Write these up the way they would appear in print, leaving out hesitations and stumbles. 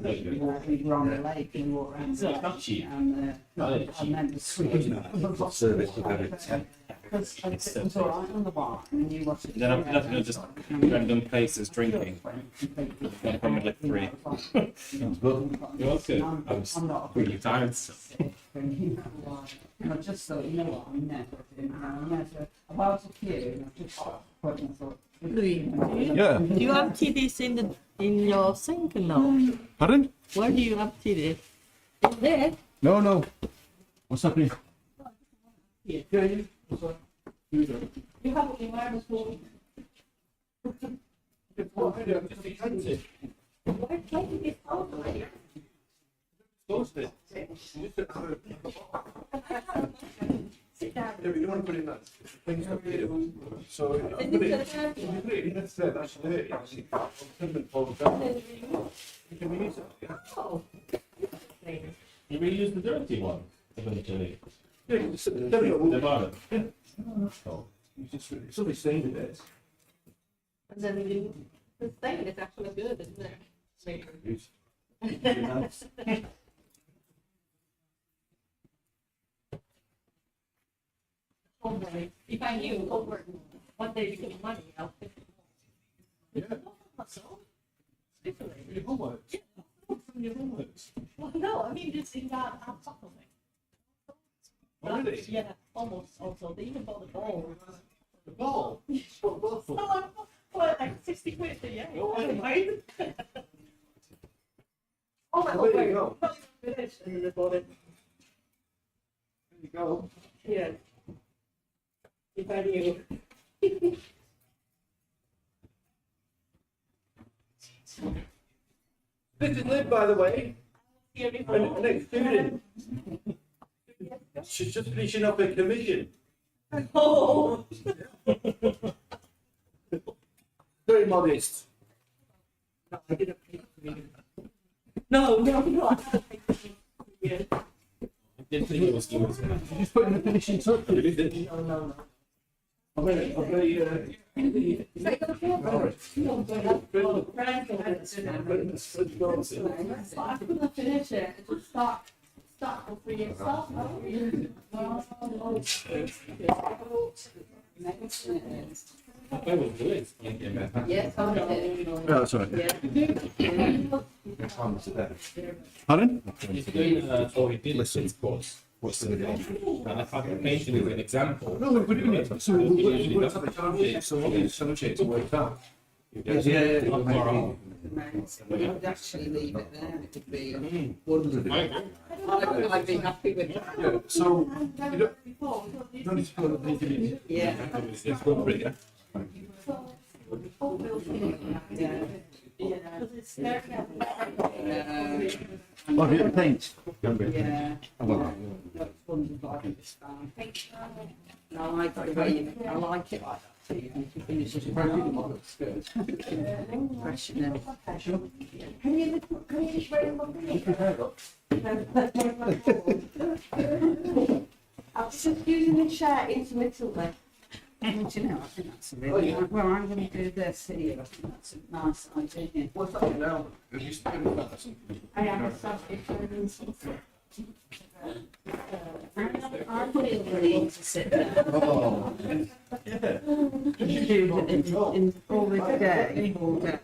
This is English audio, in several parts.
We were on the lake and walked around the lake. not cheap. And then the swimming. Service to have it. Because it was all right on the bar. And you watch it. Then I'm definitely just random places drinking. Then come with like 3. Sounds good. You're okay. I was I'm not really tired. and I just thought, you know what, I never do. I never. About a few, and I just put and thought. Louis, Yeah. do you empty this in your sink or no? Pardon? Where do you empty this? In there? No, no. What's happening? You have it in where before? Why can't you get out of here? Sit down. Yeah, but you don't want to put it in that thing up here. So if you And put you it, can if you put it in instead, actually, it actually pigment falls down. You can reuse it. Yeah, Oh. You reuse the dirty one eventually. yeah you just The there we go. bottom. You just somebody stained it there. And then you, the stain is actually good, isn't it? Use. Homework. If I knew homework one day became money, I'll pick it. Yeah. So, literally. Your homework. From your homework. Well, no, I mean, just in that on top of it. Oh, really? Yeah, almost. Also, they even bought the ball. The ball. So, what, like 60 quid a year? Oh, right? Oh, my Oh, there you go. Finished, and then they bought it. There you go. Yeah. If I knew. This is Liv, by the way. Here An before. ex-student. She's just finishing up her commission. Oh. Very modest. No, I didn't pay for it. No, I had to pay for it. Yeah. I didn't think it was yours. You just put in the finishing touch. No. I'm very, I couldn't finish it. It just start for free and stuff. I was good. Yes, I did. Oh, sorry. Yeah. Pardon? He's doing or he did listen course. What's the name? And I thought painting is an example. No, we're doing it. So we worked out the charges, so all these subjects worked out. Yeah. Not far off. I would actually leave it there. It would be. Wonderful. I'd be happy with that. Yeah, so you don't need to put the painting in. Yeah. It's good for it, yeah? Yeah. Oh, have you got the paint? Yeah. Oh, well. That's wonderful. It's fine. I like the way I like it like that too. If you finish it, Looks good. fresh and then. Can you just write them on I was just using the chair intermittently. And do you know, I think that's a really nice. Well, I'm going to do this here. I think that's a nice idea. What's that now? Have you spent that or something? I have a subscription. I'm willing to sit there. Oh. Do it in all the day, all day.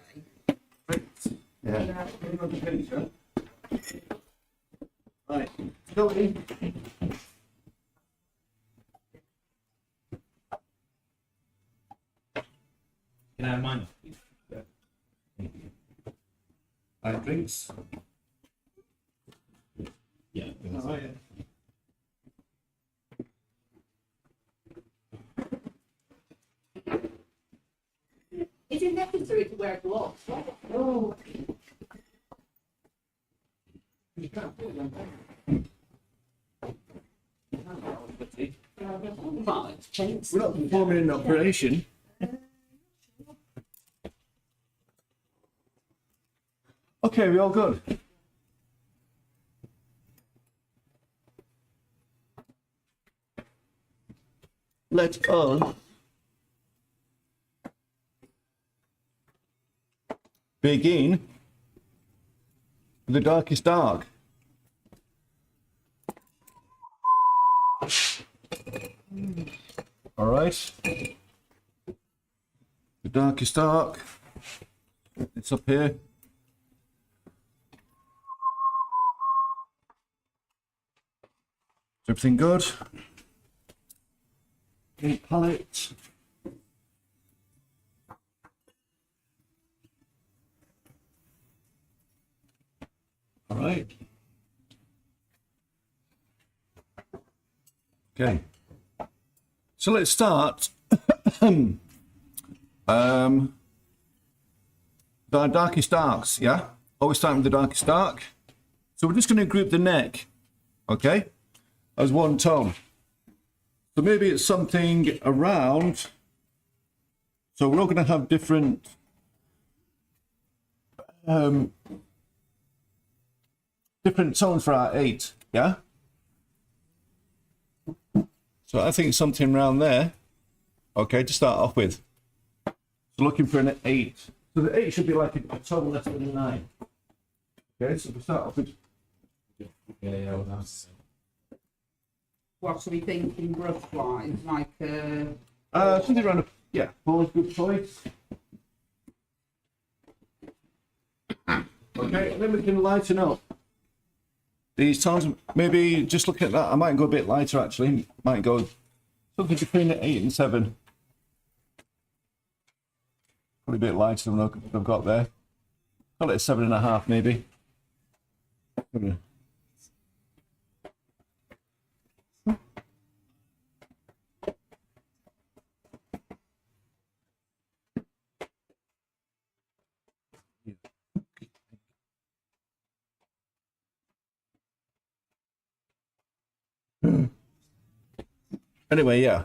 Yeah. Right. Go in. Can I have mine? Drinks. Yeah. Oh, yeah. Is it necessary to wear gloves? No. You can't do it. Well, it's paints. We're not performing an operation. Okay, we all good? Let us Begin. The darkest dark. All right. The darkest dark. It's up here. Is everything good? Paint palette. All right. Okay. So let's start. The darkest darks, yeah? Always starting with the darkest dark. So we're just going to group the neck, okay, as one tone. So maybe it's something around. So we're all going to have different different tones for our 8, yeah? So I think something around there, okay, to start off with. So looking for an 8. So the 8 should be like a tone less than a 9. Okay, so we start off with. Yeah, well, that's What are we thinking brush wise? Like Something around a, yeah, always good choice. Okay, and then we can lighten up these tones. Maybe just look at that. I might go a bit lighter actually. Might go something between 8 and 7. Probably a bit lighter than what I've got there. Call it a 7.5 maybe. Anyway, yeah.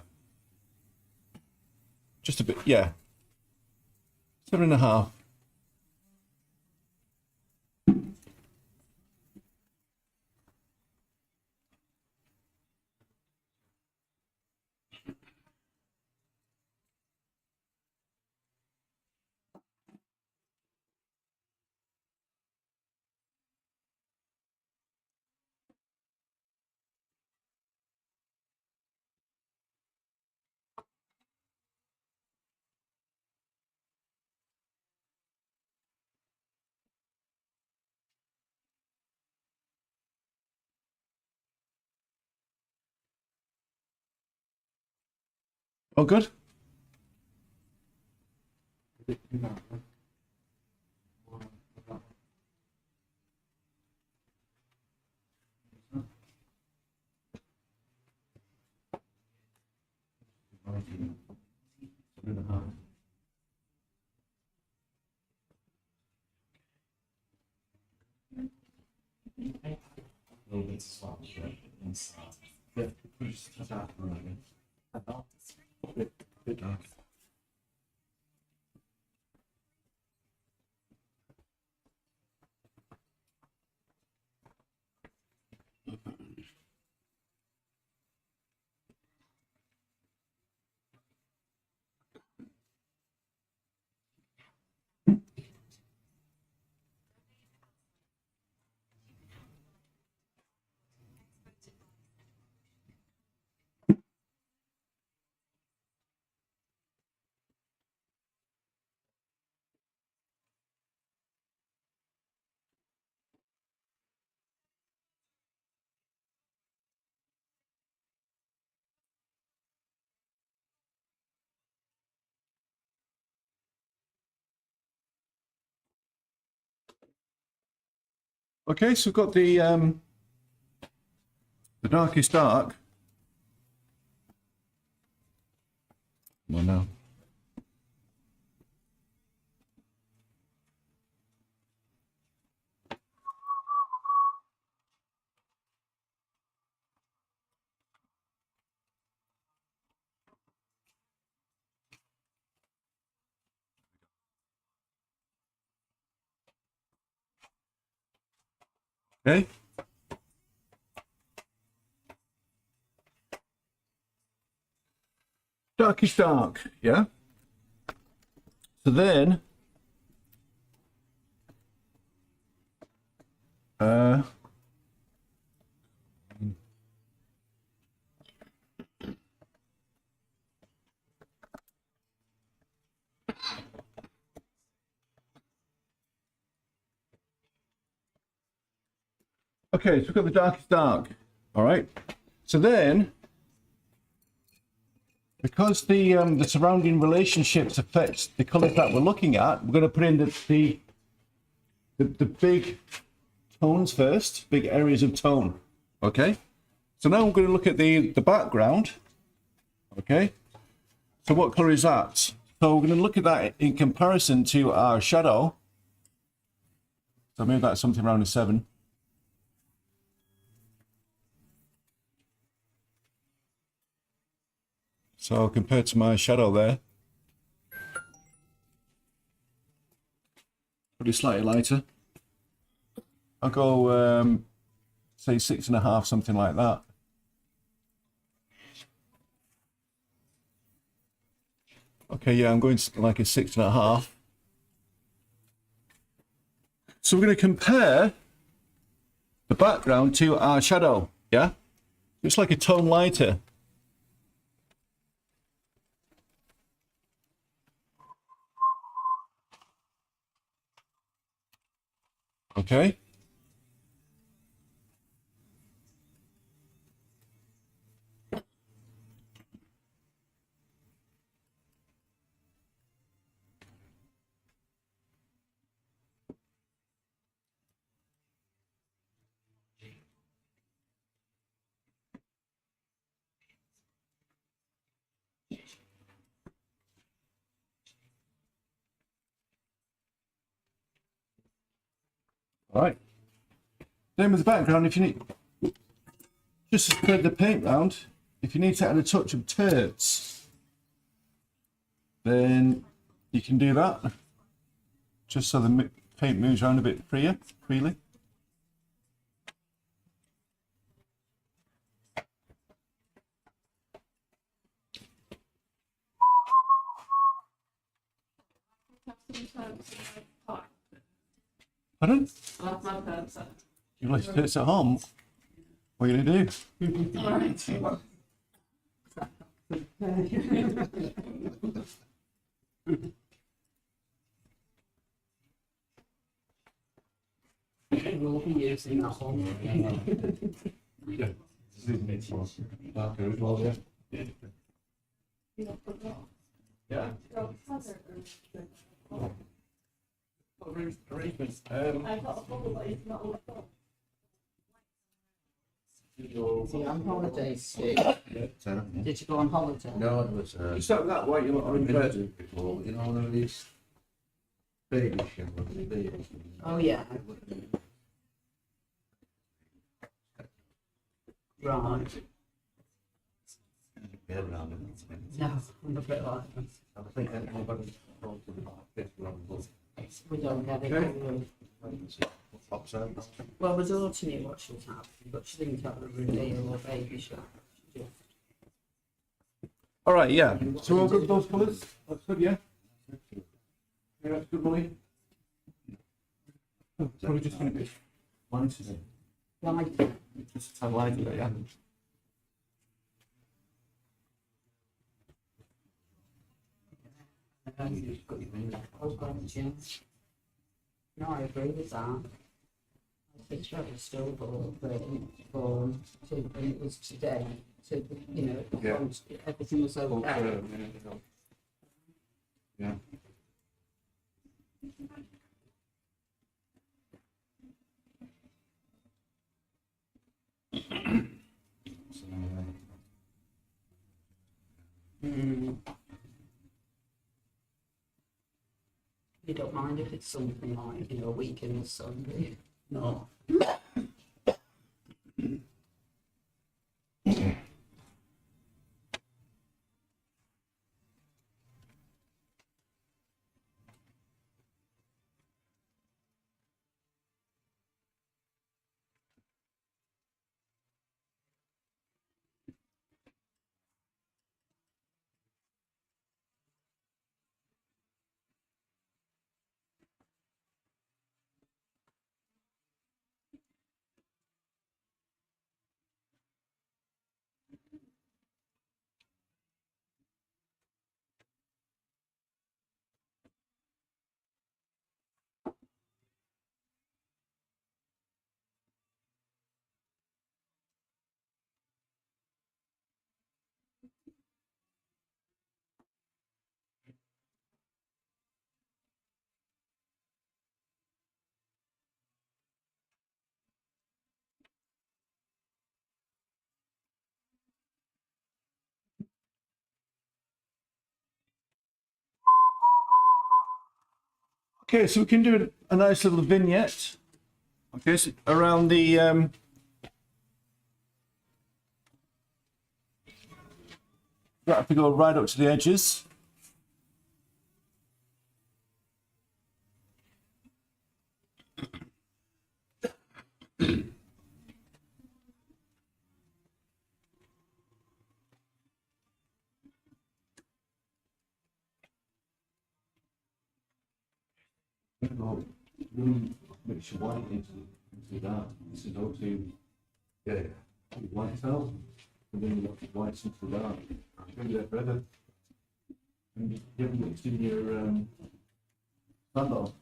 Just a bit, yeah. 7.5. Oh, good. a little bit as well. Inside. Bit dark. Okay, so we've got the darkest dark. Come on now. Okay. Darkest dark, yeah? So then Uh, okay, so we've got the darkest dark. All right. So then, because the surrounding relationships affect the colours that we're looking at, we're going to put in the big tones first, big areas of tone. Okay. So now we're going to look at the background. Okay. So what colour is that? So we're going to look at that in comparison to our shadow. So maybe that's something around a 7. So compared to my shadow there, probably slightly lighter. I'll go say 6.5, something like that. Okay, yeah, I'm going like a 6.5. So we're going to compare the background to our shadow, yeah? It's like a tone lighter. Okay. All right. Then with the background, if you need, just to spread the paint round, if you need to add a touch of terts, then you can do that. Just so the paint moves around a bit freely. Pardon? You like terts at home? What are you going to do? We'll be using that one. Darker as well, yeah. Yeah. Arrangements. See, on holiday, Steve. Did you go on holiday? No, it was. You start with that, why you I've been to it before, you know, one of these baby showers, baby. Oh, yeah. Right. Yeah, around it. No, I'm a bit like that. I think that nobody told them about this one, but We don't get it. Okay. do we? what pops out. Well, my daughter knew what she was having, but she didn't have a reveal or baby shower. She just All right, yeah. So we'll go with those colours. That's good, yeah. Yeah, that's good, Molly. Oh, probably just going to be lighter then. lighter. Just a tad lighter, yeah. Oh, God, Jim. No, I agree with that. I think she had a stillborn, and it was today, so, you know, Yeah. everything was okay. Yeah. Mm. You don't mind if it's something like, you know, a week in the sun, do you? No. Okay, so we can do a nice little vignette. Okay, so around the you have to go right up to the edges. Mix your white into that. This is all to white out, and then you got the whites into the dark. It's going to be there forever. And you haven't mixed in your sandal.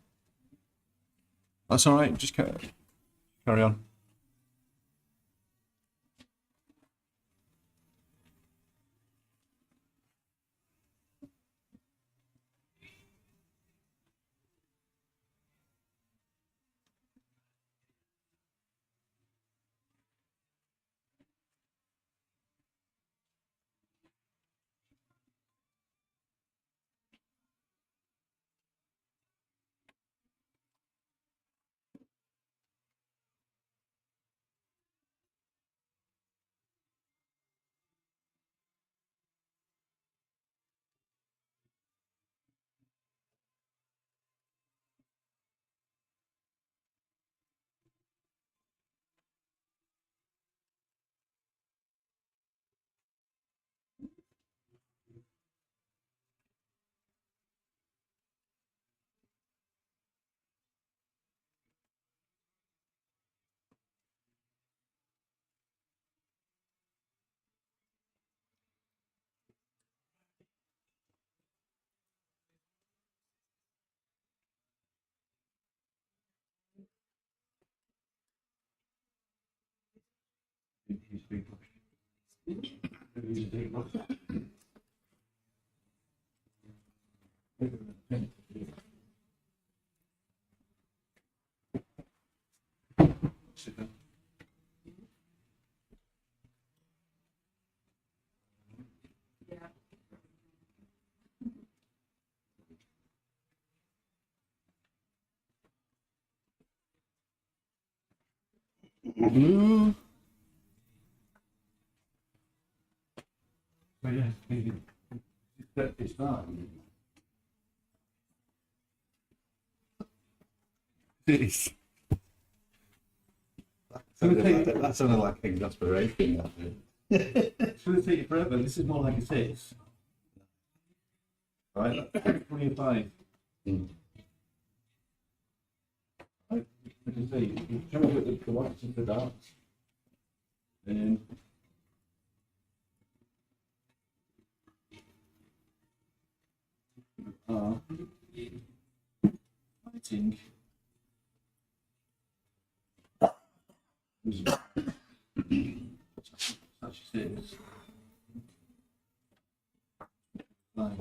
That's all right. Just carry on. He's big. He's a big one. Sit down. Blue. So yeah, it's that. It is. That sounded like exasperation. It's going to take you forever. This is more like a 6. Right? 25. Right, you can see, you try to get the whites into the dark. And Lighting. such six. Five.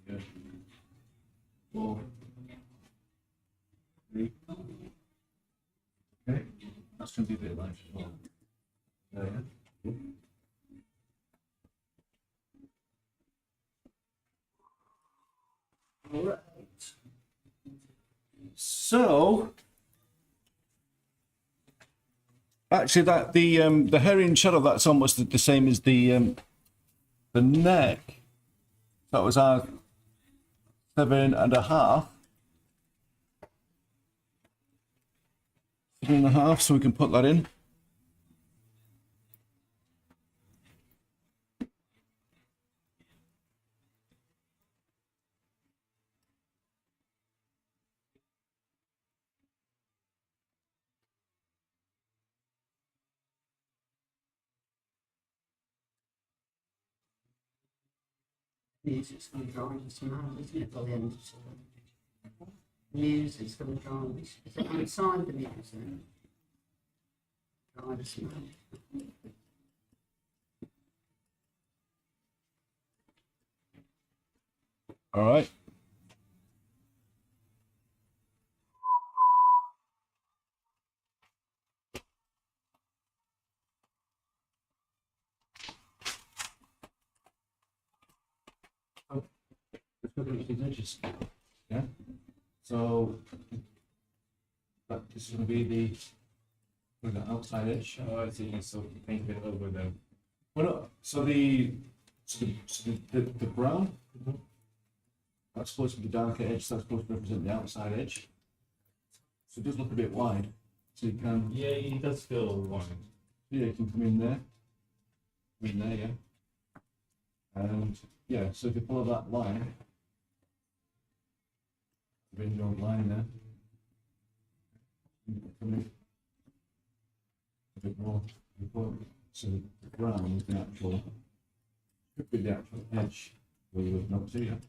Yeah. 4. 3. Okay, that's going to be a bit of light as well. Yeah. All right. So, actually, that the herring shadow, that's almost the same as the neck. That was our 7.5. 7.5. So we can put that in. Music's going to drive us mad, isn't it, by the end of the music's going to drive us. Is it outside the music? Drive us mad. All right. Let's look at these edges. Yeah. So this is going to be the outside edge. Oh, I see. So paint it over the. Well, no, so the brown, that's supposed to be the darker edge, so that's supposed to represent the outside edge. So it does look a bit wide. So you can, Yeah, it does feel wide. yeah, you can come in there, yeah. And yeah, so if you follow that line, the window line there, you can come in a bit more. So the brown is the actual, could be the actual edge where you would not see it.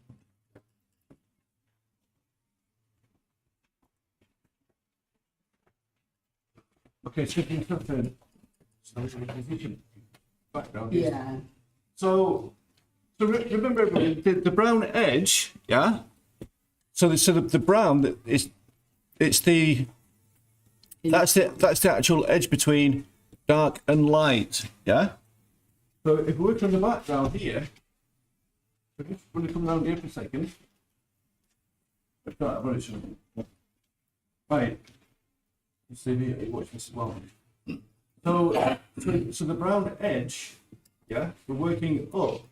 Okay, so you can turn. So background. Yeah, So remember everybody, the brown edge, yeah? So the brown, that's the actual edge between dark and light, yeah? So if we work on the background here, we're just going to come around here for a second. Right. You see me, watch this as well. So the brown edge, yeah, we're working up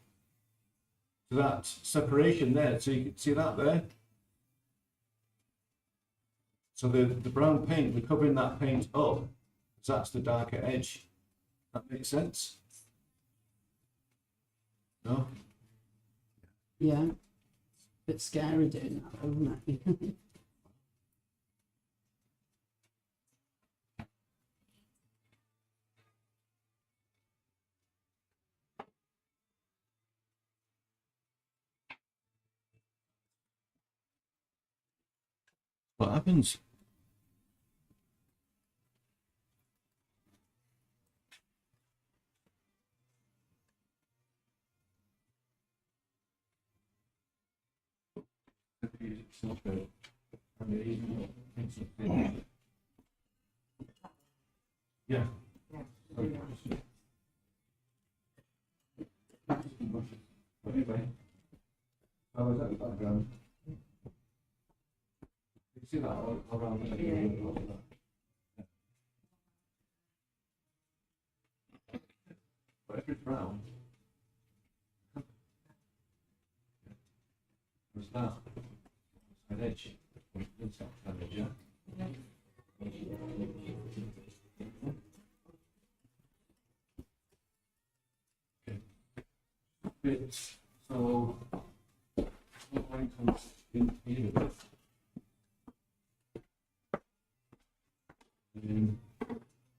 to that separation there. So you can see that there. So the brown paint, we're covering that paint up, because that's the darker edge. That makes sense? No? yeah. Bit scary doing that, isn't it? What happens? Yeah. Anyway, how is that background? You see that all around there? But if it's brown, what's that? An edge. It's an edge, yeah. Bits. So what line comes in here? And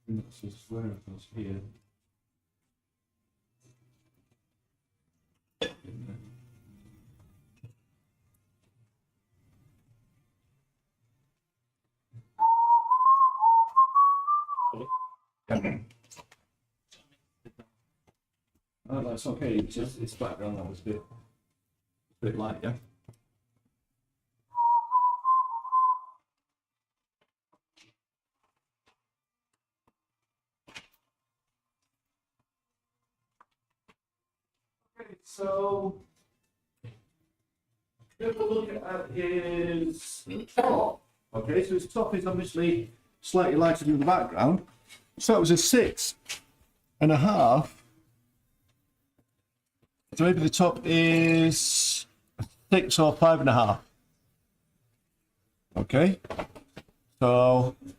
that's a square across here. Oh, that's okay. It's just it's background that was a bit light, yeah. Okay, so if we look at his top, okay, so his top is obviously slightly lighter than the background. So it was a 6.5. So maybe the top is 6 or 5.5. Okay, so I'm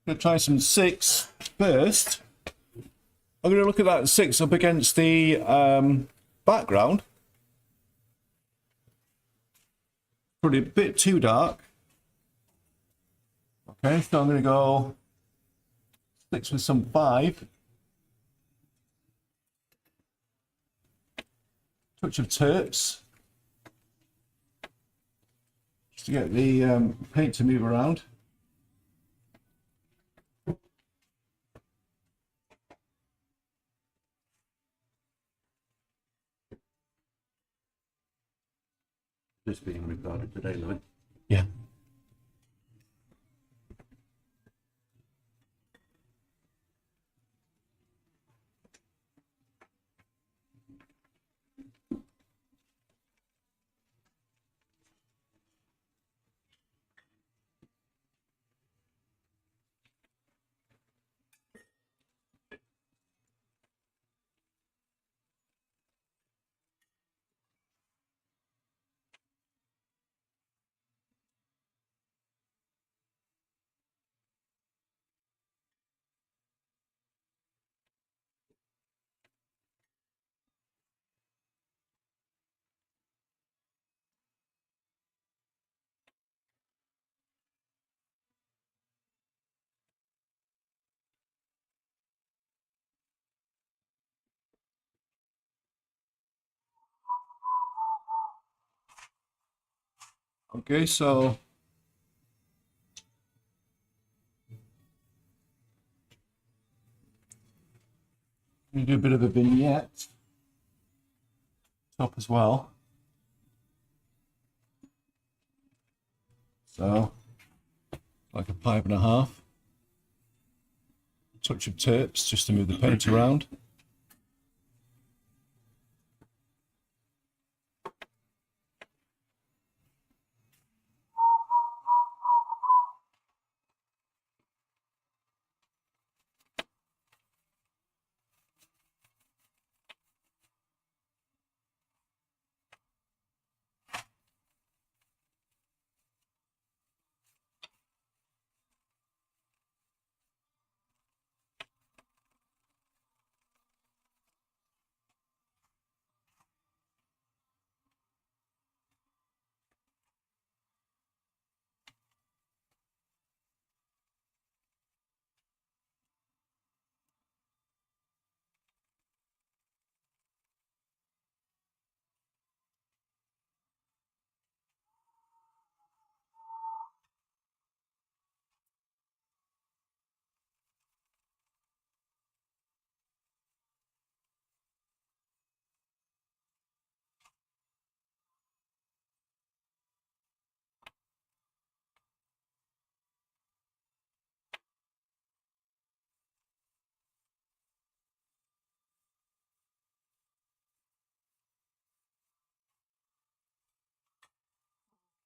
going to try some 6 first. I'm going to look at that 6 up against the background. Probably a bit too dark. Okay, so I'm going to go 6 with some 5. Touch of terps. Just to get the paint to move around. This being recorded today, Louis. Yeah. Okay, so I'm gonna do a bit of a vignette top as well. So like a 5.5. Touch of tapes just to move the paint around.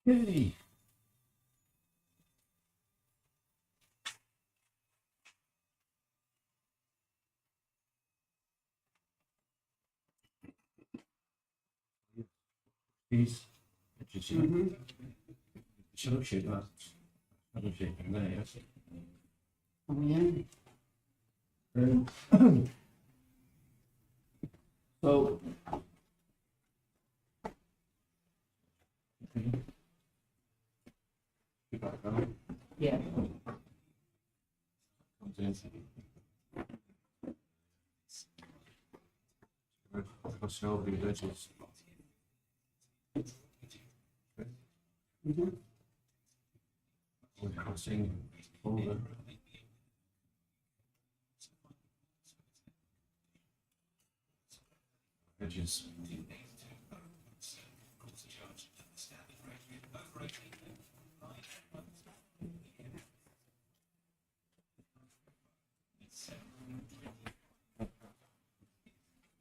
Yay. These edges here. Shadow shape that. Shadow shape in there, yes. Oh, yeah. So Back down. Yeah. Comes in. Across the edges. We're crossing over. Edges.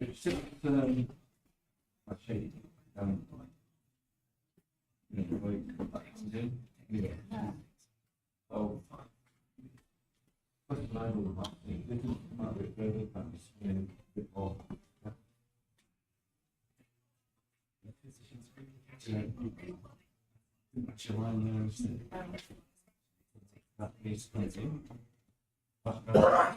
It's just a shade. Like that comes in. Yeah. Oh. First of all, this is about it further, that's a bit more. Much your line there, isn't it? That needs to come in. Back down.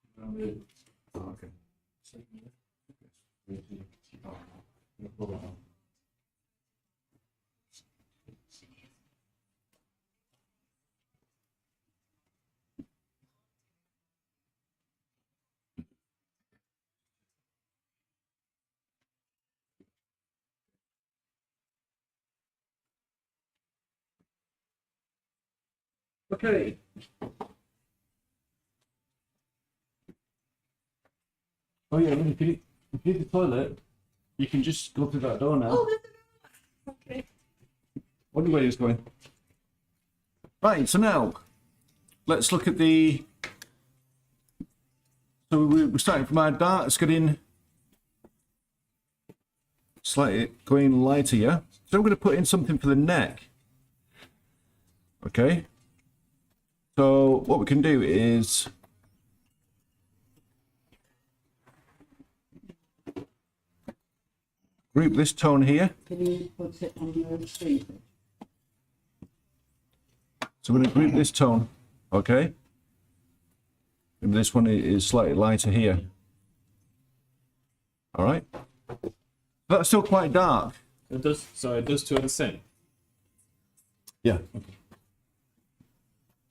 Okay. okay. Oh yeah, if you need the toilet, you can just go through that door now. Oh, okay. Wonder where he's going. Right, so now let's look at the. So we're starting from our dark, it's getting slightly going lighter, yeah? So I'm going to put in something for the neck. Okay. So what we can do is group this tone here. Can you put it on the street? So we're going to group this tone, okay? And this one is slightly lighter here. All right. That's still quite dark. It does. So it does two of the same. Yeah.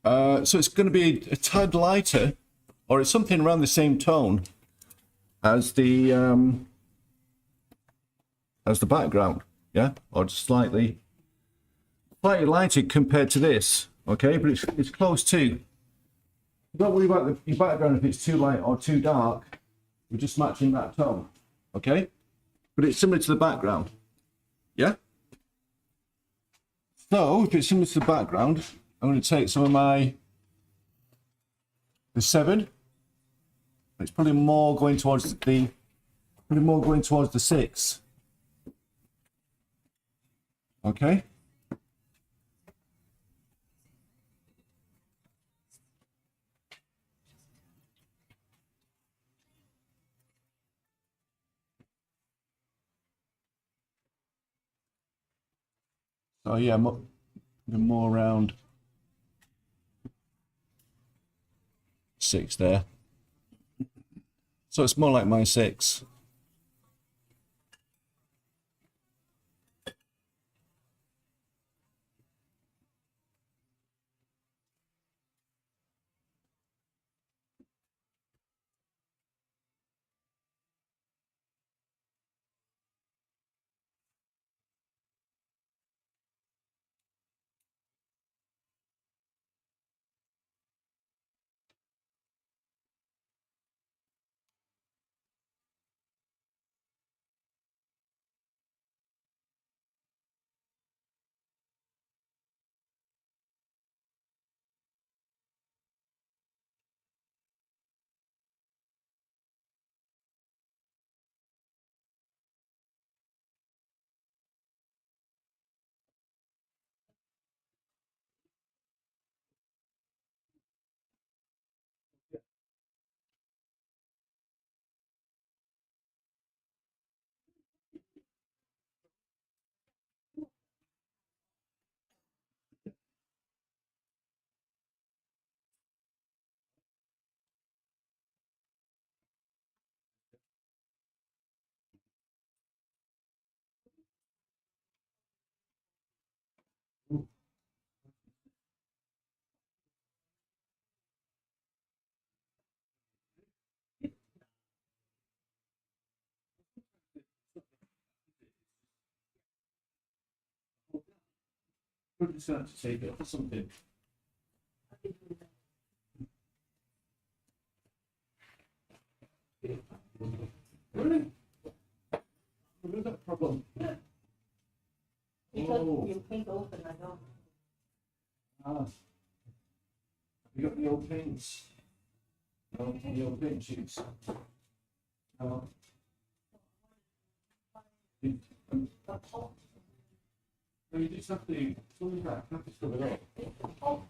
So it's going to be a tad lighter, or it's something around the same tone as the background, yeah, or just slightly lighter compared to this, okay, but it's close to. Don't worry about your background if it's too light or too dark. We're just matching that tone, okay, but it's similar to the background, yeah. So if it's similar to the background, I'm going to take some of the 7. It's probably more going towards the 6. Okay. So yeah, more around 6 there. So it's more like my 6. Something. Really? Where's that problem? Because you paint open, I don't. Ah. You got the old paints? No, the old paint sheets. No. No, you just have to, something like have to scrub it up.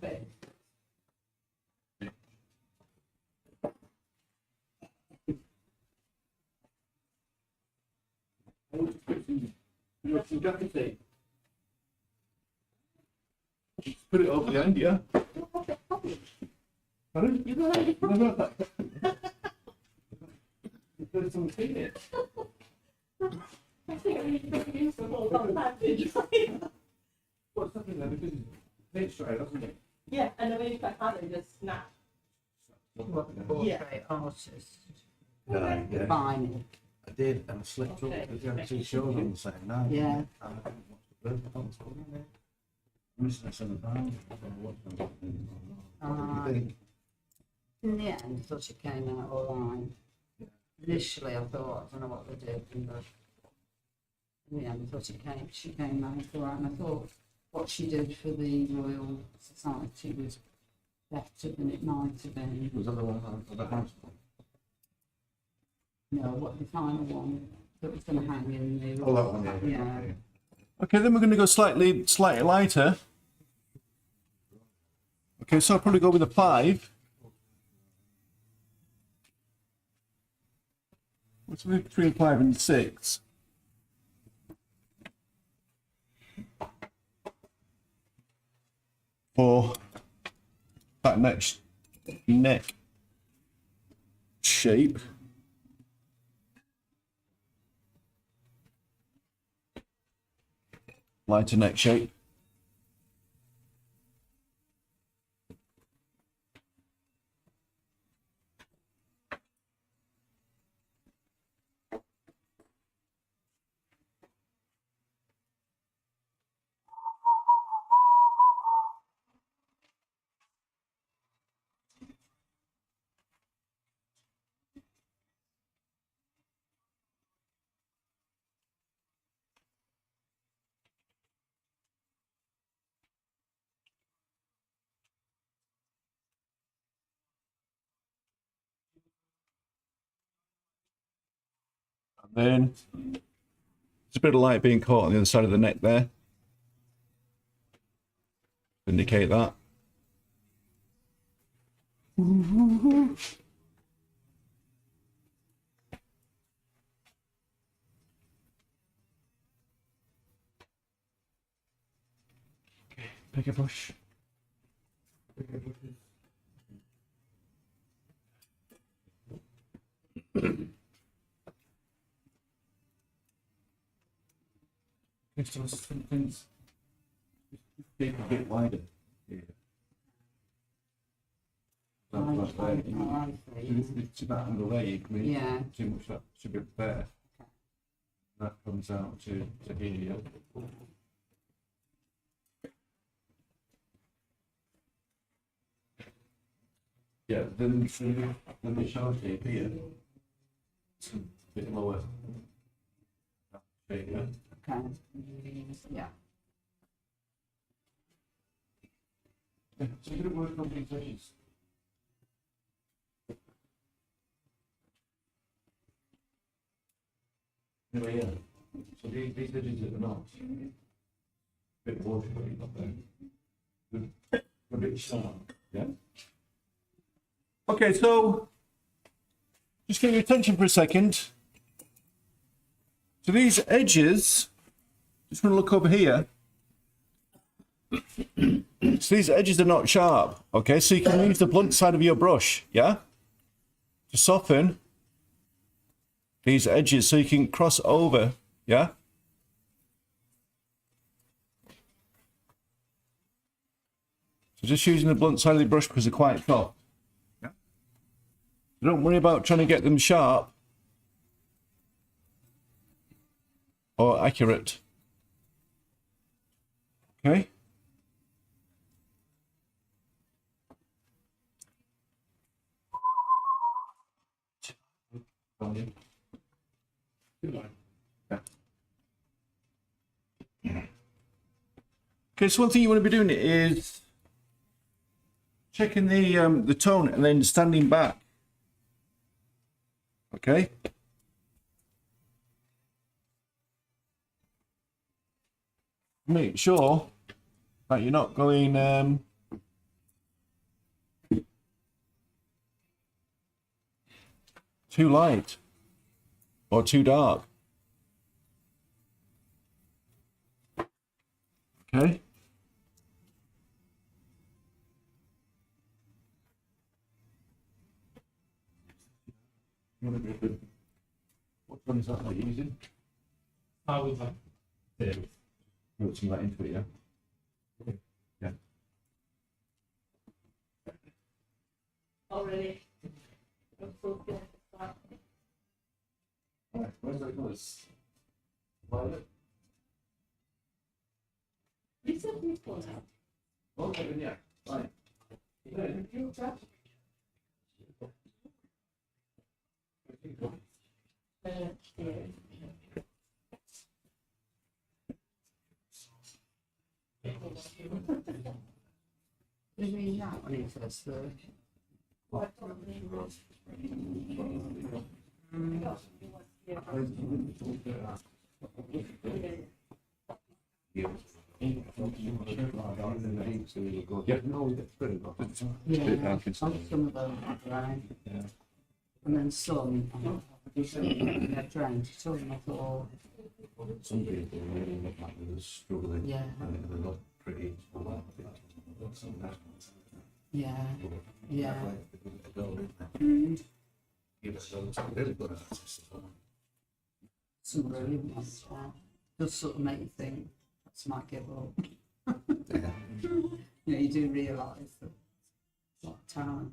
You got some jacket tape. Just put it over the end, yeah? Pardon? You go ahead. No, that. There's some in it. I think I need to use the whole package. What's happening there? Because it's paint dry, doesn't it? Yeah, and then when you cut out, it just snap. Portrait artist, Yeah, yeah. vinyl. I did, and I slipped up Okay. because we had 2 shows on the same night. Yeah. And I didn't watch the bird concert. Missing us in the band. I don't know what's going on. What do you think? In the end, I thought it came out all right. Initially, I thought, I don't know what they did, but in the end, I thought she came out all right. And I thought what she did for the Royal Society was better than it might have been. Was that the one on the house? No, what the final one that was going to hang in the. Oh, that one, yeah. Yeah. Okay. Okay, then we're going to go slightly lighter. Okay, so I'll probably go with a 5. What's between 5 and 6? for that next neck shape. Lighter neck shape. Then there's a bit of light being caught on the other side of the neck there. Indicate that. Okay, pick a brush. So some things make a bit wider. Yeah. To that angle there, you can Yeah. too much. That should be there. That comes out to here. Yeah, then the shell shape here. It's a bit lower. Shape, yeah. Okay. Yeah. Yeah, so you're gonna work on these edges. Yeah. So these edges are not a bit watery up there. A bit sharp. Yeah. Okay, so just get your attention for a second. So these edges, just going to look over here. So these edges are not sharp, okay? So you can use the blunt side of your brush, yeah? To soften these edges so you can cross over, yeah? So just using the blunt side of the brush because they're quite soft. Yeah? So don't worry about trying to get them sharp or accurate. Okay? Okay, so one thing you want to be doing is checking the tone and then standing back. Okay? Make sure that you're not going too light or too dark. Okay? What one is that you're using? I would like. Yeah. Put some of that into it, yeah? Yeah. Already. Right, where's that going? Violet? You said people now. Okay, then yeah, fine. You mean that one is this, the Yeah, no, that's pretty good. yeah, some of them are dry, Yeah. and then some are dry, some are all Some people really look like they're struggling. Yeah. And they look pretty. Yeah, yeah. Really good artists as well. Some really ones, yeah. Just sort of make you think, that's might give up. Yeah. You know, you do realise that it's a lot of talent.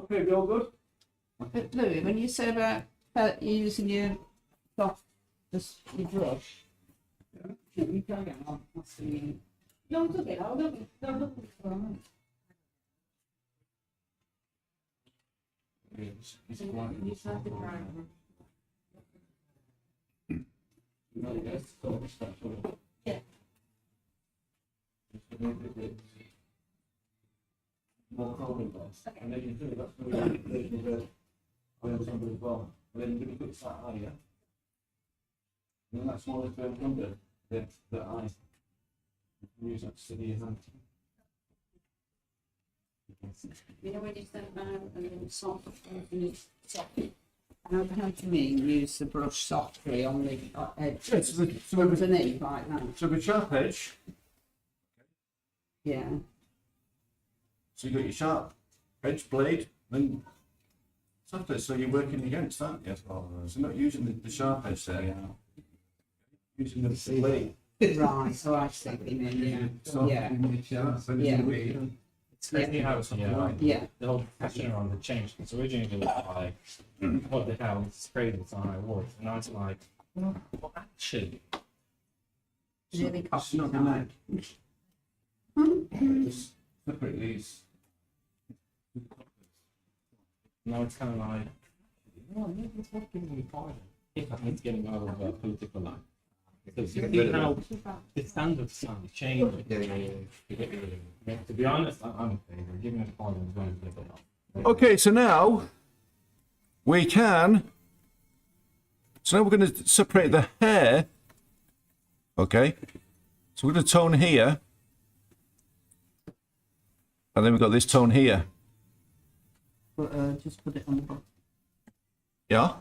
Okay, we all good? But Louis, when you say about using your soft, just your brush, you carry on. I'll see you. No, it's okay. I'll look. I'll look for a moment. It's quite. You start to cry. Yeah. More carbon gas. And then you do that's really good. I have something as well. And then you're going to put that eye, yeah? And then that smallest bit of number, that eye. You can use that to steady your hand. You know when you stand down and then soft and it's soft. And I've had to mean use the brush softly on the edge. Yeah, so Underneath like that. so with sharp edge, Yeah. so you got your sharp edge blade, then softer, so you're working against that, yes. So not using the sharp edge there, using the blade. Right, so I see what you mean, yeah. Yeah. It's crazy how Yeah. the whole fashion around it changed. It's originally it was like, what the hell, it's crazy, it's how it works. And now it's like, well, actually, Really It's copy not the time. neck. Just separate these. now it's kind of like, well, maybe it's not giving me pardon. If it's getting out of a political line. Because you see how the standards sound changing. To be honest, I'm in favor. Giving it pardon is going to be a bit. Okay, so now we can. So now we're going to separate the hair. Okay, so we're going to tone here, and then we've got this tone here. But just put it on the book. Yeah.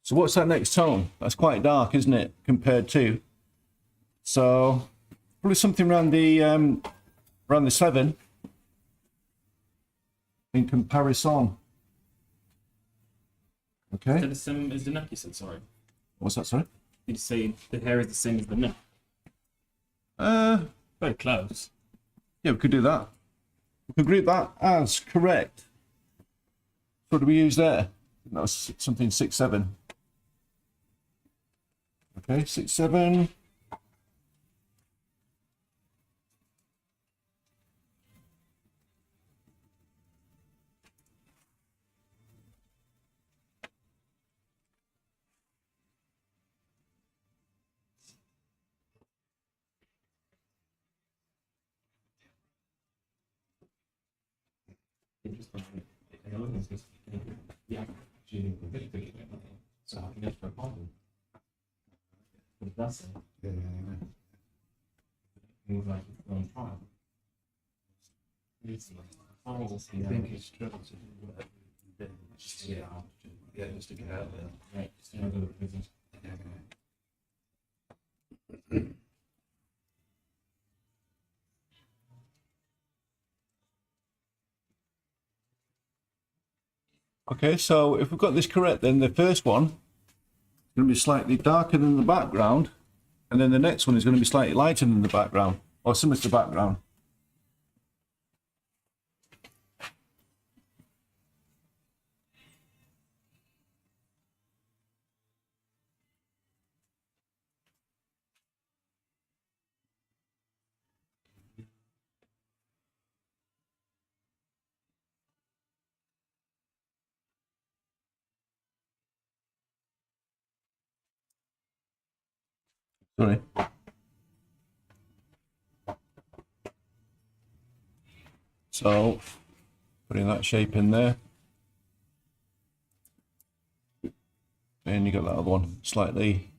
So what's that next tone? That's quite dark, isn't it, compared to? So probably something around the 7 in comparison. Is Okay. that the same as the neck, you said, sorry? What's that, sorry? Did you say the hair is the same as the neck? Very close. Yeah, we could do that. We could group that as correct. What do we use there? That was something 6, 7. Okay, 6, 7. Interesting. I look at this, yeah, actually, a bit bigger than that. So I can get for a pardon. But that's it. Things like it's on trial. It's like, I think it's trouble to just to get out. Yeah, just to get out there. Right, just to go to the prison. Okay, so if we've got this correct, then the first one is going to be slightly darker than the background, and then the next one is going to be slightly lighter than the background, or similar to the background. Sorry. So, putting that shape in there. And you got that other one slightly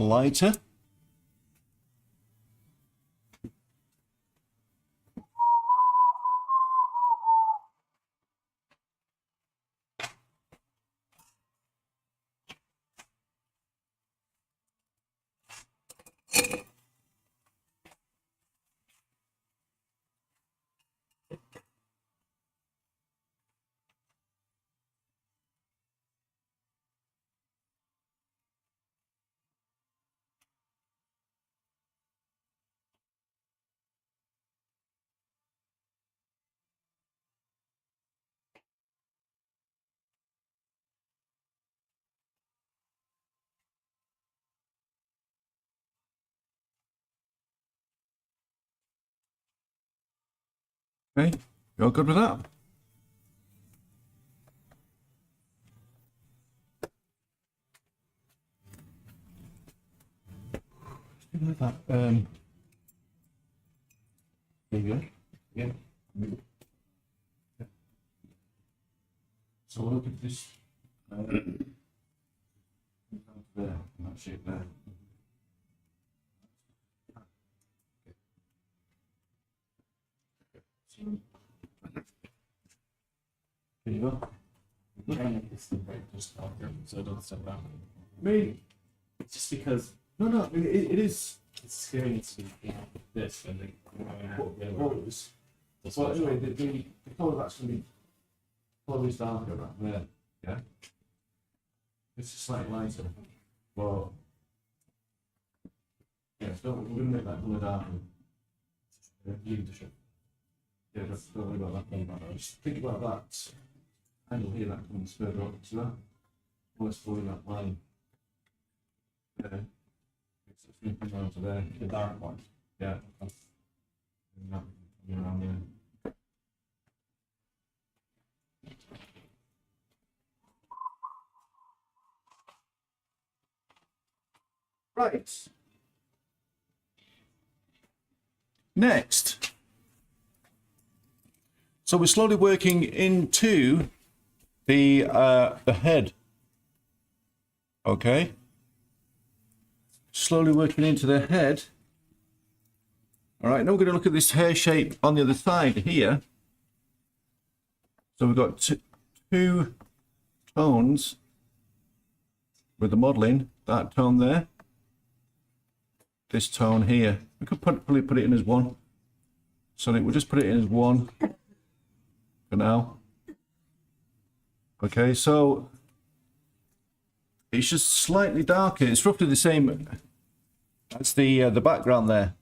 lighter. Okay, you're good with that? Like that. There you go. Yeah. So look at this. There, in that shape there. There you go. So it doesn't step down. I mean, It's just because no, it is. it's scary to see this and then Well, well, anyway, the colour that's going to be colour is darker right there. Yeah. It's a slightly lighter. But yeah, so we're going to make that colour darker. Leadership. Yeah, don't worry about that. Just think about that angle here that comes further up to that. Almost following that line. Yeah. It's sweeping around to there. the dark one. Yeah. And that around there. Right. Next. So we're slowly working into the head. Okay. Slowly working into the head. All right, now we're going to look at this hair shape on the other side here. So we've got two tones with the modeling, that tone there, this tone here. We could probably put it in as one. So we'll just put it in as one for now. Okay, so it's just slightly darker. It's roughly the same as the background there.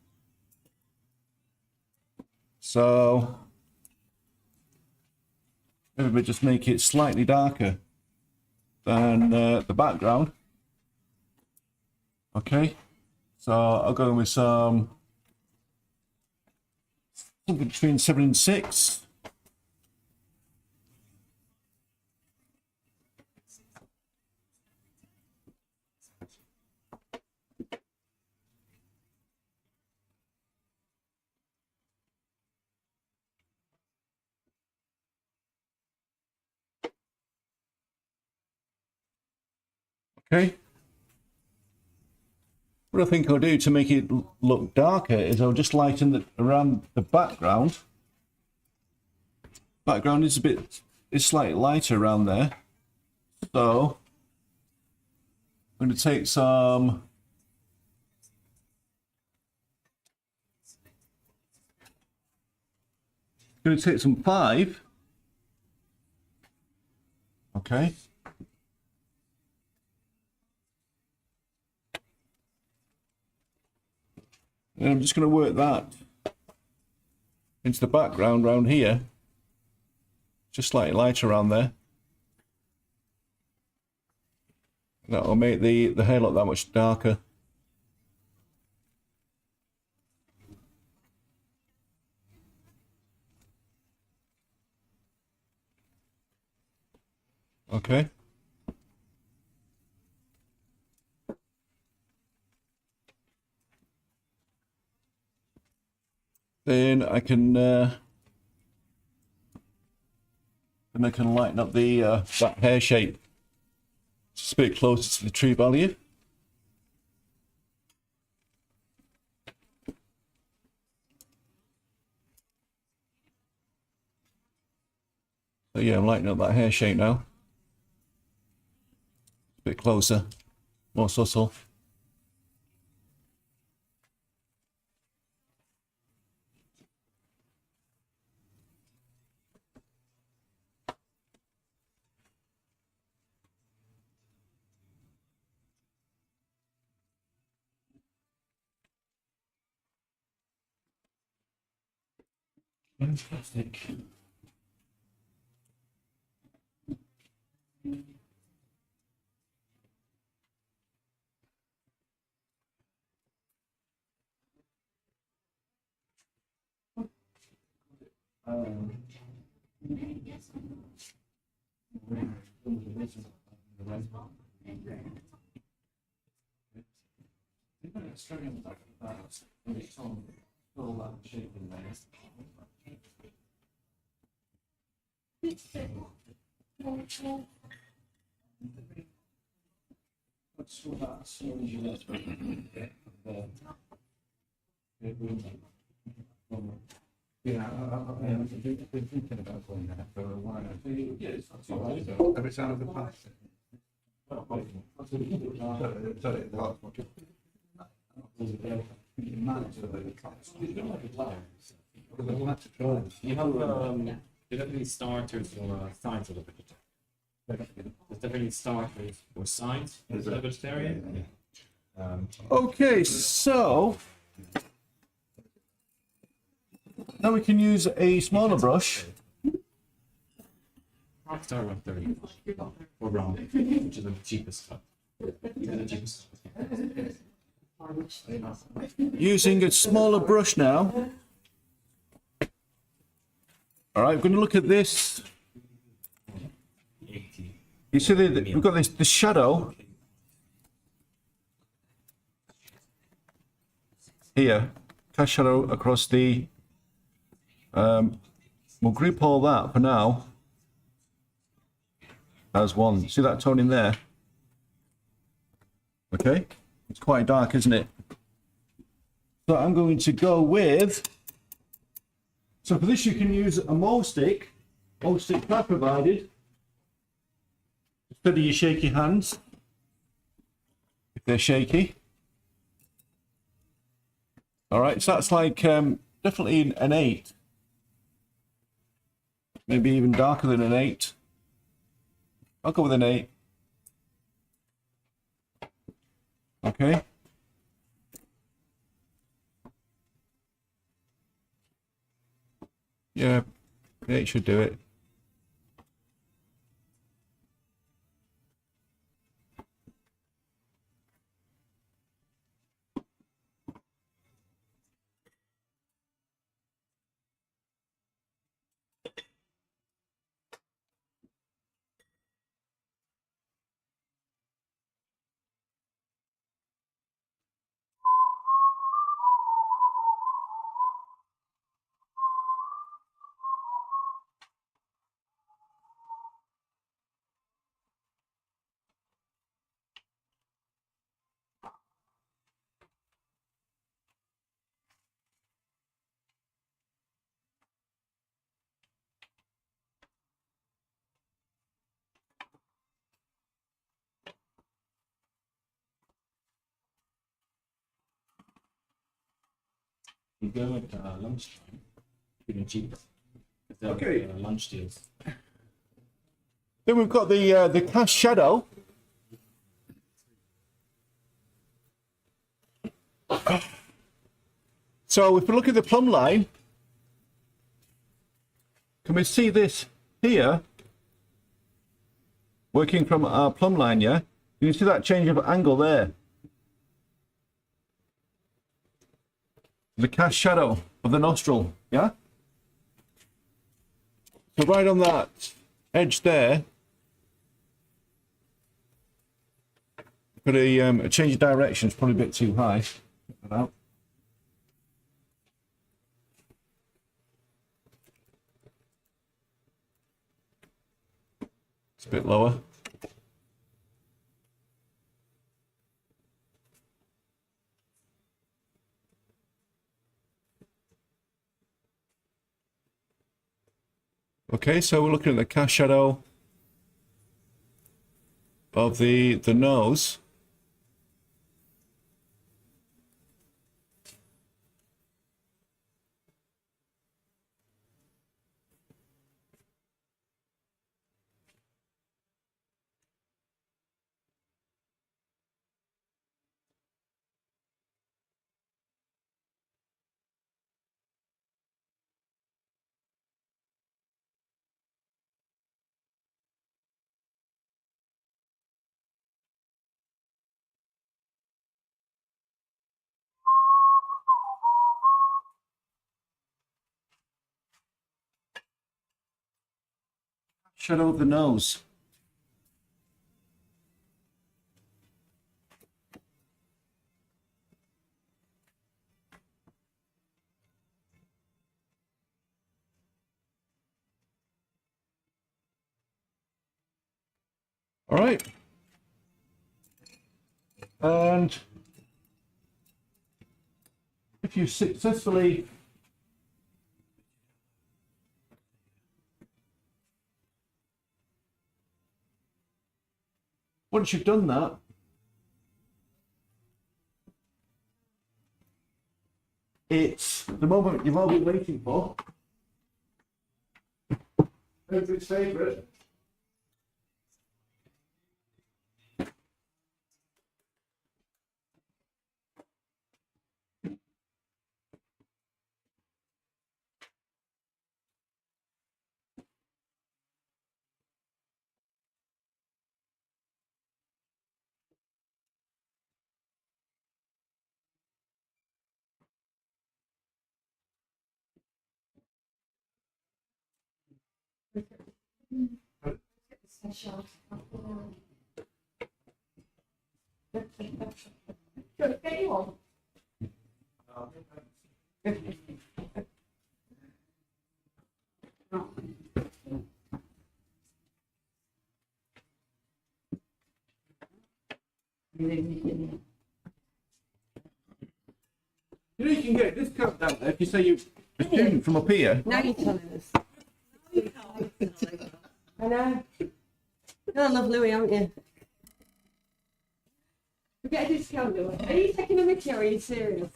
So maybe we just make it slightly darker than the background. Okay, so I'll go with something between 7 and 6. Okay. What I think I'll do to make it look darker is I'll just lighten around the background. Background is slightly lighter around there. So I'm going to take some going to take some 5. Okay. And I'm just going to work that into the background around here. Just slightly lighter around there. That'll make the hair look that much darker. Okay. Then I can lighten up the that hair shape just a bit closer to the true value. So yeah, I'm lightening up that hair shape now. A bit closer, more subtle. Fantastic. Yeah, I've been thinking about going there for a while. Yeah, it's not too bad. Every sound of the past. Sorry, You have any starters or sides of the vegetarian? Is there any starters or sides of the vegetarian? Okay, so now we can use a smaller brush. I'll start with 30 or round, which is the cheapest cut. The cheapest. Using a smaller brush now. All right, we're going to look at this. 80. You see, we've got this the shadow here, cast shadow across the. We'll group all that for now as one. See that tone in there? Okay, it's quite dark, isn't it? So I'm going to go with. So for this, you can use a mole stick. Mole stick pad provided. Steady your shaky hands if they're shaky. All right, so that's like definitely an 8. Maybe even darker than an 8. I'll go with an 8. Okay. Yeah, 8 should do it. You go at lunchtime, pretty cheap. Okay. Lunch deals. Then we've got the cast shadow. So if we look at the plumb line, can we see this here? Working from our plumb line, yeah? You can see that change of angle there. The cast shadow of the nostril, yeah? So right on that edge there, got a change of direction. It's probably a bit too high. Check that out. It's a bit lower. Okay, so we're looking at the cast shadow of the nose. Shadow of the nose. All right. And if you successfully once you've done that, it's the moment you've all been waiting for. Everybody's favourite. Get you on. You know you can get a discount down there if you say you're a student from up here. Now you're telling us. I know. You'll love Louis, haven't you? You get a discount, Louis. Are you taking a mickey or are you serious?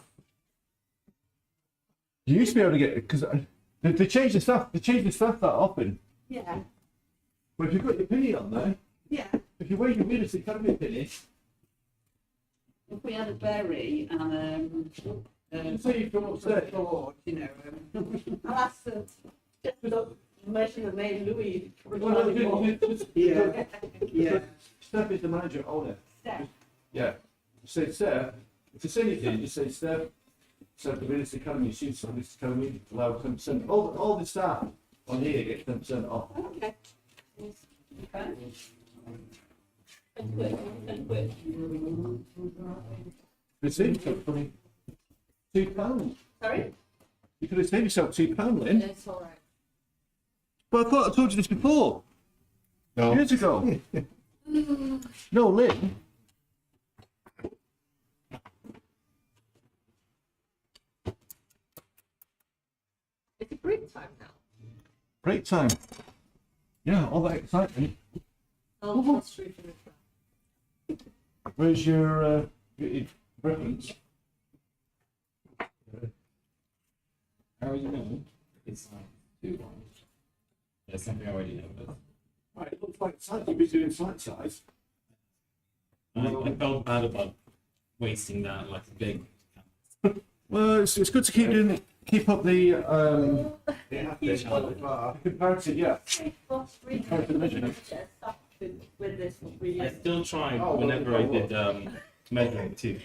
You used to be able to get because they change the stuff. They change the stuff that often. Yeah. But if you've got your penny on there, Yeah. if you wear your Venus Academy penny, If we had a berry and say you come upstairs. George, you know, I'll ask them. Just look, mention the name Louis. Yeah. yeah. Steph is the manager owner. Steph. Yeah. Say Steph. If you say anything, just say Steph. So the Venus Academy, students from Venus Academy allow 10%. All the staff on here get 10% off. Okay. You saved yourself probably £2. Sorry? You could have saved yourself £2, Lynn. It's all right. But I thought I told you this before. No. Years ago. No, Lynn. It's a break time now. Break time. Yeah, all that excitement. I'll pass through for the crowd. Where's your reference? How you know? It's like 2-1. That's something I already know, but Right, it looks like size. You'll be doing slight size. I felt bad about wasting that like a big. Well, it's good to keep up the comparative, yeah. Comparative measurement. With this, I still tried whenever I did measuring to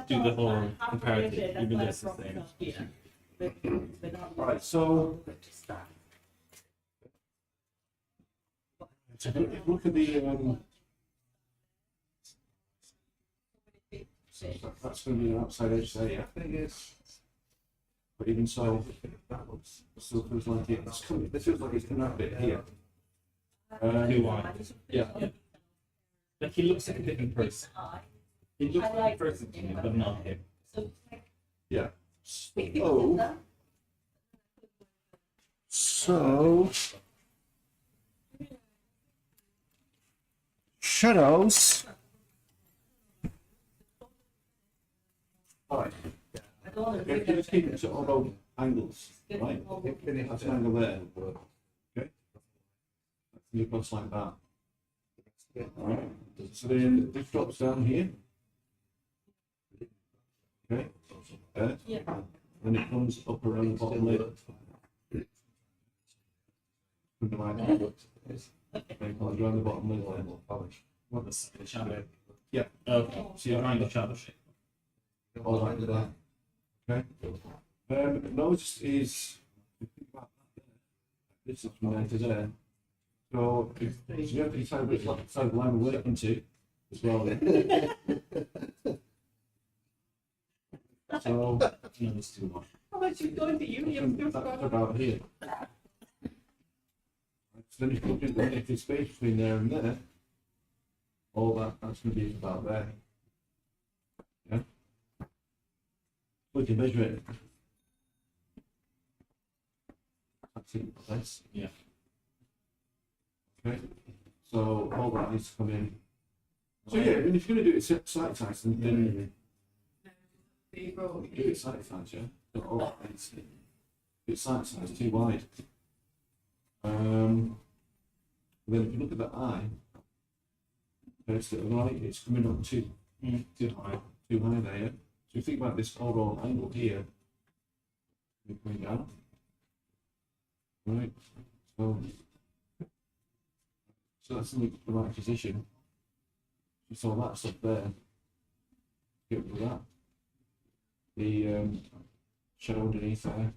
do the whole comparative, even though it's the same. Right, so look at the that's going to be an outside edge there, yeah. But even so, that looks still feels like it's coming. This feels like it's coming out a bit here. Too wide. Yeah. Like he looks like a different person. He looks like a person to me, but not him. Yeah. So shadows. Alright, I don't want to okay, do just keep it sort of all angles, right? That's an angle there. Okay? You cross like that. Alright, so then this drops down here. Okay? There. Yeah. Then it comes up around the bottom lip. Something like that. Okay, comes around the bottom lip there. What the shadow? Yeah. Okay, so you're trying to shadow shape. All like that. Okay? Nose is, this is from there to there. So, you have to decide which side of the line we're working to as well. So, No, it's too much. How much you going to uni? I'm that's about here. So then if you put the negative space between there and there, all that's going to be about there. Yeah? We can measure it. That's it, place. Yeah. Okay, so all that needs to come in. So yeah, I mean, if you're going to do it side size, then do it side size, yeah? Not all that needs to be. Do it side size, too wide. Then if you look at the eye, it's to the right, it's coming up too high there, yeah? So you think about this overall angle here, you're coming down. Right, so that's in the right position. Just all that stuff there. Get rid of that. The shadow underneath there.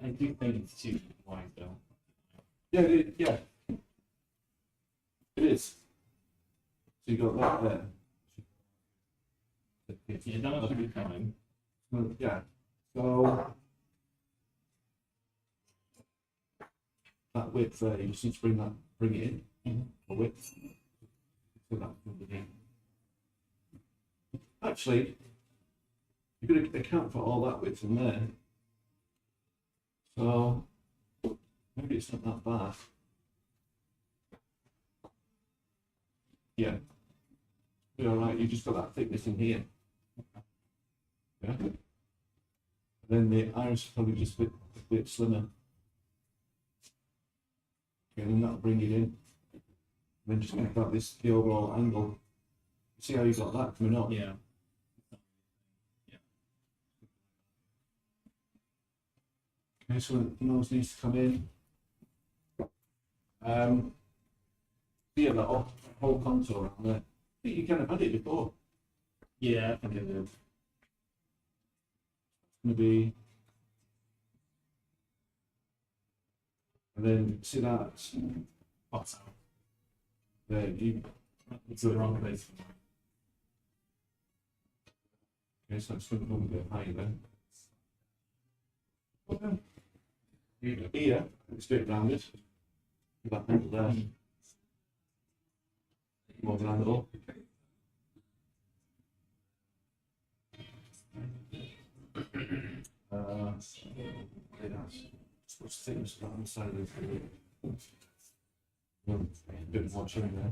I do think it's too wide though. Yeah, yeah. It is. So you got that there. Yeah, that must be fine. Well, yeah. So that width there, you just need to bring it in. The width. So that will be in. Actually, you've got to account for all that width in there. So maybe it's not that bad. Yeah. Be alright, you just got that thickness in here. Yeah. Then the iris is probably just a bit slimmer. Okay, then that'll bring it in. Then just think about this, the overall angle. See how you got that coming up? Yeah. Okay, so the nose needs to come in. Yeah, that whole contour around there. I think you kind of had it before. Yeah, I think it is. It's going to be. And then see that What's out? there, you. It's the wrong place for mine. Okay, so it's going to go a bit higher then. Here, it's straight rounded. That angle there. More of an angle. What's the thickness on the side of the bit more showing there.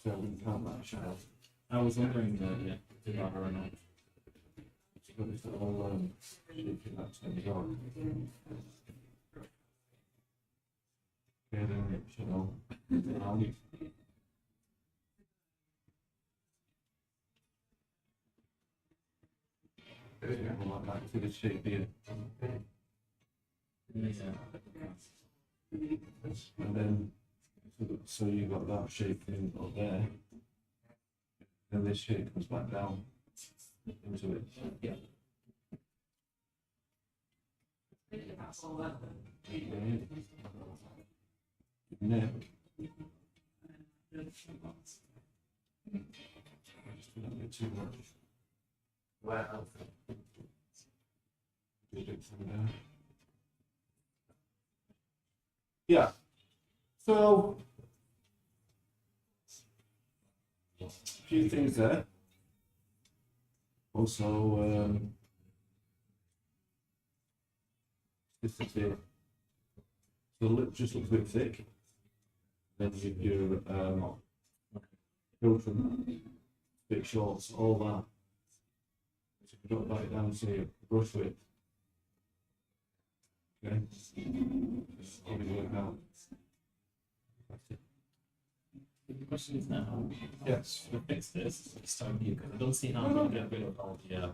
So we can count that shadow. I was wondering about her or not. It's got this little shape in that same zone. Okay, then it shadow. Like that to the shape here. Yeah. And then, so you got that shape in up there. And this shape comes back down into it. Yeah. Neck. Just a little bit too much. Wow. Just do it from there. Yeah. So, a few things there. Also, this is it. So just looks a bit thick. Then your filter bit shorts, all that. So if you don't write it down, say brush width. Okay. Just probably work out. The question is now, Yes. to fix this, this time you, because I don't see how to get rid of all the, Yeah,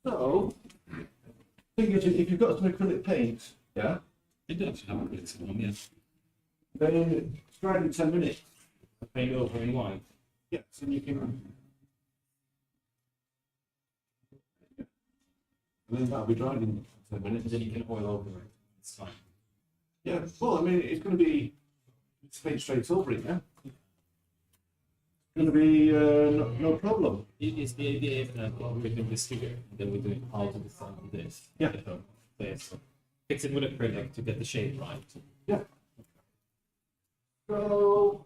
so, thing is, if you've got some acrylic paint, yeah, It does actually have a good system, yeah. then it's dried in 10 minutes. Paint over in white. Yes, and you can. And then that'll be dried in 10 And minutes. then you can oil over it. It's fine. Yeah, well, I mean, it's going to be paint straight over it, yeah? It's going to be no problem. Is the idea that we can this figure, and then we do it all to the side of this? Yeah. This. Fix it with acrylic to get the shape right. Yeah. So.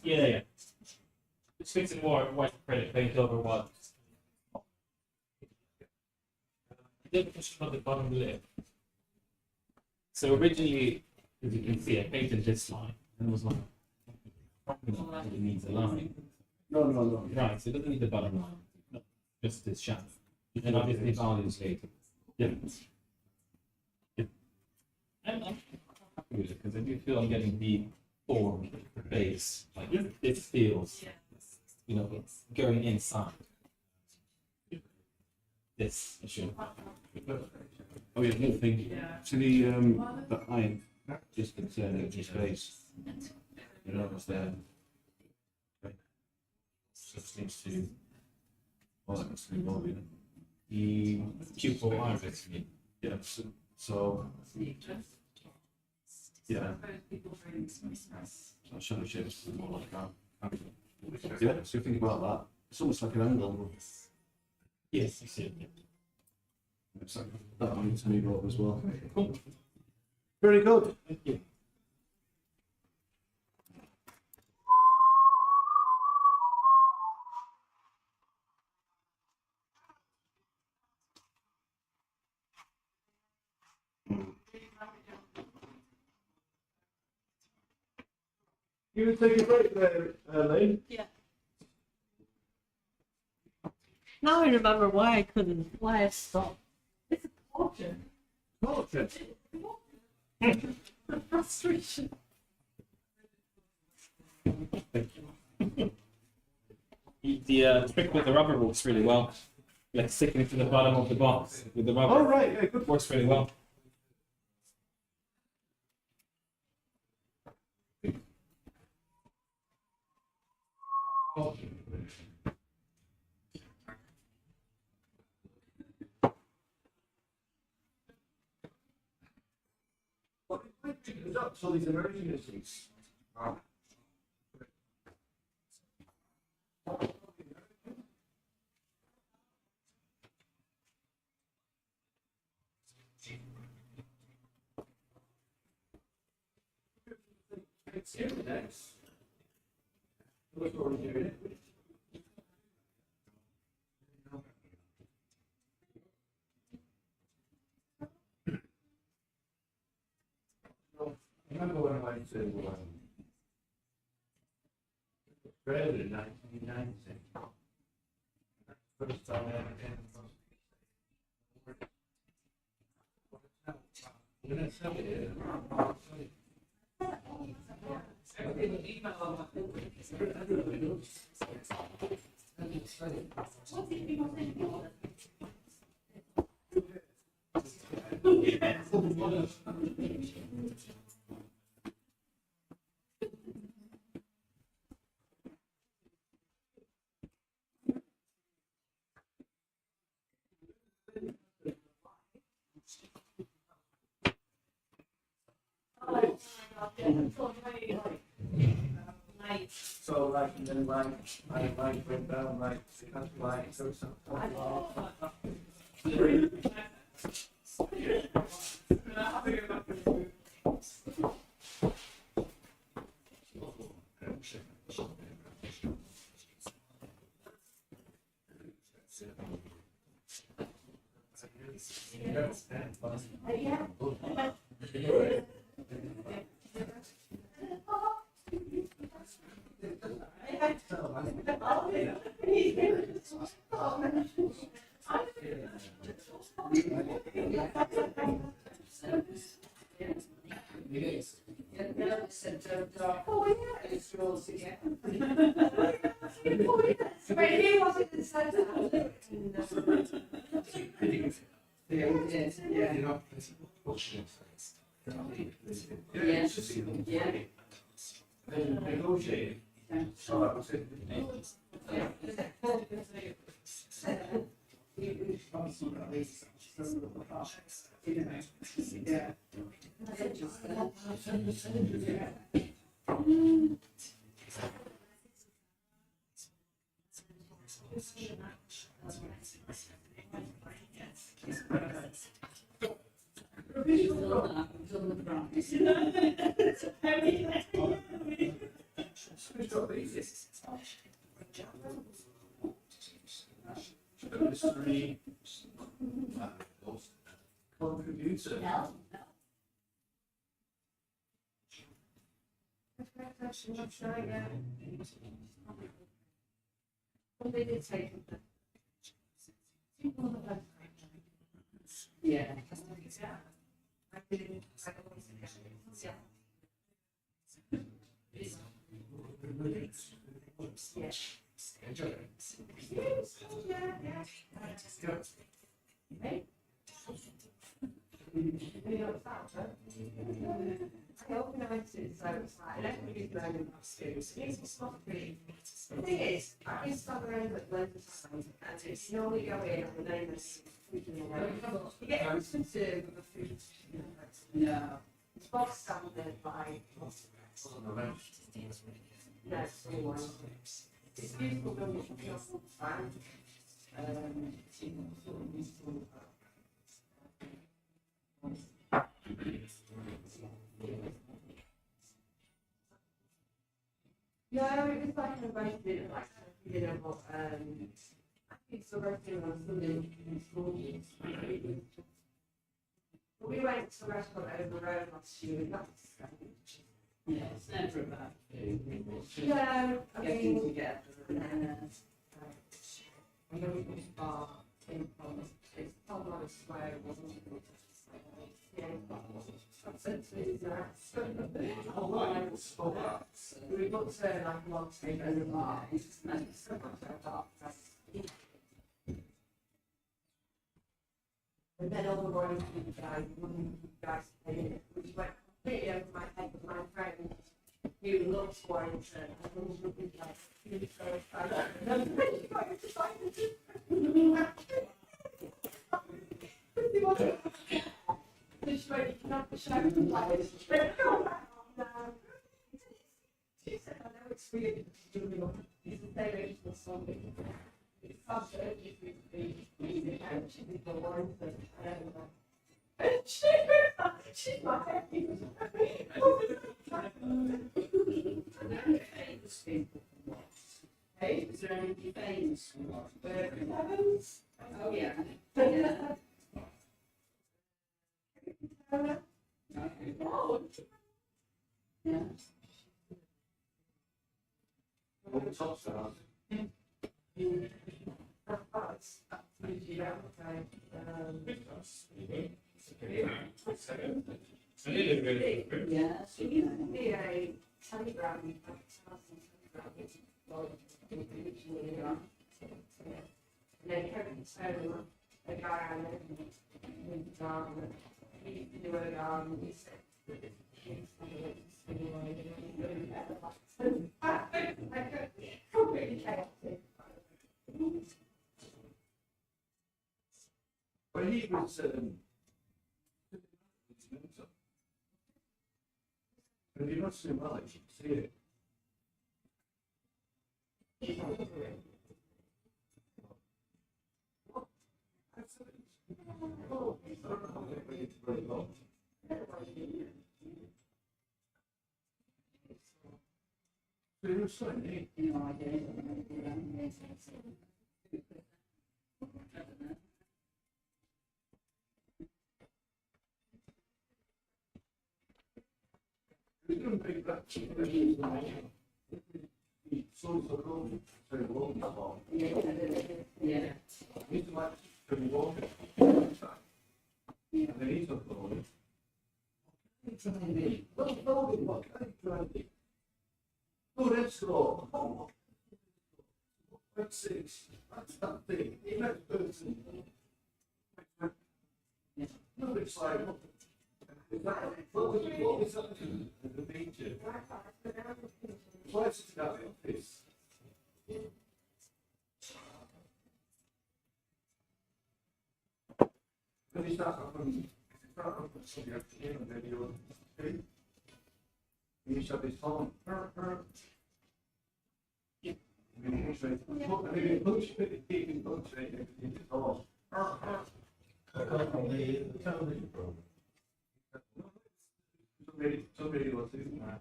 Yeah. Just fix it more white acrylic paint over what. Then push on the bottom lip. So originally, as you can see, I painted this line, and it was like, it needs a line. No. Right, so it doesn't need the bottom line, no, just this shaft. And obviously values later. Yeah. I'm happy with it, because I do feel I'm getting the form, the base, like it feels, going inside. This, I should. Oh yeah, another thing, to the iron, just concern just space. You know, it's there. Just needs to, well, that must be more, you know. The pupil iris, you mean? Yeah, so, yeah. I'll show the shapes more like that. Yeah, so think about that. It's almost like an angle. Yes, you see it. Yeah. It's like that one to me Rob as well. Cool. Very good. Thank you. You would take a break there, Lane. Yeah. Now I remember why I stopped. It's a torture. Portrait. The frustration. The trick with the rubber works really well. Like sticking it to the bottom of the box with the rubber. Oh, right, yeah, good. Works really well. So these emerging issues. Remember when I went to Australia in 1990? First time I ever came across. When I saw it, I didn't email on my So like, and then like went down like, so something. Negotiate. So that was it. Yeah. Mystery contributor. Yeah. The thing is, I used to have around at loads of times, and it's normally go in and then there's food in the way. You get access to the food. No. It's box standard by. No, it's all one. It's beautiful building from the fan. Yeah, it was like a roasted, like, you know, I think it's a roasted on Sunday in school. But we went to a restaurant over the road last year, and that's. Yeah, it's never a bad food. Yeah, I mean, together. I know we went to a bar in Thomas, it's Colorado Square, wasn't it? Yeah, that's it, we booked like a long take over the bar, and it's so much dark. And then all the morning, guys came in, which went completely over my head with my friend, who loves Warrington, and I was looking like, really so excited. And I'm really going to find it. This way you can have the show and like, she said, I know it's weird, it's a very original song. It's such a different music, and she did the Warrington, and she's my happy. Hey, is there any famous ones? Oh, yeah. Yeah. Top stars. Yeah, so you can be a telegram, And then Kevin's home, a guy I know with the garden, he used to do a garden, he said, he's completely chaotic. When he was, if you not so well, you should see it. Oh, I don't know how to bring it very long. So you were saying, No idea. who's going to make that? So long, so long. Yeah. He's like, to be walking. And then he's up going. What can I try to do? Oh, let's go. Oh, that's six. That's that thing. The next person. No, it's like, what was that to the meeting? Why is it out the office? When you start up on, something at the end, then you shut this phone. Somebody was doing that.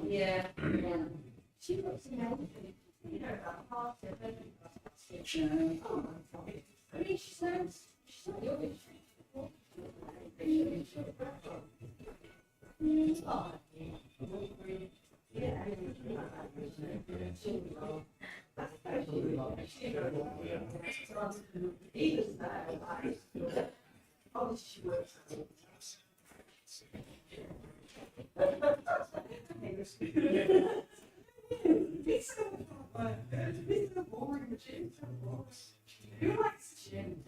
Yeah. She looks amazing. You know, that part of it. I mean, she sounds young. It's a boring machine. Who likes gym?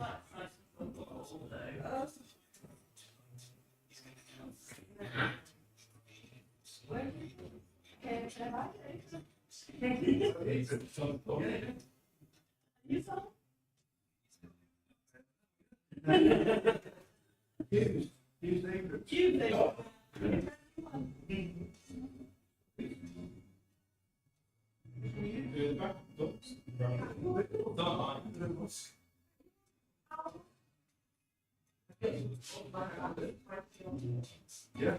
Yeah.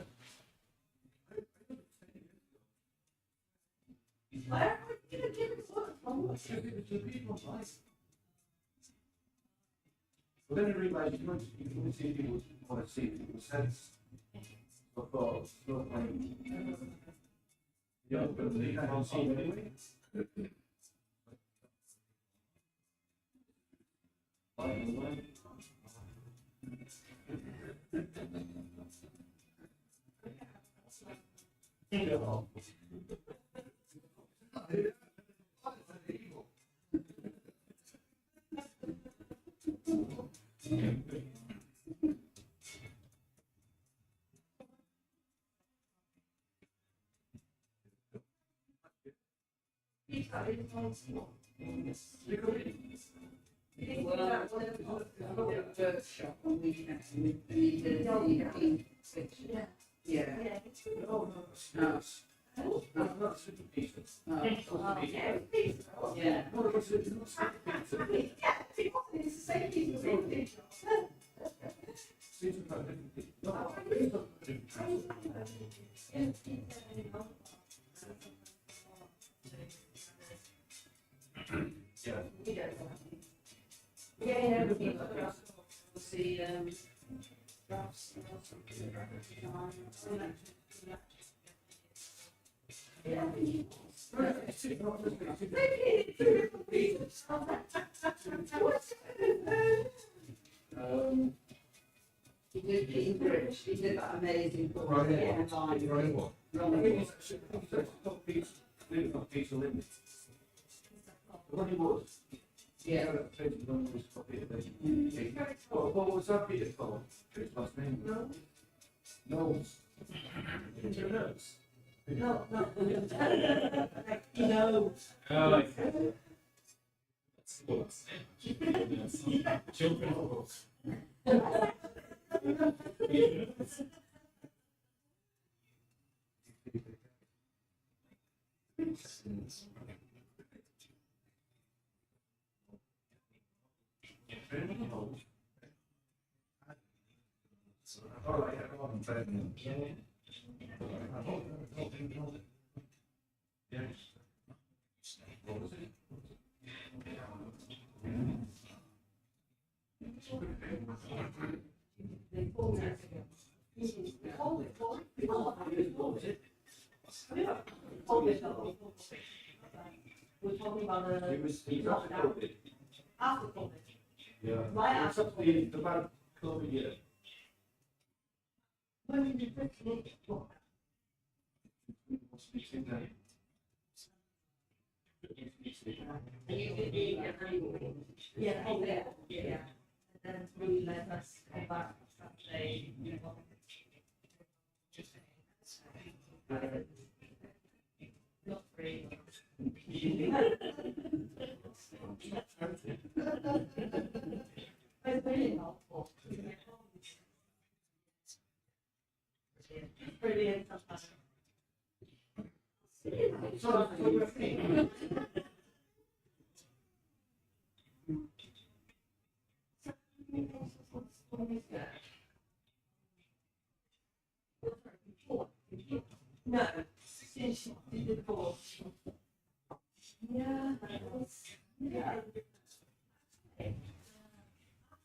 But then I realized you want to see people want to see people's sense. Of thoughts, not like. Yeah, but they can't see it anyway. She did that amazing book. Right. Yeah, fine. Right. What? What it was? Yeah. What was that Peter called? His last name? Knowles. Knowles. No, no. He knows. Oh, like, that's books. Children's books. All right, everyone, then. We're talking about the It was after COVID. after COVID. Yeah. Right It's after up to the bad COVID year. When did you first meet? Yeah, oh, yeah, yeah. And then really let us come back and say, you know. Not free. It's really helpful. Brilliant. No, since she did the course. Yeah, that was, yeah.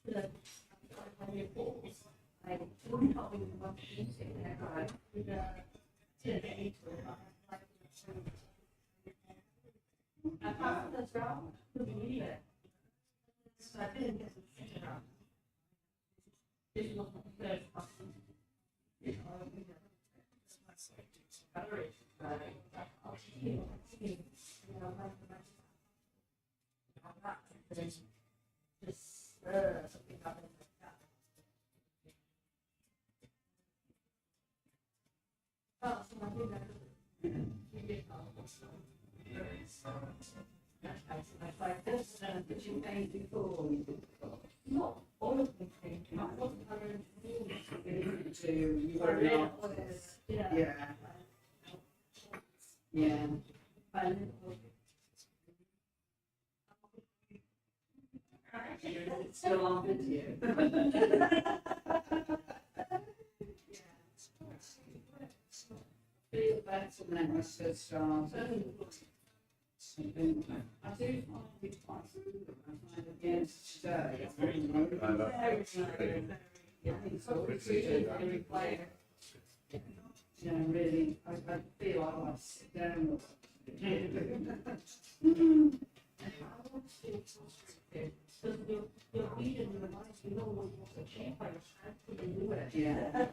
After I did course, I couldn't help with the music and I with the I passed this round, couldn't believe it. So I didn't get to the second round. This was the third question. Did you pay before? Not all of them came to, I wasn't having To, you were not. yeah. Yeah. Yeah. It's still on video. Feel better when it was first started. I do find it quite good. I find again today. It's very low. Yeah, it's sort of very quiet. You know, really, I feel like I sit down. You're reading the lines, you know what's a change by your hand, you can do it. Yeah.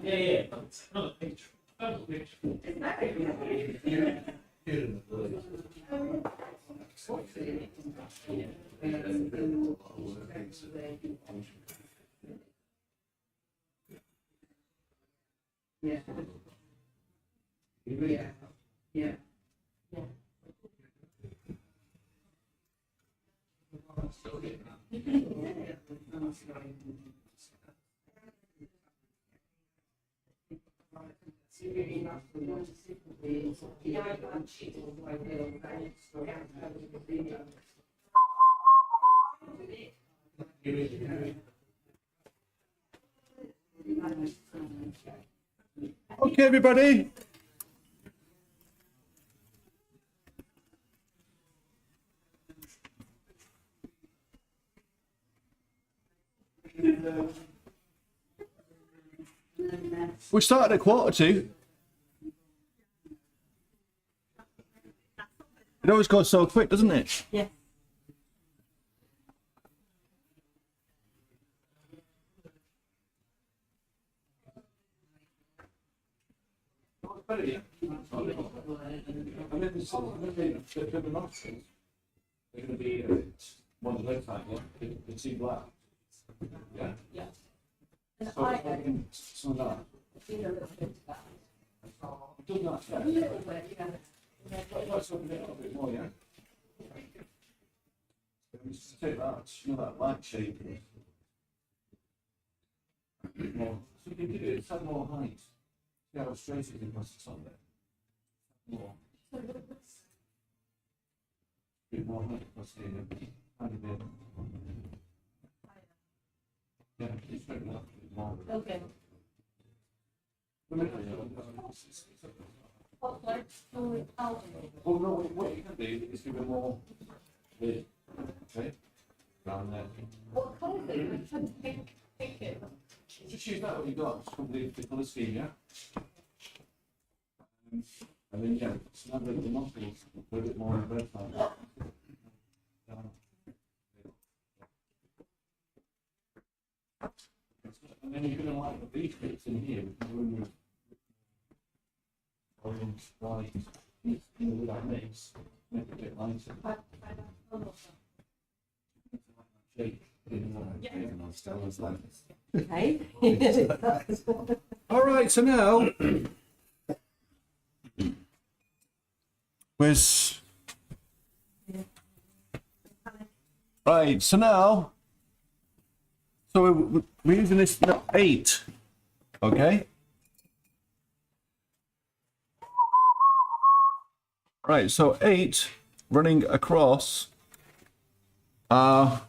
Yeah. Another picture. Another picture. Yeah. Yeah. Yeah. Okay, everybody. We started at 1:45. It always goes so quick, doesn't it? Yeah. And then there's the nostrils. They're going to be one of those type, yeah? The two black. Yeah? Yeah. And So I it's like some of that. did a little bit of that. Doesn't that A fit? little bit, yeah. Let's open it up a bit more, yeah? Just take that, you know, that light shape. More. So you can do it, it's had more height. See how straight it is across the top there? More. Bit more height across here, tiny bit. Yeah, it's straighten up a bit more. Okay. What, like, out? Well, no, what you can do is give it more here, okay? Down there. What colour is it? Pink, it. Just use that what you got, just complete the colour scheme, yeah? And then, yeah, snap the nostrils, put a bit more in the red side. Down. And then you're gonna like these bits in here, we can remove orange, white, with that mix, make it a bit lighter. Shape. Okay. All right, so now, where's, right, so now, so we're using this 8, okay? Right, so 8 running across our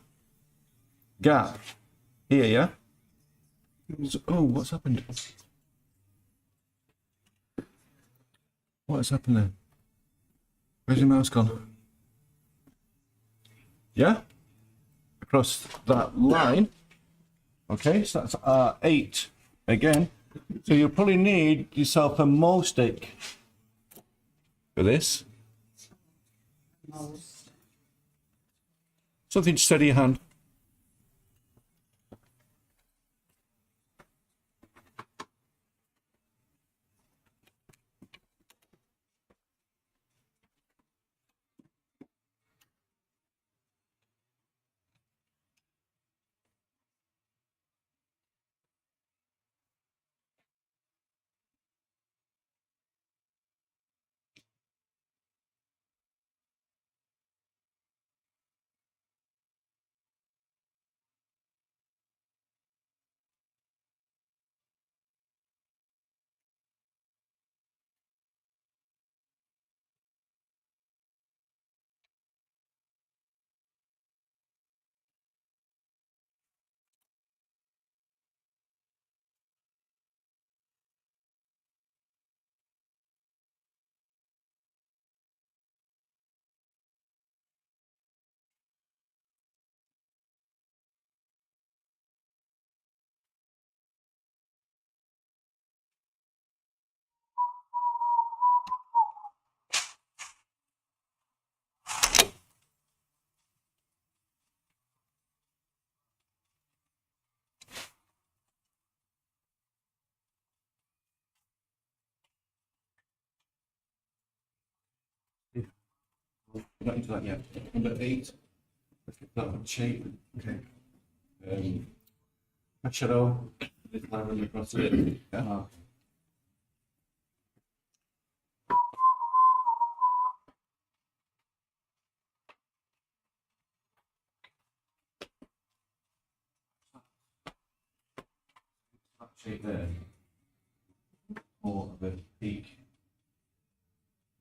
gap here, yeah? So, oh, what's happened? What has happened there? Where's your mouse gone? Yeah? Across that line. Okay, so that's 8 again. So you'll probably need yourself a mole stick for this. Most. Something to steady your hand. We're not into that yet. Number 8, let's get that shape. Okay. A shadow, this line running across it. Yeah. That shape there. More of a peak.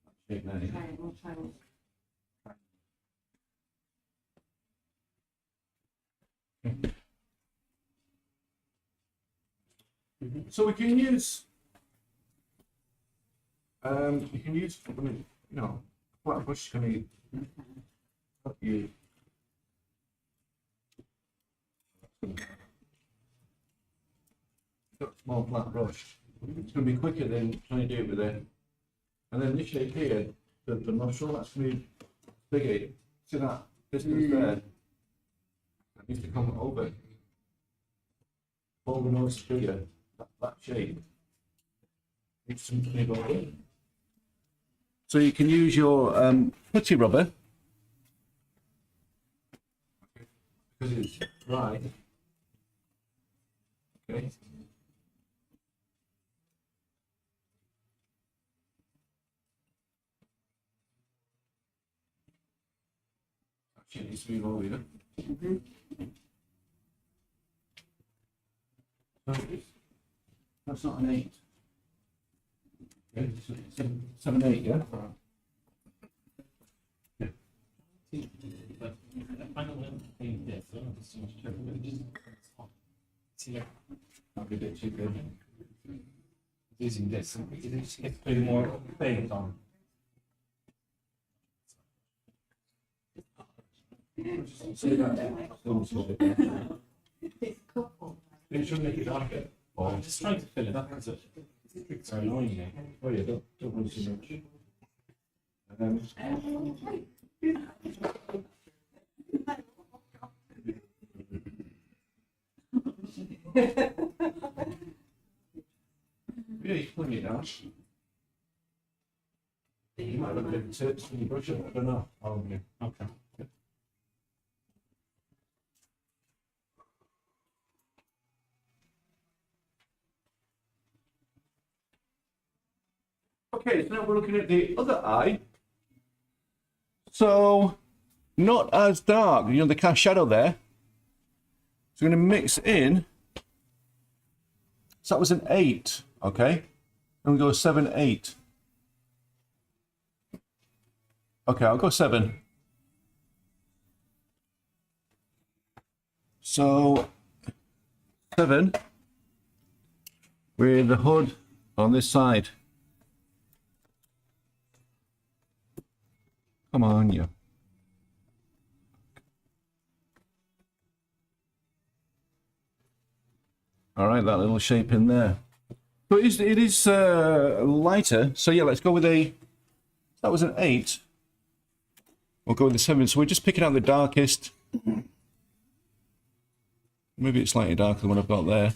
That shape there. Okay, we'll try it. So we can use, I mean, flat brush can help you. Got a small flat brush. It's going to be quicker than trying to do it with it. And then this shape here, the nostril, that's going to be bigger. See that distance there? That needs to come over. All the nose bigger, that shape. Needs to go in. So you can use your putty rubber. Because it's dry. Okay. Actually, it needs to be more either. So that's not an 8. Okay, so it's 7, 8, yeah? But I don't want to pay this, I don't have so much trouble, but it just see like That'd be a bit too good. using this, it's putting more paint on. See that? Still sort of- You should make it darker. I'm just trying to fill it up because it's annoying me. Oh yeah, don't want too much. Yeah, you can bring it down. You might look at tips when you brush it, I don't know. Oh, yeah, okay. Okay, so now we're looking at the other eye. So, not as dark, the cast shadow there. So we're going to mix in. So that was an 8, okay? And we go 7, 8. Okay, I'll go 7. So, 7 with the hood on this side. Come on, you. All right, that little shape in there. So it is lighter. So yeah, let's go with a. That was an 8. We'll go with the 7. So we're just picking out the darkest. Maybe it's slightly darker than what I've got there.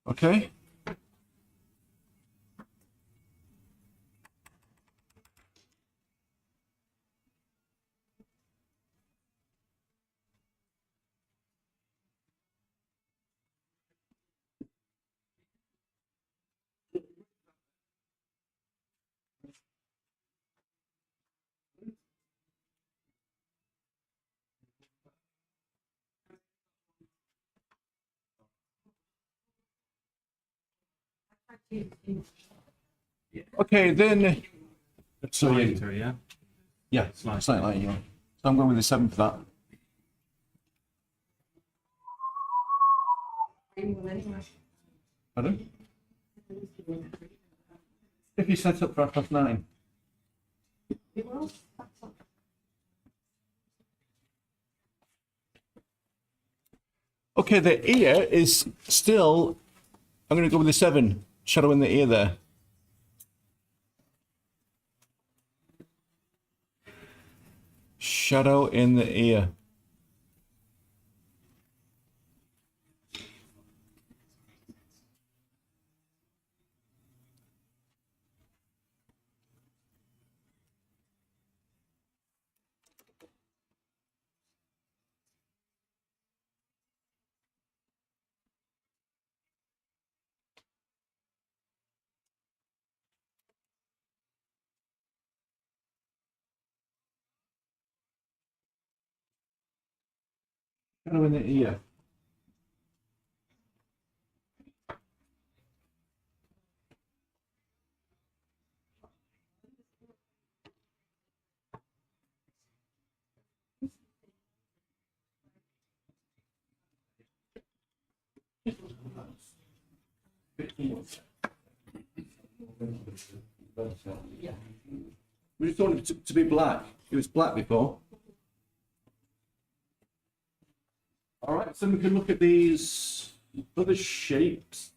Okay. Okay, then. So yeah, Lighter, yeah? yeah, Slightly. slightly lighter, yeah. So I'm going with the 7 for that. Pardon? If you set up for 9:30. Okay, the ear is still. I'm going to go with the 7. Shadow in the ear there. Shadow in the ear. Shadow in the ear. Yeah. We just want it to be black. It was black before. All right, so we can look at these other shapes.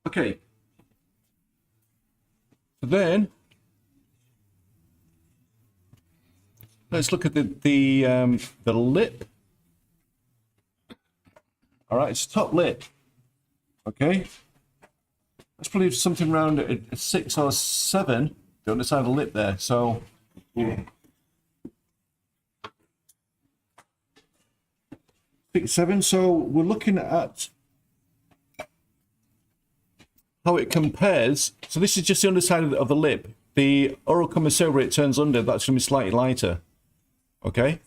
Okay. So then, let's look at the lip. All right, it's top lip. Okay. Let's probably something around a 6 or 7 the underside of the lip there. So, yeah. 6, 7. So we're looking at how it compares. So this is just the underside of the lip. The oral commissure, where it turns under, that's going to be slightly lighter. Okay.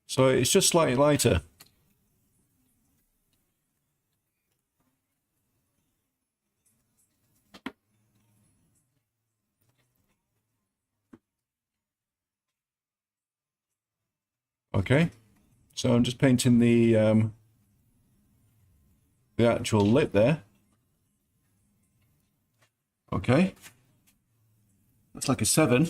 So it's just slightly lighter. Okay, so I'm just painting the actual lip there. Okay, that's like a 7.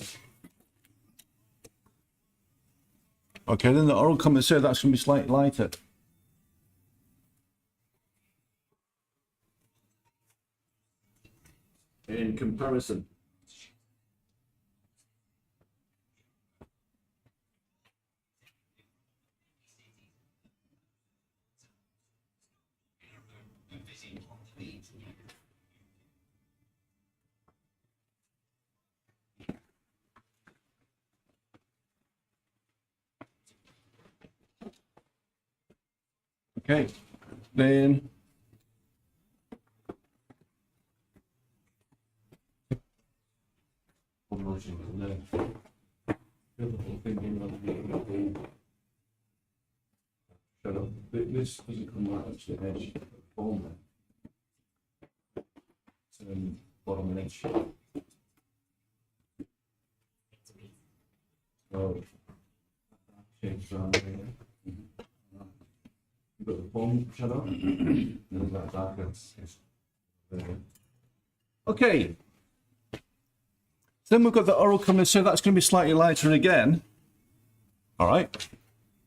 Okay, then the oral commissure, that's going to be slightly lighter. In comparison. Okay, then Motion to the fill the whole thing in. Shut up. This doesn't come right up to the edge of the foam then. So then bottom edge. So change around there. You've got the foam shut up. There's that darker. There. okay. Then we've got the oral commissure, that's going to be slightly lighter again. All right.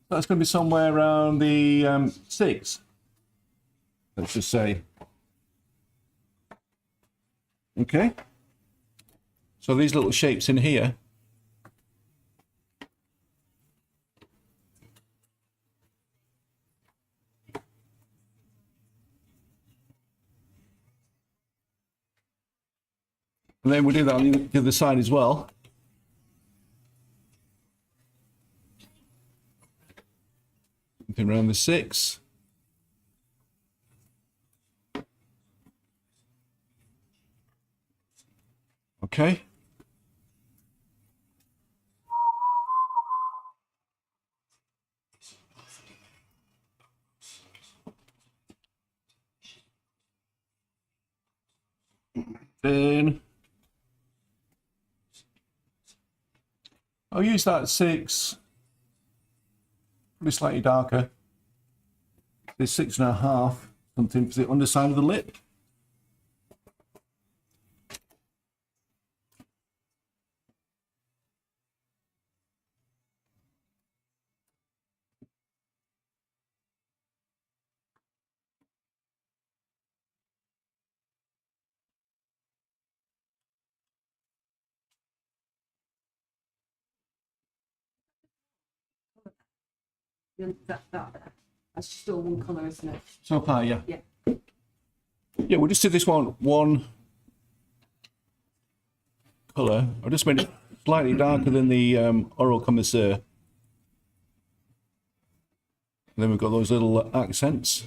That's going to be somewhere around the 6. Let's just say. Okay. So these little shapes in here. And then we'll do that on the other side as well. Something around the 6. Okay. Then I'll use that 6, probably slightly darker. This 6.5, something for the underside of the lip. That's just all one colour, isn't it? So far, yeah. Yeah. Yeah, we'll just do this one colour. I just made it slightly darker than the oral commissure. And then we've got those little accents.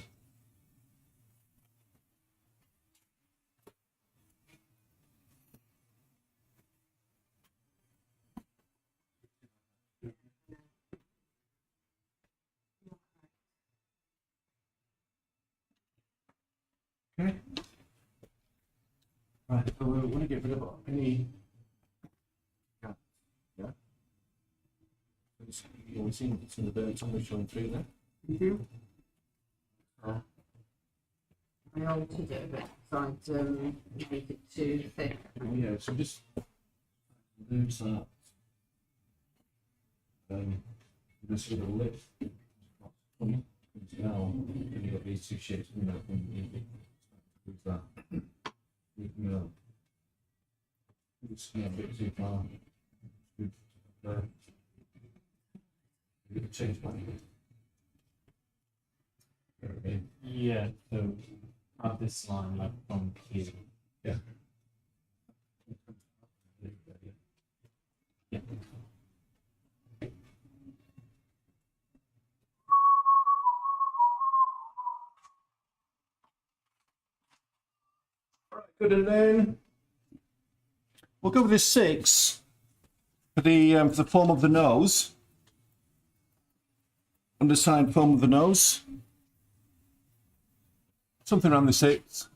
Okay. Right, so we want to get rid of any. Yeah. You always seen some of the birds on the showing through there. Mhm. Oh. I altered it a bit, so I'd make it too thick. Oh, yeah, so just lose that. Just sort of lift. Now, you've got these two shapes, you know, lose that. You know, it's a bit too far. You can change my. Okay. Yeah, so add this line like from here. Yeah. Yeah. Good, and then we'll go with this 6 for the form of the nose. Underside form of the nose. Something around the 6.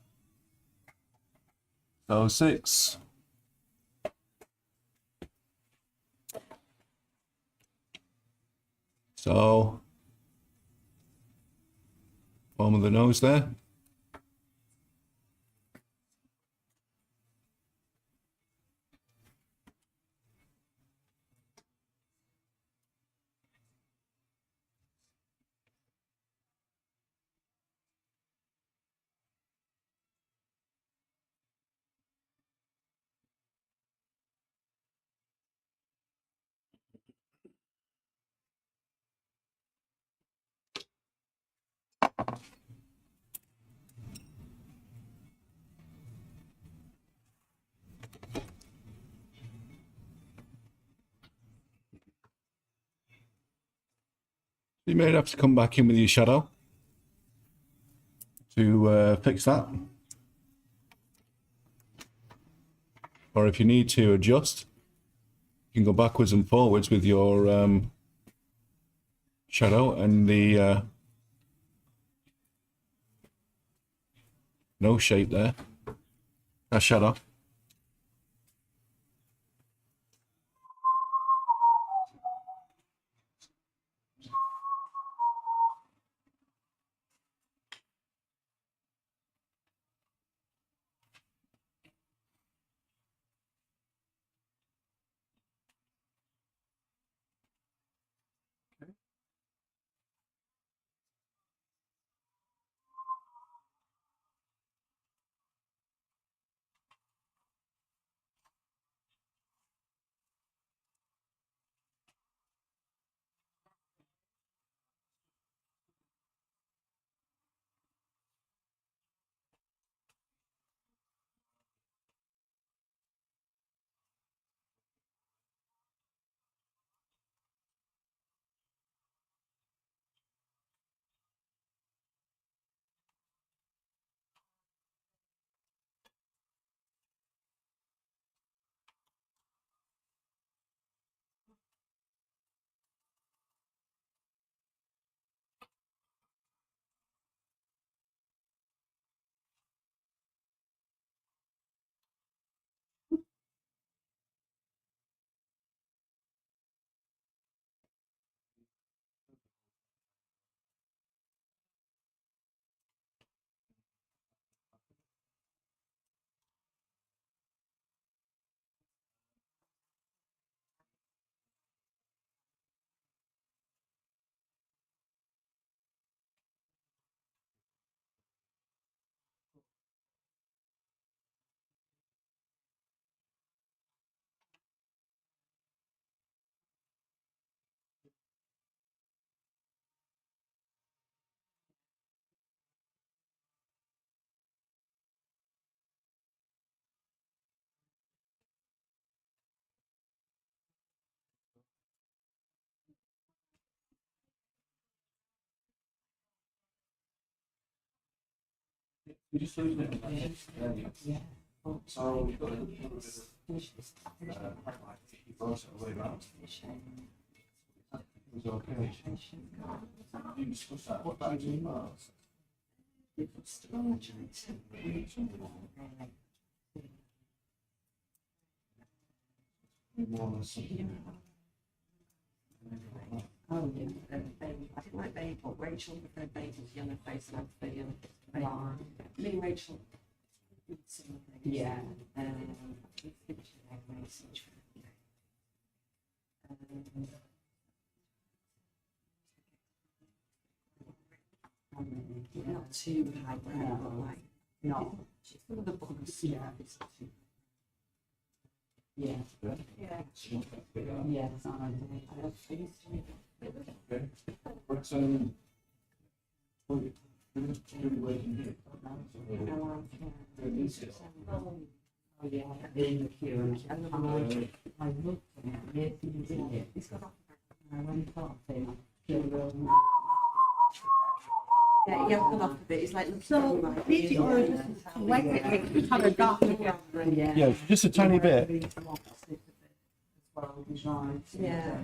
So 6. So form of the nose there. You may have to come back in with your shadow to fix that. Or if you need to adjust, you can go backwards and forwards with your shadow and the nose shape there. That shadow. You just lose it. Yeah. So we've got a little bit of process way around. It was okay. You discuss that. What that is in Mars. More than something. Oh, yeah. I didn't like Babel. Rachel preferred Babel's yellow face, and I prefer yellow face. to Babel. Me and Rachel. Similar things. Yeah. It's finished with egg race each family. Not too high brow, but like, No. she's one of the books. Yeah. Yeah. Yeah. Yes, I I used to Okay. What's, waiting here. Oh, yeah, in the queue, and I looked at it, yes, he did it. He's got off. I went off him, queue, Yeah, he hasn't gone off a bit. He's like, look, So, beauty oil, like it, kind of dark again. yeah. Yeah, just a tiny bit. Yeah.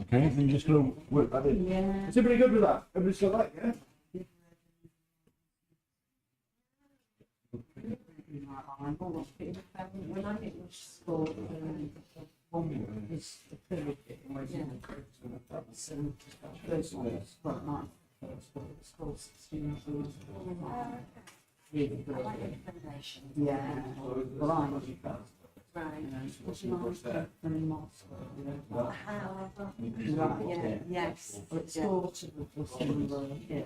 Okay, then you're just gonna work that in. Yeah. Is everybody good with that? Everybody's got that, yeah? When I get to school, it's the period, that's, first one, it's quite nice, first, but it's called 16 years. Really good. I like the recommendation. Yeah, well, I was first. Right. What's your last in Moscow? However, Right, yeah, yes. But it's sort of a similar, yeah,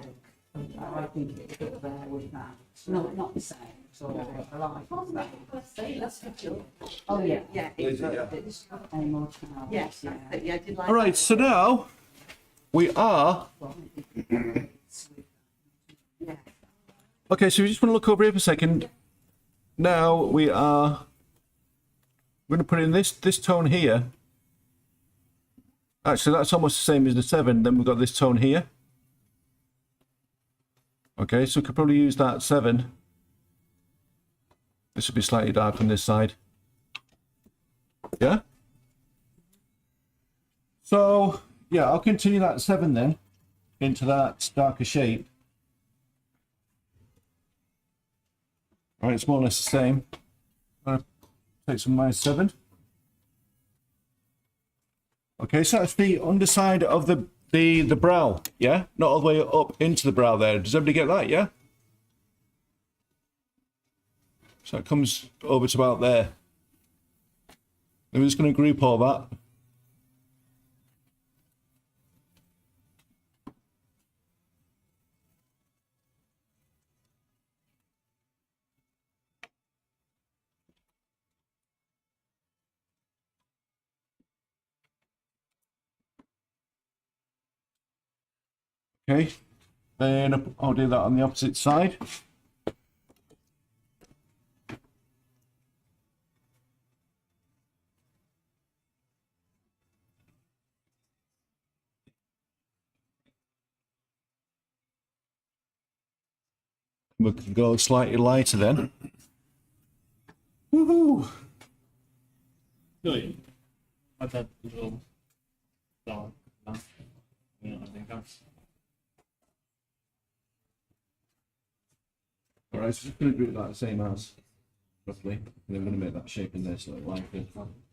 I think it's up there with that. No, not the same, so I like that. That's good. Oh, yeah. Yeah. Is it, yeah? It's, Amos House, yes, yeah. yeah, I did like. All right, so now we are. Yeah. Okay, so we just want to look over here for a second. Now we are. We're going to put in this tone here. Actually, that's almost the same as the 7. Then we've got this tone here. Okay, so we could probably use that 7. This would be slightly dark on this side. Yeah? So, yeah, I'll continue that 7 then into that darker shape. All right, it's more or less the same. Take some -7. Okay, so that's the underside of the brow, yeah? Not all the way up into the brow there. Does everybody get that, yeah? So it comes over to about there. Then we're just going to group all that. Okay, then I'll do that on the opposite side. We can go slightly lighter then. Woohoo! Good. I thought a little dark. You know, I think that's. All right, so just going to group that the same as, roughly. And then we're going to make that shape in there slightly lighter.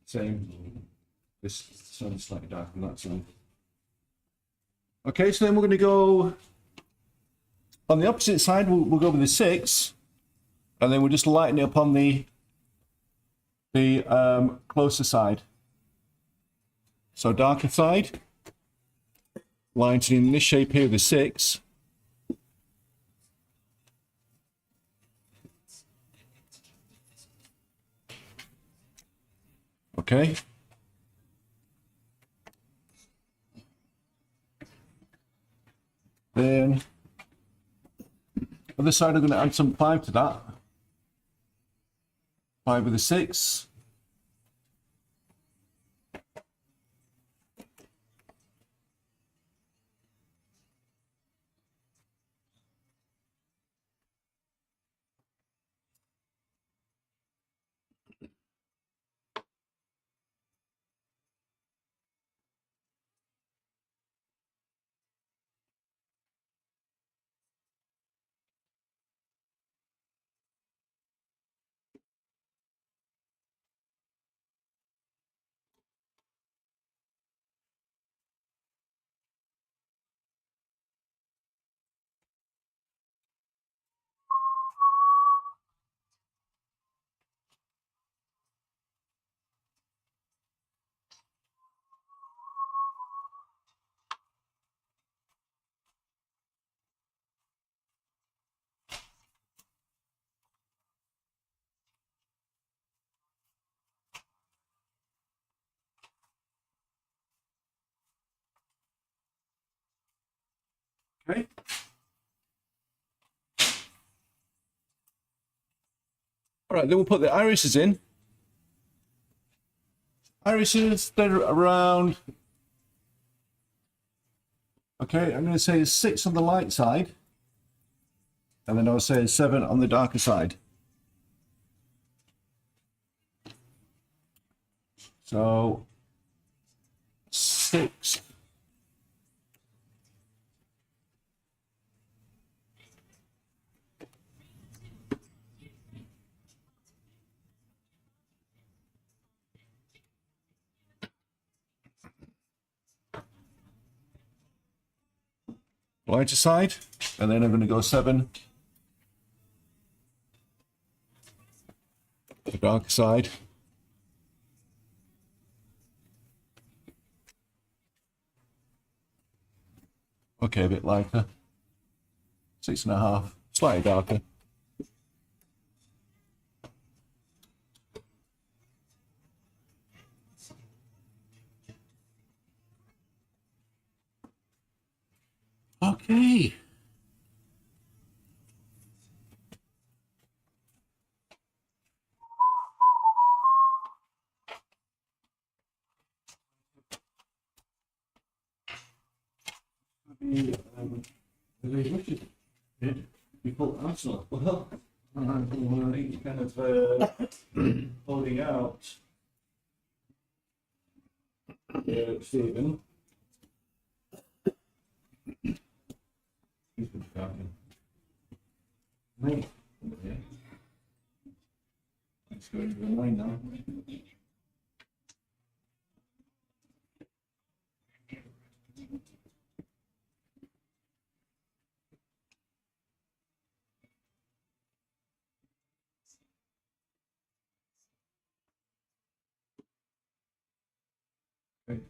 Same. This sounds slightly darker than that side. Okay, so then we're going to go on the opposite side. We'll go with the 6, and then we'll just lighten it up on the closer side. So darker side, lightening this shape here with the 6. Okay. Then other side, I'm going to add some 5 to that. 5 with a 6. Okay. All right, then we'll put the irises in. Irises, they're around. Okay, I'm going to say 6 on the light side. And then I'll say 7 on the darker side. So 6. Lighter side, and then I'm going to go 7. The darker side. Okay, a bit lighter. 6.5, slightly darker. Okay. People Arsenal. Well, each kind of holding out. Stephen. He's been talking. Mate. Yeah. Let's go to the line now. Okay.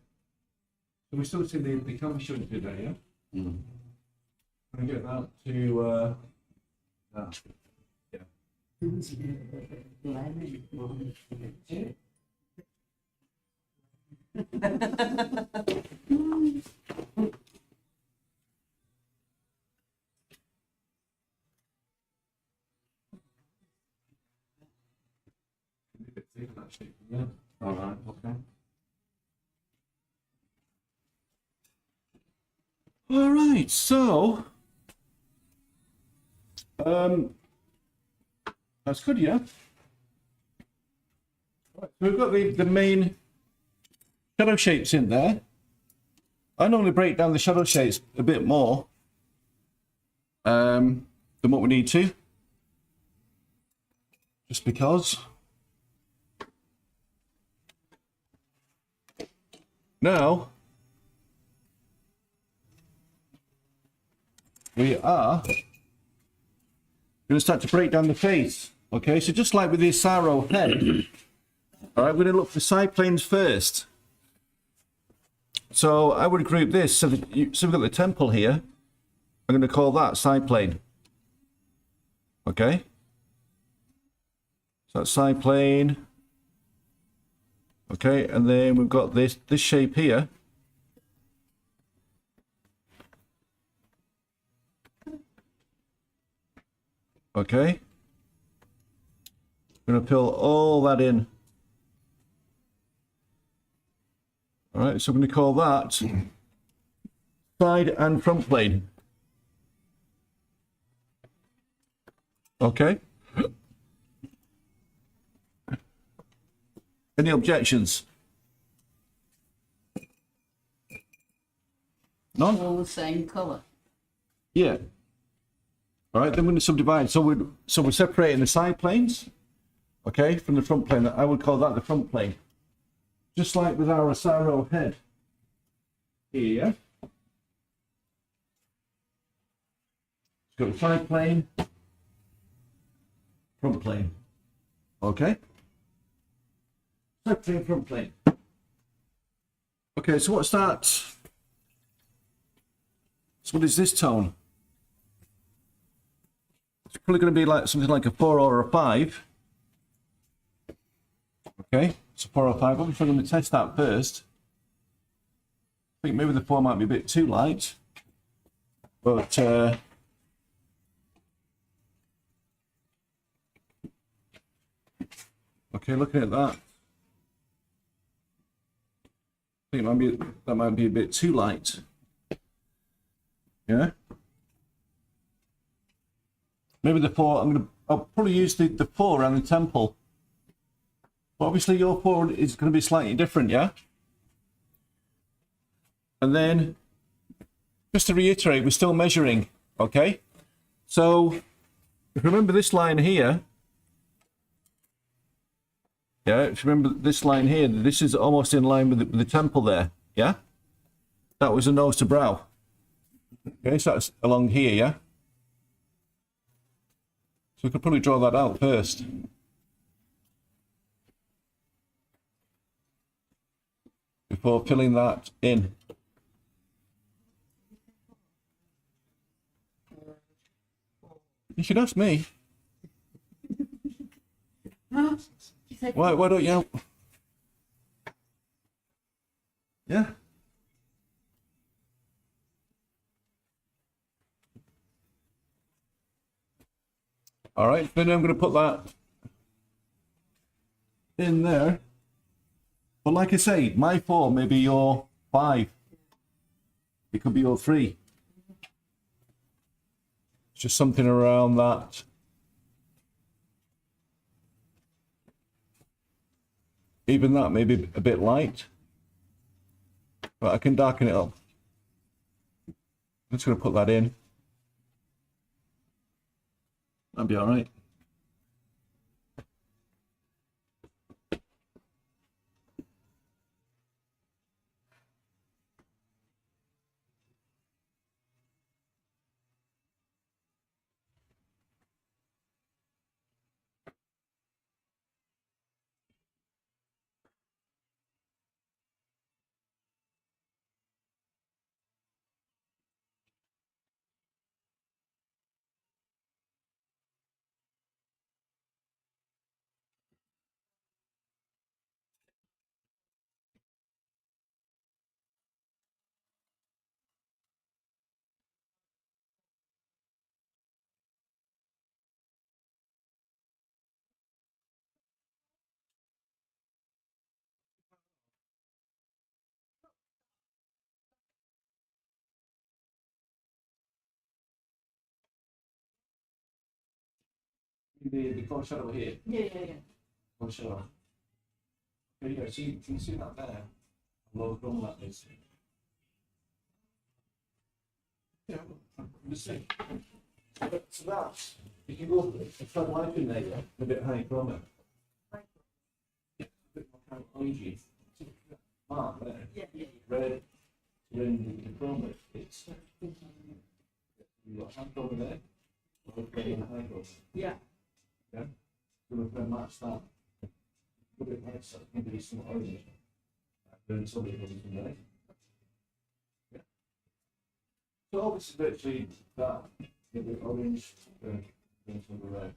So we still see the camera showing today, yeah? Mm. Can I get that to that? Yeah. All right. Okay. All right, so that's good, yeah. Right, so we've got the main shadow shapes in there. I normally break down the shadow shapes a bit more than what we need to, just because. Now we are going to start to break down the face. Okay, so just like with the Asaro head, all right, we're going to look for side planes first. So I would group this, so we've got the temple here. I'm going to call that side plane. Okay, so that's side plane. Okay, and then we've got this shape here. Okay, I'm going to fill all that in. All right, so I'm going to call that side and front plane. Okay. Any objections? None? All the same colour. Yeah. All right, then we're going to subdivide. So we're separating the side planes, okay, from the front plane. I would call that the front plane. Just like with our Asaro head here. It's got a side plane, front plane. Okay? Side plane, front plane. Okay, so what's that? So what is this tone? It's probably going to be like something like a 4 or a 5. Okay, so 4 or 5. Obviously, I'm going to test that first. I think maybe the 4 might be a bit too light. But okay, looking at that, I think that might be a bit too light. Yeah. Maybe the 4. I'll probably use the 4 around the temple. But obviously your 4 is going to be slightly different, yeah? And then, just to reiterate, we're still measuring, okay? So, if you remember this line here, yeah, if you remember this line here, this is almost in line with the temple there, yeah? That was a nose to brow. Okay, so that's along here, yeah? So we could probably draw that out first. Before filling that in. You should ask me. Why don't you? Yeah. All right, then I'm going to put that in there. But like I say, my 4 may be your 5. It could be your 3. It's just something around that. Even that may be a bit light. But I can darken it up. I'm just going to put that in. That'll be all right. The foreshadow here. Yeah. Foreshadow. There you go. See, can you see that there? Low drum that is. Yeah, let's see. So that's, if you go, it's got light in there, yeah? A bit high chroma. Yeah, a bit more kind of orangey. See that mark there? Yeah. Red, then the chroma, it's. You've got high chroma there. Low chroma and high chroma. Yeah. Yeah? So we're going to match that. Put it like so, maybe some orange. Then somebody goes from there. Yeah. So obviously, virtually that, maybe orange, then some of the red,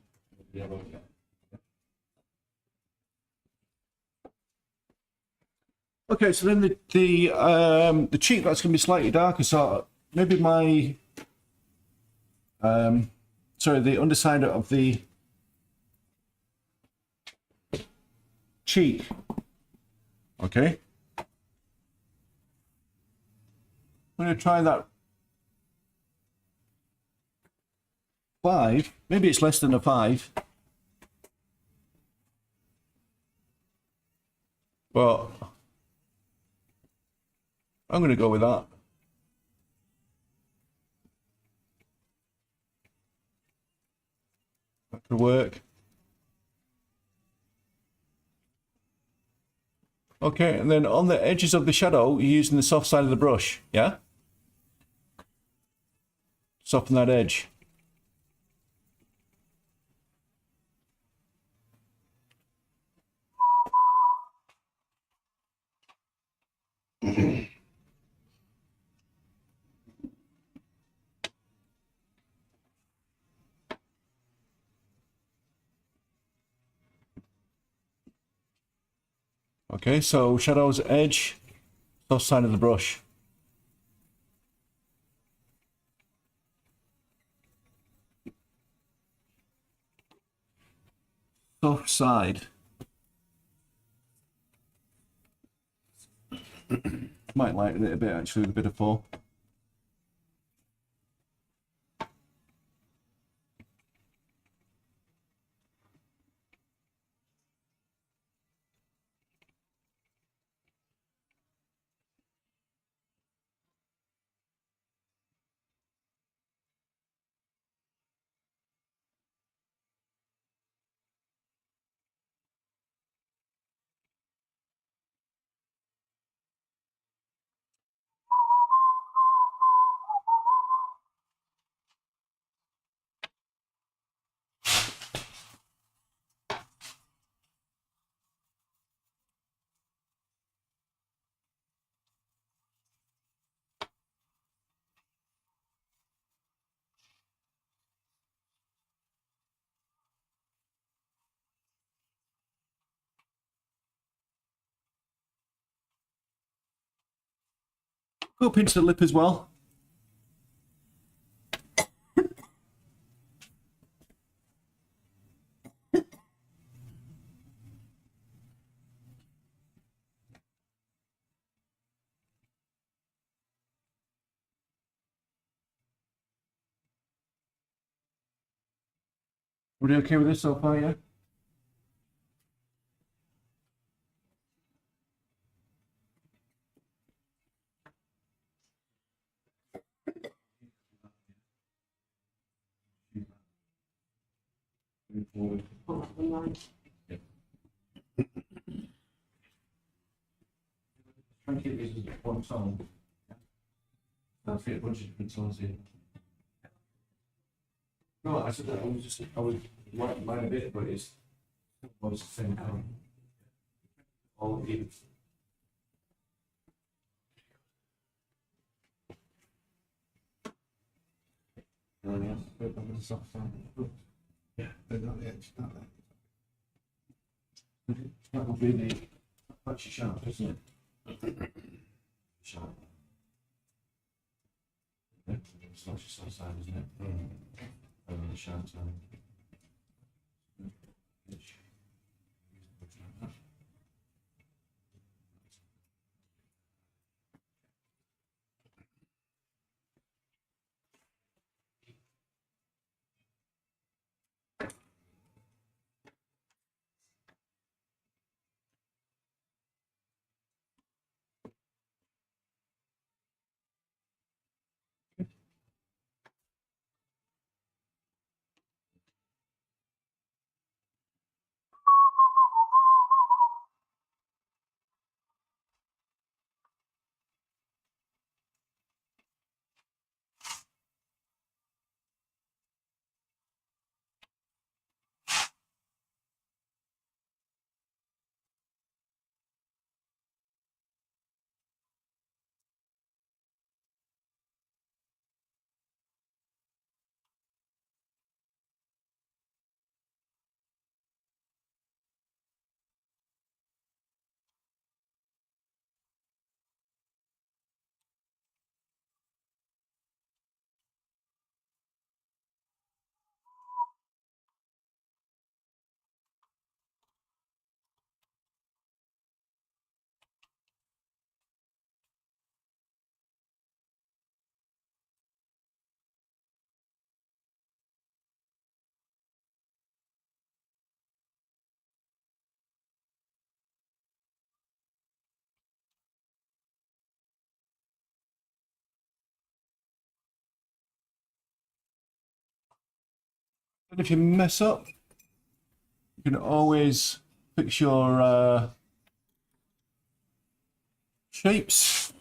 yellow, yeah. Okay, so then the cheek, that's going to be slightly darker. So maybe my, the underside of the cheek. Okay. I'm going to try that 5. Maybe it's less than a 5. But I'm going to go with that. That could work. Okay, and then on the edges of the shadow, you're using the soft side of the brush, yeah? Soften that edge. Okay, so shadow's edge, soft side of the brush. south side. Might lighten it a bit actually with a bit of four. Go up into the lip as well. Everybody okay with this so far, yeah? Try and keep this as one song. I'll fit a bunch of different songs in. No, I said that I was writing mine a bit, but it's the same time. All in. Anyone else? Put them in the soft sound. Yeah, they're not there. It's not there. That would be the patchy sharp, isn't it? Sharp. Yeah, it's not just soft sound, isn't it? The sharp sound. And if you mess up, you can always fix your shapes.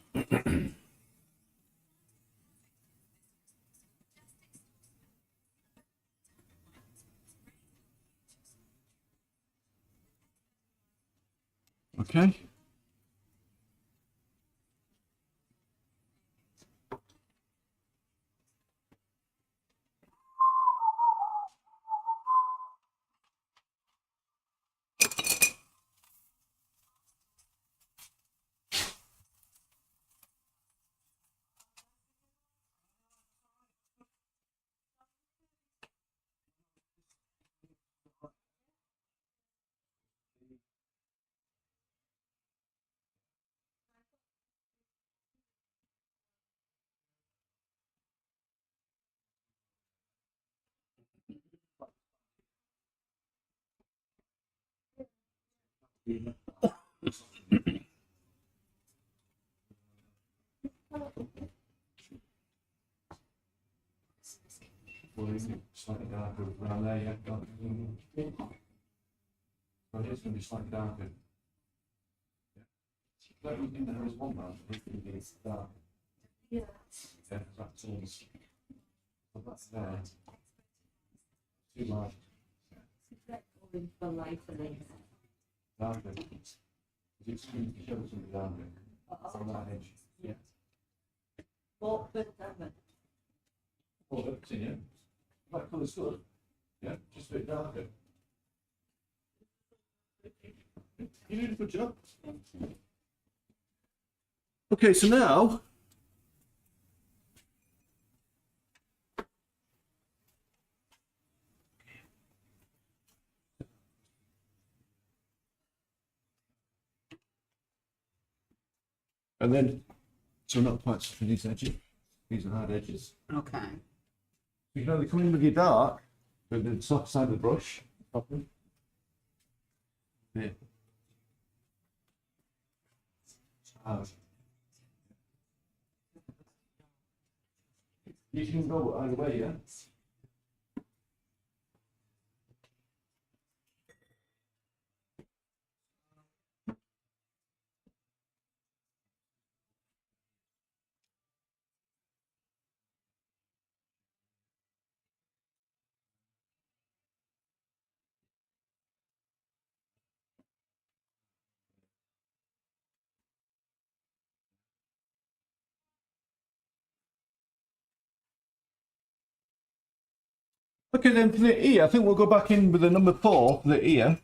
Okay. Well, slightly darker around there, yeah. But it's going to be slightly darker. But we think there is one man, it's dark. Yeah. Yeah, that's all. But that's there. Too large. Going for lighter later. Darker. It's going to show something darker. On that edge. Yeah. But, Oh, that's in, yeah. That colour's good. Yeah, just a bit darker. You did a good job. Okay, so now and then so not quite for these edges. These are hard edges. Okay. You can either come in with your dark with the soft side of the brush. Properly. There. Hard. You can go either way, yeah? Okay, then for the ear, I think we'll go back in with the number 4 for the ear.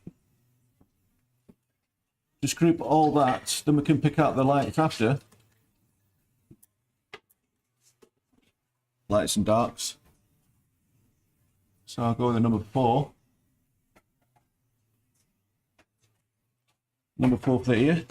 Just group all that, then we can pick out the lights after. Lights and darks. So I'll go with the number 4. Number 4 for the ear.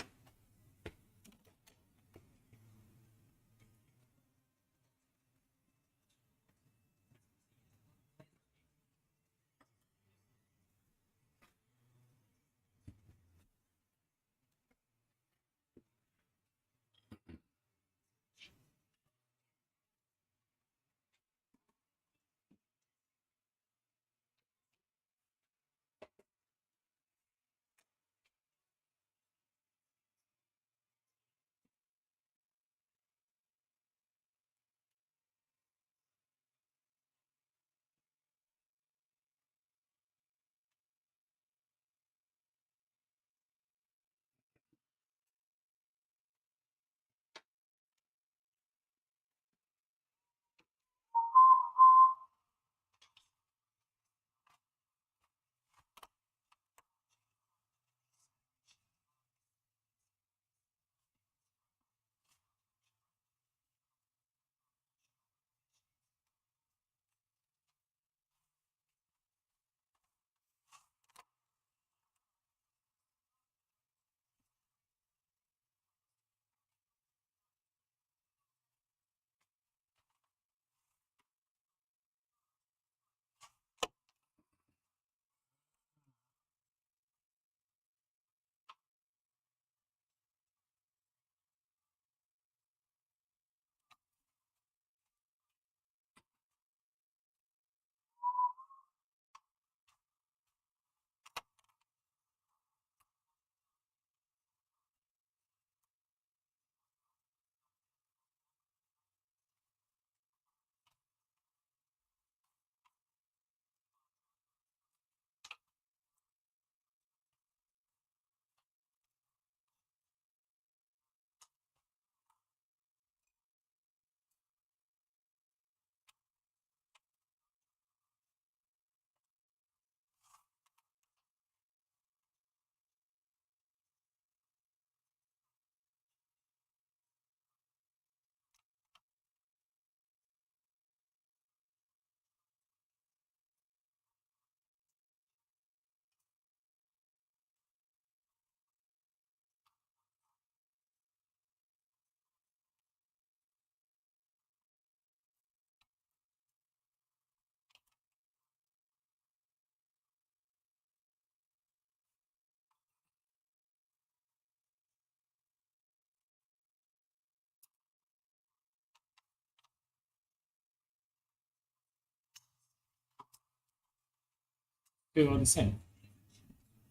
do all the same.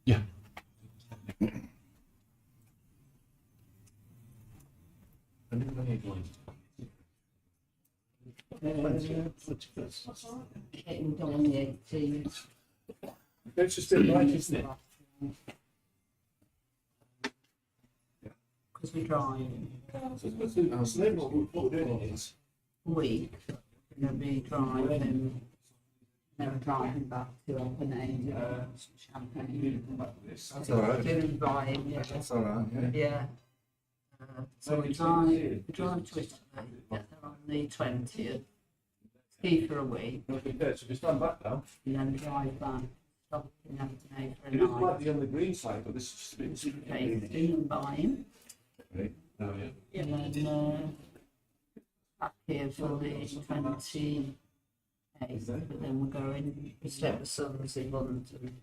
Yeah. Getting done on the 18th. It's just a bit like, isn't it? Because we drive What we're doing is, a week, we're going to be driving, never driving back to Copenhagen, some champagne. that's all right. Doing buying, yeah. That's all right, yeah. Yeah. So we drive to Italy, get there on the 20th, ski for a week, Okay, so we stand back now. and then drive back, stop in Copenhagen for It a is night. slightly on the green side, but this is just a bit. Tasting and buying, Right. Oh, yeah. and then back here for the 28th, but then we're going, we stay at the Sons in London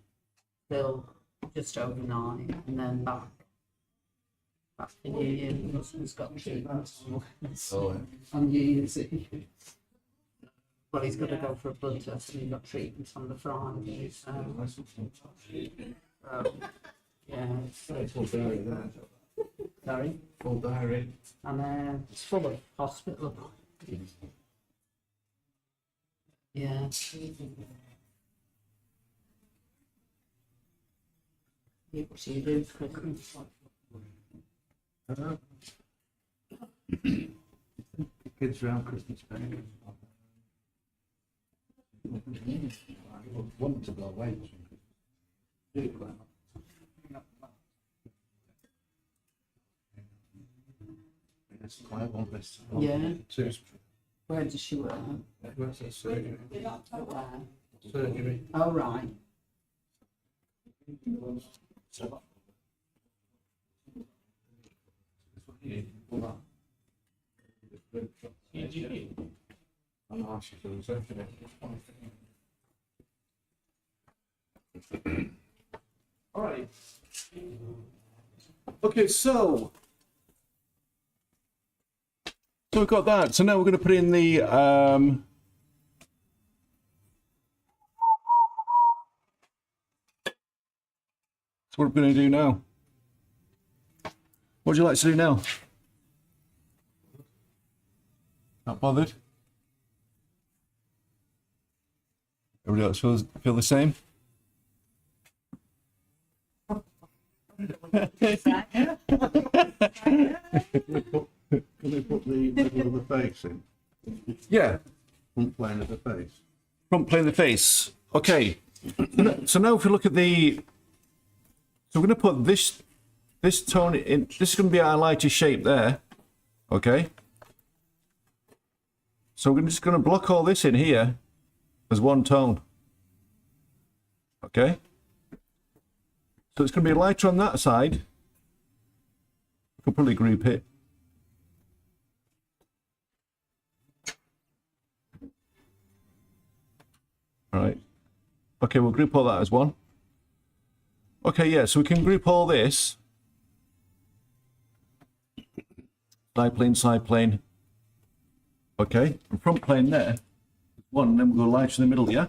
till just overnight, and then back for New Year. My husband's got treatment Oh, on New Year's Eve. Well, he's got to go for a blood test, and he got treatment on the Friday, so, yeah, it's full diary there. sorry. Full diary. And it's full of hospital. Yeah. Yeah, what do you do for Christmas? Kids around Christmas Day. Want to go away. It's quite one this. Yeah. Two. Where does she work? Where's the surgery? Where? Surgery. Oh, right. I'll ask you for the surgery. All right. Okay, so we've got that. So now we're going to put in the so what are we going to do now? What would you like to do now? Not bothered? Everybody else feel the same? Can they put the middle of the face in? Yeah, Front plane of the face? front plane of the face. Okay, so now if we look at the, so we're going to put this tone in. This is going to be our lighter shape there. Okay. So we're just going to block all this in here as one tone. Okay. So it's going to be lighter on that side. We could probably group it. All right. Okay, we'll group all that as one. Okay, yeah, so we can group all this. Side plane. Okay, and front plane there. One, and then we'll go lighter in the middle, yeah?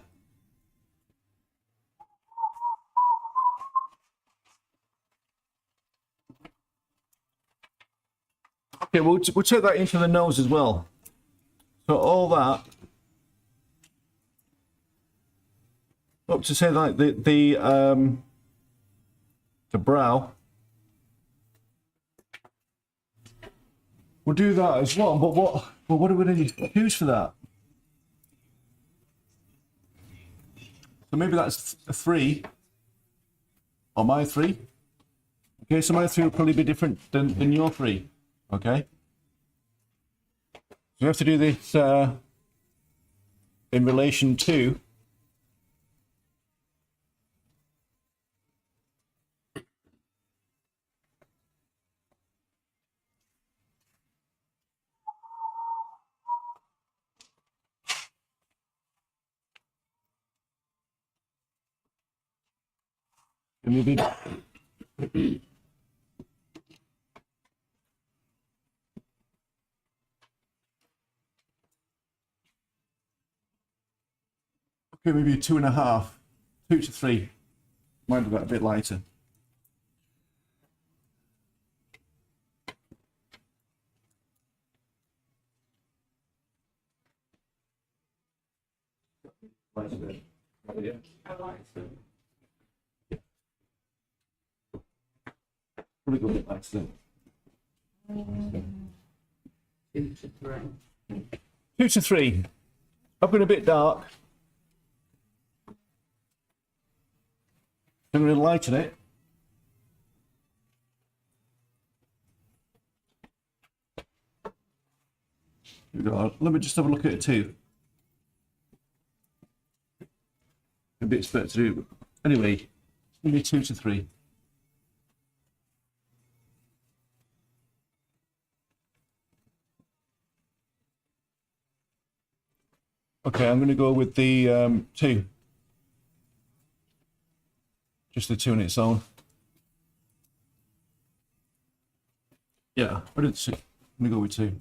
Okay, we'll take that into the nose as well. So all that. Up to say like the brow. We'll do that as well, but what are we going to use for that? So maybe that's a 3, or my 3. Okay, so my 3 will probably be different than your 3. Okay. So we have to do this in relation to. Maybe. Okay, maybe 2.5. 2 to 3. Might have got a bit lighter. Lights there. Yeah. Probably got a bit lighter then. 2 to 3. 2 to 3. I've been a bit dark. I'm going to lighten it. Here we go. Let me just have a look at it too. A bit better to do. Anyway, maybe 2 to 3. Okay, I'm going to go with the 2. Just the 2 on its own. Yeah, I did 2. I'm going to go with 2.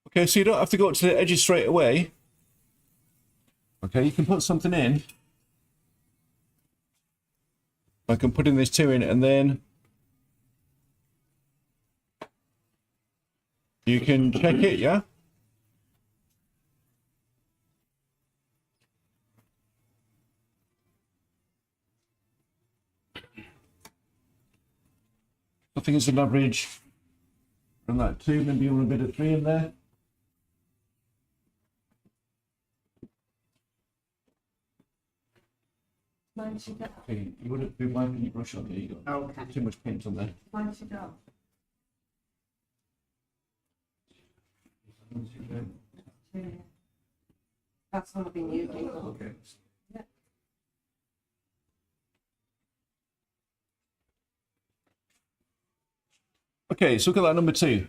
Okay, so you don't have to go to the edges straight away. Okay, you can put something in. I can put in this 2 in, and then you can check it, yeah? I think it's an average from that 2, maybe you want a bit of 3 in there. Mine's you go. Okay, you want to be wiping your brush on there, you got Okay. too much paint on there. Mine's you go. That's what I've been using. Okay. Okay, so look at that number 2.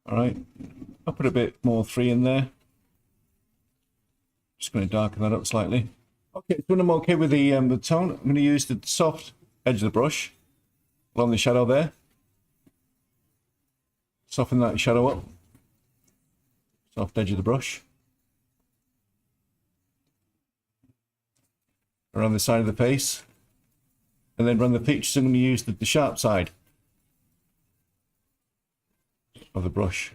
All right, I'll put a bit more 3 in there. Just going to darken that up slightly. Okay, so when I'm okay with the tone, I'm going to use the soft edge of the brush along the shadow there. Soften that shadow up. Soft edge of the brush. Around the side of the face. And then run the features, I'm going to use the sharp side of the brush.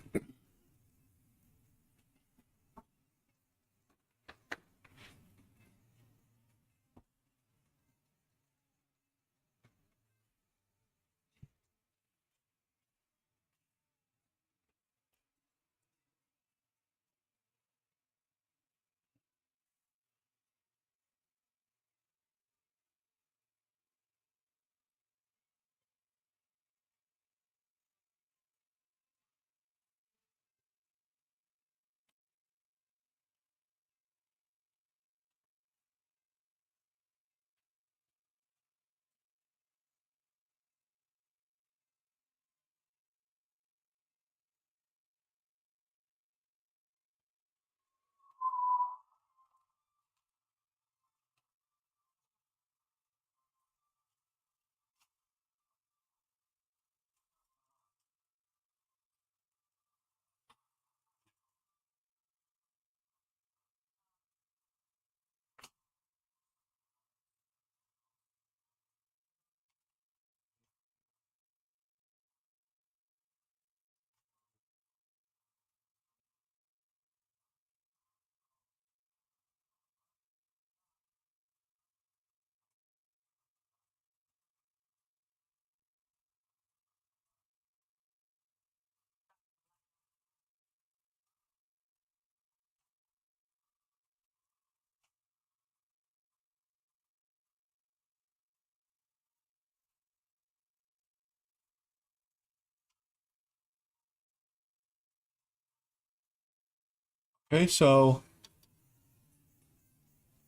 Okay, so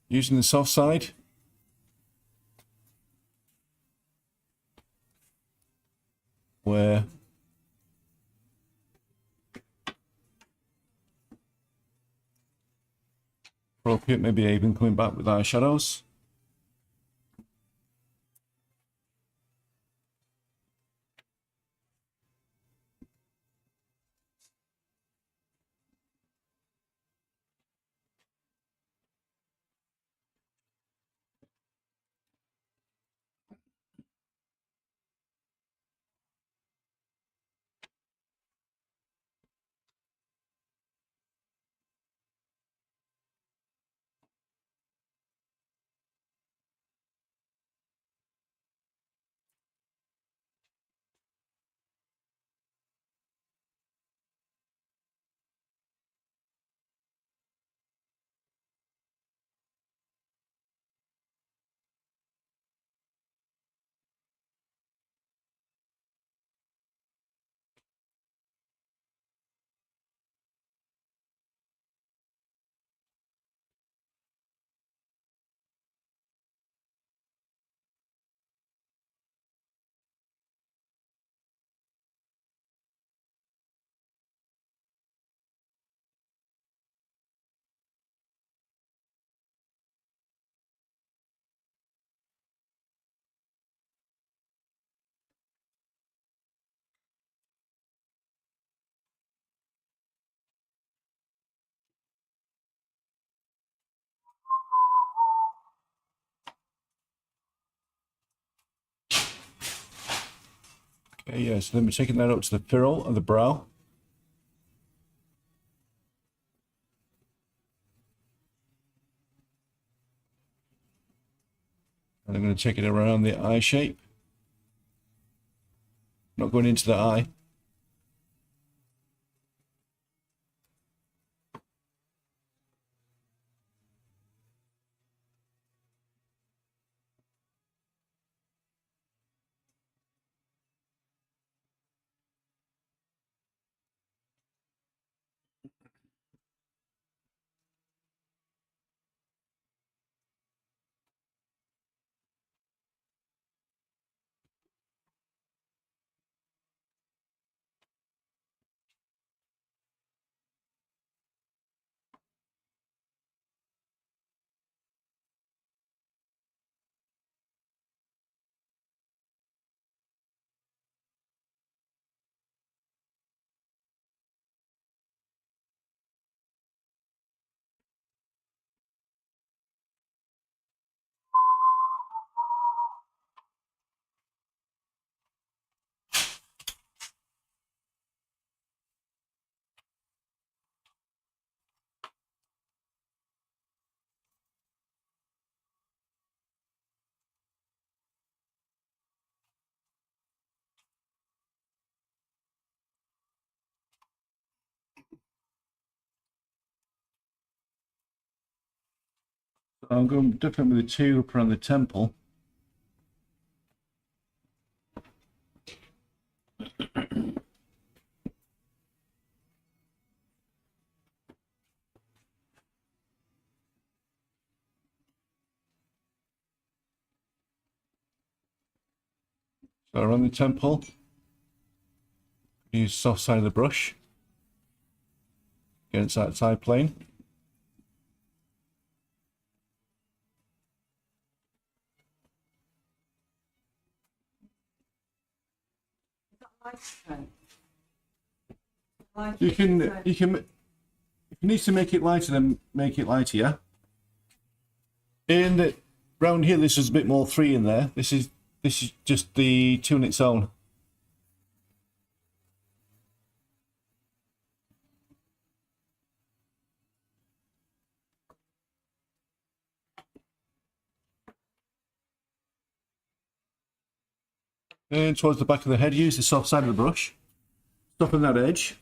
using the soft side. Where appropriate, maybe even coming back with our shadows. Okay, yeah, so then we're taking that up to the ferrule of the brow. And I'm going to take it around the eye shape. Not going into the eye. I'm going different with the two up around the temple. So around the temple, use soft side of the brush against that side plane. You can, if you need to make it lighter, then make it lighter, yeah? And round here, this is a bit more 3 in there. This is just the 2 on its own. And towards the back of the head, use the soft side of the brush. Stopping that edge.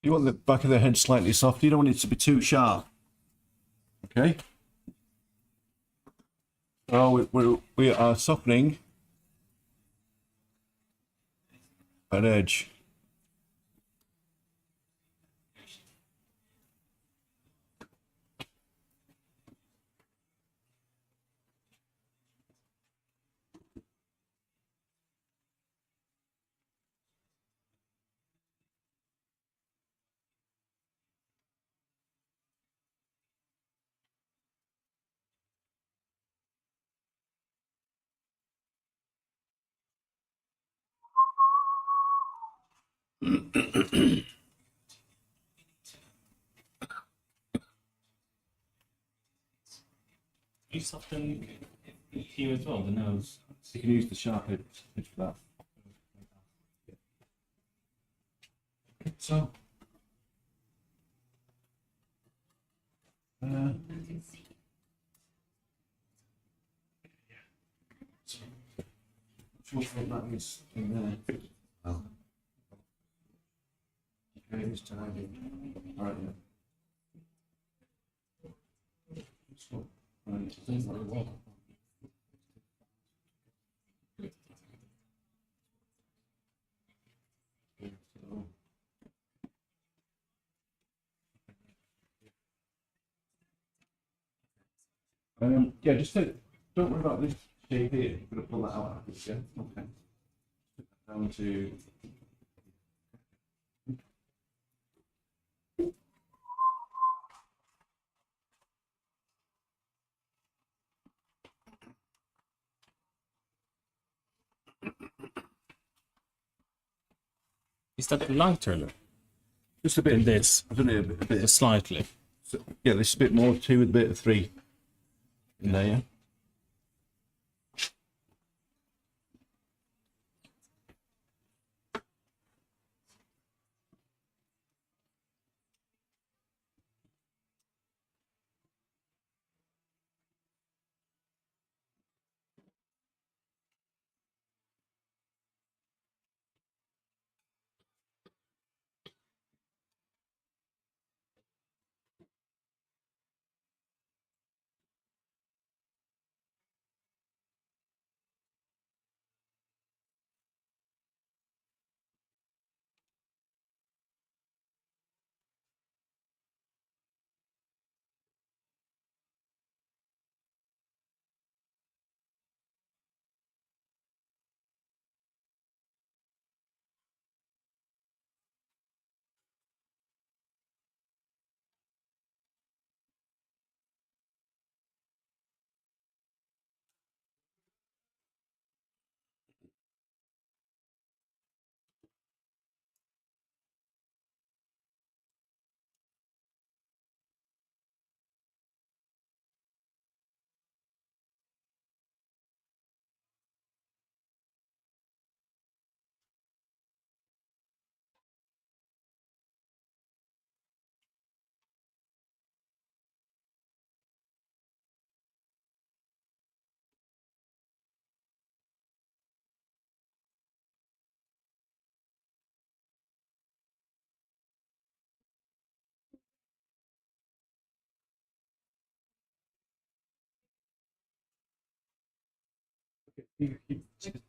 You want the back of the head slightly soft. You don't want it to be too sharp. Okay. So we are softening that edge. You soften here as well, the nose. You can use the sharp edge for that. So. Sure what that is in there. Oh. Okay, it's tidy. All right, yeah. So, right. Yeah, just don't worry about this shape here. You're going to pull that out. Yeah, okay. Down to that lighter Just a than bit. this? I don't know, a bit. Just slightly. Yeah, this is a bit more 2 with a bit of 3 in there. Yeah.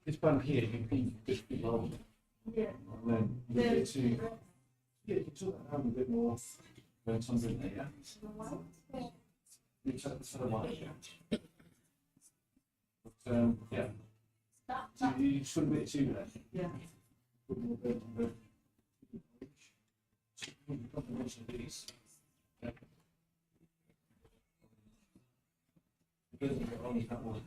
This band here, you can just below, Yeah. and then you get to, yeah, you can sort of have a bit more than something there, yeah? You set the sort of light, yeah. But, yeah, so you just put a bit too there. Yeah. Put a little bit on the combination of these. Yeah. Because we've got only that one.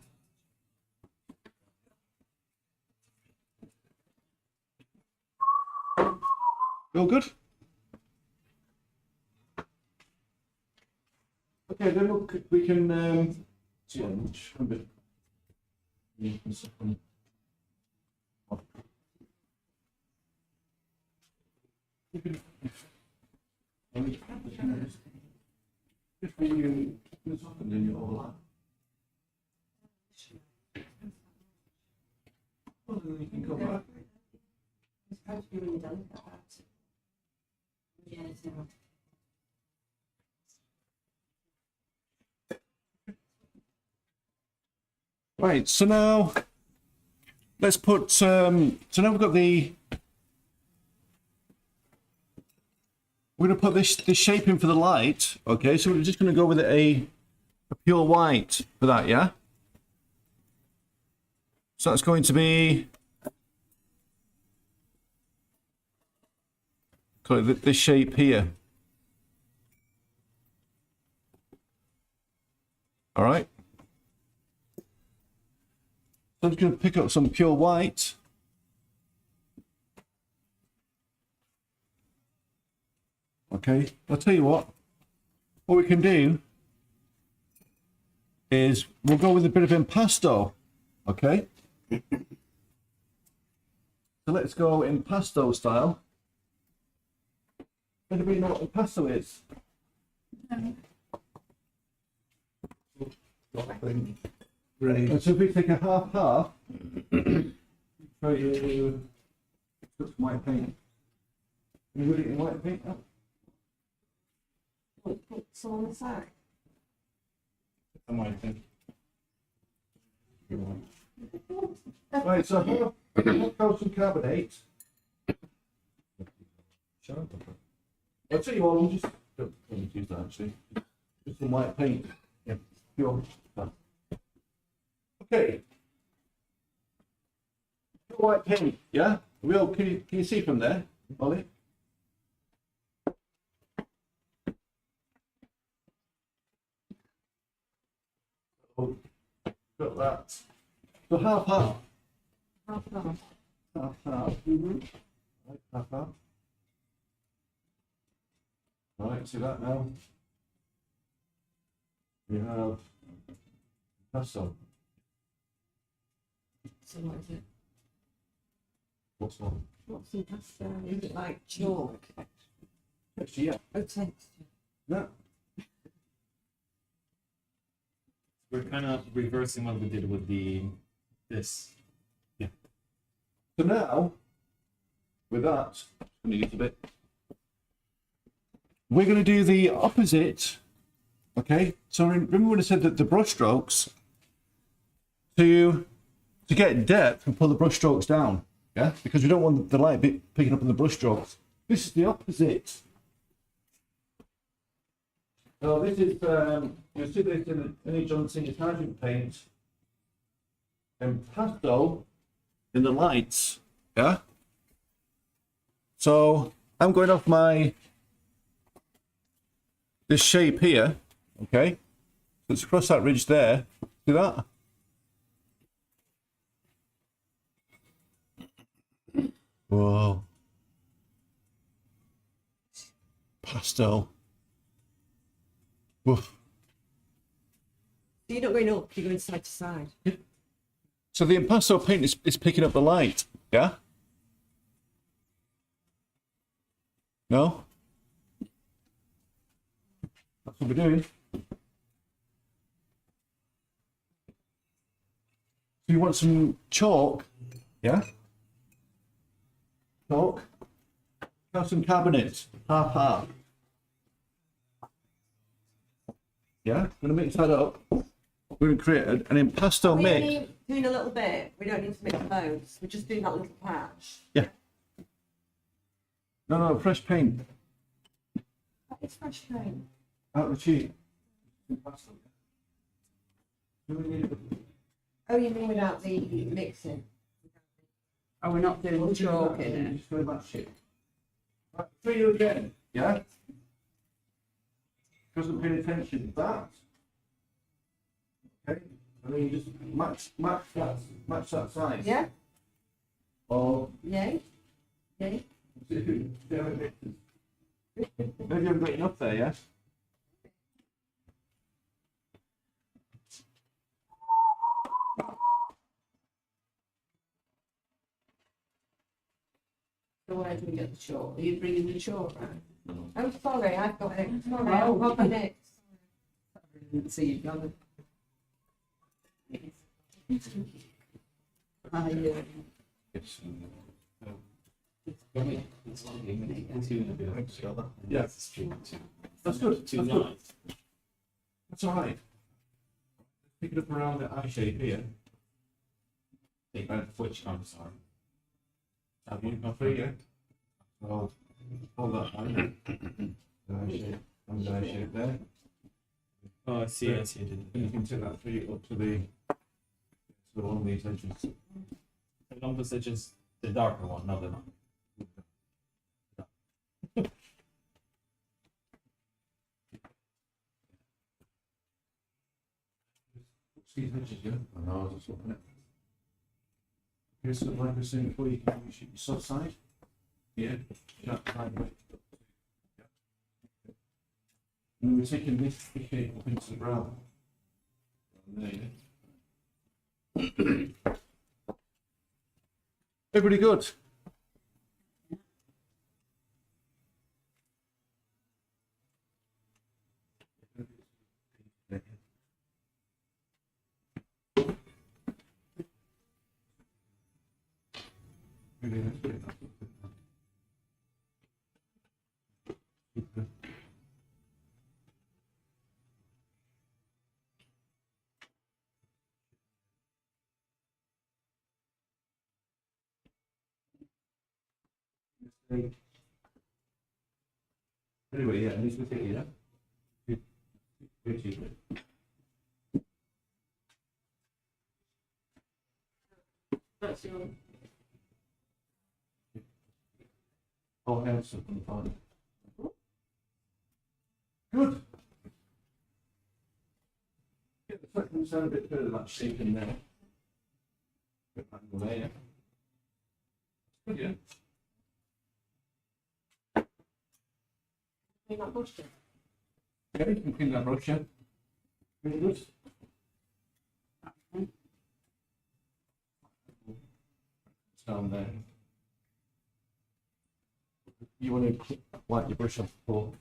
All good? Okay, then we can change a bit. If we this up and then you overlap. Well, then you can come back. It's supposed to be really delicate, that. Yeah, it's not. Right, so now let's put so now we've got we're gonna put this shape in for the light, okay? So we're just gonna go with a pure white for that, yeah? So that's going to be this shape here. All right. So I'm just going to pick up some pure white. Okay, I'll tell you what we can do is we'll go with a bit of impasto, okay? So let's go impasto style. Anybody know what impasto is? And so if we take a half, show you put some white paint. You put it in white paint now? Put some on the side. I might think. Right, so half calcium carbonate. I'll tell you what, we'll just don't use that actually. Just some white paint. Yeah, pure. Okay. Pure white paint, yeah? Will, can you see from there, Ollie? Oh, got that. So half. Half an hour. Half. Right, half. Right, see that now? We have pesto. So what is it? What's one? What's in pasta? Is it like chalk? Actually, yeah. Oh, texture. Yeah. We're kind of reversing what we did with this. So now, with that, I'm going to use a bit. We're going to do the opposite. Okay, so remember when I said that the brush strokes, to get depth, we pull the brush strokes down, yeah? Because we don't want the light picking up on the brush strokes. This is the opposite. So this is, you'll see this in any John Singer Sargent paint, and pastel in the lights, yeah? So I'm going off this shape here, okay? So it's across that ridge there. See that? Whoa. Pastel. Woof. So you're not going up, you're going side to side. So the impasto paint is picking up the light, yeah? No? That's what we're doing. So you want some chalk, yeah? Chalk. Calcium carbonate, half. Yeah, we're gonna mix that up. We're gonna create an impasto We're mix. only doing a little bit. We don't need to make loads. We're just doing that little patch. Yeah. No, fresh paint. It's fresh paint. Out of the tube. Oh, you mean without the mixing? Oh, we're not doing chalk in it. Just go back shit. Right, for you again, yeah? Doesn't pay attention to that. Okay, and then you just match that size. Yeah? Or Yay? Yay? maybe I've got enough there, yeah? So where do we get the chalk? Are you bringing the chalk out? Oh, sorry, I've got it. Sorry, Oh. I've got the mix. I didn't see you got it. It's, Yeah. That's good. Two That's good. lines. That's all right. Pick it up around the eye shape here. Which I'm sorry. Have you got three, yeah? Well, hold that line. The eye shape, and the eye shape there. Oh, I see. And you can take that three up to along these edges. Along the edges, the darker one, not the one. These edges, yeah? I know, I was just looking at. Okay, so like I was saying before, you can use your soft side. Yeah, that side way. And we're taking this shape up into the brown. There you go. Everybody good? Anyway, yeah, at least we take it, yeah? Good, cheap. That's your. I'll have something fun. Good. Get the second sound a bit further, that shape in there. Bit back in there, yeah? Good, yeah? Yeah, you can clean that brush, yeah. Very good. It's down there. You want to wipe your brush off before.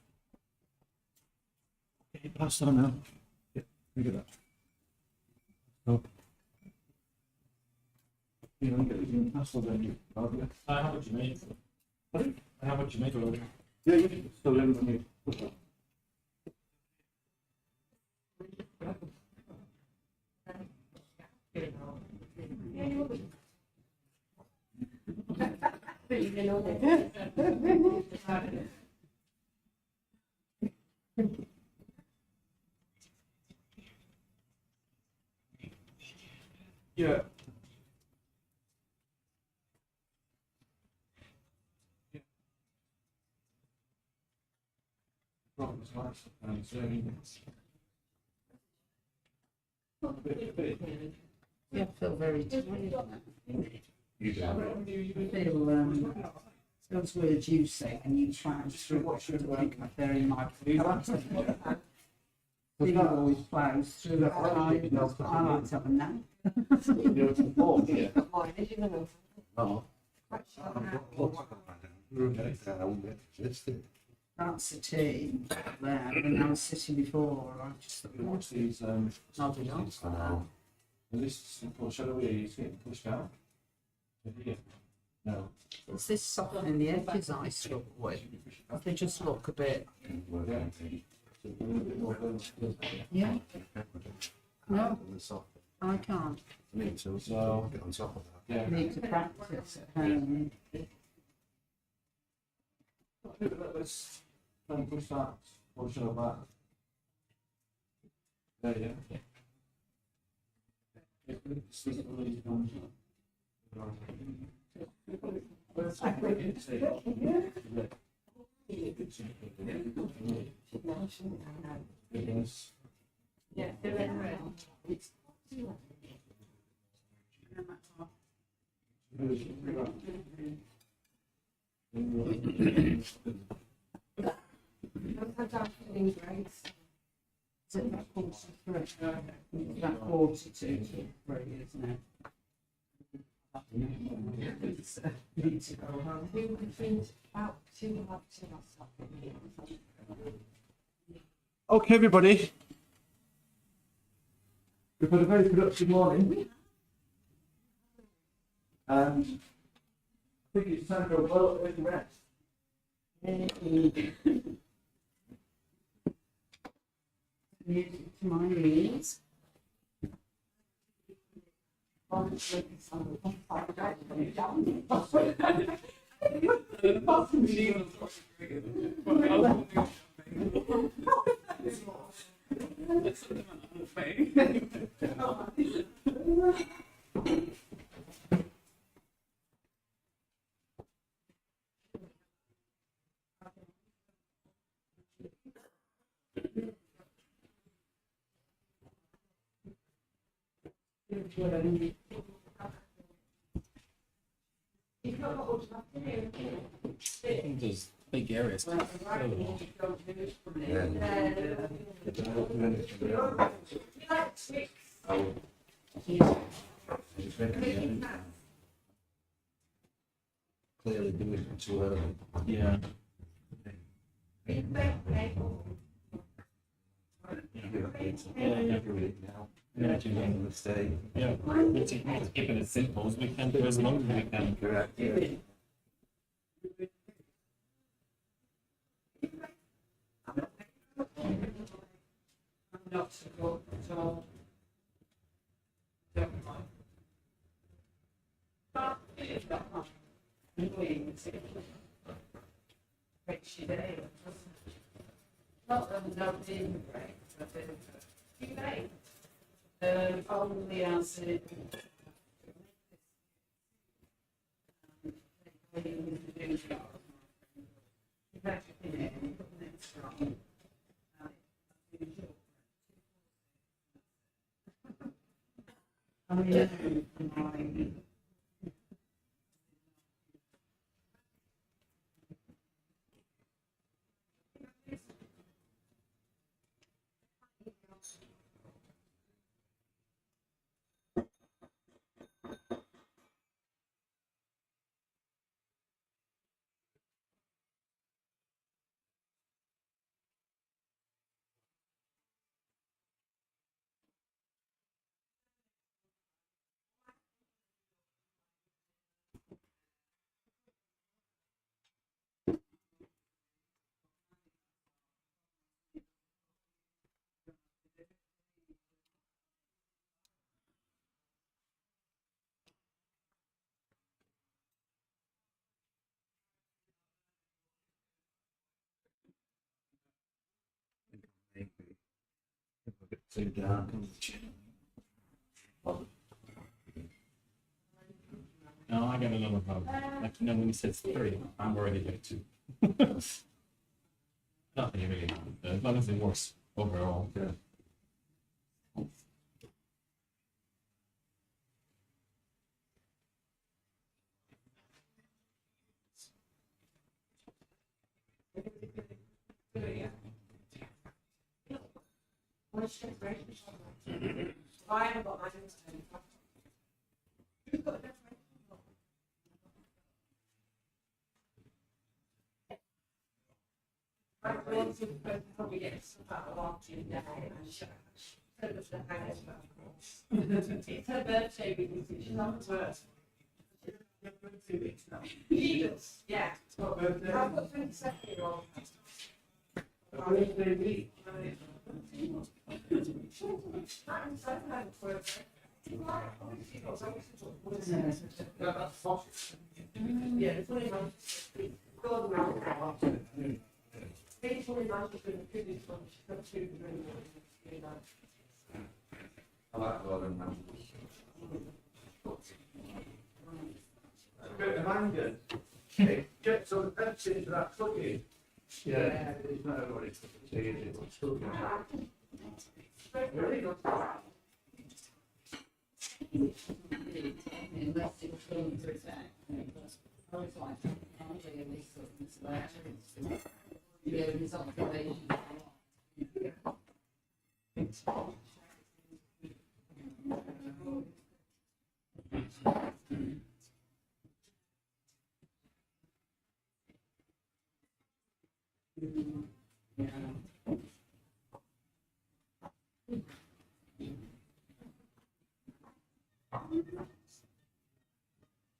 Okay, pass on now. Yeah, look at that. Oh. You don't get it pass on then you. I have what you made. I have what you made already. Yeah, you can still in when you put that. Yeah. Problems nice and Yeah, I feel very tired. you do. I feel, those words you say and you try and through, I think they're in my character. He always plows through the time, I like to have a nap. You're looking forward, yeah. No. That's the tea there, and I was sitting before, I just Watch these, nodded off. and this simple shadow here, you see it pushed out. Here. No. It's this softening the edges I struggle with. They just look a bit, yeah, no, I can't. So, yeah. I need to practice at home. Let's try and push that portion of that. There, yeah. Is it that quarter to three? That quarter to three, isn't it? Need to go home. Okay, everybody. We've had a very productive morning. And I think it's time for a well earned rest. Music to my ears. There's big areas. Clearly doing it too early. Yeah. Yeah, Mistake. yeah. We'll keep it as simple as we can, for as long as we can. Correct, yeah. Not to go at all. Don't mind. But it's not much. Richie Day. Not that no being great, but it's great. Only as it. Too dark. No, I got another hug. Like, you know, when he says 3, I'm already at 2. Nothing really happened. As long as it works overall. Yeah. I haven't got my nose down. You've got enough. I will probably get stuff out of our team now and show her the hangover, of course. It's her birthday week, she's on to work. 2 weeks now. Leaders, yeah. What birthday? I've got 27-year-old. A birthday week. I'm so glad for it. That's Fox. Yeah, it's really nice. Golden hour. It's really nice to be the previous one. She's got 2 really nice. I like Gordon now. A bit of anger. Hey, get some Pepsi into that cookie. Yeah, it's not everybody's cup of tea, is it? It's cooking. Really good. Unless it's going to attack. I was like, can't really sort of mislead. Yeah, his observation.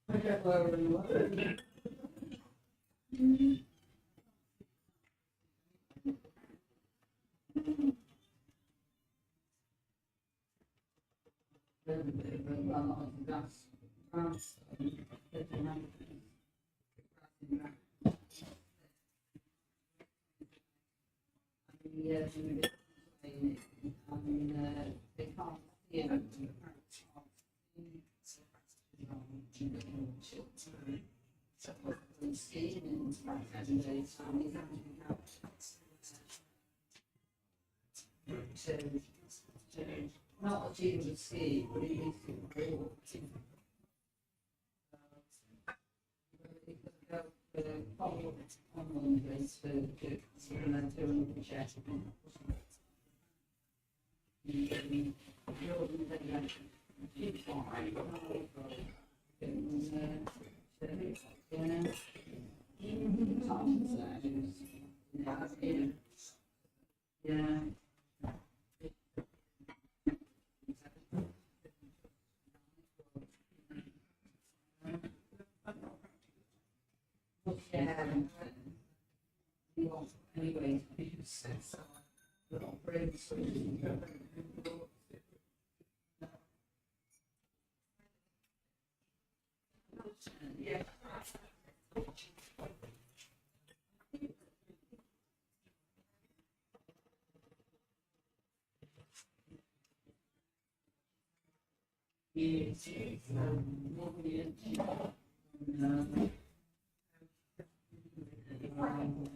I get lower and lower. They can't, you know, not achieving the ski, but it is to grow. Follow on this to check. Yeah. Anyway, so little breaks. Yeah. Yes,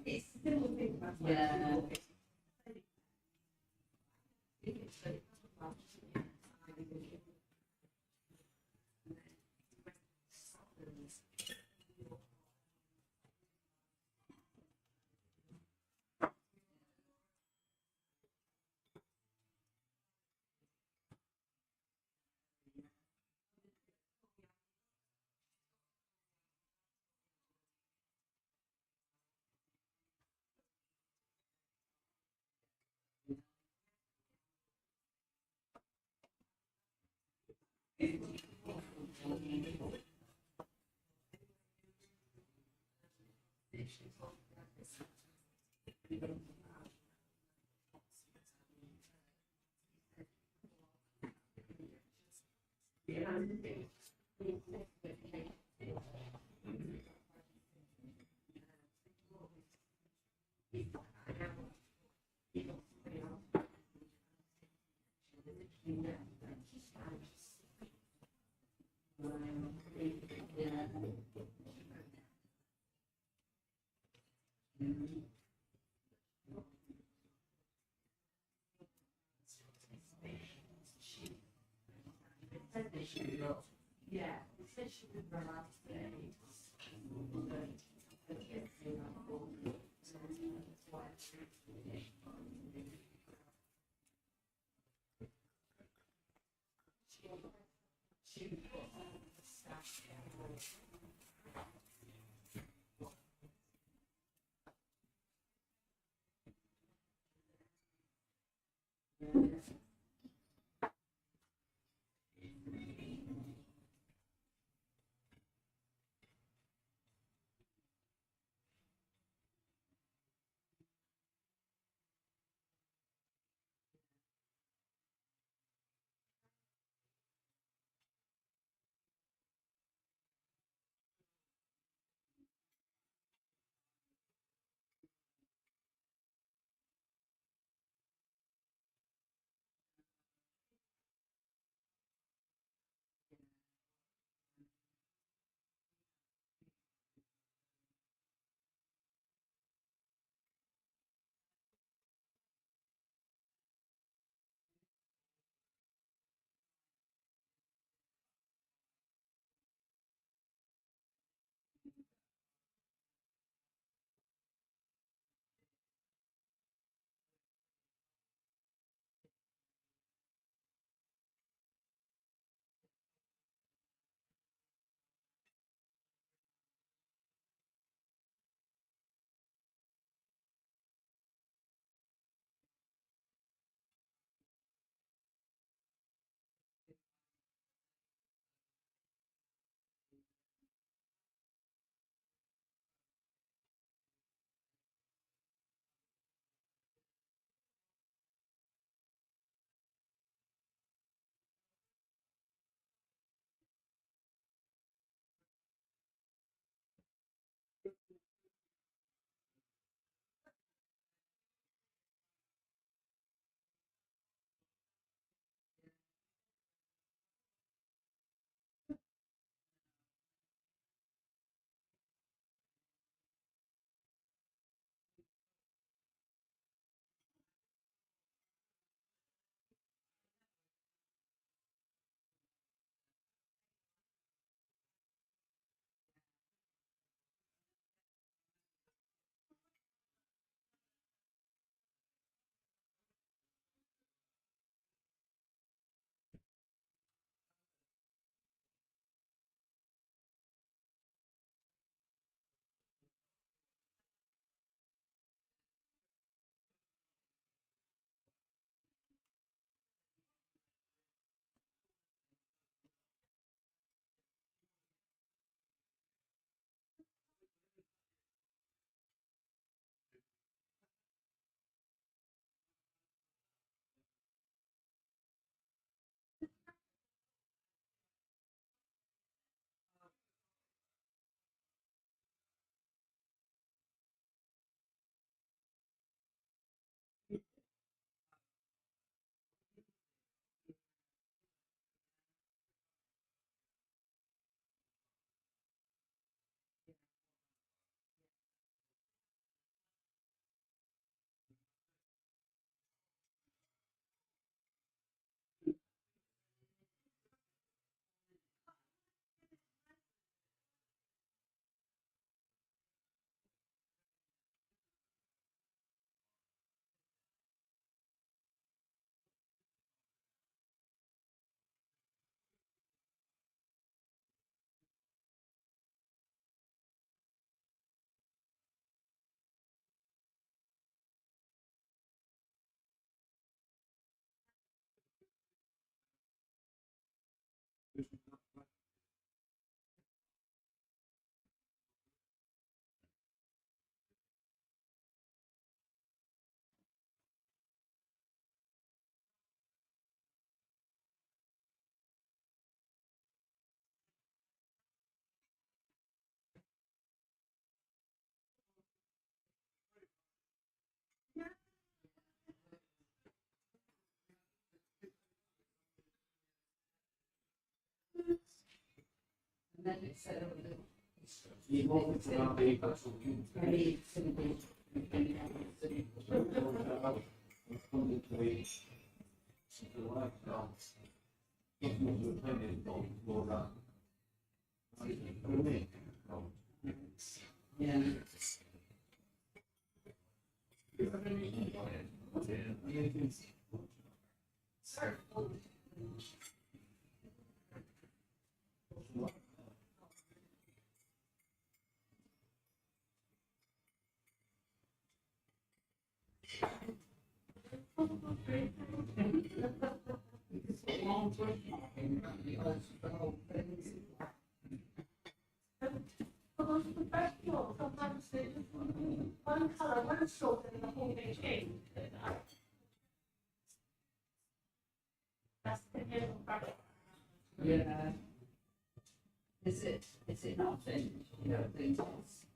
it's still a big one. Yeah. And then it said, oh, the. You want to have the actual. Very simple. Yeah. Sometimes they just one colour, one stroke, and the whole thing changes. That's the general practice. Yeah. Is it not finished? You don't think it's?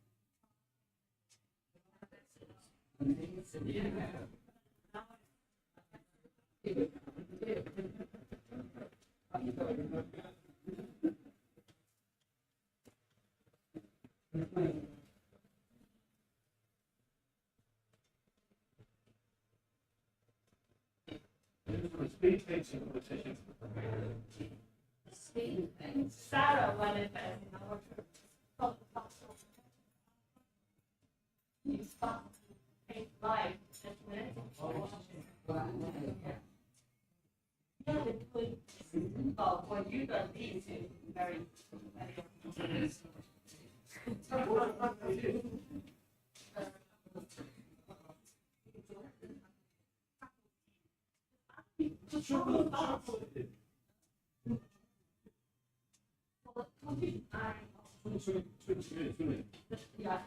Speed painting competition. Sarah won it as an order. You spot paint light, and then yeah, they put, oh, well, you done these two very. Yeah.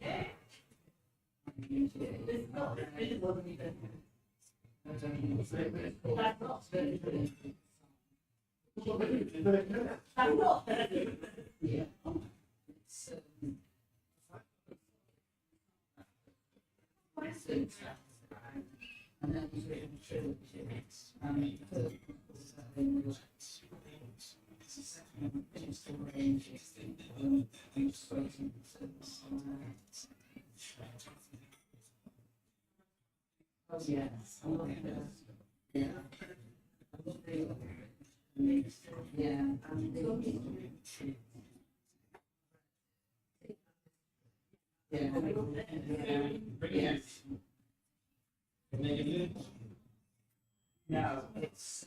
Yeah. And then he's written through oh, yes. Yeah. Yeah. Yes. No, it's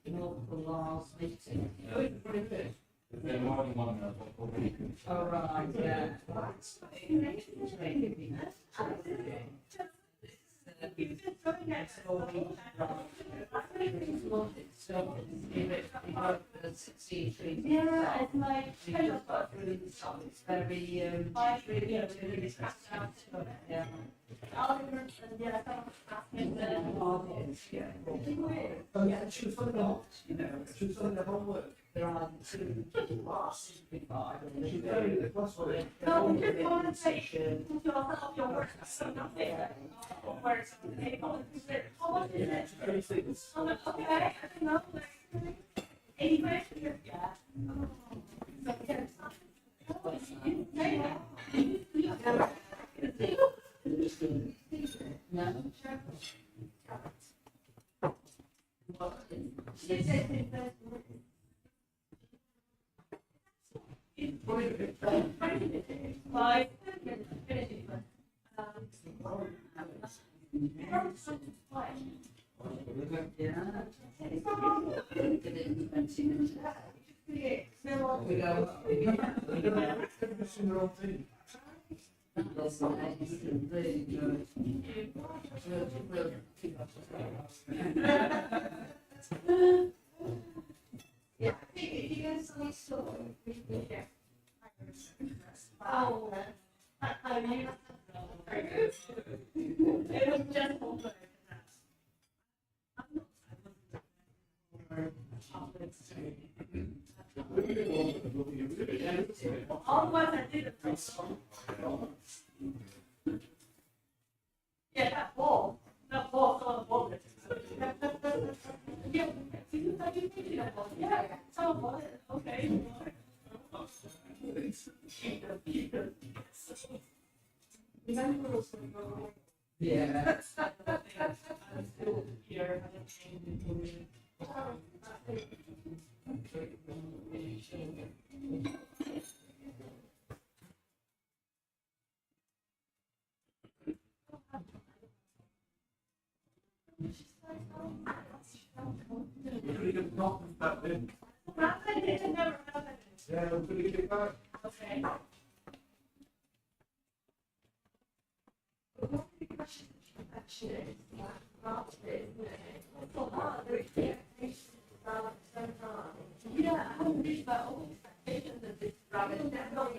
local laws meeting. Oh, right, yeah. Yeah, it's like, It's very, yeah. Yeah, she forgot, you know, she forgot the homework. There are two classes simplified, and she's very, the class for it. No, we just want to say, your work, so nothing. Where's the table? How much is it? Okay, I don't know, like, 80 questions, yeah. So, yeah. No. Like, yeah, if you guys saw, we share. Oh, I mean, it was just over. Otherwise, I did it first. Yeah, that ball on the ball. Yeah, yeah, so ball, okay. Yeah. Pretty good confidence back then. Yeah, I'm pretty good back. Okay. Yeah, I don't read about all the expectations of this rabbit. That's not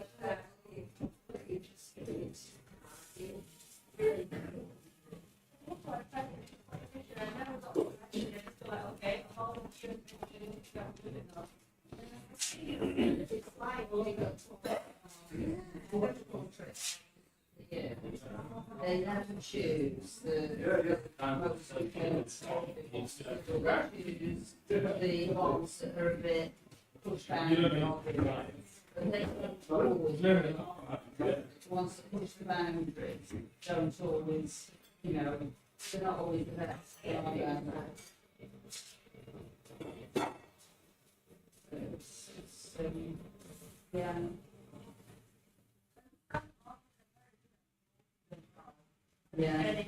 Yeah. They never choose the most important choose the ones that are a bit pushed down the boundaries. But they don't always, the ones that push the boundaries don't always, you know, they're not always the best. Are they? Yeah. Yeah. Yeah.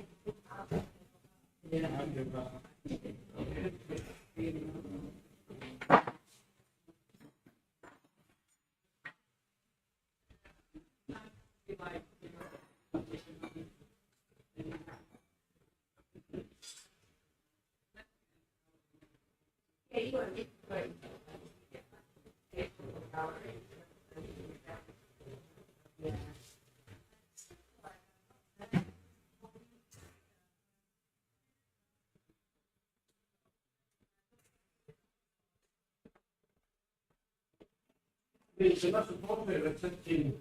It's a massive problem of accepting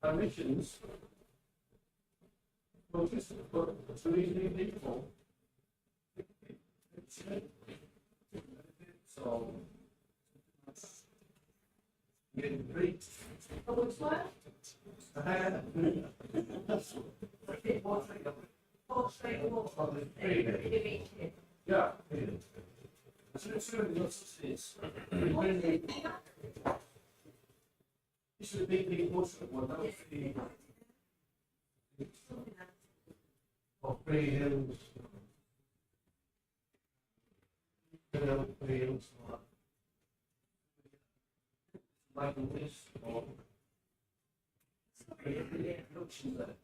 emissions. Well, just for reasoning people. So. Getting great. Which one? Yeah. So it's really not this. This is a big portion one. That was the of Grey Hills. Grey Hills. Like this or production there.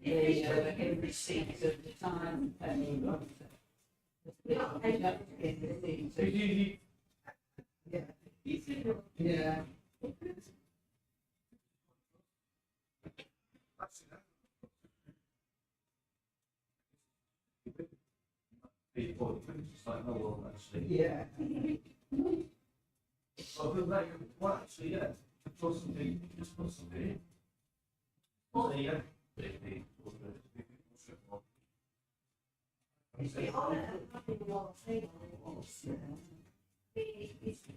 In receipt of the time penny. Yeah. People, it's like, oh, well, actually. Yeah. Well, but like, well, actually, yeah, put something, just put something in. So, yeah.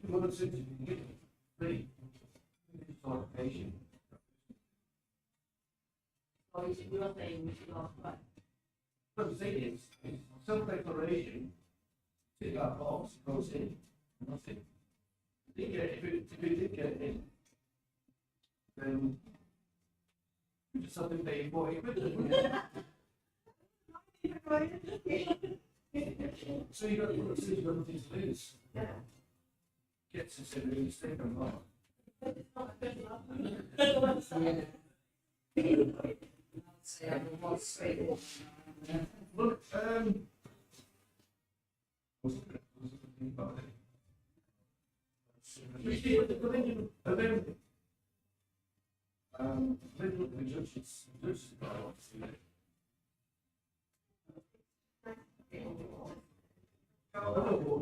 Well, it's pretty, qualification. Or is it your thing, which you lost, right? But the thing is, self-declaration, tick that box, goes in, nothing. If it did get in, then Just something they bought it with them. So you got to put the nothing to lose. Gets us in really stay on lot.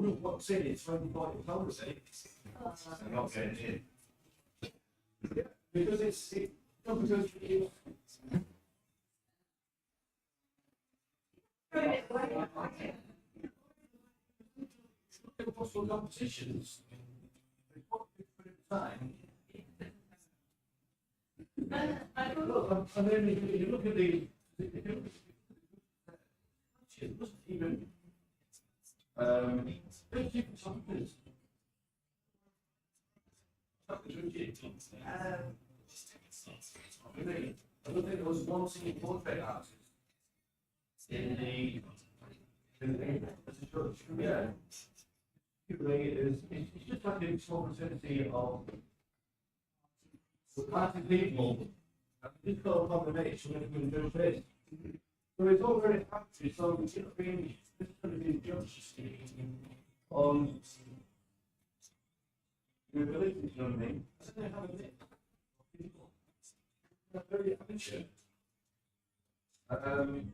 Look, what's in it? £25, I'm not getting in. Yeah, because it's not because it's possible competitions. Time. Look, and then if you look at the it wasn't even 30 something. I don't think there was one single portrait artist in the church. Yeah. It's just like a small vicinity of the party people. Just got a combination of them doing this. So it's all very factory, so it's going to be judged on your ability, you know what I mean? I don't have a bit of people. They're very amateur.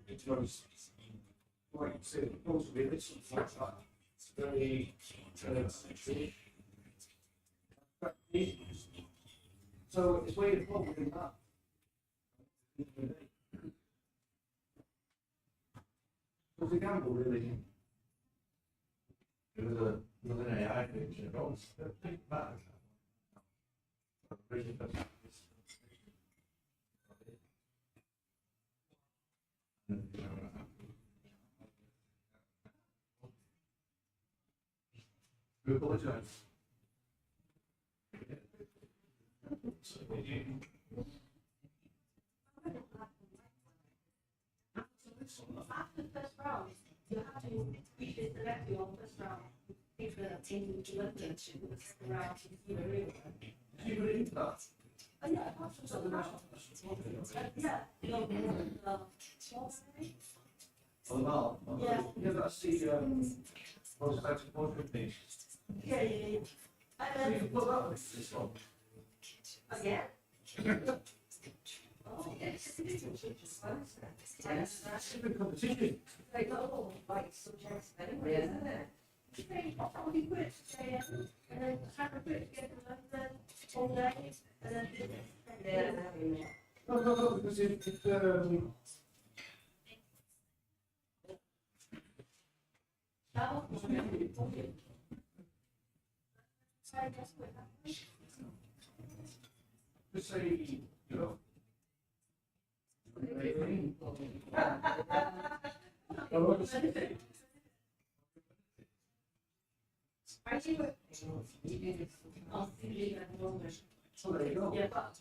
It was, like you said, it goes with this like that. It's very, so it's way involved in that. It was a gamble, really. It was an AI picture. It was a big bag. We apologize. After the first round, you have to read it directly on the first round. If the team to look at the round, you know, really. Do you believe that? Oh, yeah, yeah, you know, Oh, no. Yeah. Yeah, that's the, prospective portrait thing. yeah, yeah, yeah. So And you then, put that on this one. again. Oh, yes. That's a good competition. Like, oh, like, subjects anyway, isn't it? Okay, I'll be quick, and then have a quick, get the all day, and then. Yeah. No, because just say, you know. I do it. I'll see you at the moment. So there you go. Yeah, but.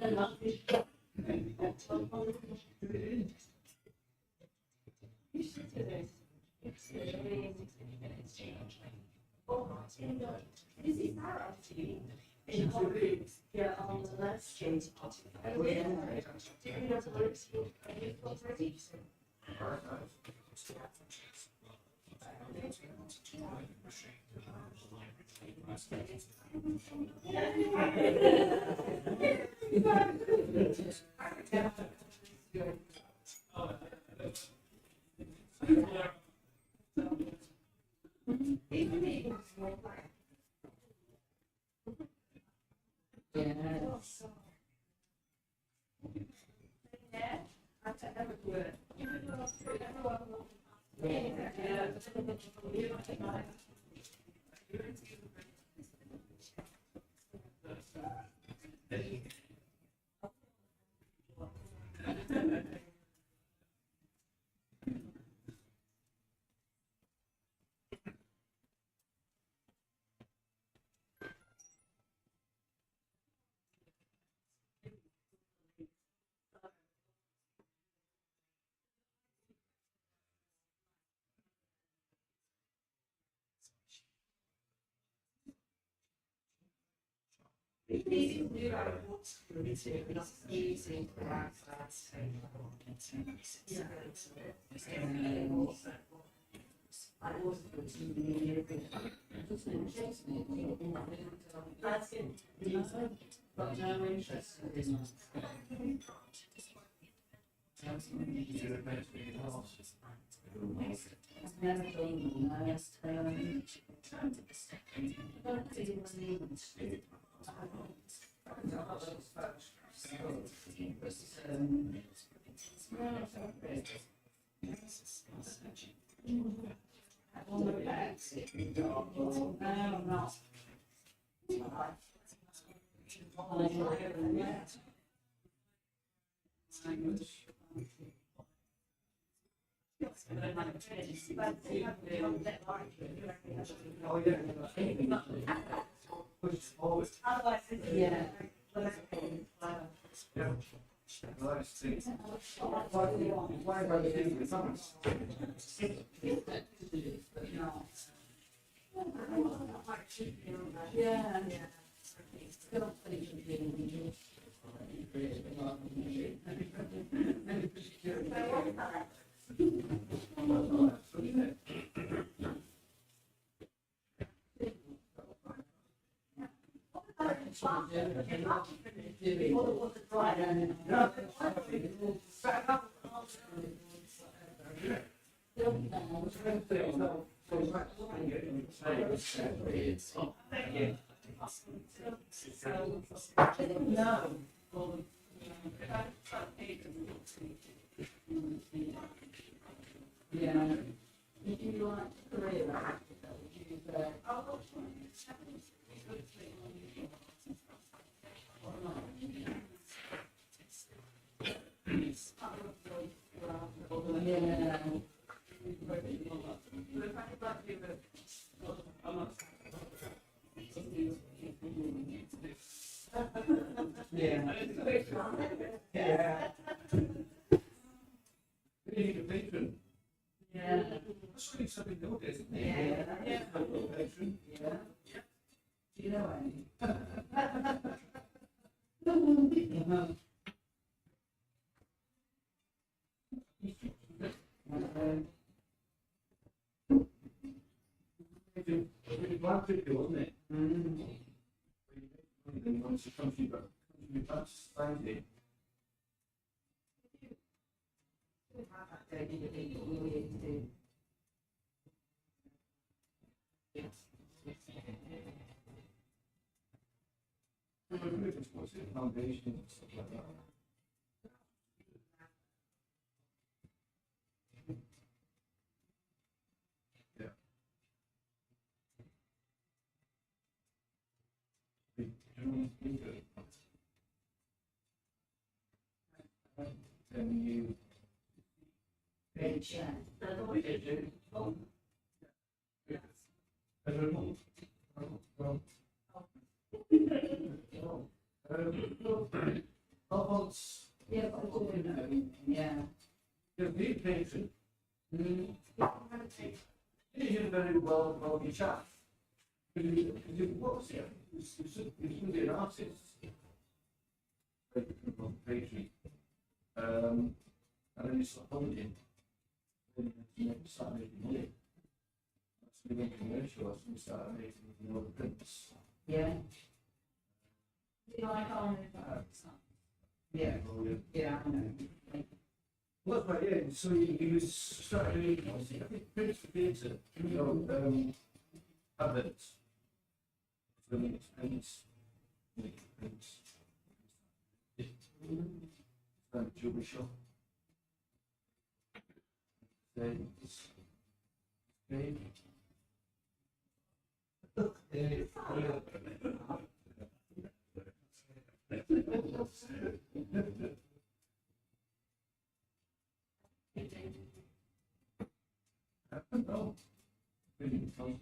And I'll be. You should do this. It's really oh, this is our actually. Yeah, on the left change. And then, do you know the lyrics? Are you already? It's easy to do like what's good to, not easy to have that. Yeah. I was good to be that's it. But no interest in I've never done the last yeah. Yeah. If you like career, yeah. Yeah. Yeah. That's really something to look at, isn't it? Yeah. Patron. Yeah. Do you know any? One fifty, wasn't it? Once the country bus landed. What's it, foundation and stuff like that. Yeah. Then you. Yeah. I don't know. Alphonse, Yeah, but I do know. Yeah. you're the patron. Mm. You did very well about your chat. You was, yeah. You should be an artist. Patron. And then you start holding. Then you start making money. That's when commercial, that's when you start making the other prints. Yeah. Do you like all Yeah. Oh, yeah. Yeah, I know. Well, that's right, yeah, so you started doing, I think, prints for theatre, you know, adverts. Prints, prints. Jewelry shop. Then,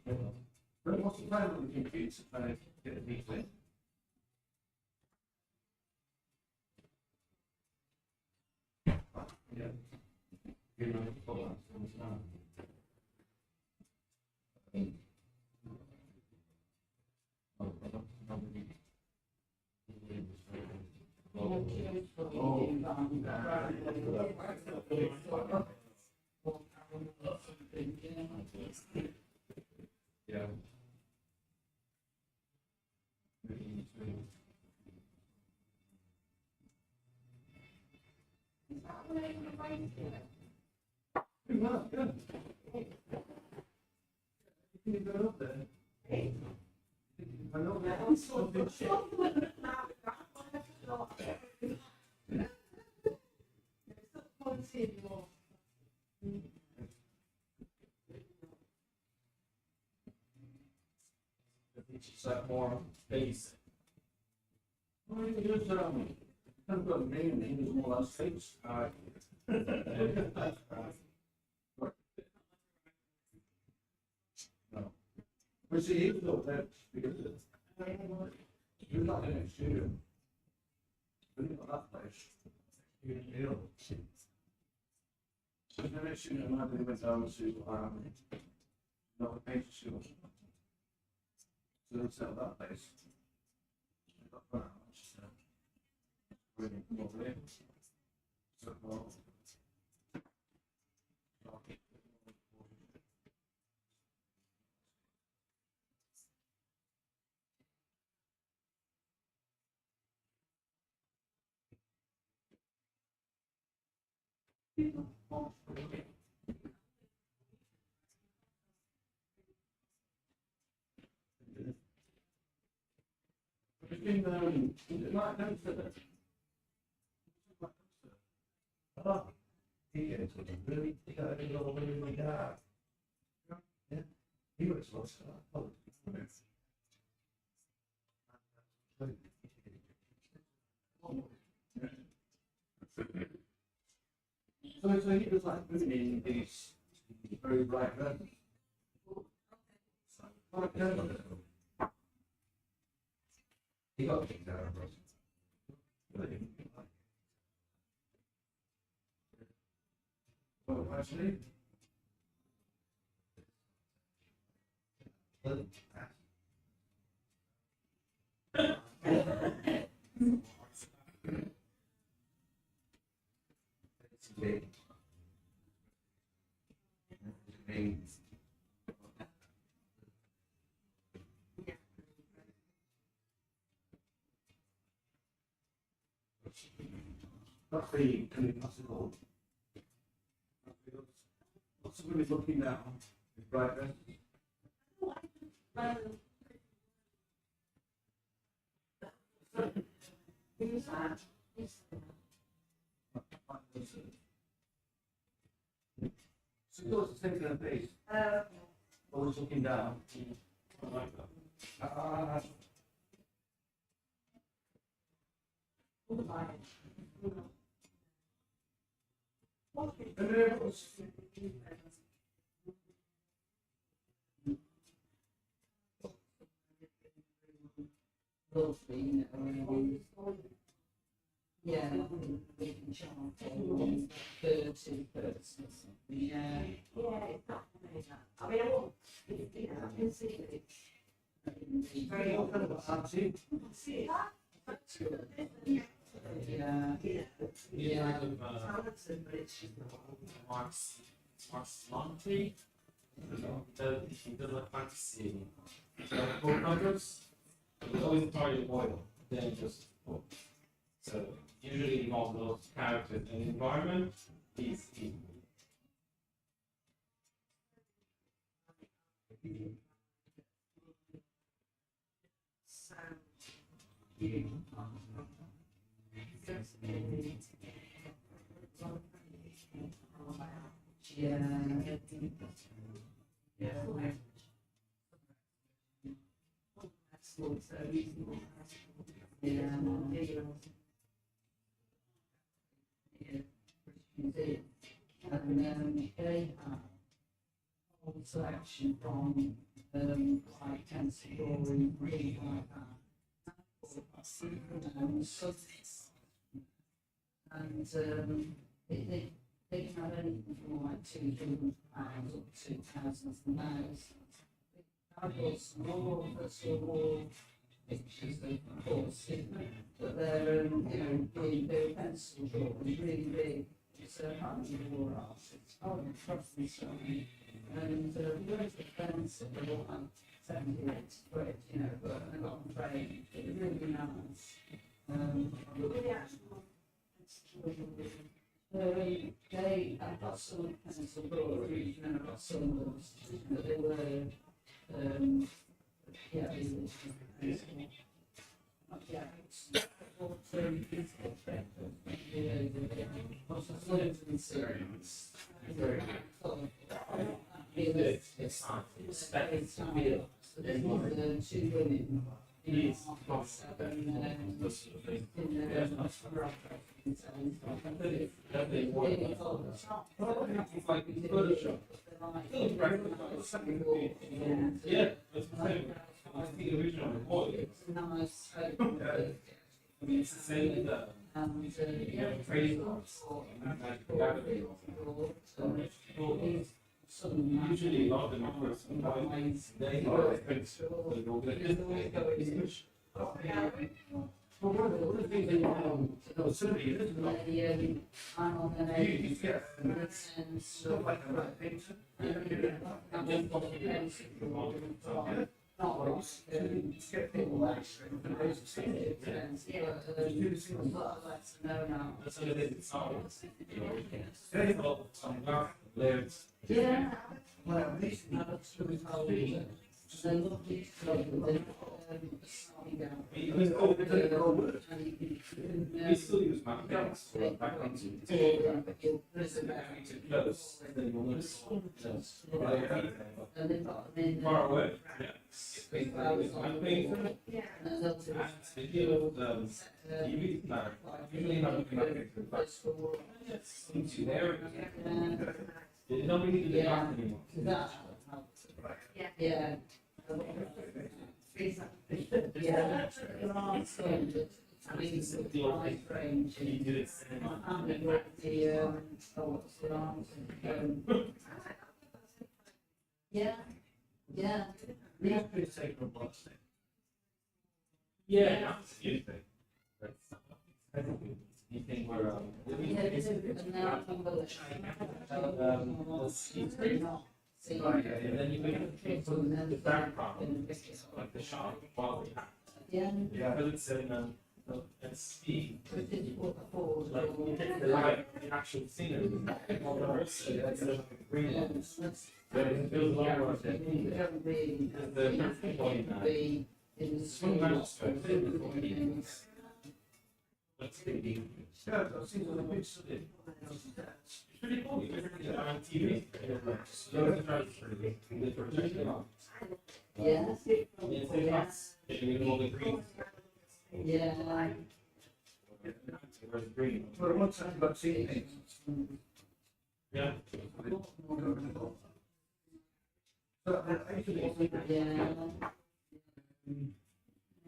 no. But what's the plan with the computer to kind of get the people in? Yeah. You know, follow up, so it's not. well, yeah. You can go up there. I know that. It's like more basic. Well, you can just, I've got a name, and it's more like space. No. But see, even though that's because you're not in exterior. But you got that place. You can feel. So the next thing I might went down to, not a paint shop. So they sell that place. I got that much, really lovely. So, well, it's been, is it like dumpster? Oh, yeah, it's really, really dark. Yeah, he was lost. Oh, so he was like putting in these very bright red. He got kicked out of Russia. Oh, actually. That's the classical. What's somebody looking down? Right there. Who's that? So yours is taking a base. Always looking down. I like that. And then it was. Lovely, you know, yeah, we can charge 30 persons. Yeah. I mean, I won't, you know, I can see it. Very often about artsy. See that? Yeah. Yeah. Talented, but it's just not. Max Monty, he does like fantasy covers. It's always target oil, then just book. So usually involves those characters and environment. He's So, Yeah. And they have whole selection from like Canterbury, really like that. And they can have anything from like £200 up to thousands and thousands. I've got small, small pictures of course, but they're, they're pencil drawings, really big. It's a $100 art, it's trust me, sorry. And the words of pencil are all like 78 quid, but I got them framed, it's really nice. the actual, They have got some kind of brewery, and I've got some of those, but they were, yeah, they were. Yeah, it's two women. Yeah, that's the same. It's the original recording. Nice. It's the same with the trading cards. Usually a lot of them are first. They are expensive. Yeah. Well, this is not so lovely to We still use magnets for backgrounds. Close, then you'll notice far away. Usually not looking at it, but into there. You don't really do the back anymore. Yeah. Yeah. Yeah, yeah. Yeah, absolutely. Anything where and then you make the background like the shop quality. Yeah. Because it's in speed. Like you take the light, the actual scenery, that's a green one. But it feels a lot more authentic. The point that it's one match to it. That's the yeah, I've seen the pictures of it. It's pretty cool. You can get it on TV. Yeah. Yeah. Well, what's that about seeing things? Yeah. Yeah.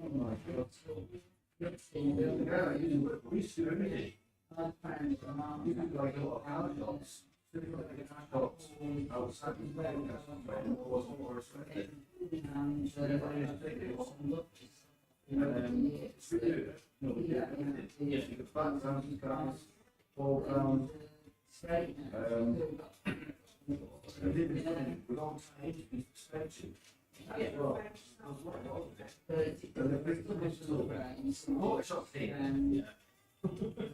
Oh my God. Yeah, we used to do everything. You could like a lot of hour dogs. Outside the bed, it wasn't more restricted. Yes, you could back down to cars, fall down. With all time, perspective. Oh, it's up there. And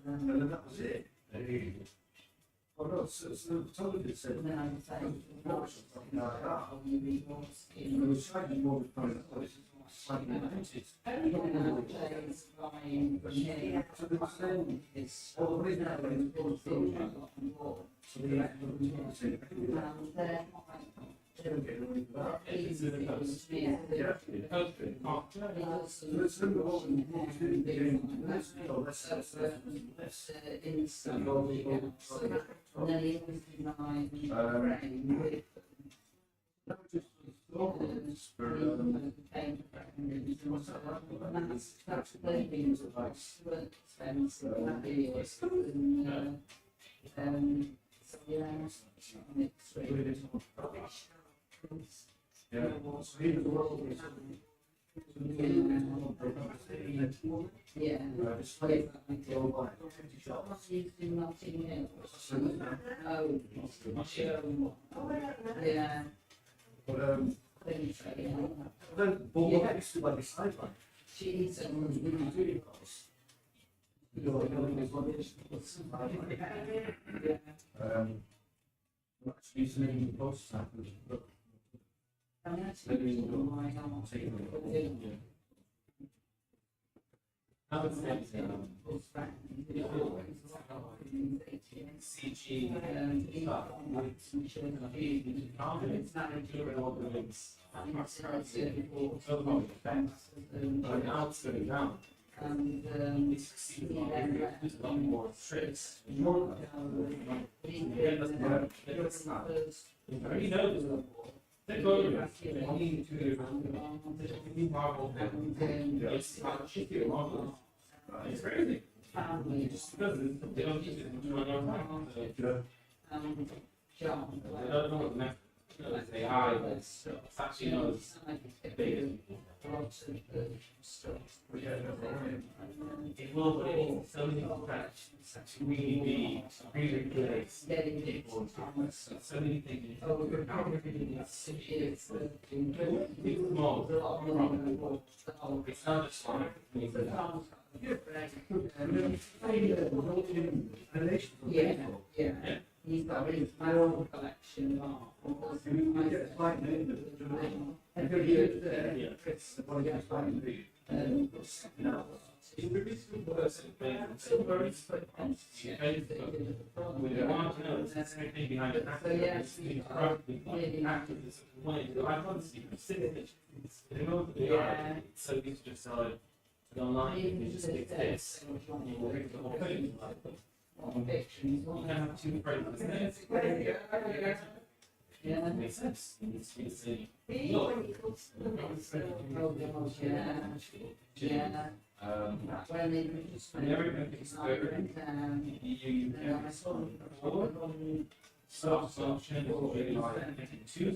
then that was it. Oh no, so the photographer said, it was slightly more than slightly mounted. So the same, it's all the reason that it's been so the Yeah. But what used to like a sideline. She's It was really nice. Actually, using the post samples, but And that's the reason why I'm taking it. I would say, CG, confidence, not improving so-called effects, but now it's going down. And, It's succeeding, there's a lot more tricks. More, it's not very noticeable. Take over. Only 2 years. Marvel, it's not shitty Marvel. It's crazy. Just because they don't use it in they don't know what the next AI is. It's actually not as big. It will, but it needs so many facts to really be really good. So many things. It's small. It's not just one. Yeah. He's got a really massive collection of art. Every year, Chris, So you just decide online, you just take this, you will read the whole thing. You can have 2 phrases there. Yeah. Makes sense. It's Yeah. When they just everything is good. You can stop channel really like 2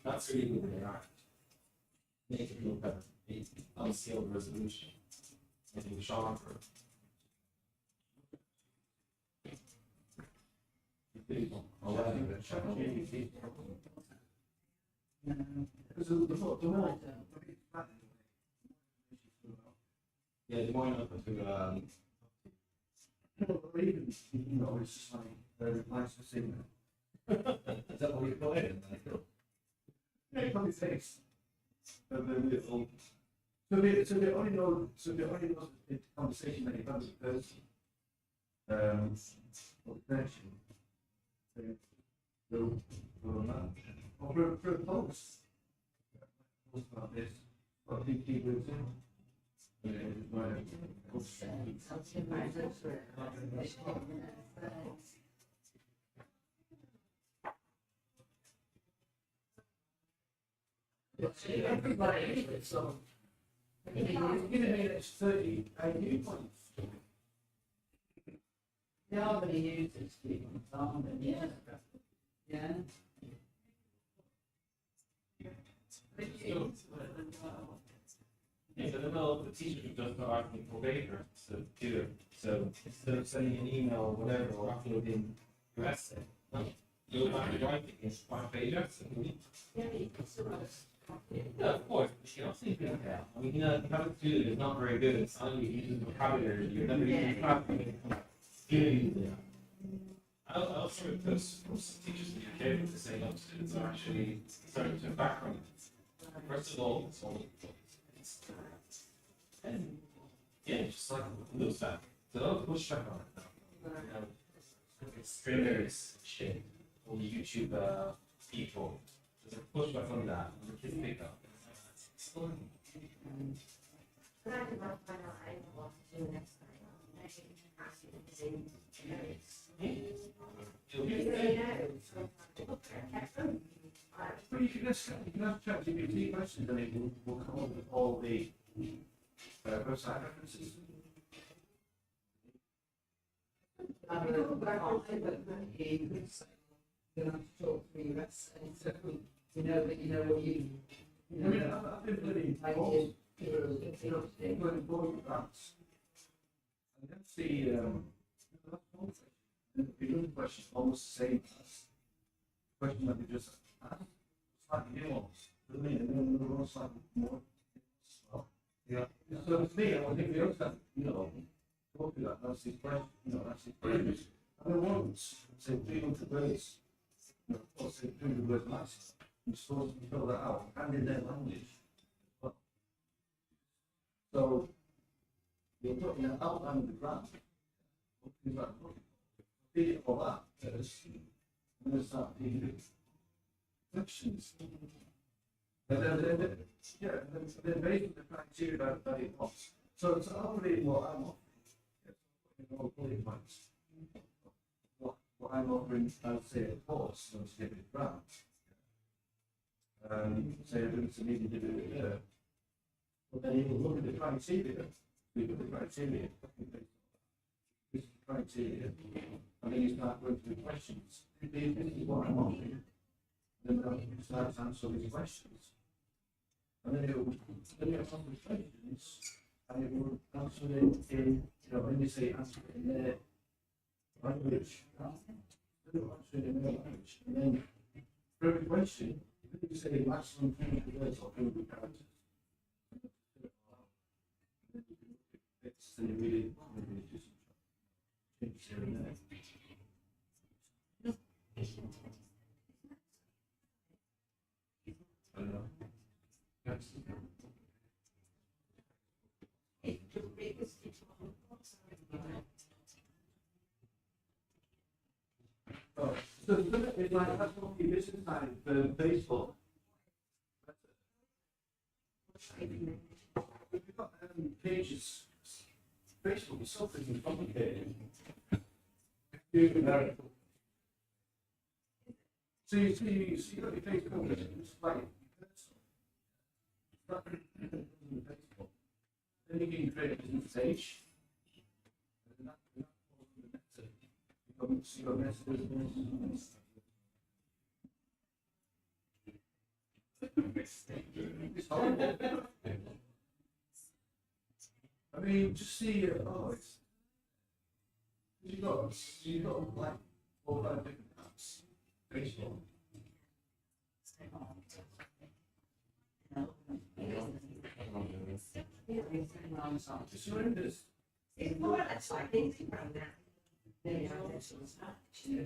That's really good. Make it look better. Unsealed resolution. Making it sharper. Yeah, the more you know, it's just like, nice to see them. Is that what you call it? Yeah, it probably takes. So they only know the conversation that you have with the person. Or the connection. So, or for a post. Post about this, what do people do? Everybody, so. You're gonna make it 30 ID points. Nobody uses people, yeah. Yeah. Yeah, so the middle of the teacher who does not asking for paper to do it. So instead of sending an email or whatever, or uploading your essay, go back to writing is 5-page essay. Yeah, of course, but you don't see people there. I mean, having to do it is not very good. It's not you use vocabulary, you're never using vocabulary. I also because some teachers in the UK would say that students are actually starting to background. First of all, it's all and yeah, just like lose that. So don't push back on it now. Streamers shit, all the YouTube people, just push back on that and the kids pick up. You'll get have ChatGPT questions and it will come up with all the website references. You have to talk through your essay, so you know that you know what you. I mean, I've been really involved. Ideas. Very important grants. And that's the question, almost the same as the question that we just asked, slightly nuanced, and then there was slightly more. Yeah. So with me, I think we also have, talk to that, that's his question, that's his question. And then once, say 300 words, or say 300 words max, you're supposed to fill that out, and in their language. So, you're talking about outline of the grant. Feed it all that first, and then start feeding it questions. And then based on the criteria that it wants. So it's operating what I'm offering. What I'm offering, I would say, a course, so to give it a grant. Say it's an easy to do it there. But then you will look at the criteria, look at the criteria, this is the criteria, and then you start going through the questions. This is what I'm offering. Then you start to answer these questions. And then you answer the questions, and it will answer it in, when you say answer it in their language, answer it in their language. And then for every question, you say maximum 300 words or 200 characters. It's really just change here and there. I don't know. That's oh, so if I have one business side for Facebook, we've got pages. Facebook is so freaking complicated. So you got your Facebook, it's like Facebook. Then you can create a business page. And that becomes your business. It's horrible. I mean, just see, it's, you've got like 4 or 5 different apps, Facebook. It's horrendous. It's more or less like easy program. She's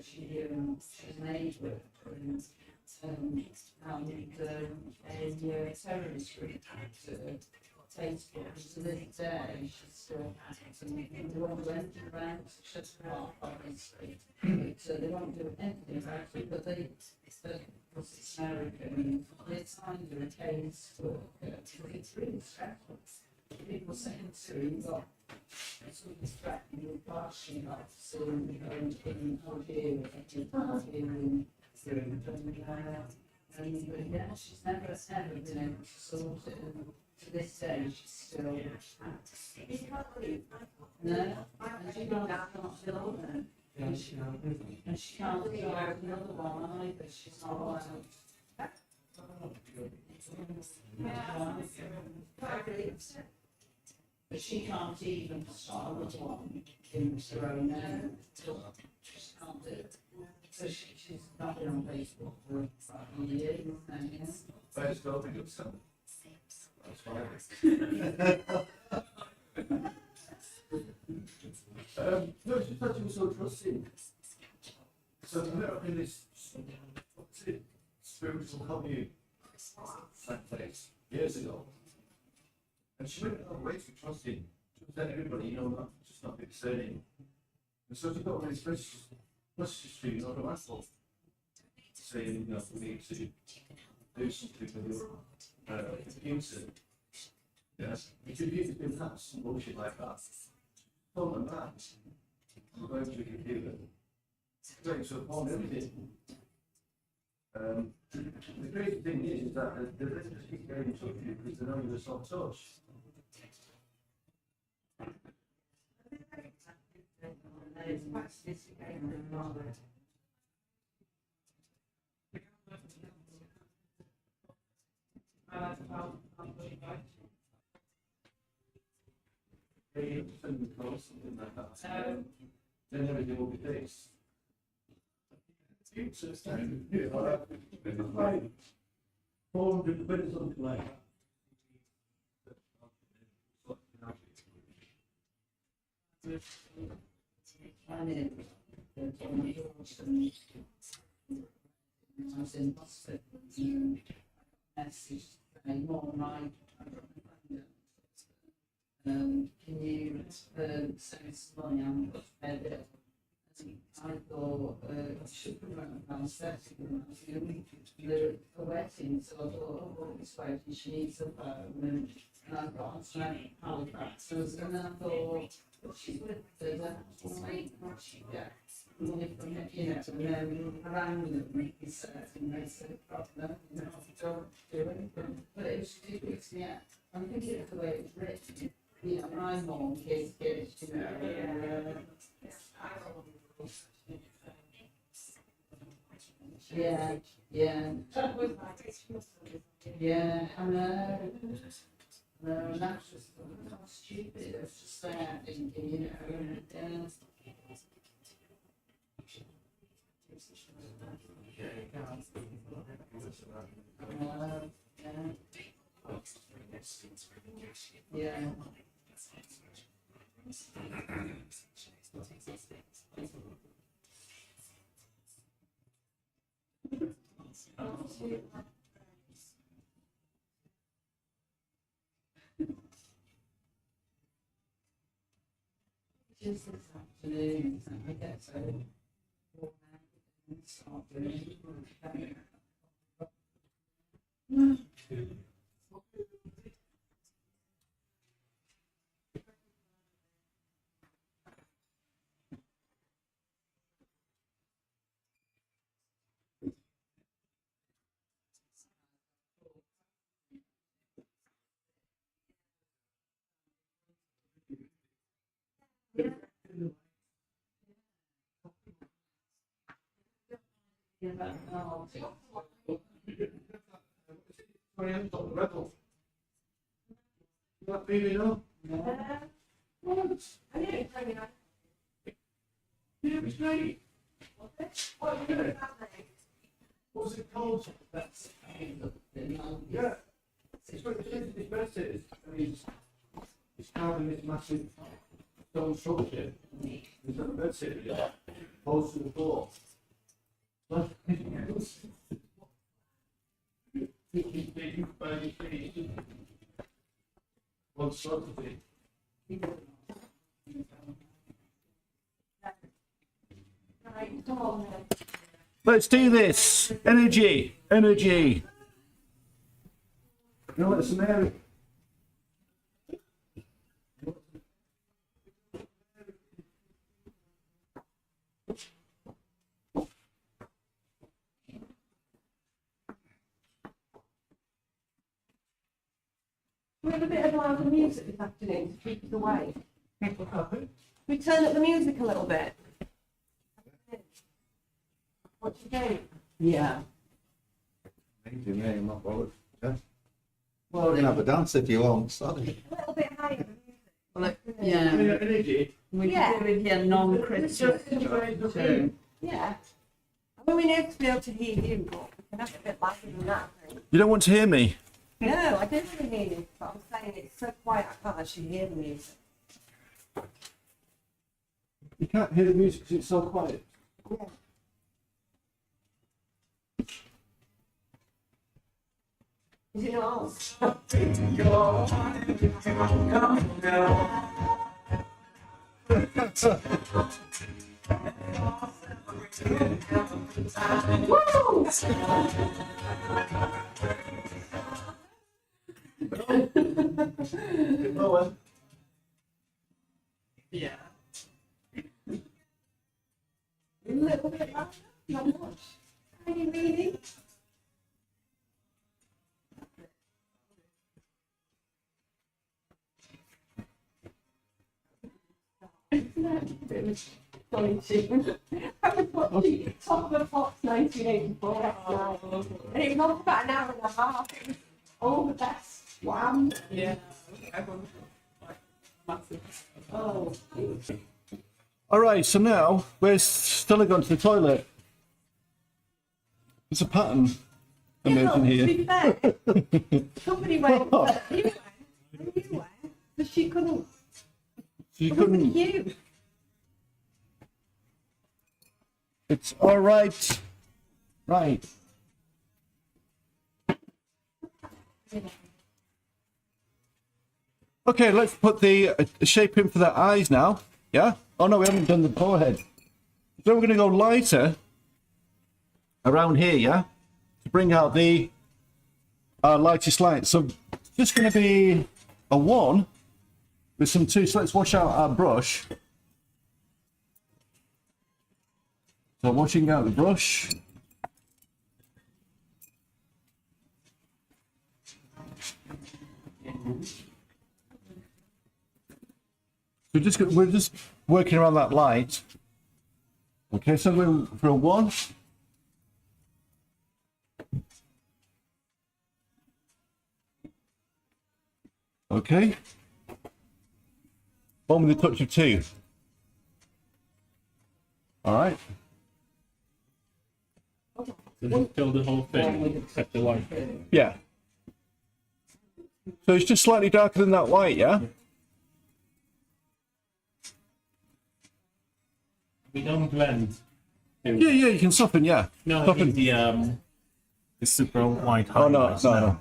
an age worker and a terrorist group at Facebook. So this day, she's still acting. They won't do anything about it, shut her off, obviously. So they won't do anything about it, but because it's American, they signed her a case for it's really stressful. People saying to her, you've got sort of threatening with bashing officer and in Algeria, but yeah, she's never ever been able to sort it. And to this day, she's still no, and she can't fill it. And she can't fill out another one either. She's not allowed. But she can't even start another one in her own name. She just can't do it. So she's not been on Facebook for about a year. First off, it looks something. That's fine. No, she thought she was so trusting. So I met up in this, what's it, spiritual hobby place years ago. And she went all the way to trusting. She was letting everybody not just not be discerning. And so she got all these messages to you, not a matter saying, for me to do something with your computer. Yes, your computer's been hacked, some bullshit like that. Told them that. I'm going to the computer. Going to upon everything. The great thing is that the visitors keep getting in touch with you because they know you're a soft touch. They send them close, something like that. Then everything will be fixed. It's just like 400 quid or something like that. And it, I was in hospital. Message saying, "More right. Can you send some money? I'm better." I thought I should have run around setting the wedding, so I thought, oh, this wedding, she needs a phone, and I got on Halifax, and then I thought, she's with the sweet, what she gets. You know, and then around them, he said, and they said, oh, no, don't do anything. But it was ridiculous, yeah. I think it's the way it was written. You know, my mom kids, you know, yeah, yeah. Yeah, I know. No, and that's just stupid. It's just there thinking, you know, yeah. Just this afternoon, I get so worn out and start doing I haven't got the rebel. That baby, no? What? I didn't bring it up. Yeah, it's great. What are you doing about that? What's it called? that's Yeah. It's got it's better. It's carved in this massive stone structure. There's a bed sit there, opposed to the floor. One sort of thing. Right, come on then. Let's do this. Energy, energy. You know what, it's an area. We have a bit of louder music this afternoon to keep us awake. We turn up the music a little bit. What do you think? yeah. Maybe me, I'm not bothered. Yeah. Well, You can have a dance if you want, sorry. A little bit higher. yeah, Energy. we Yeah. could do it here non-Christian too. Yeah. I mean, we need to be able to hear you, but we can have it a bit louder than that, I think. You don't want to hear me? No, I don't really hear you, but I'm saying it's so quiet I can't actually hear the music. You can't hear the music because it's so quiet. Is it not on? Lower. Yeah. A little bit louder, not much. Tiny, really. Bit of a funny tune. I was watching Top of the Pops 1984 last night, and it was on for about an hour and a half. It was all the best. Wham! Yeah. Everyone like massive. Oh, All right, so now we're still going to the toilet. There's a pattern emerging to here. be fair, somebody went, you went, but she couldn't. You It wasn't couldn't. you. It's all right. Right. Okay, let's put the shape in for the eyes now. Yeah? Oh no, we haven't done the forehead. So we're going to go lighter around here, yeah? To bring out the lightest light. So it's just going to be a 1 with some 2. So let's wash out our brush. So washing out the brush. We're just working around that light. Okay, so we're for a 1. Okay. 1 with a touch of 2. All right. Does it fill the whole thing except the white? Yeah. So it's just slightly darker than that white, yeah? We don't blend. Yeah, yeah, you can soften, yeah. No, I Soften. mean the super white Oh, no, highlights. no, no.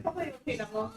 Probably okay, that long.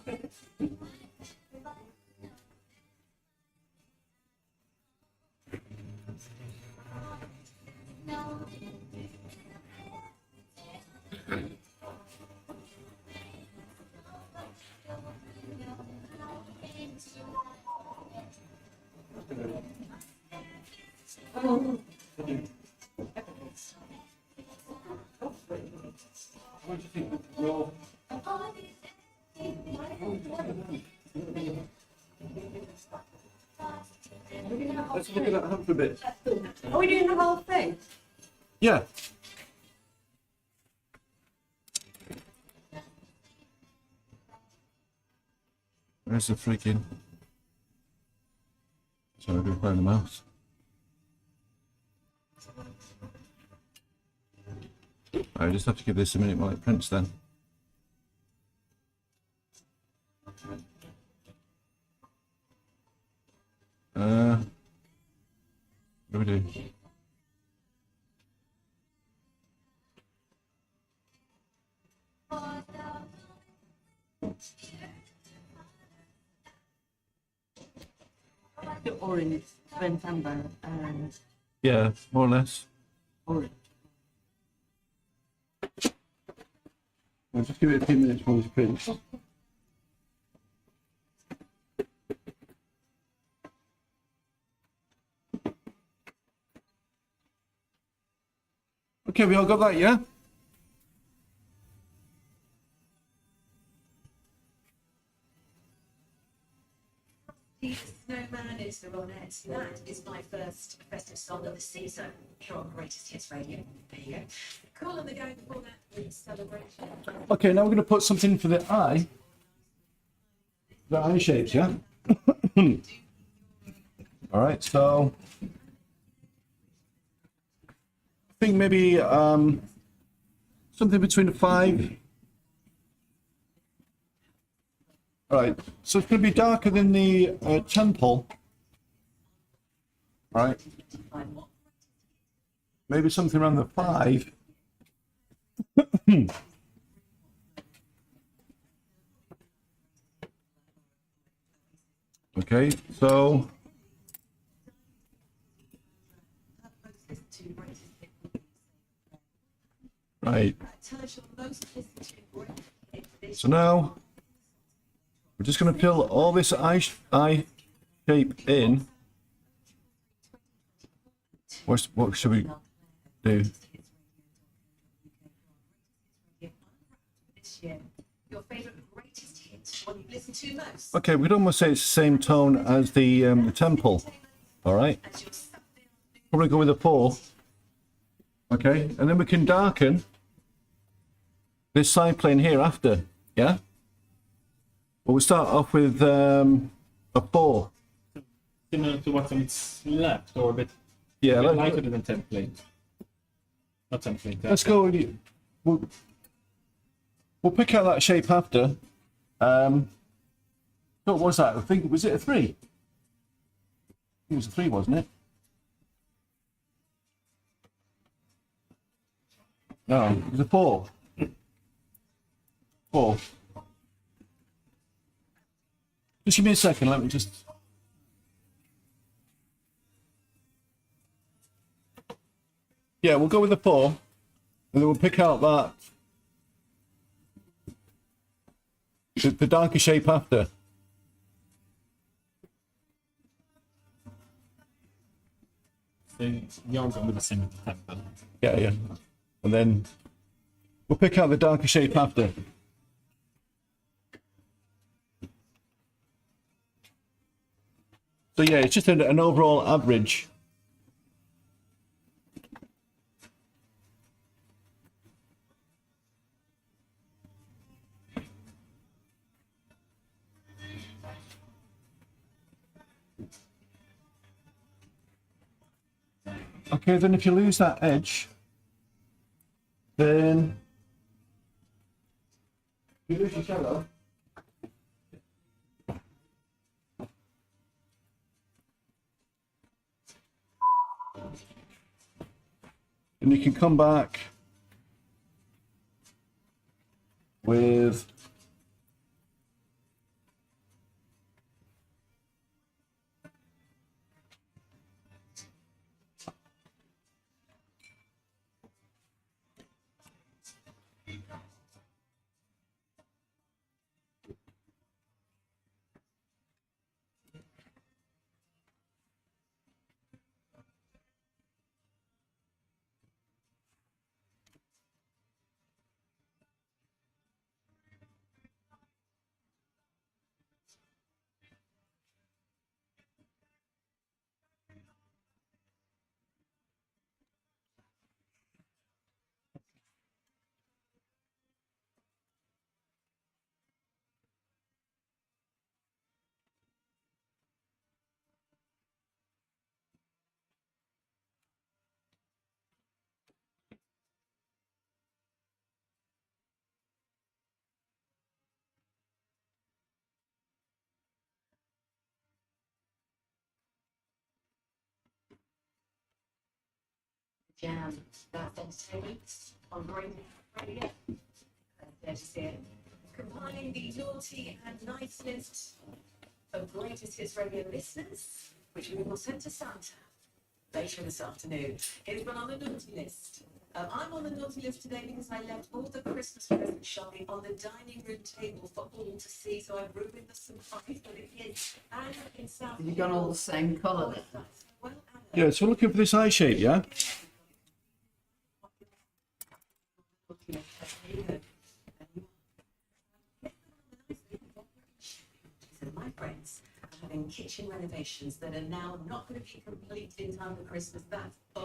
Let's look at that hand for a bit. Are we doing the whole thing? Yeah. Where's the freaking... Sorry, I've been playing the mouse. I just have to give this a minute while it prints then. What do we do? The orange, burnt amber, and Yeah, more or less. orange. I'll just give it a few minutes while it prints. Okay, we all got that, yeah? The Snowman is the Ronettes. That is my first festive song of the season here on Greatest Hits Radio. There you go. Cool, and the going before that with Celebration. Okay, now we're going to put something for the eye. The eye shapes, yeah? All right, so... I think maybe something between a 5. All right, so it's going to be darker than the temple. All right. Maybe something around the 5. Okay, so right. So now we're just going to fill all this eye shape in. What should we do? listen to most. Okay, we'd almost say it's the same tone as the temple. All right. As your Saturday Probably go with a 4. Okay, and then we can darken this side plane here after. Yeah. Well, we start off with a 4. Similar to what's on its left, or a bit, Yeah. lighter than template. Not template. Let's go. We'll pick out that shape after. What was that? I think, was it a 3? It was a 3, wasn't it? No, it was a 4. 4. Just give me a second, let me just... Yeah, we'll go with the 4, and then we'll pick out that... the darker shape after. You're going with the same temple. Yeah, yeah. And then we'll pick out the darker shape after. So yeah, it's just an overall average. Okay, then if you lose that edge, then you lose your shadow. And you can come back with jam that entertainment on Brain Radio. There to see it. Compiling the naughty and nice list of greatest hits radio listeners, which we will send to Santa later this afternoon. It's been on the naughty list. I'm on the naughty list today because I left all the Christmas present shopping on the dining room table for all to see, so I've ruined the surprise for the kids. And in South Have you got all the same colour then? well, yeah. So we're looking for this eye shape, yeah. So my friends are having kitchen renovations that are now not going to be complete in time for Christmas. That's I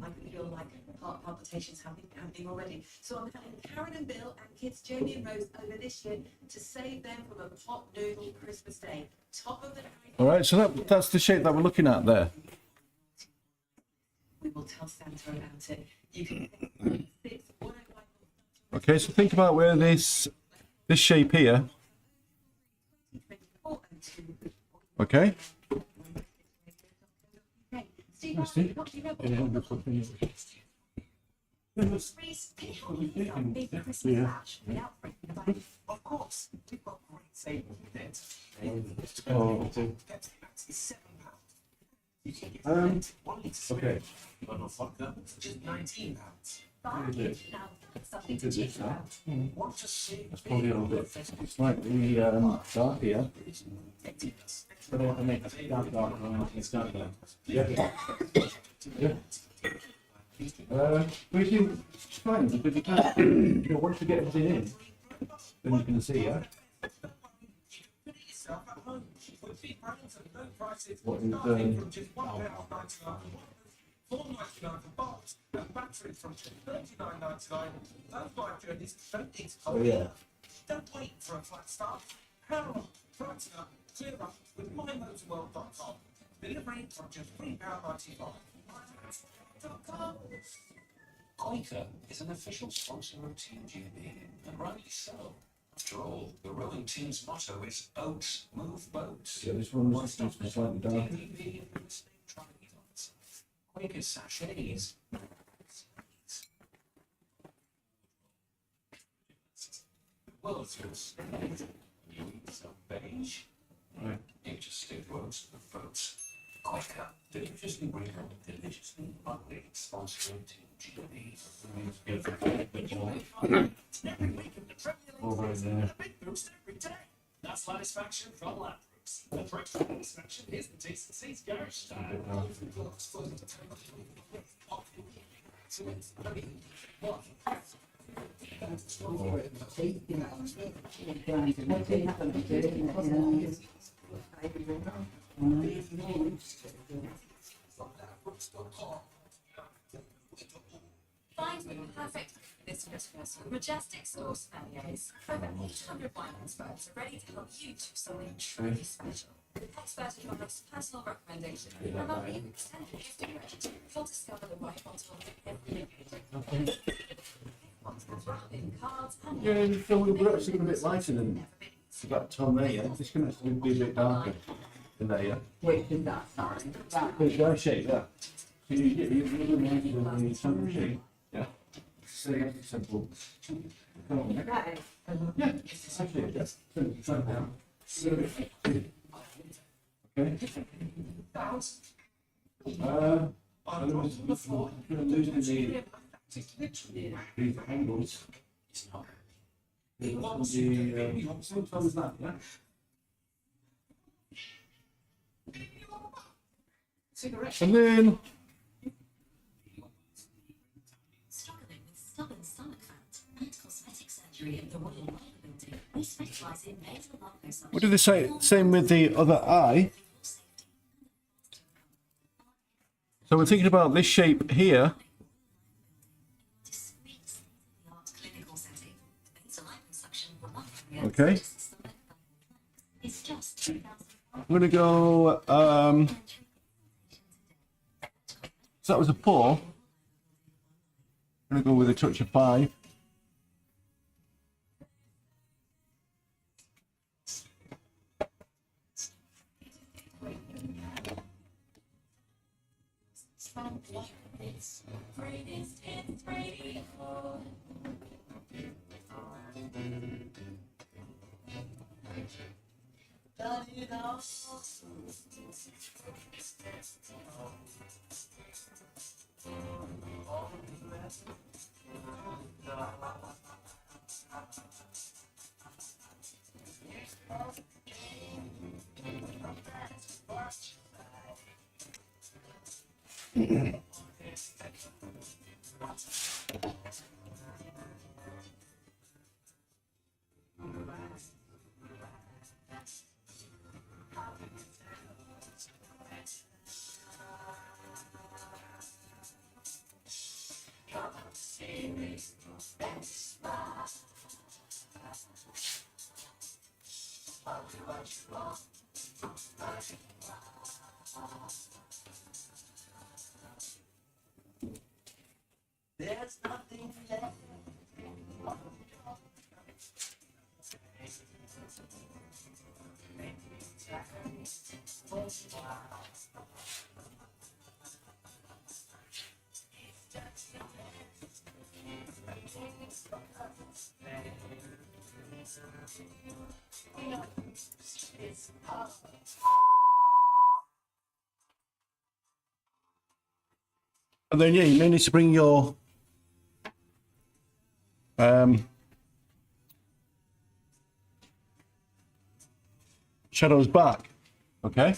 can feel like heart palpitations happening already. So I'm having Karen and Bill and kids Jamie and Rose over this year to save them from a pot noodle Christmas day. Top of the All right. So that's the shape that we're looking at there. we will tell Santa about it. You can pick 6 Okay. So think about where this shape here. 4 and 2. Okay. Steve, what do you know? Reese, can you help me with our big Christmas bash? The outbreak. Of course, we've got great savings with it. Oh. That's £7. You can get 1 litre. Okay. Just £19. Now, something to check out. Want to see That's probably a little bit slightly dark here. But I make it dark when it's dark. Yeah. We can it's fine because you can't. Once you get everything in, then you can see, yeah. yourself at home with big brands and low prices What is, starting from just £1.99 for £4.99 for box and batteries from just £39.99. Those bike journeys don't need to Oh, yeah. Don't wait for a flat start. Power up, brighten up, clear up with mymotorworld.com. Delivering from just £3.95. mymotorworld.com. Quaker is an official sponsor of Team GB, and rightly so. After all, the rowing team's motto is Oats Move Boats. Yeah, this one was just slightly darker. DVB and listening triangles. Quaker sachets. The world's yours. You eat some beige. Right. You just stick to Oats Move Boats. Quaker, deliciously green and deliciously ugly, sponsoring Team GB. Every week in the Premier League Over season, there. and a big boost every day. That's satisfaction from Ladbrokes. The trick to satisfaction is the T&C's garage style. Find the perfect this Christmas with Majestic Sauce Spaniels. Over 800 wine experts are ready to help you do something truly special. Expert advice, personal recommendation, and our new extended gifting range. You'll discover the right bottle of every occasion. Bottles wrapped in cards and Yeah, so we're actually going a bit lighter than that Tom there, yeah? It's going to actually be a bit darker than that, yeah? Which is that, sorry, that. But dry shade, yeah. So you get you're really lighter than the simple shade, yeah? So you have the simple. Come on, yeah? That is. Yeah, actually, yes. Okay. And there was before, you're losing the angles. It's not. Same time as that, yeah? And then, struggling with stubborn stomach fat and cosmetic surgery at the Royal Mail Building. We specialise in nasal liposuction. What did they say? Same with the other eye. So we're thinking about this shape here. Okay. It's just I'm gonna go. So that was a 4. I'm gonna go with a touch of 5. There's nothing left. And then yeah, you may need to bring your shadows back. Okay.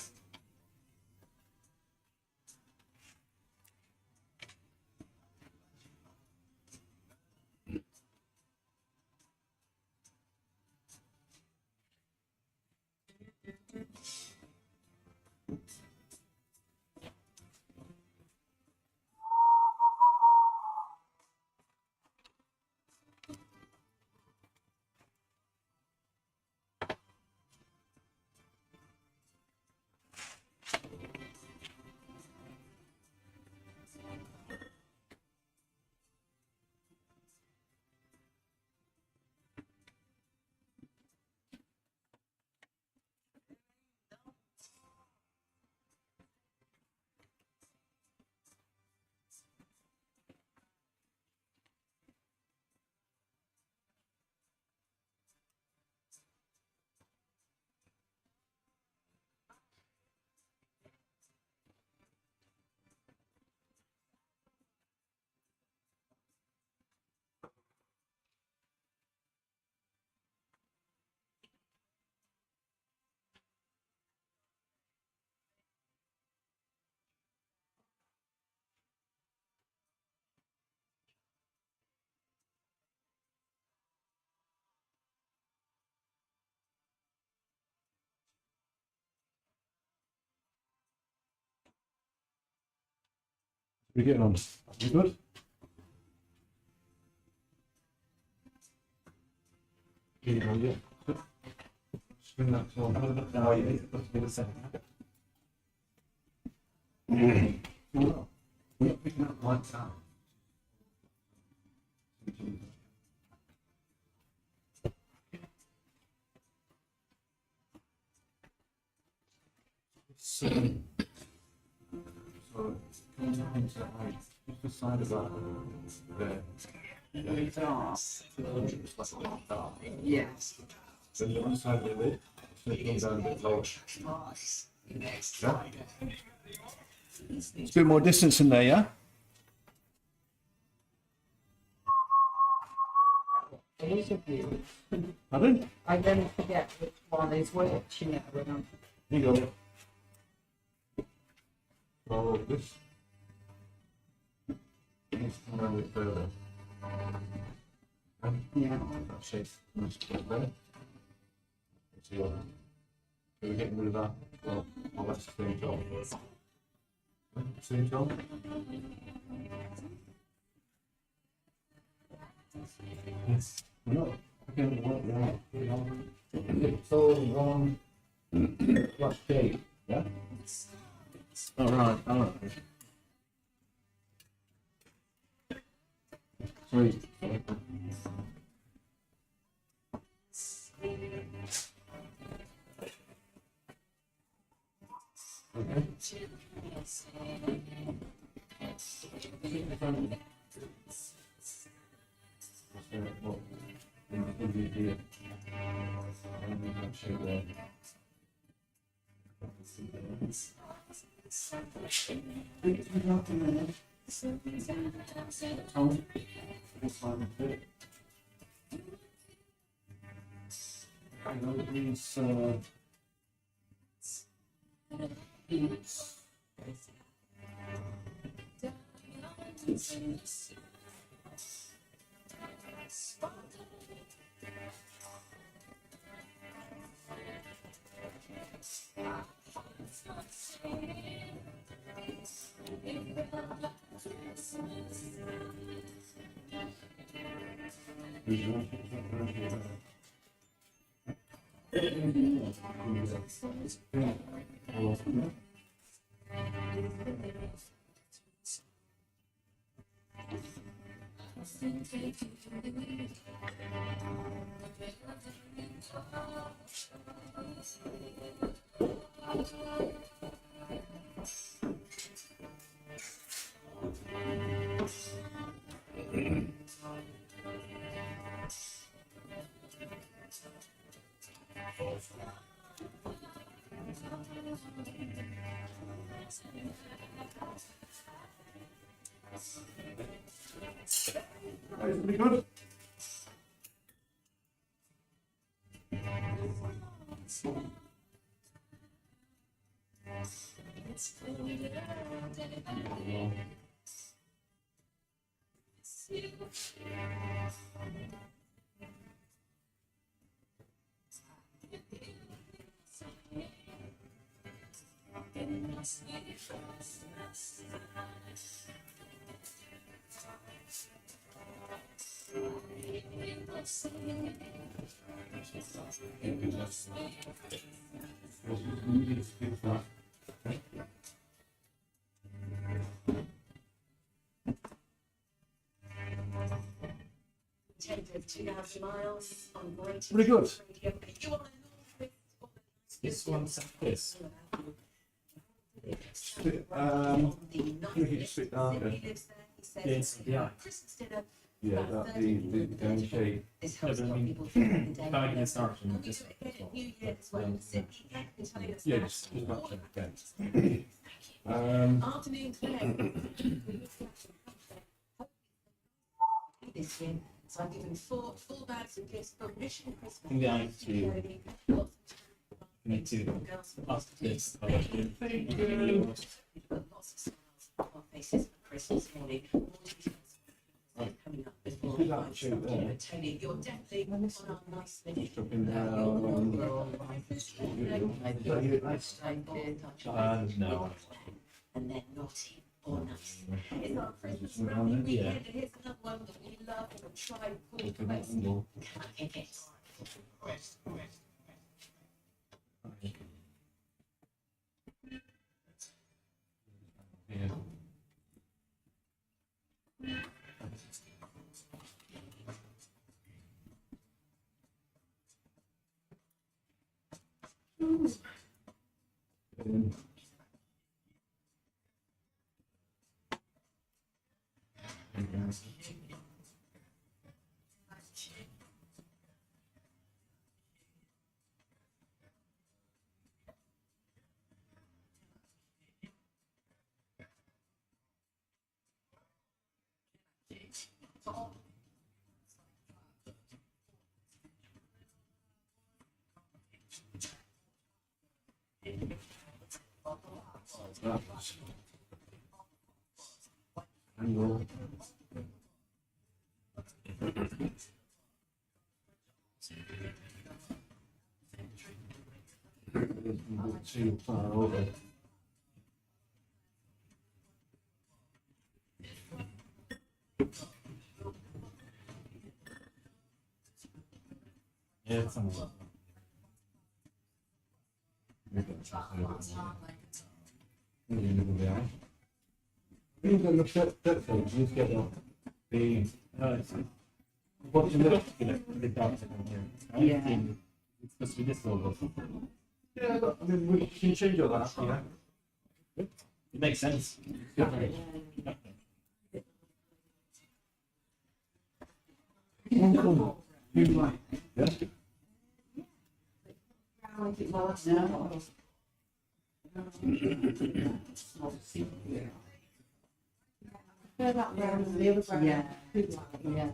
We're getting on. You good? Yeah, yeah. Spin that to one. No, you need to be the same. No, we're not picking up one time. So, come down to like, just the side of that there. Yes. So the other side of the lid, so it comes down a bit lower. Yeah? It's a bit more distance in there, yeah? Pardon? I then forget which one is which, you know, when I'm. You got it. So this. Needs to come around a bit further. Yeah. That shape must be better. See what? So we're getting rid of that. Well, that's the same job. Same job. Yes. No. Okay, well, it's all wrong. What shape? Yeah. All right, all right. Sweet. Okay. That's pretty good. Of 2,000 miles on great. Pretty good. You are This one's like this. the It's a bit darker. he lives there. He says Yes, yeah. Christmas dinner. Yeah, that the down shade. This Yeah, helps but I a lot of mean, people throughout the day. If I can start from And we this do one it as again well. at New Year as well. Sydney, thank you for telling us Yeah, that. just much against. Afternoon today. This year, so I've given full bags of gifts for Mission Christmas. In the eye to you. Me too. After this, I'll let you. We've got lots of smiles on our faces for Christmas morning. More details coming up before Look at I that shape there. Tony, you're definitely on our nice list. Dropping down. I stayed in. No. And then naughty Oh, nice. It's our Christmas rally weekend, and here's another one that we love and try called Quest. Can I pick it? Yeah. Too far over. Yeah, it's somewhere. You can look at that thing, you get that. The, What's the dark Yeah. It's supposed to be this over. yeah, I mean, we can change all that, yeah. It makes sense. You like, yeah? No. Go that round and the other round. Yeah. Yeah.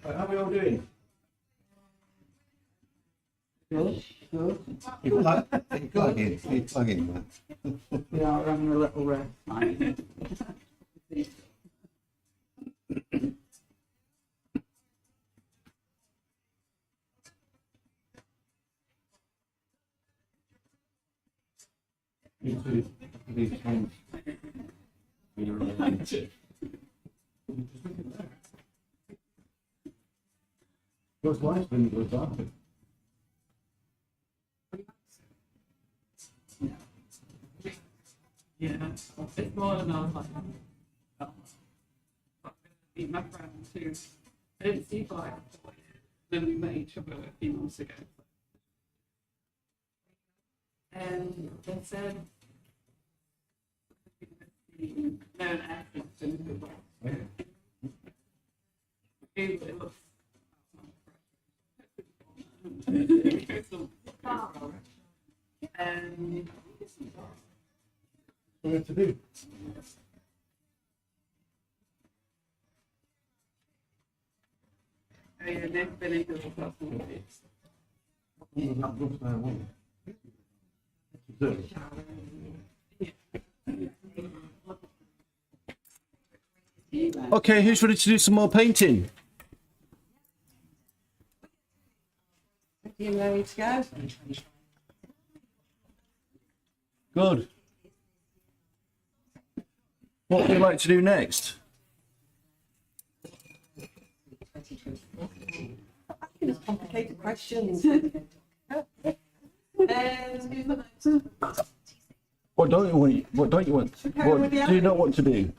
Right, how are we all doing? Good, good. You plug in, man. We are having a little rest time. You two, these times. Those lights when it goes dark. Yeah, it's more than I was like, oh, be my friend too. I didn't see like when we met each other a few months ago. And they said, no accents in the way. It looks. And What have to do? I mean, I've never been into the personal bits. That looks now, won't it? Okay, who's ready to do some more painting? You ready to go? Good. What would you like to do next? It's complicated questions. What don't you want? What don't you want? What do you not want to do?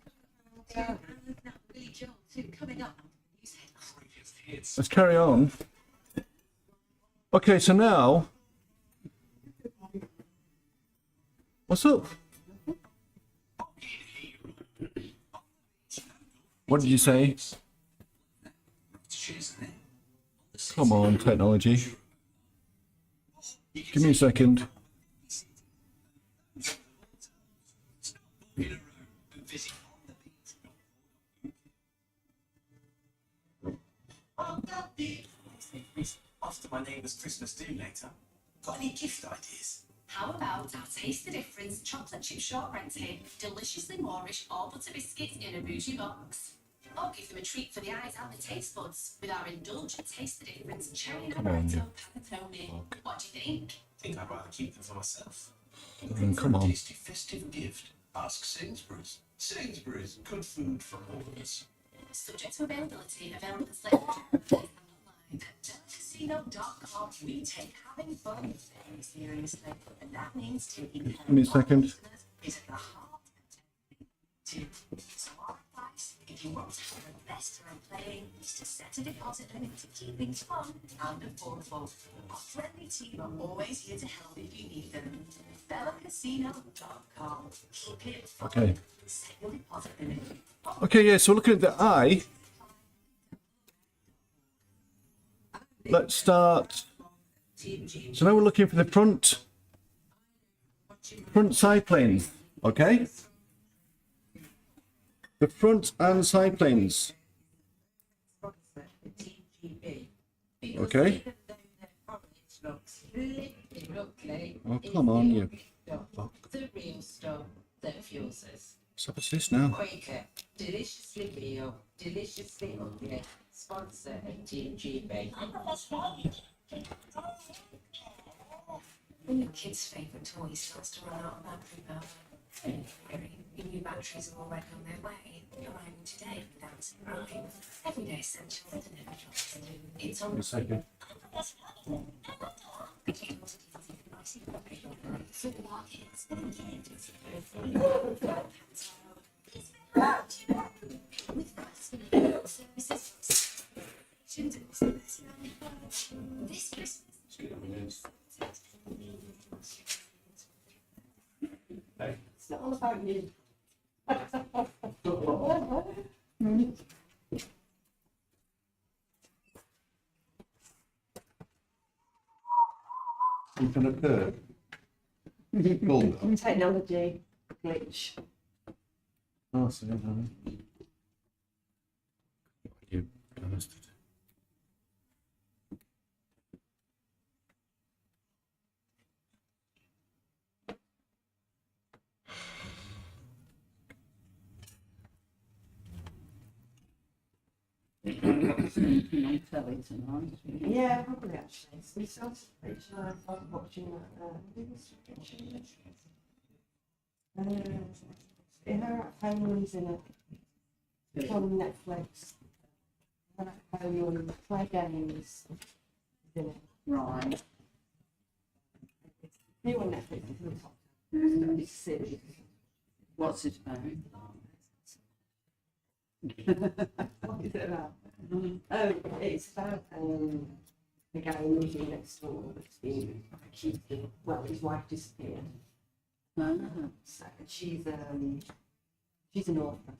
And that Billy Joel too, coming up. You said, Let's carry on. Okay, so now, what's up? What did you say? Come on, technology. Give me a second. After my neighbour's Christmas do later. Got any gift ideas? how about our Taste the Difference chocolate chip shortbread tin, deliciously Moorish or butter biscuits in a bougie box? Or give them a treat for the eyes and the taste buds with our indulgent Taste the Difference cherry Come on, amaretto you. panettone. What do you think? I think I'd rather keep them for myself. Come on. Tasty festive gift. Ask Sainsbury's. Sainsbury's, good food for all of us. Subject to availability, available for select online at delcasino.com. We take having fun very seriously, and that means taking care Give me a of all second. listeners is at the heart of everything we do. So our advice, if you want to have the best time playing, is to set a deposit limit to keep things fun and affordable. Our friendly team are always here to help if you need them. delcasino.com. Keep it fun. Okay. Set your deposit limit. Okay, yeah, so looking at the eye, let's start. So now we're looking for the front side planes, okay? The front and side planes. Okay. Oh, come on, you. The real stuff that fuels us. What's this now? Quaker, deliciously real, deliciously ugly, sponsor of TGB. When your kid's favourite toy starts to run out of battery power, your new batteries are already on their way, arriving today without surprise. Everyday essential that never drops. It's on the Second. This Christmas. It's not all about you. Something occurred. Gold. Technology glitch. Oh, so you bastard. On telly tonight. Yeah, probably actually. So we started watching, I started watching Her at Home's in it. It's on Netflix. Her at Home, Play Games. Is in it. Right. It's new on Netflix. It's in the top. It's a series. What's it about? What is it about? Oh, it's about the guy living next door that's been accused of, well, his wife disappeared. So she's an orphan.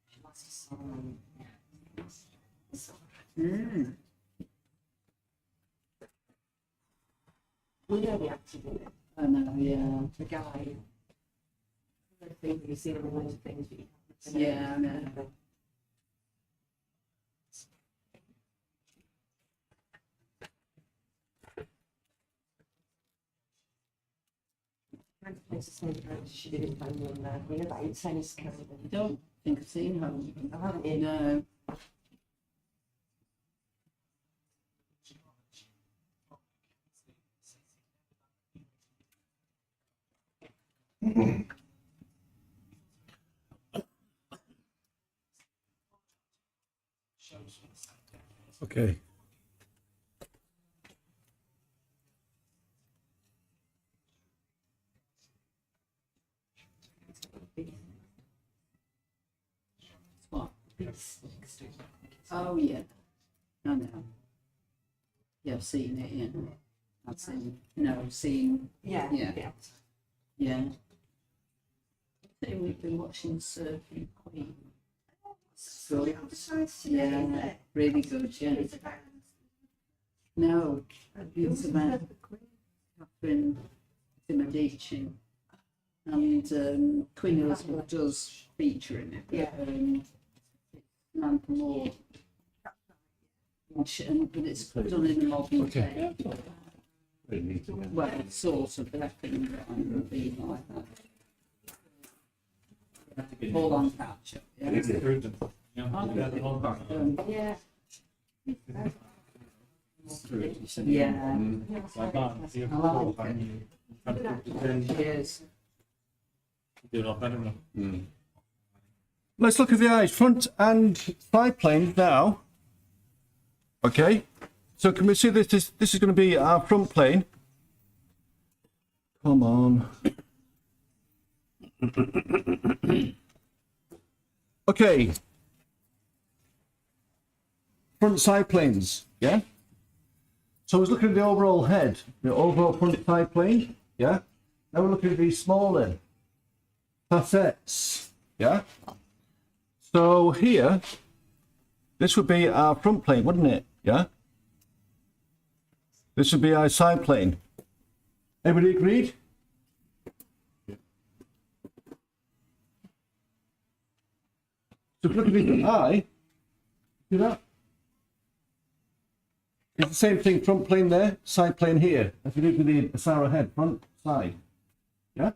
She lost her son. Mm. We know the actor in it. I know, yeah. The guy. I think you see him in loads of things, but you can't Yeah, I know. She did it on you know that tennis court. I don't think I've seen Home. I haven't you? No. Okay. What? Beast. Oh, yeah. I know. Yeah, I've seen it, yeah. I've seen, no, seen, Yeah. Yeah. Yeah. yeah. I think we've been watching Surfing Queen. Good. Yeah, really good, yeah. No, it's about Catherine de Medici. And Queen Elizabeth does feature in it. Yeah. Samantha Moore. But it's done in a modern day. Very neat again. Well, sort of black and white, being like that. Full on catch up. Yeah. It's improvement. Yeah, yeah, the whole back. Yeah. Yeah. Like that. So you I like have it. then Cheers. do it all better now. Let's look at the eyes, front and side planes now. Okay, so can we see this? This is going to be our front plane. Come on. Okay. Front side planes, yeah? So I was looking at the overall head, the overall front side plane, yeah? Now we're looking at these smaller facets, yeah? So here, this would be our front plane, wouldn't it? Yeah? This would be our side plane. Everybody agreed? So if you look at the eye, see that? It's the same thing, front plane there, side plane here. As we did with the Asara head, front, side. Yeah?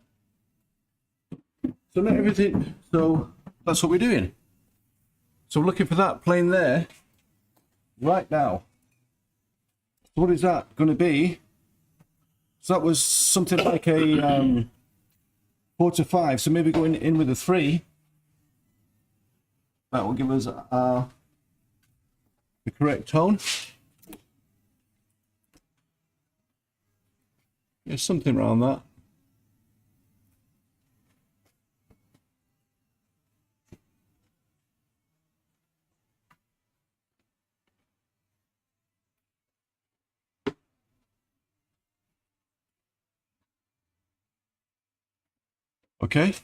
So not everything, so that's what we're doing. So we're looking for that plane there right now. So what is that going to be? So that was something like a 4 to 5. So maybe going in with a 3. That will give us the correct tone. Yeah, something around that. Okay.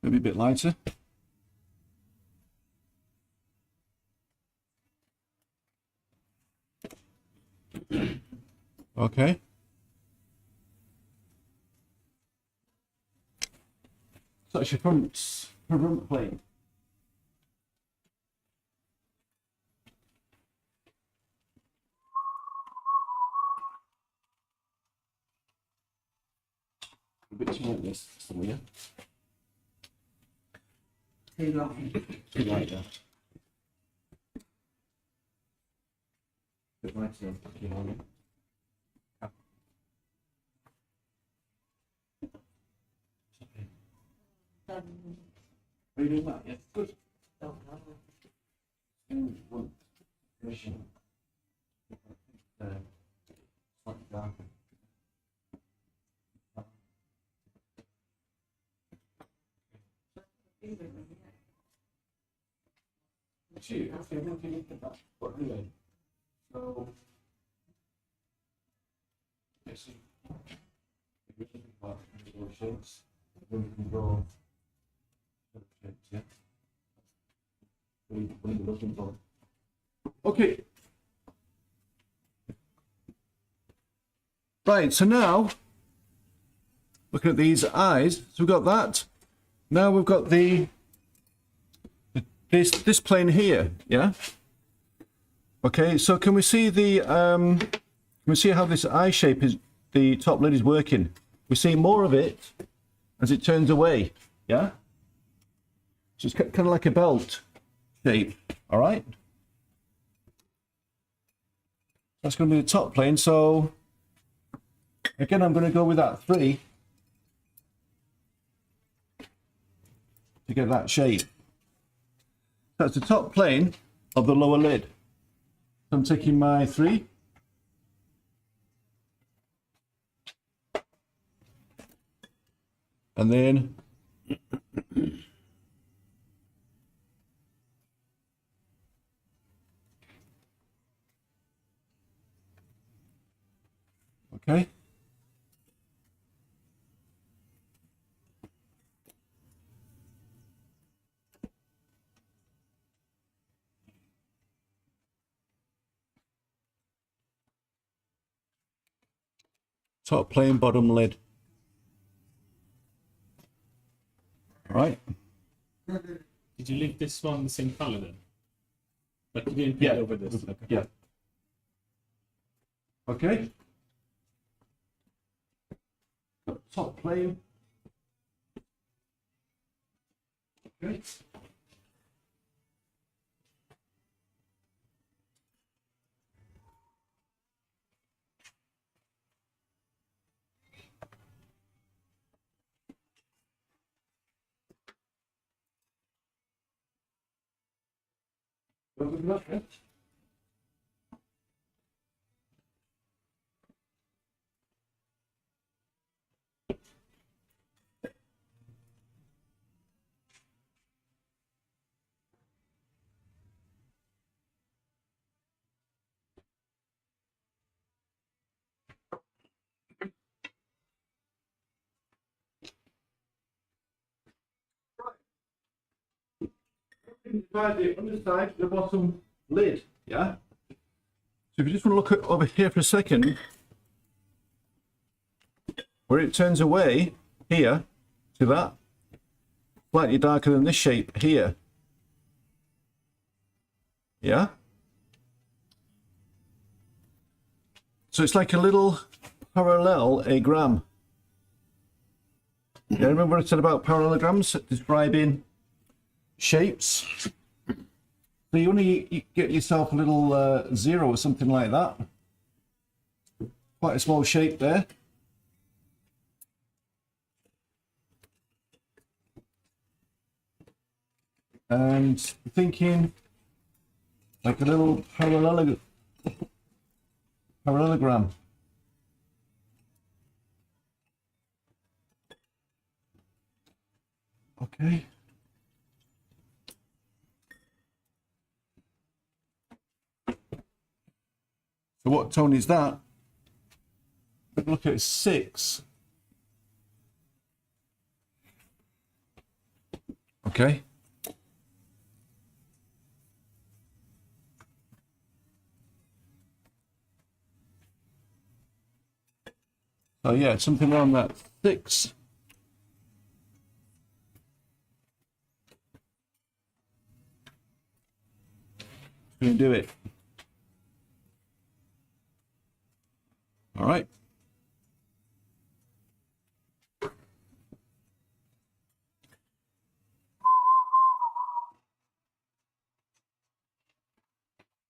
Maybe a bit lighter. Okay. So it's your front plane. A bit too like this, somewhere. Too long. Too like that. Bit lighter, you know. Are you doing that? Yeah, good. One version. Slightly darker. Actually, okay, I'm looking at that. What do they? So, Yes. If you think about those shapes, then you can draw shapes, yeah. What are you looking for? okay. Right, so now, looking at these eyes, so we've got that. Now we've got this plane here, yeah? Okay, so can we see can we see how this eye shape is, the top lid is working? We see more of it as it turns away, yeah? So it's kind of like a belt shape, all right? That's going to be the top plane, so again, I'm going to go with that 3 to get that shape. That's the top plane of the lower lid. So I'm taking my 3. And then okay. Top plane, bottom lid. All right. Did you leave this one the same color then? But you didn't paint over this. Okay. Yeah. Okay. top plane. Okay. Well, good luck, eh? Underside the bottom lid, yeah? So if you just want to look at over here for a second, where it turns away here, see that? Slightly darker than this shape here. Yeah? So it's like a little parallelogram. Yeah, remember what I said about parallelograms describing shapes? So you get yourself a little zero or something like that. Quite a small shape there. And thinking like a little parallelogram. Okay. So what tone is that? Look at 6. Okay. So yeah, something around that 6. Going to do it. All right.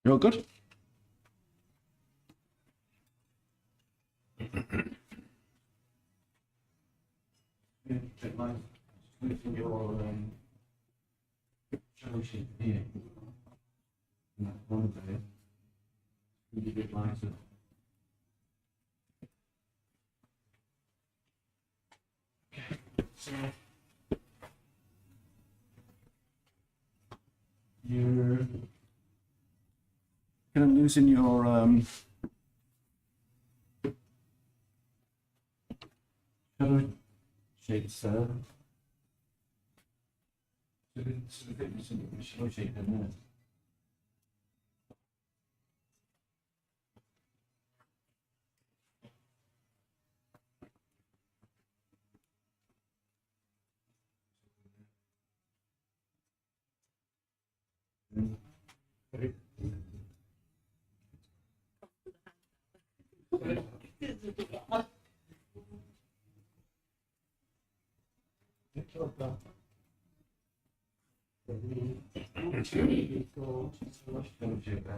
You all good? Your shadow shape here. And that one there. A bit lighter. So you're Kind of losing your shadow shapes there. So it's a bit shadow shape in there.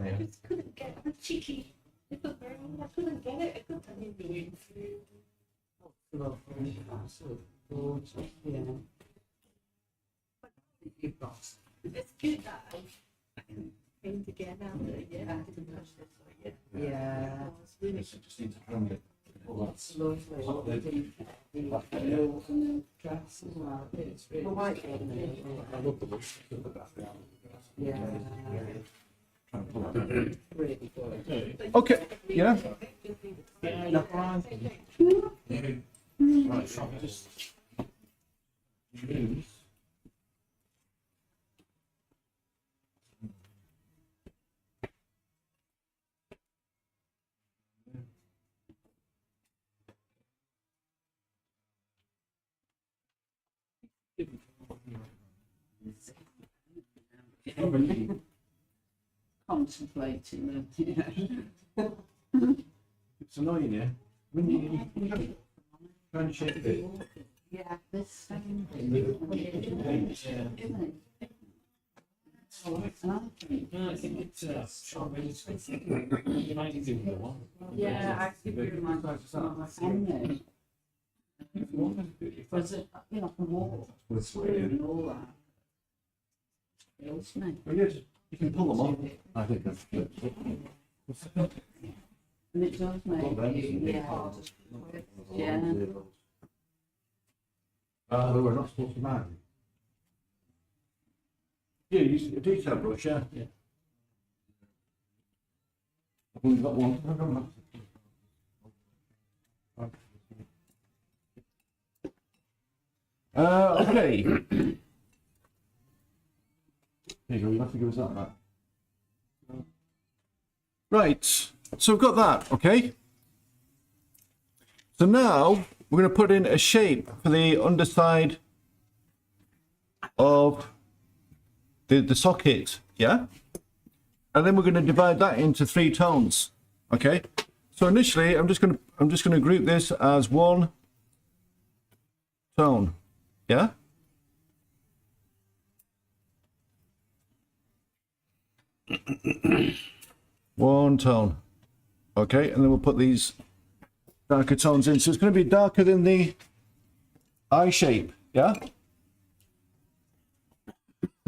I just couldn't get the cheeky. I couldn't get it. I couldn't do it. Lovely, absolutely gorgeous, yeah. You've got It's good that I can paint again now that I didn't touch this one yet. yeah, It's really Just need to trim it. All it's lovely. The dress as well, it's really stunning. I love the look of the background. Yeah, Trying to pull that. really good. okay. Yeah. Right, so just use. Contemplating them, yeah. It's annoying, yeah. When you Trying to shape it. Yeah, this same Yeah. isn't it? Oh, it's another thing. No, I think it's you might do the one. Yeah, I think you remind me of some of my family. Was it, you know, the wall, With and all that. Feels me. Well, yeah, you can pull them off. I think that's good. And it does make, yeah. Yeah. We're not supposed to marry. Yeah, use a detail brush, yeah. I've only got one. Okay. Here you go, you have to give us that back. Right. So we've got that. Okay. So now we're going to put in a shape for the underside of the socket. Yeah. And then we're going to divide that into 3 tones. Okay. So initially, I'm just going to group this as 1 tone. Yeah. One tone. Okay, and then we'll put these darker tones in. So it's going to be darker than the eye shape. Yeah.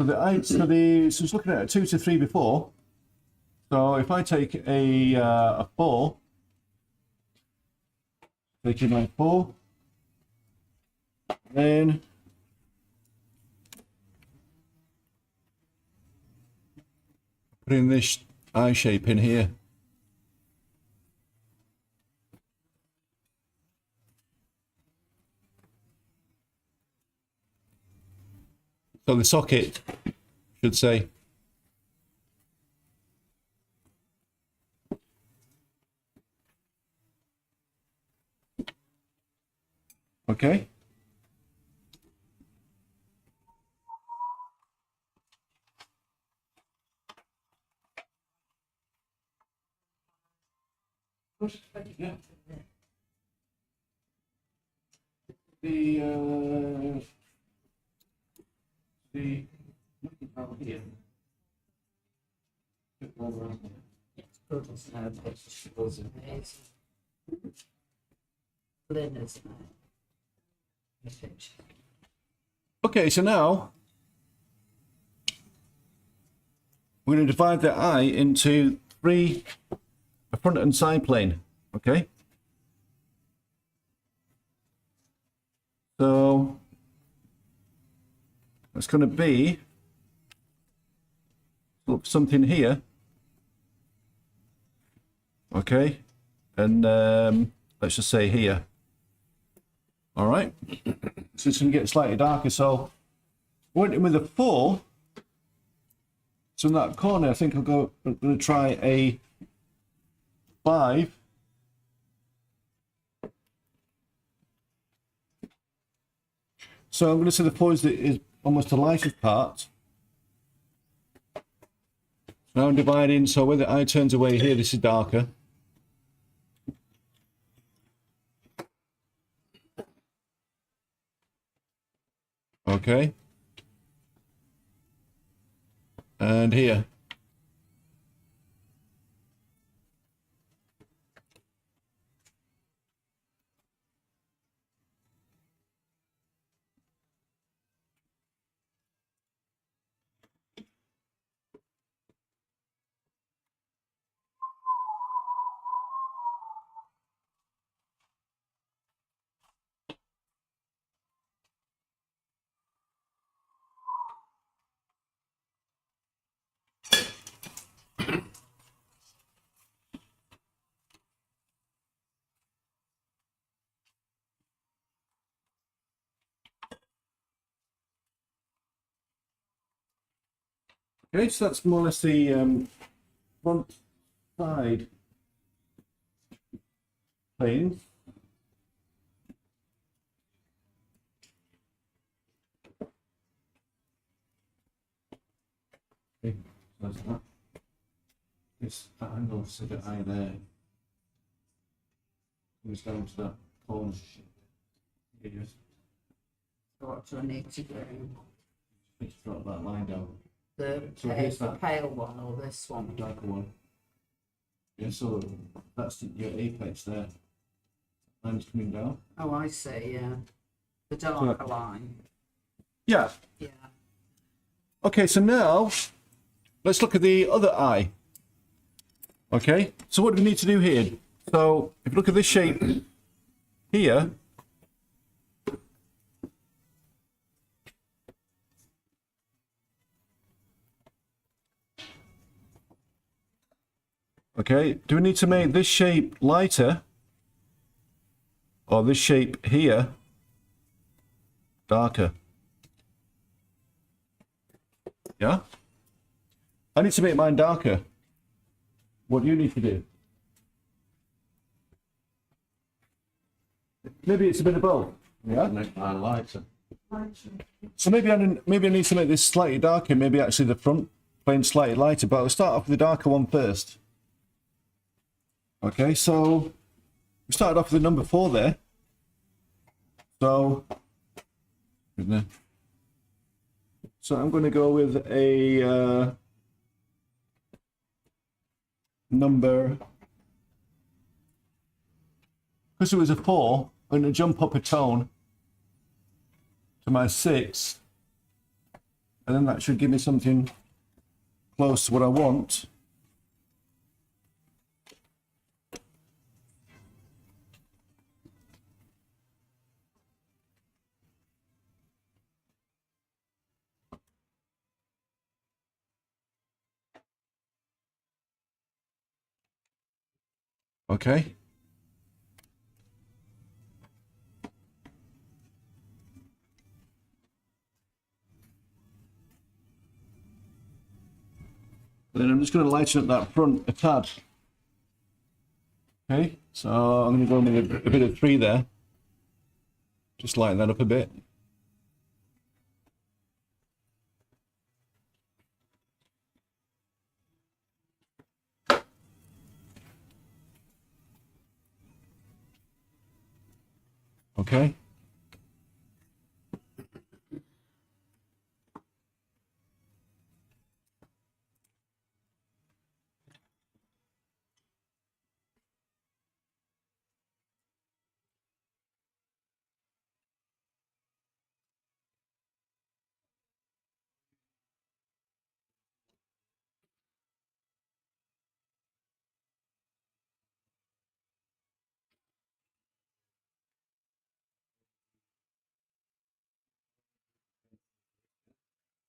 So it's looking at a 2 to 3 before. So if I take a 4, taking my 4, then putting this eye shape in here. So the socket should say. Okay. Yeah. The out here. Bit more around here. It's good, isn't it? It was amazing. Lynn, isn't it? Okay, so now we're going to divide the eye into 3, a front and side plane. Okay. So it's going to be something here. Okay. And let's just say here. All right. So it's going to get slightly darker. So went in with a 4. So in that corner, I think I'm going to try a 5. So I'm going to say the 4 is almost the lightest part. Now I'm dividing, so when the eye turns away here, this is darker. Okay. And here. Okay, so that's more or less the front side plane. Okay, so that's that. This that angle, so the eye there. Comes down to that corner. You just What do I need to do? drop that line down. The, So pale, here's the that. pale one or this one? Darker one. Yeah, so that's your apex there. Line's coming down. Oh, I see, yeah. The darker line, Yeah. yeah. Okay, so now let's look at the other eye. Okay, so what do we need to do here? So if you look at this shape here, okay, do we need to make this shape lighter? Or this shape here darker? Yeah? I need to make mine darker. What do you need to do? Maybe it's a bit of both. Yeah? Make mine lighter. So maybe I need to make this slightly darker. Maybe actually the front plane slightly lighter. But I'll start off with the darker one first. Okay, so we started off with the number 4 there. So I'm going to go with a number. Because it was a 4, I'm going to jump up a tone to my 6, and then that should give me something close to what I want. Okay. Then I'm just going to lighten up that front a tad. Okay, so I'm going to go with a bit of 3 there. Just lighten that up a bit. Okay.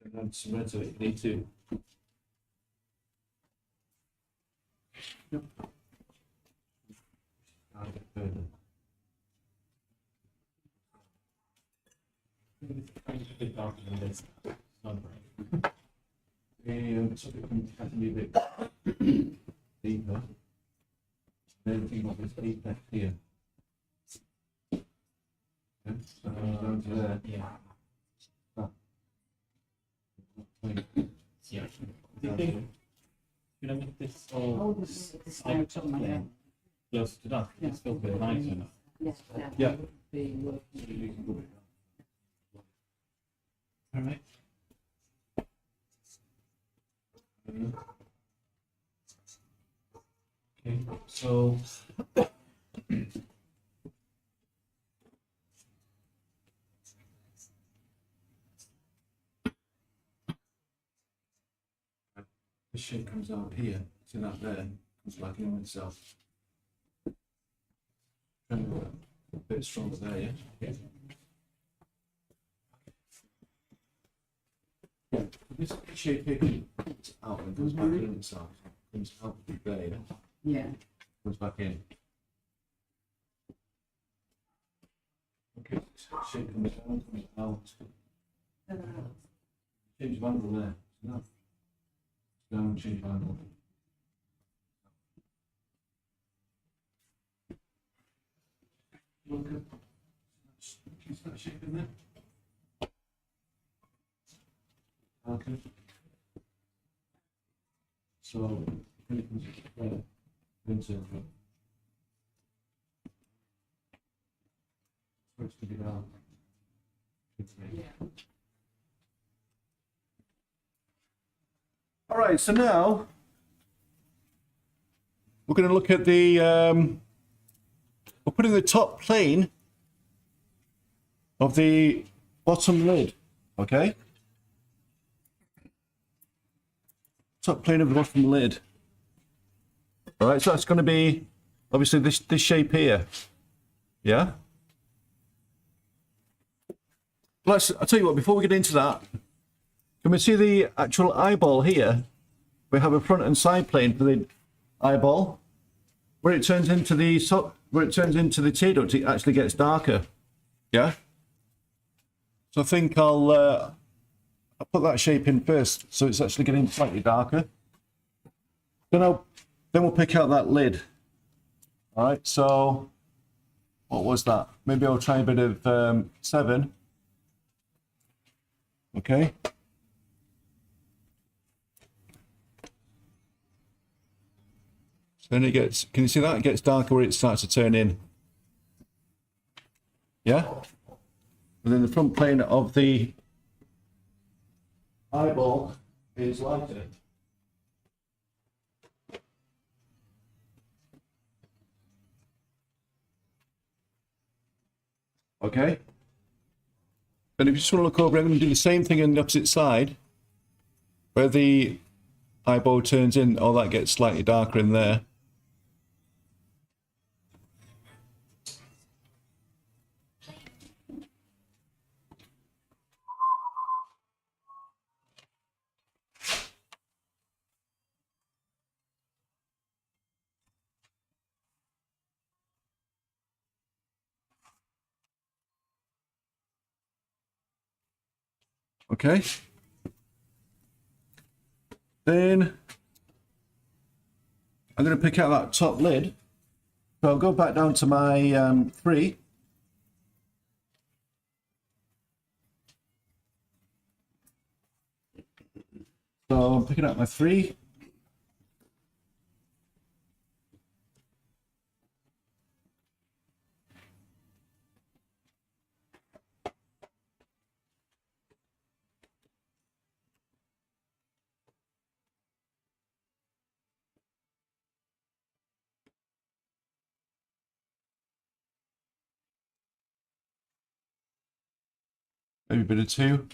And then cement it, you need to. Yep. I'll get further. It's a bit darker than this. It's not bright. So it has to be a bit deeper. Then think of this apex here. Yeah, so it comes down to there. Yeah. Yeah. Do you think, you know, make this all Hold this out on my head. close to that? It's still a bit light enough. Yes, Yeah. be working. All right. Okay, so The shape comes out here, see that there, comes back in on itself. Trying to go a bit stronger there, yeah? Yeah. Yeah, this shape here comes out and goes back in on itself. Comes out there, yeah? Yeah. Comes back in. Okay, shape comes down, comes out. Change of angle there, no. Down, change of angle. Look at, keep that shape in there. Okay. So, when it comes to insert it. for it to be dark. All right, so now we're going to look at the, we're putting the top plane of the bottom lid, okay? Top plane of the bottom lid. All right, so that's going to be obviously this shape here, yeah? I'll tell you what, before we get into that, can we see the actual eyeball here? We have a front and side plane for the eyeball. Where it turns into the tear duct, it actually gets darker. Yeah. So I think I'll put that shape in first, so it's actually getting slightly darker. Then we'll pick out that lid. All right. So what was that? Maybe I'll try a bit of 7. Okay. Then it gets, can you see that? It gets darker where it starts to turn in. Yeah? And then the front plane of the eyeball is lighter. Okay? And if you just want to look over, I'm going to do the same thing on the opposite side. Where the eyeball turns in, all that gets slightly darker in there. Okay. Then I'm going to pick out that top lid. So I'll go back down to my 3. So I'm picking up my 3. Maybe a bit of 2.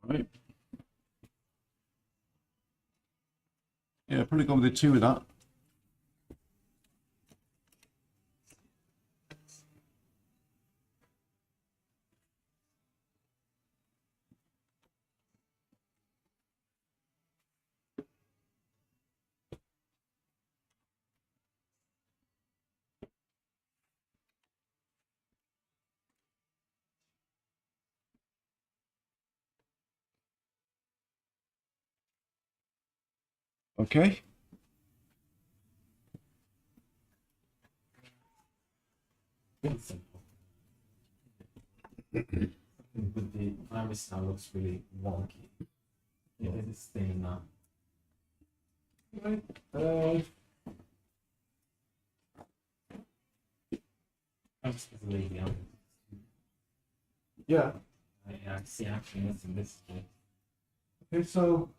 Right. Yeah, probably go with the 2 with that. Okay. It's simple. But the iris now looks really wonky. It is staying now. Right. I'm just leaving out. Yeah. I see actually missing this bit. Okay, so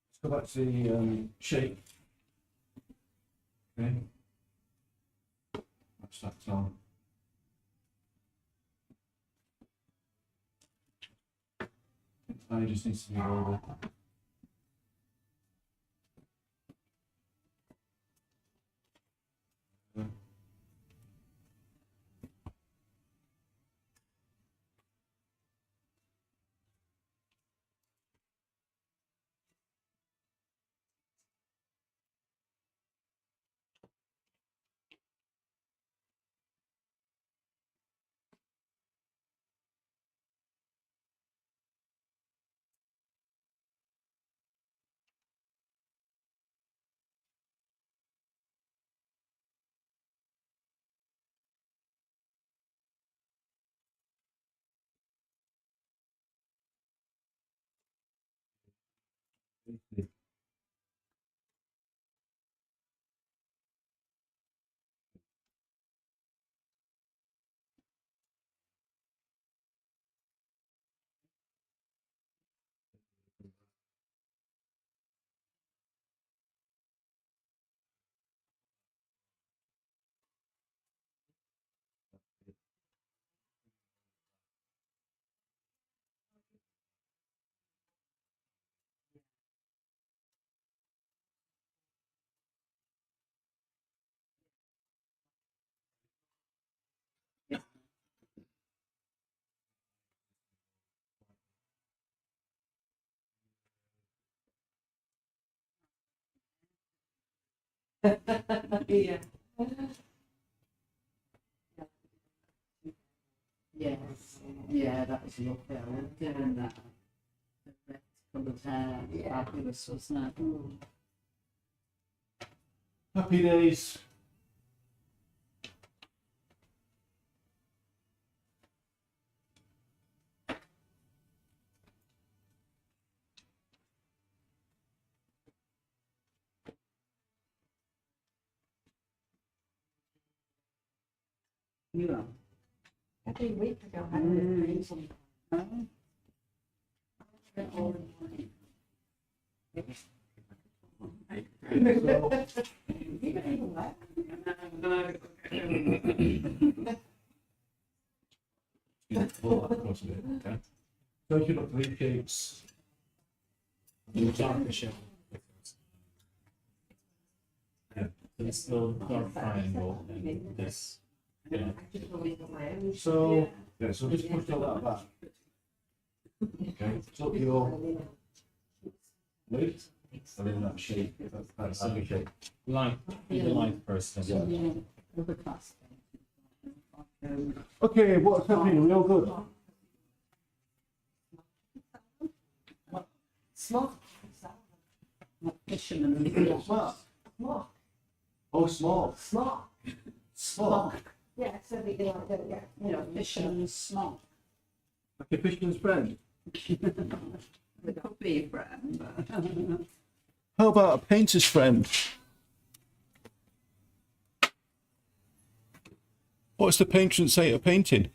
let's go back to the shape. Okay. Match that on. I just needs to be over. Yeah. Yes, yeah, that was lovely. I loved doing that. The red coloured hair, fabulous, wasn't it? Happy days. You are. Every week I go home with things on. Oh. So you got three shapes. Darker shape. Yeah. It's still dark triangle and this. Yeah. So, yeah, so just push all that back. Okay, so your weight, and then that shape, that's the shape. Light, be the light person. Yeah, other class. Okay, what's happening? Are we all good? Small. Not fishermen. Smart. Small. Oh, small. Small. Small. Yeah, so they can like, yeah. You know, fisherman's smock. Like a fisherman's friend. They could be a friend, but. How about a painter's friend? What's the patron saint of painting?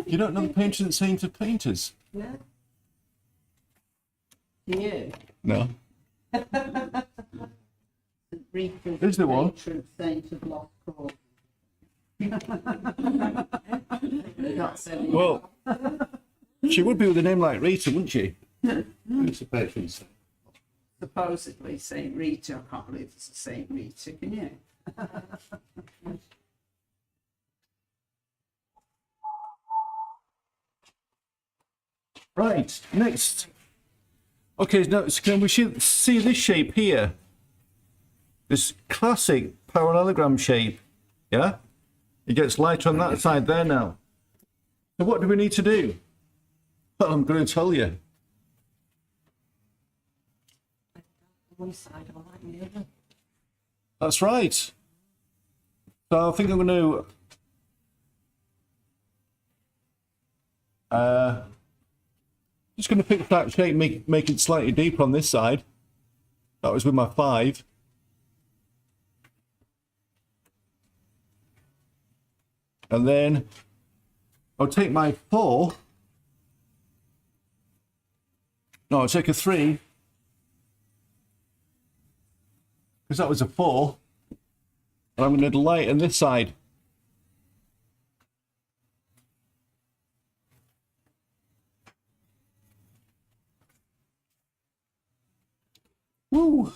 You don't know the patron saint of painters? Yeah. Do you? No. Rita, Is there one? patron saint of Lost Cause. That's it. Well, she would be with a name like Rita, wouldn't she? Who's the patron saint? Supposedly Saint Rita. I can't believe it's a Saint Rita, can you? Right, next. Okay, now can we see this shape here? This classic parallelogram shape, yeah? It gets lighter on that side there now. So what do we need to do? Well, I'm going to tell you. One side or like the other. That's right. So I think I'm going to just going to pick that shape, make it slightly deeper on this side. That was with my 5. And then I'll take my 4. No, I'll take a 3. Because that was a 4. And I'm going to lighten this side. Woo!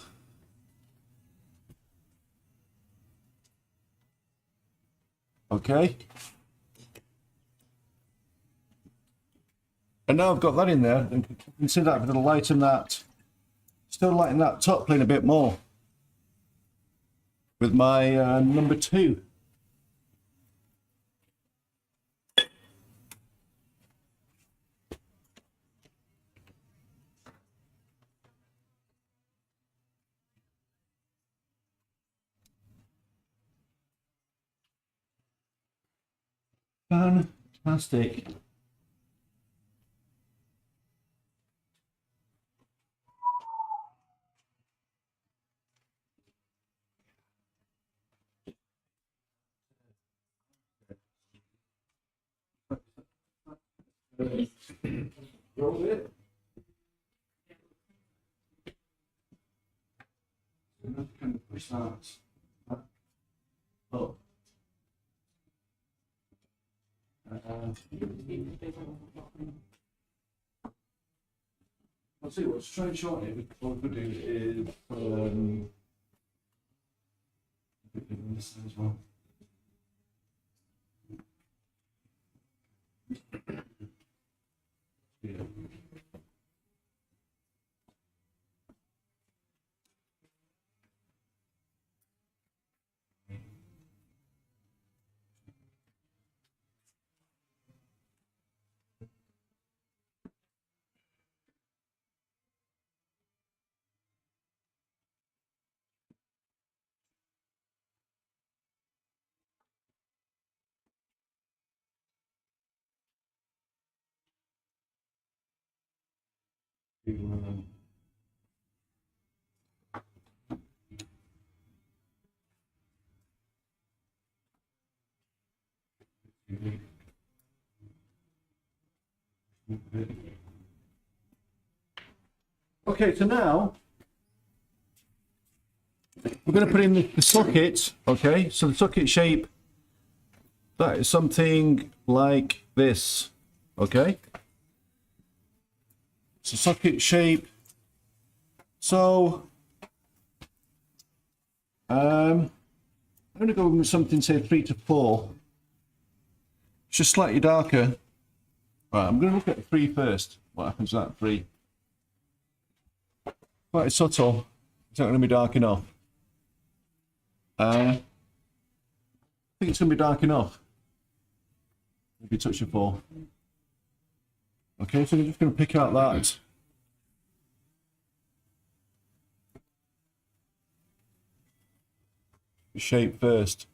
Okay. And now I've got that in there, and consider that I'm going to lighten that, still lighten that top plane a bit more with my number 2. Fantastic. Roll it. And that kind of push that up. I'll see what's try and shorten it. What we could do is this side as well. Yeah. Okay, so now we're going to put in the socket. Okay, so the socket shape, that is something like this. Okay, so socket shape. So I'm going to go with something, say 3 to 4. It's just slightly darker. Right, I'm going to look at 3 first. What happens to that 3? Quite subtle. It's not going to be dark enough. I think it's going to be dark enough. Maybe touch of 4. Okay, so I'm just going to pick out that. Shape first.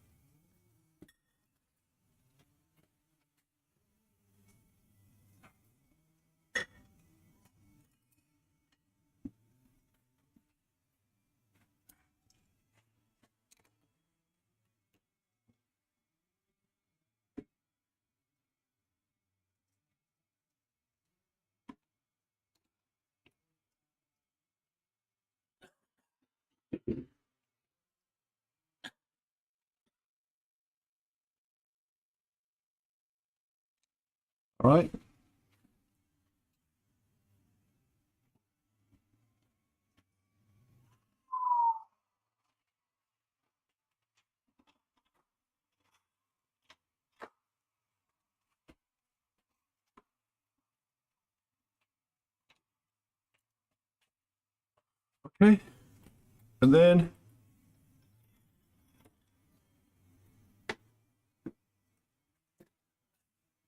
All right. Okay. And then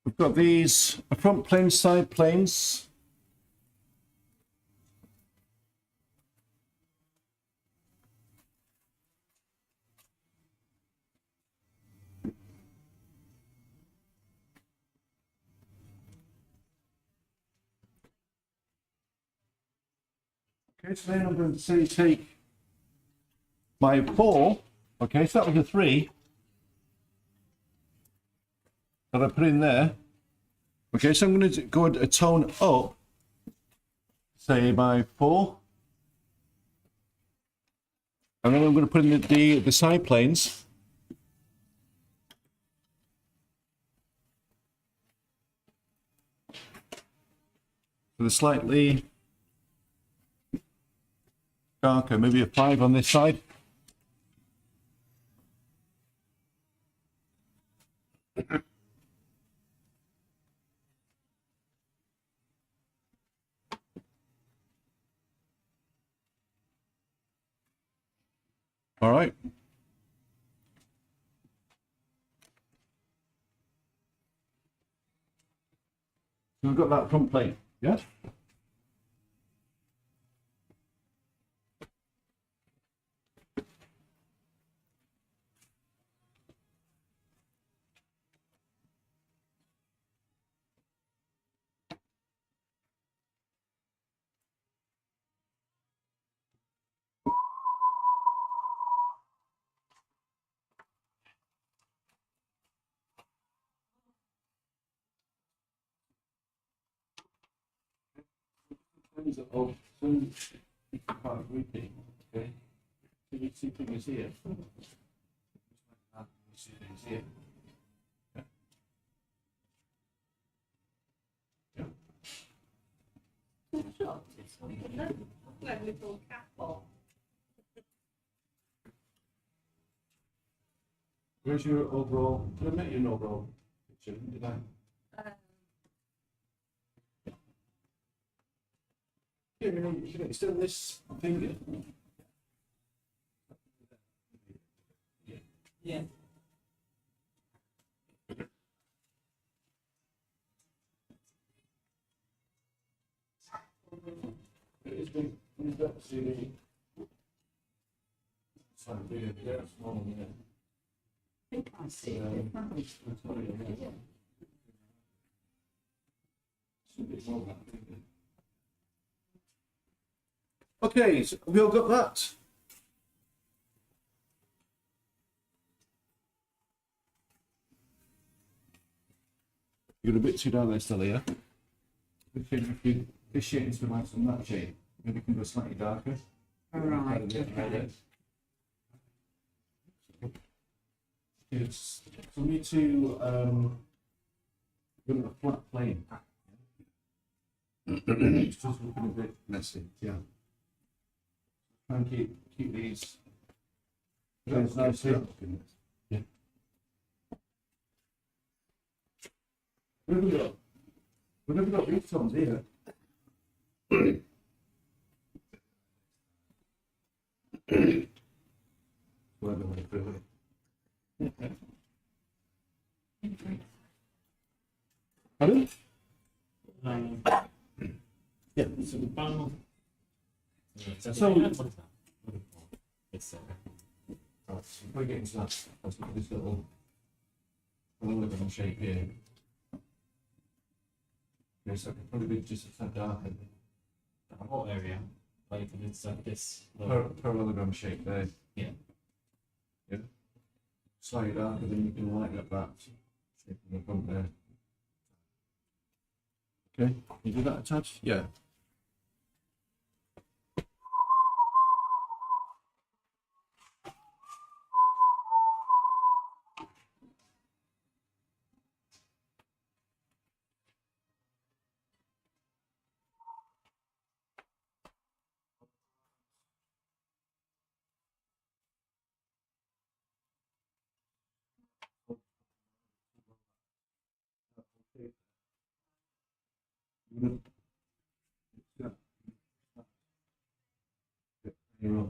we've got these front planes, side planes. Okay, so then I'm going to say take my 4. Okay, so that was a 3 that I put in there. Okay, so I'm going to go a tone up. Say my 4. And then I'm going to put in the side planes. So they're slightly darker, maybe a 5 on this side. All right. So we've got that front plane, yeah? things that are some part of grouping, okay? So you see things here. You see things here. Yeah. Like little cat ball. Where's your overall? Did I make you an overall picture? Did I? Yeah, you can extend this finger. Yeah. It's been, you've got to see. Sorry, bigger, yeah, smaller, yeah. I think I see it differently. Okay, so have we all got that? You're a bit too down there, Stella, yeah? This shade is nice and that shade. Maybe you can go slightly darker. All right, okay. It's for me to go to a flat plane. It's just looking a bit messy. Yeah. Try and keep these. That's nice. Yeah. We've never got these tones either. Whatever way through it. Pardon? Yeah. So the final. So- It's Right, so if we get into that, let's look at this little polygon shape here. Okay, so it could probably be just a tad darker. the whole area, like it's like this. Parallelogram shape there. Yeah. Yeah. Slightly darker, then you can lighten up that shape in the front there. Okay, you do that a touch? Yeah. You're up.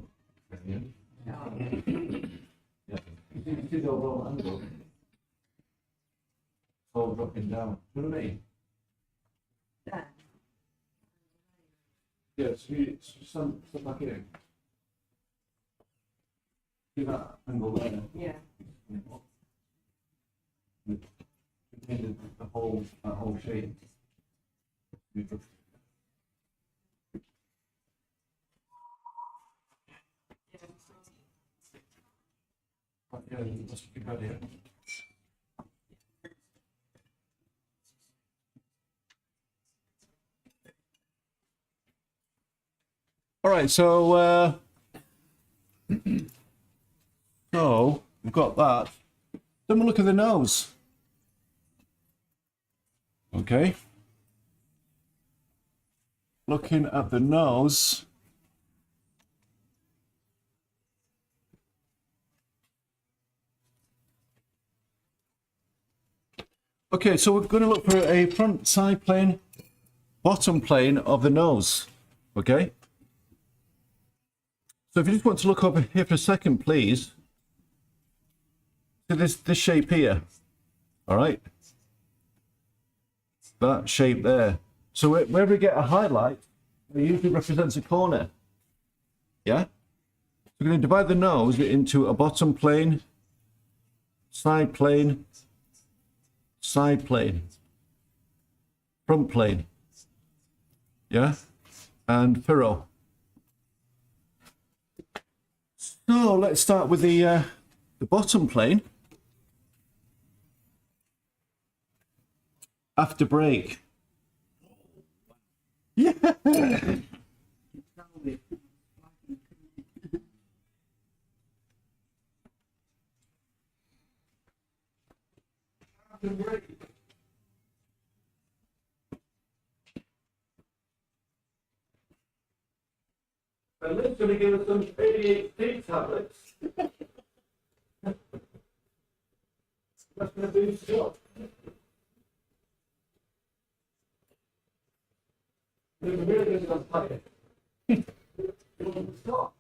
Yeah. Yeah. You see the overall angle? It's all dropping down. You know what I mean? Yeah, so you stand back here. See that angle there? Yeah. The whole, that whole shape. Yeah, let's keep that here. All right, so so we've got that. Then we'll look at the nose. Okay. Looking at the nose. Okay, so we're going to look for a front side plane, bottom plane of the nose. Okay. So if you just want to look over here for a second, please. So this shape here. All right. That shape there. So wherever we get a highlight, it usually represents a corner. Yeah? We're going to divide the nose into a bottom plane, side plane, side plane, front plane. Yeah? And furrow. So let's start with the bottom plane. After break. Yeah. At least gonna give us some ADHD tablets. That's gonna do the job. We're really gonna play it. Stop.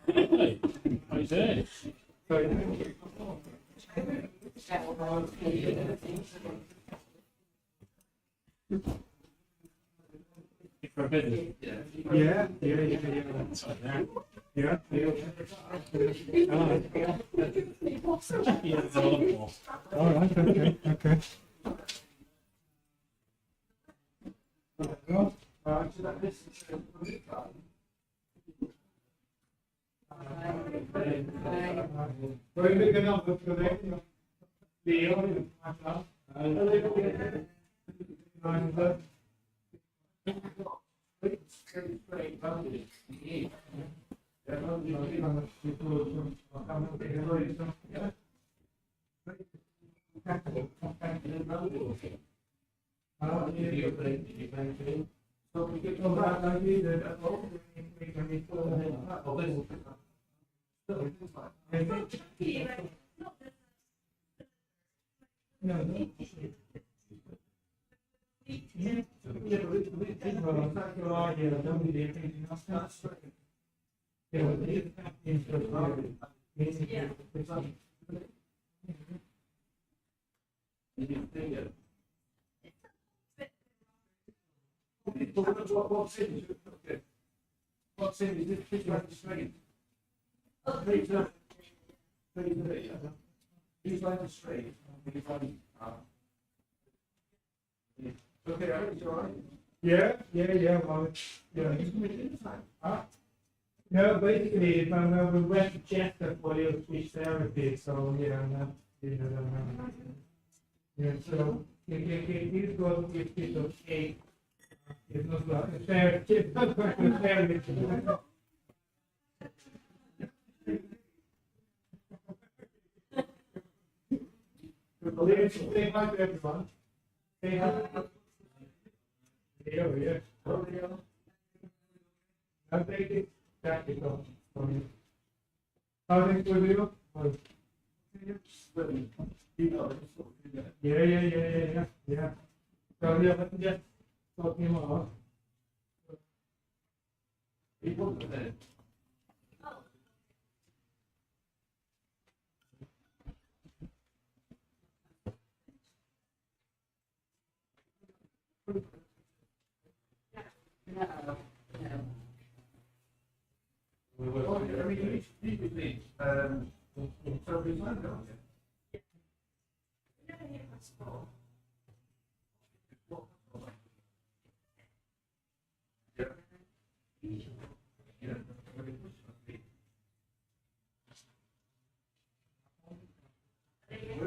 Hey, how you doing? For a business? Yeah. Yeah, it's a lot more. All right, okay. Very big enough for them. What's in, is this pitch like the street? He's like the street. Okay, it's all right. Yeah, well, yeah. Huh? No, basically, if I'm over Westchester for your speech therapy, so yeah, I'm yeah, so he's got to give people cake. It's not like a fair, it's not like a fair. Say hi to everyone. Say hi. Yeah. I'll take it back to you. How things with you? Yeah. So yeah, let me just talk him off. We're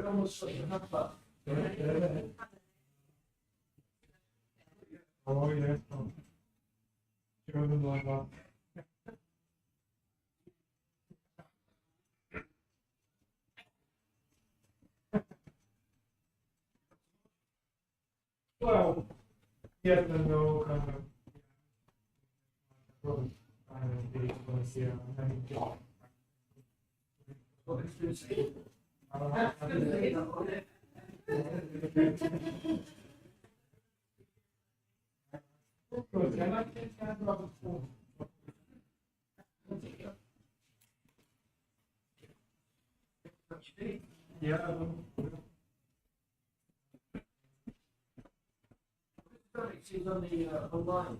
almost at half past. Oh, yeah. Show them like that. Well, yes and no, kind of. Well, yeah, She's on the online.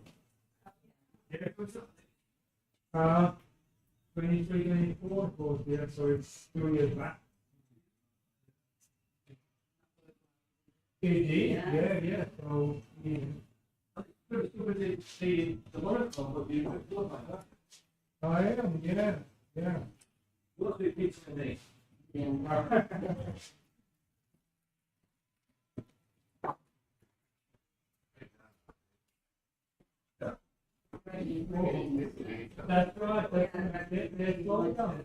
23, 24, both, yeah, so it's 2 years back. Yeah, so, yeah. The monochrome would be a bit like that. I am, yeah. What's the pizza for me? That's right, that's all done.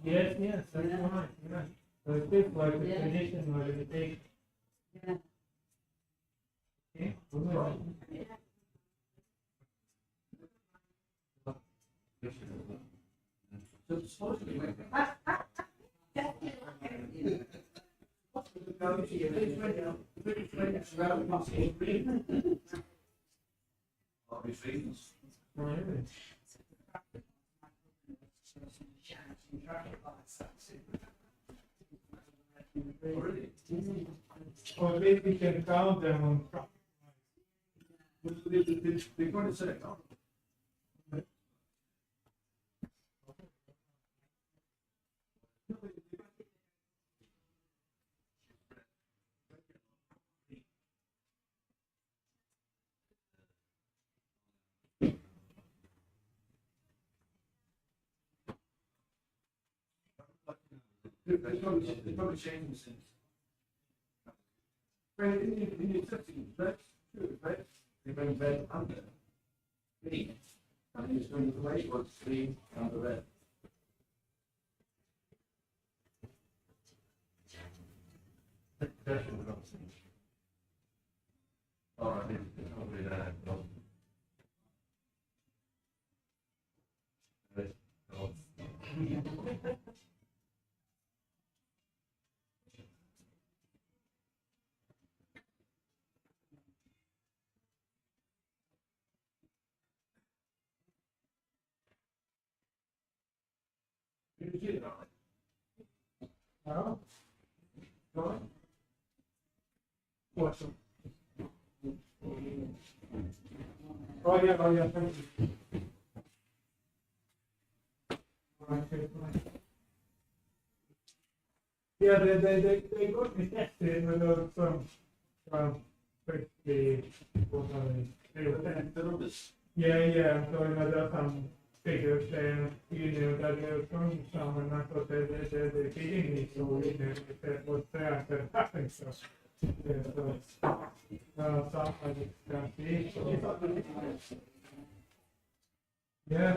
Yes, that's right, yeah. So it's just like a tradition where you take. Yeah. Okay, all right. So it's supposed to be like obviously. Or maybe we can count them on. They're going to say, oh. They probably changed since. Well, in your setting, red, red, they bring red under. Green. And it's going the way it was green and the red. Oh, I think it's probably there. Oh. Right. What's up? Oh, yeah, thank you. Right, right. Yeah, they got me tested with basically, what are they? Yeah, so another some figures saying, that they're from some, and I thought they're feeding me, so, if that was there, I said, nothing, so. Yeah, so I just can't see. Yeah.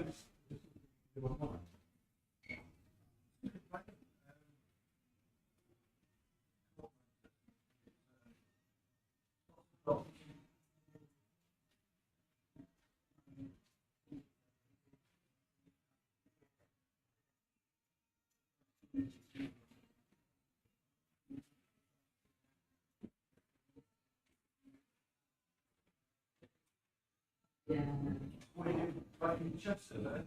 Back in Chester there.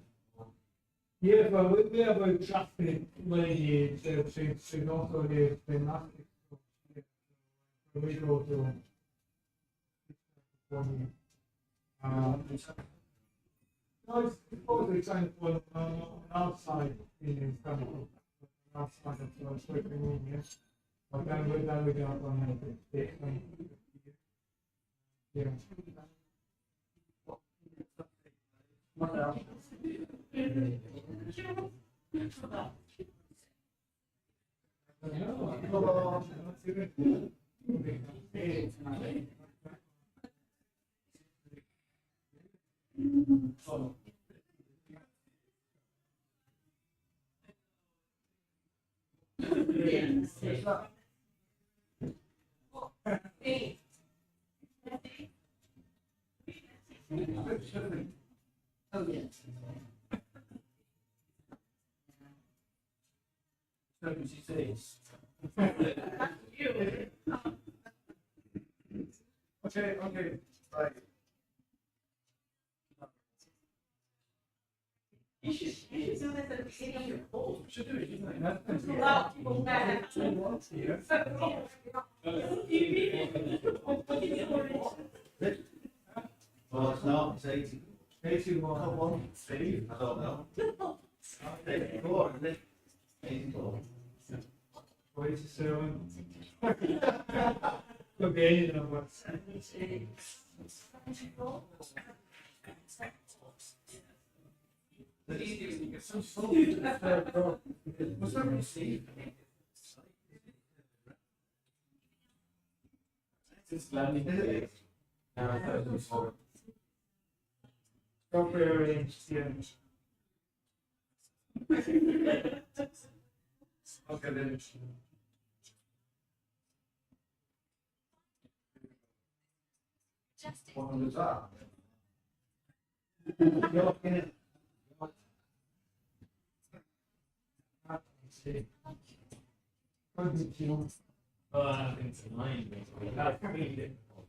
Yeah, but we have a trusted lady she's also the gymnastics coach. Yeah. So we go to no, it's supposedly kind of on outside in kind of outside of the sleeping room, yes. But then we got on the yeah. Oh, yes. Okay, right. You should do this at the beginning of your call. Should do it, isn't it? There's a lot of people that Well, it's not, it's 80. 81. Come on, Steve, I don't know. 84, isn't it? 84. 47. Okay, you know what? The easier you get some salt to the third row. Was that received? It's landing. Don't rearrange, yeah. Okay, then. What was that? Oh, I think it's mine. That's really difficult.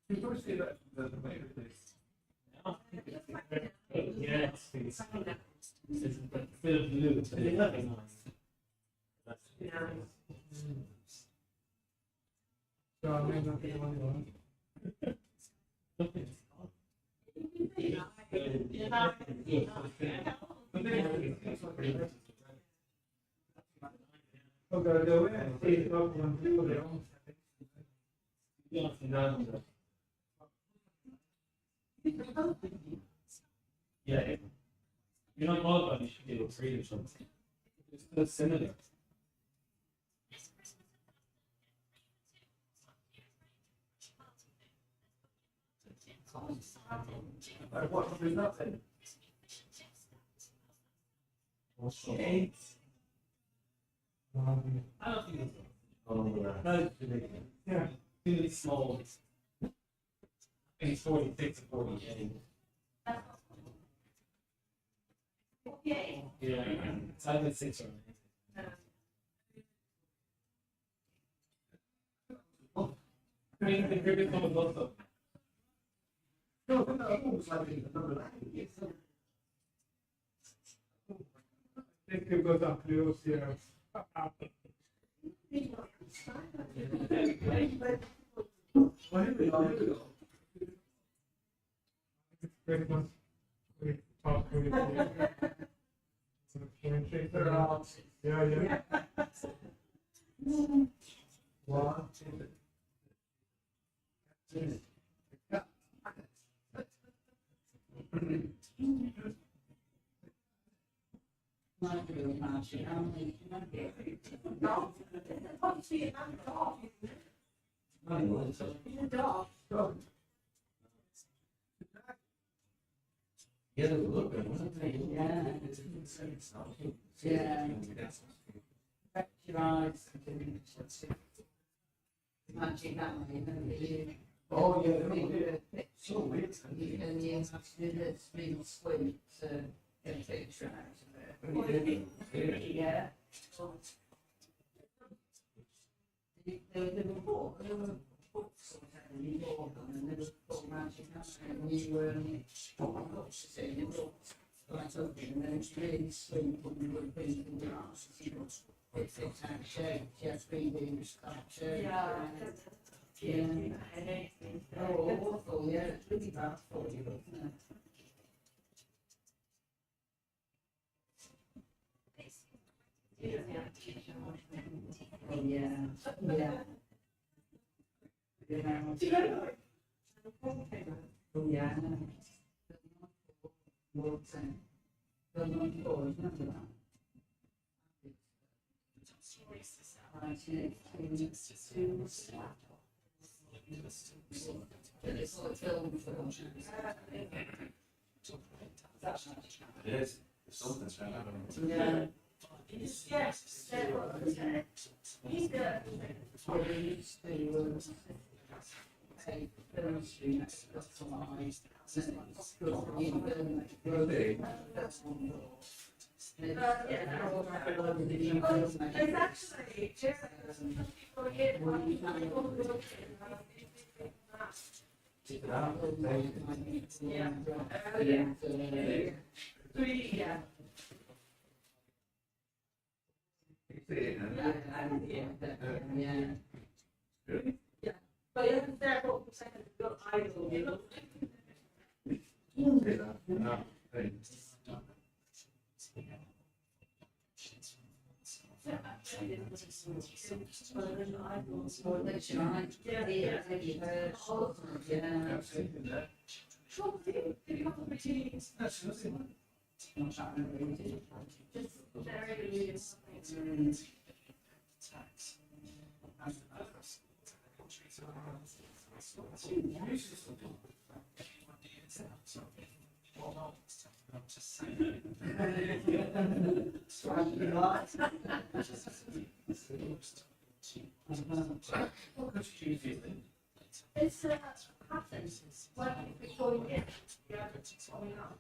You probably see that the way it is. Yes, it's a bit of blue, but it's very nice. So I may not be the only one. Okay, the way I see it, when people their own Yeah. You're not qualified, you should get a 3 or something. It's similar. What number is that then? Okay. Um, I don't think it's. How long will that? No, it's ridiculous. yeah. Really small. I think it's 46 or 48. Yeah, it's either 6 or 8. I mean, the cricket was also. No, it was like the number of I think it goes up close, yeah. Very much. We talk with yeah, yeah. one, Might be a match, only, might be. Yeah, they look good, wasn't they? Yeah. Yeah. Back to your eyes. Magic that way, then you. Oh, yeah, you they do look a picture, so weird. and you have to do this little squint to get a picture out of it. Yeah. There were books, and you bought them, and there was book magic, and you you looked like open, and then it's really sweet when you were putting in glass, you know, it fits out shape, you have 3D sculpture. Yeah. Oh, awful, yeah, it's really bad for you, isn't it? Oh, yeah, yeah. Oh, yeah. It's like film. It is. Something's wrong. Yeah. Yes, he's good. I used to take film streets, that's all I used to go for you, that's one door. It's actually just people here. Yeah. Yeah. But yeah, there, what second, your idol, you look. No, hey. It's happens when before you get coming up.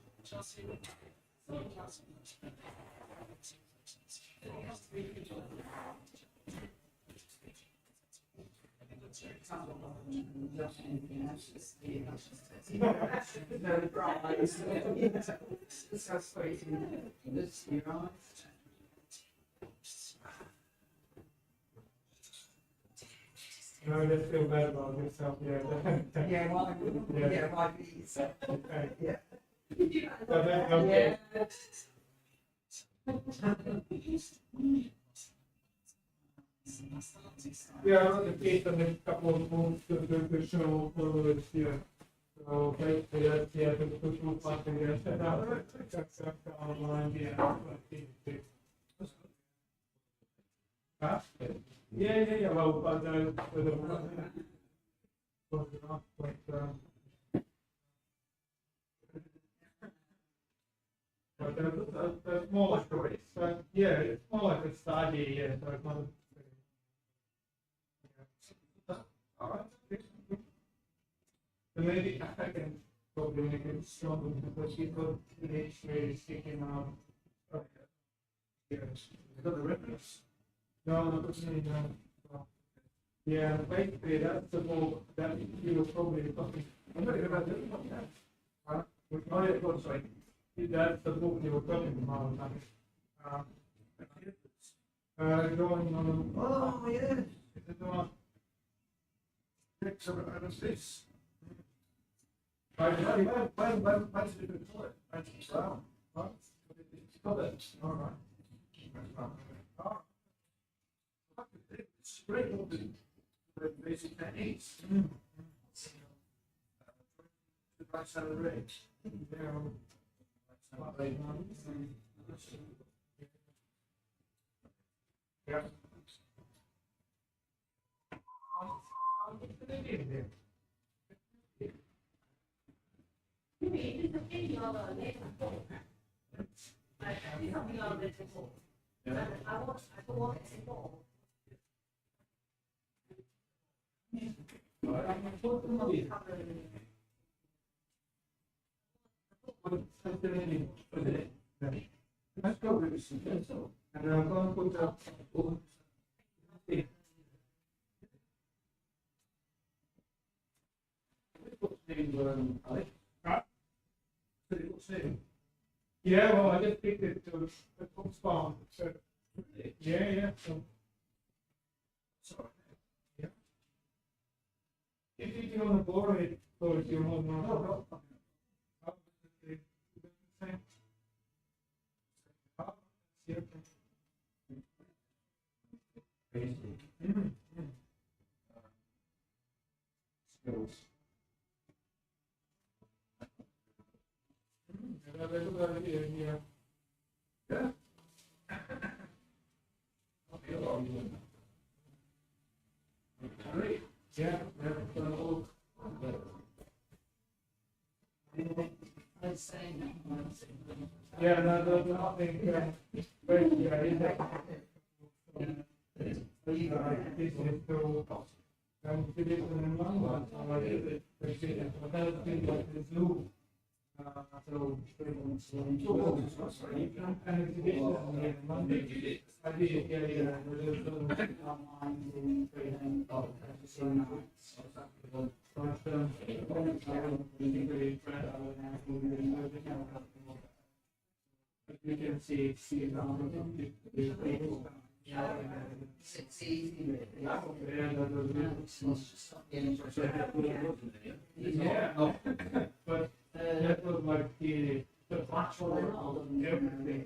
No, you just feel bad about yourself, yeah. Yeah, well, Yeah. yeah, right, these. Okay. Yeah. But then, okay. Yeah, I want to take the next couple of moves to show forward here. So basically, that's, yeah, the two parts in there set up, online, yeah. Huh? Yeah, well, but, but that's more like a, yeah, it's more like a study, yeah, so it's not so maybe I can probably make it stronger because people literally sticking out. Yes. Got the reference. No, not really, no. Yeah, basically that's the book that you were probably talking. I'm not about it. Huh? Oh, yeah, oh, sorry. That's the book you were talking about. Going on. Oh, yeah. Is it the one? Next over out of this. I Why did it do it? I just found. It's got it. all right. It's great all the basic techniques. The right side of the rig. Yeah. Let's go with this. And I'm going to put up. Yeah, well, I just picked it to the top spot. So, yeah, so. Sorry. Yeah. If you want to borrow it, so if you want No. Skills. Yeah. Yeah. Great. Yeah. Yeah, no, I think, basically, I did that. This is to, to this in one, I did it, but that thing like this loop. So, and it's this on Monday. I did, yeah, online, training, you can see now. It's easy. Yeah, but that was like the platform of everything.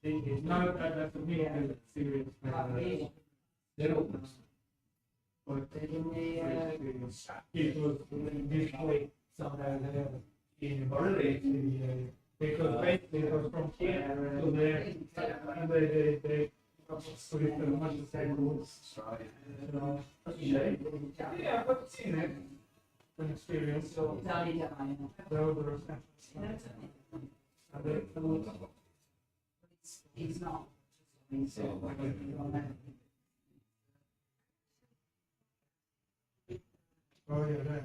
It's not that for me, it's serious. But it was this way somewhere in Berlin, because basically it was from here to there, and they put it in much the same rules. Yeah, but seen it, an experience, so those He's not. Oh, yeah,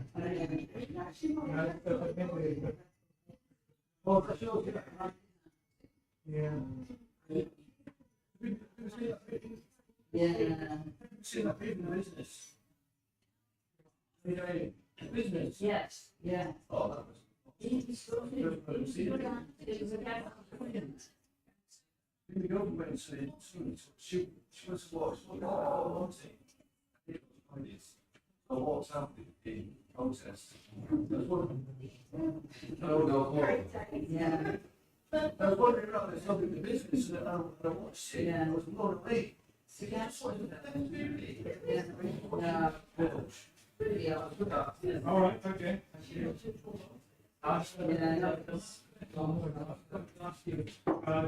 Yeah. See that people in business. Business. Yes, yeah. Oh, that was. In the government said, she was what? What's happening in protests? That's one of them. Yeah. I was wondering about this other business that I watched it, and I was blown away. See, that's what All right, okay.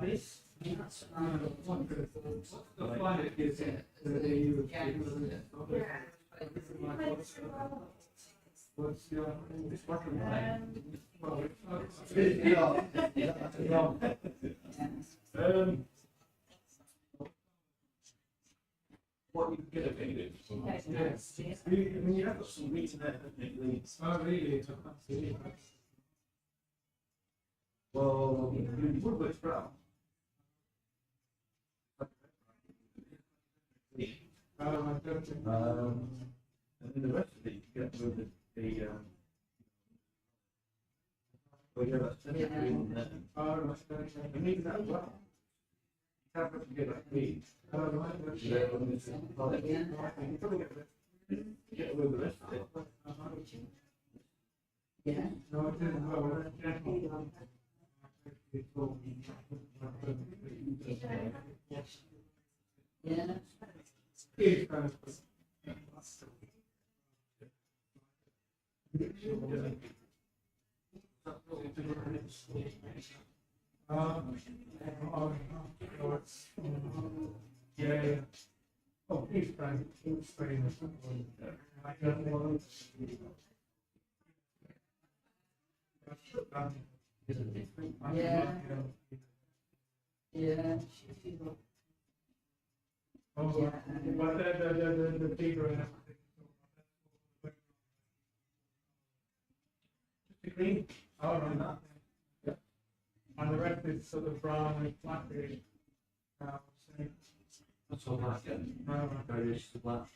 This. The flight is what's your this button line? what you get available. Yes. You have got some reason there, leads. Oh, really? I can't see it. Well, you would with brown. I don't think. And then the rest of it, you get with the well, yeah, that's green there. Oh, And even that well. You have to get that green. Get away with the rest of it. Yeah. No, it isn't. Well, Yeah. it's kind of. Yeah. Oh, he's trying to explain it. I don't want Yeah. Yeah. Oh, but the bigger and everything. Just the green. Oh, no. Yeah. And the rest is sort of brown and flat green. That's all right, yeah. Various to black.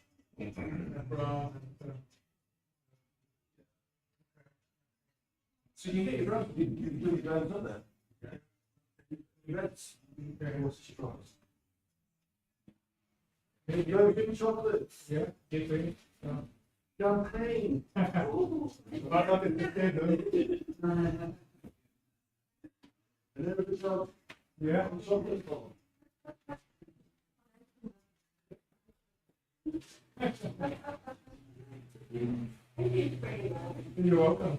Brown and. So you get your brown, you do your browns up there? Your reds? What's the surprise? You ever give me chocolate? Yeah, get green. Champagne! Ooh. I thought it was good, And never the chocolate. yeah. Chocolate ball. You're welcome.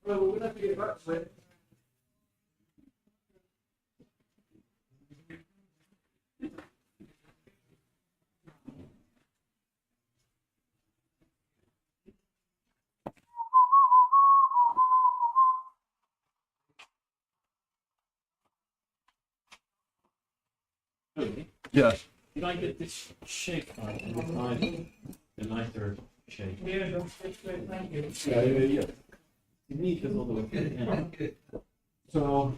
Well, we'll have to get back to it. Yeah. Did I get this shape right? And this line, the lighter shape. Yeah, don't speak, thank you. Yeah. You need this all the way. Yeah. So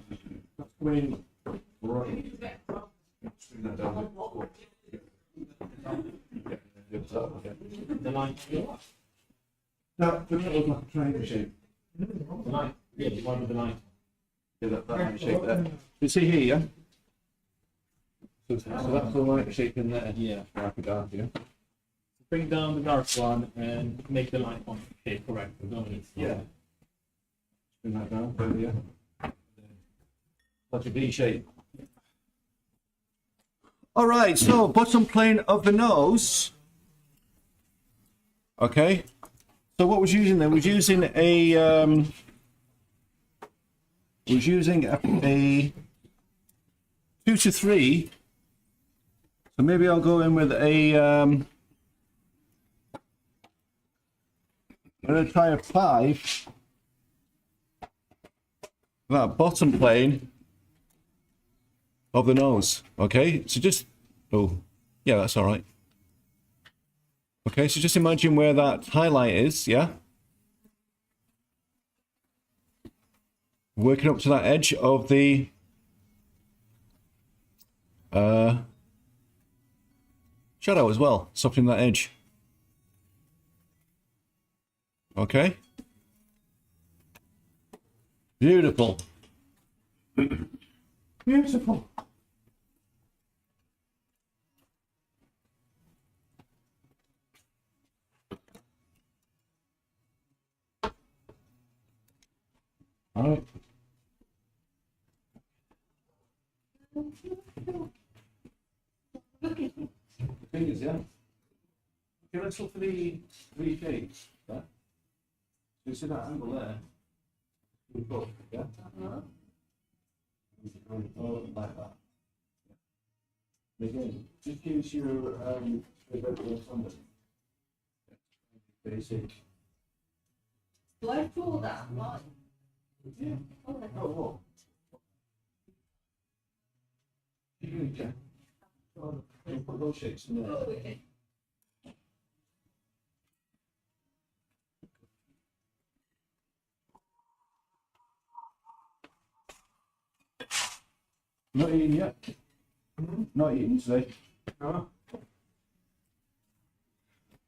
that's going right. Bring that down. The line. That looks like a triangle shape. The line. Yeah, the one with the line. Yeah, that shape there. You see here, yeah? So that's the right shape in there. Yeah. Wrap it down here. Bring down the dark one and make the line on. Okay, correct. We're going to Yeah. Bring that down, over here. Like a V shape. All right, so bottom plane of the nose. Okay. So what was using there? Was using a a 2 to 3. So maybe I'll go in with a I'm going to try a 5. That bottom plane of the nose. Okay, so just, oh, yeah, that's all right. Okay, so just imagine where that highlight is, yeah? Working up to that edge of the shadow as well, softening that edge. Okay. Beautiful. Beautiful. All right. The thing is, yeah. Okay, let's look for the three shapes. Yeah. So you see that angle there? We put, yeah. Oh, like that. Yeah. Again, just use your regular standard. Basic. Do I draw that line? Yeah. Oh, what? Yeah. Put those shapes in there. Oh, okay. Not eating yet. Not eating today.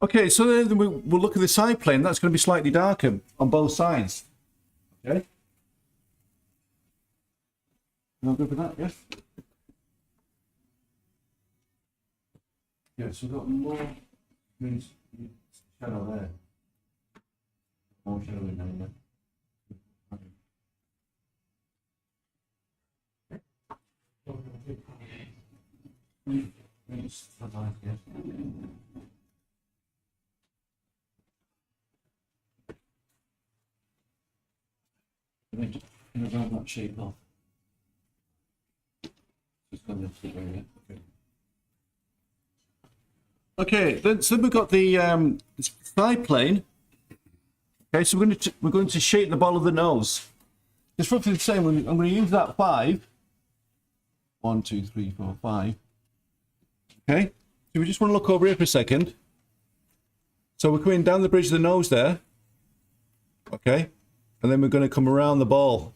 Okay, so then we'll look at the side plane. That's going to be slightly darker on both sides. Okay. You all good with that? Yes. Yeah, so we've got more means shadow there. More shadow in there. Around that shape off. Just going to the area. Okay. Okay, then so we've got the side plane. Okay, so we're going to shape the ball of the nose. It's roughly the same. I'm going to use that 5. 1, 2, 3, 4, 5. Okay, so we just want to look over here for a second. So we're coming down the bridge of the nose there. Okay, and then we're going to come around the ball.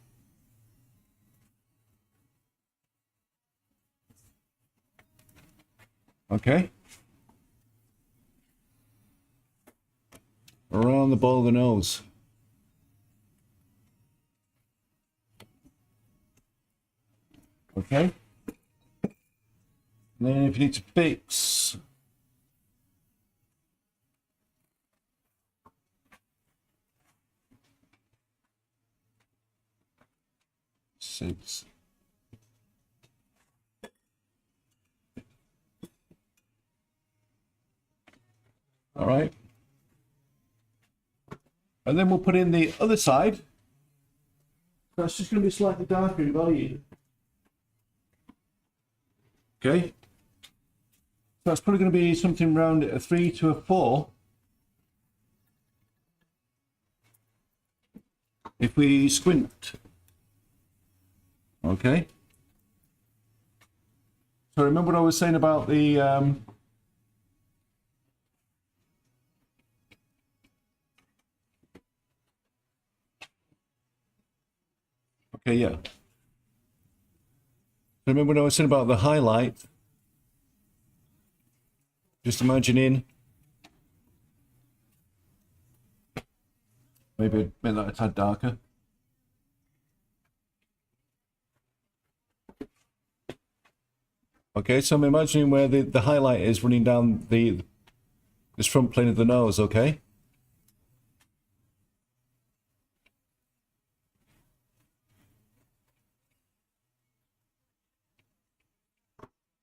Okay. Around the ball of the nose. Okay. And then if you need to fix six. All right. And then we'll put in the other side. That's just going to be slightly darker in value. Okay. So that's probably going to be something around a 3 to a 4. If we squint. Okay. So remember what I was saying about the okay, yeah. Remember when I was saying about the highlight? Just imagining maybe make that a tad darker. Okay, so I'm imagining where the highlight is running down this front plane of the nose, okay?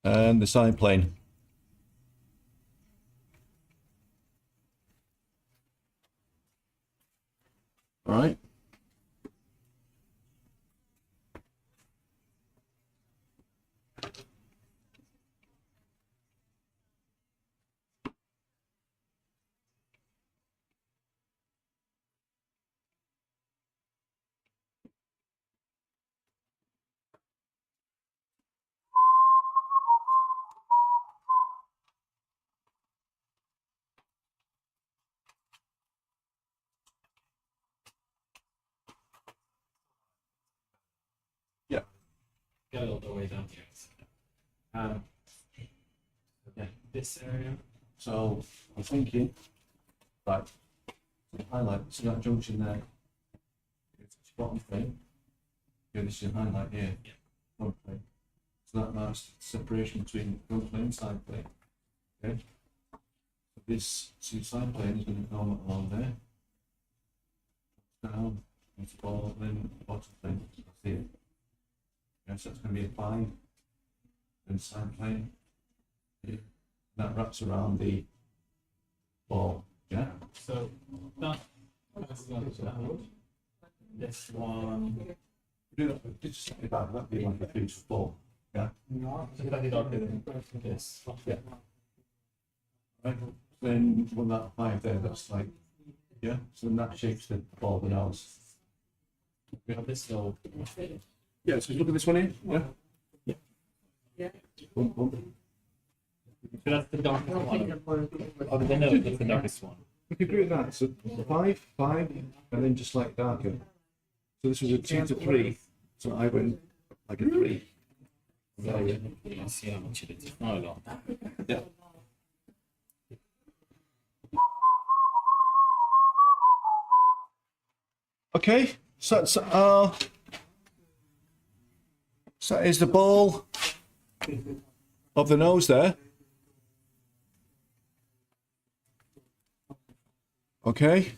And the side plane. All right. Yeah. Get it all the way down here. Yeah, this area. So I'm thinking, right, so highlight, see that junction there? It's bottom plane. Yeah, this is your highlight here. Yeah. Front plane. So that marks separation between front plane and side plane. Okay. So this side plane is going to go along there. Down, It's ball, then bottom thing, that's it. Yes, that's gonna be a 5. Then side plane. Yeah. That wraps around the ball, yeah? So that this one. Do that, just say that, that'd be like a 3 to 4, yeah? Slightly darker than this. Yeah. Right, then when that 5 there, that's like, yeah, so then that shapes the ball, the nose. We have this little. Yeah, so look at this one here, yeah? Yeah. Boom, boom. So that's the darkest I don't think the one. blue. Oh, the nose, that's the darkest one. We could agree with that. So 5, 5, and then just like darker. So this was a 2 to 3. So I went like a 3. There you can see how much it is. Not a lot. Yeah. Okay, so that's so that is the ball of the nose there. Okay.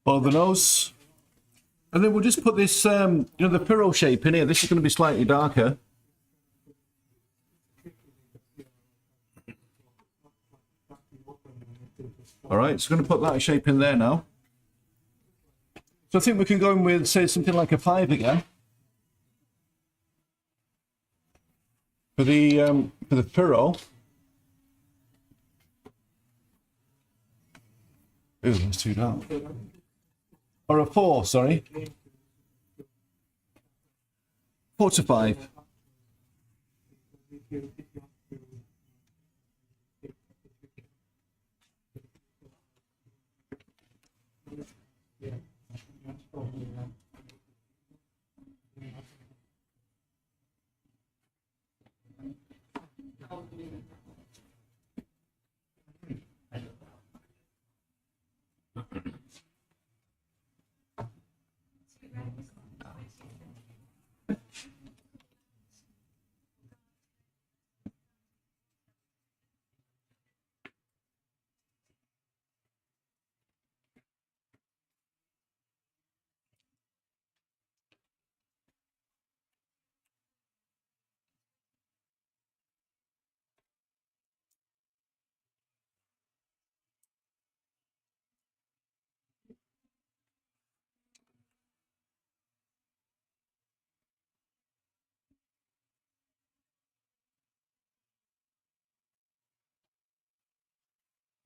Ball of the nose. And then we'll just put this, you know, the Piro shape in here. This is going to be slightly darker. All right, so we're going to put that shape in there now. So I think we can go in with, say, something like a 5 again. For the Piro. Ooh, that's too dark. Or a 4, sorry. 4 to 5.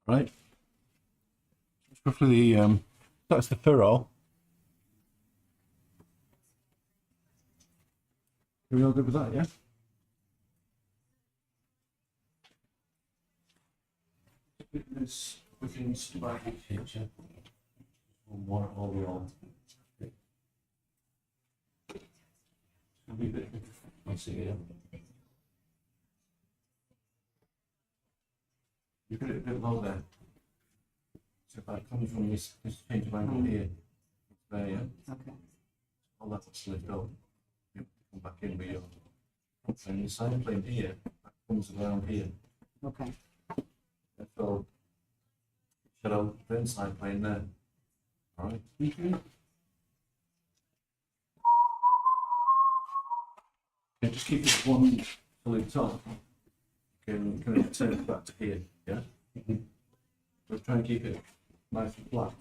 Right. That's roughly the, that's the Piro. Are we all good with that, yeah? This, we can divide each picture. One all the all. It'll be a bit, let's see here. You put it a bit low there. So if that comes from this change of angle here, there, yeah? Okay. All that will slip up. You come back in with your, and the side plane here, that comes around here. Okay. So, should I put inside plane there? Alright. Mm-hmm. Yeah, just keep it one solid top. Can turn it back to here, yeah? So try and keep it nice and flat.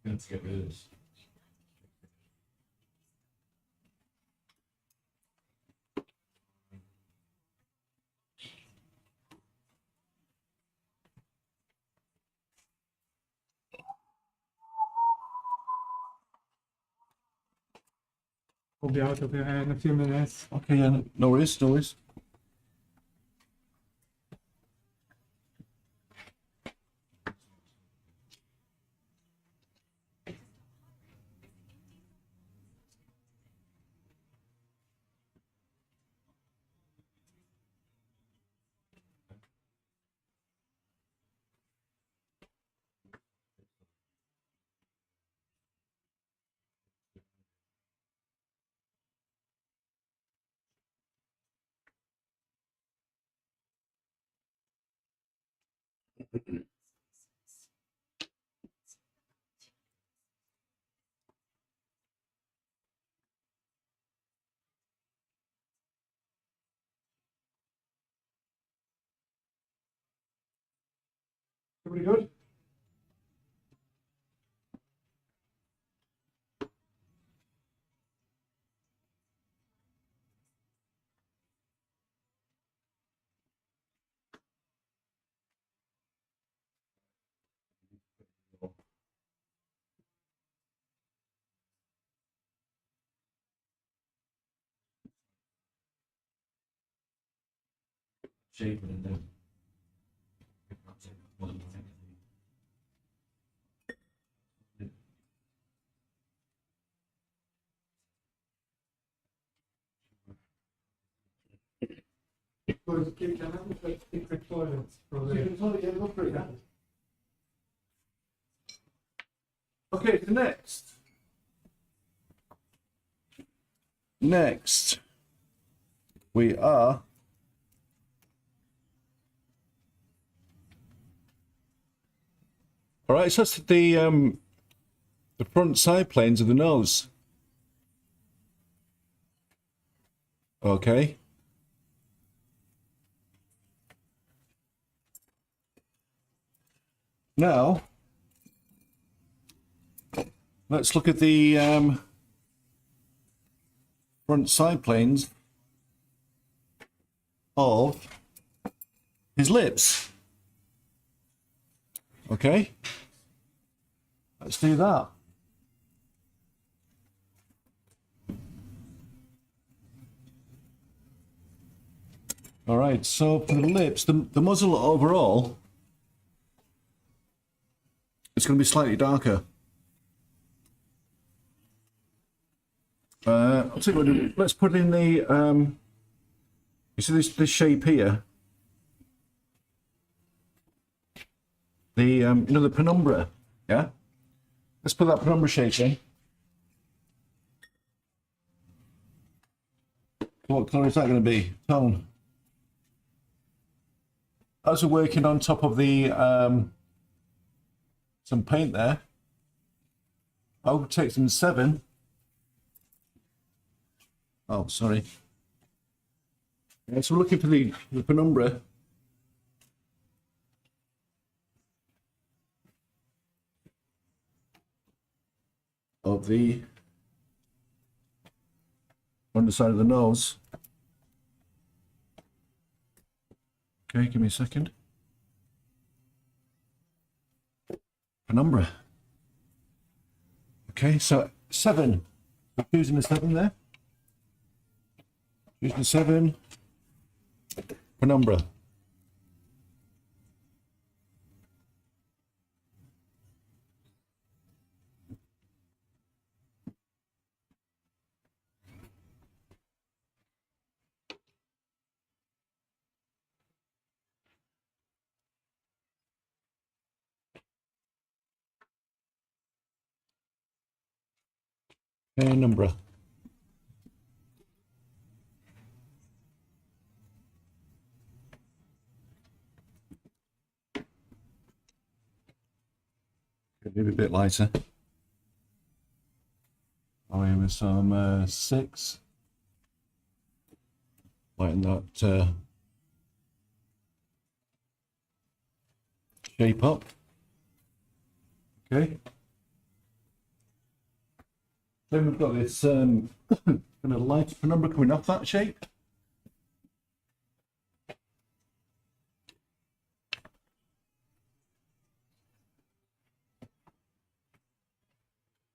Let's get rid of this. We'll be out of here in a few minutes. Okay, yeah, no worries, no worries. Pretty good. Shape it and then. Secret toilets. Probably. Okay, so next we are all right. So that's the front side planes of the nose. Okay. Now let's look at the front side planes of his lips. Okay, let's do that. All right, so for the lips, the muzzle overall, it's going to be slightly darker. I'll tell you what, let's put in the, you see this shape here? The, you know, the penumbra, yeah? Let's put that penumbra shape in. What colour is that going to be? Tone. As we're working on top of the, some paint there, I'll take some 7. Oh, sorry. Yeah, so we're looking for the penumbra. Of the underside of the nose. Okay, give me a second. Penumbra. Okay, so 7. We're choosing the 7 there. Choosing the 7. Penumbra. Penumbra. Maybe a bit lighter. Oh, here with some 6. Lighten that shape up. Okay. Then we've got this kind of light penumbra coming off that shape.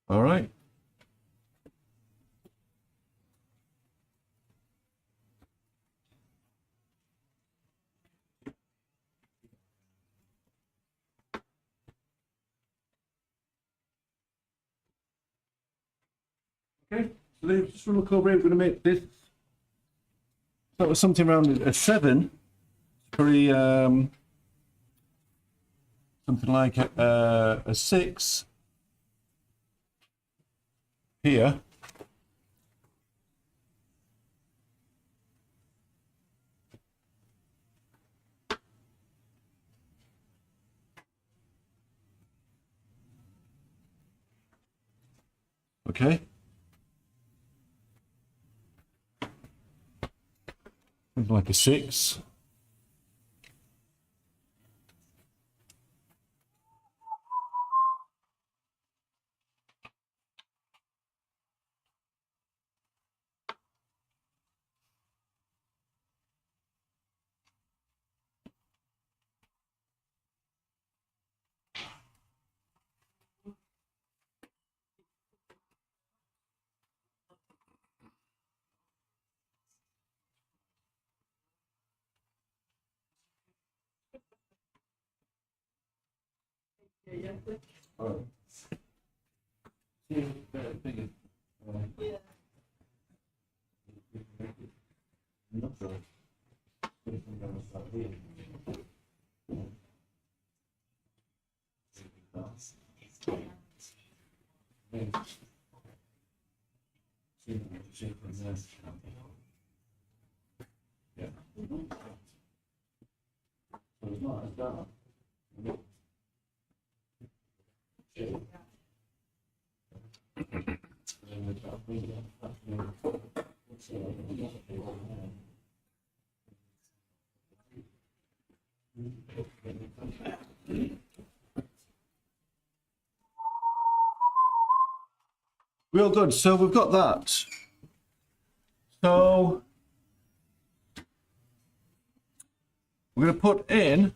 All right. Okay, so then just look over here, we're going to make this. So it was something around a 7. Pretty, something like a 6 here. Okay. Something like a 6. Real good. So we've got that. So we're going to put in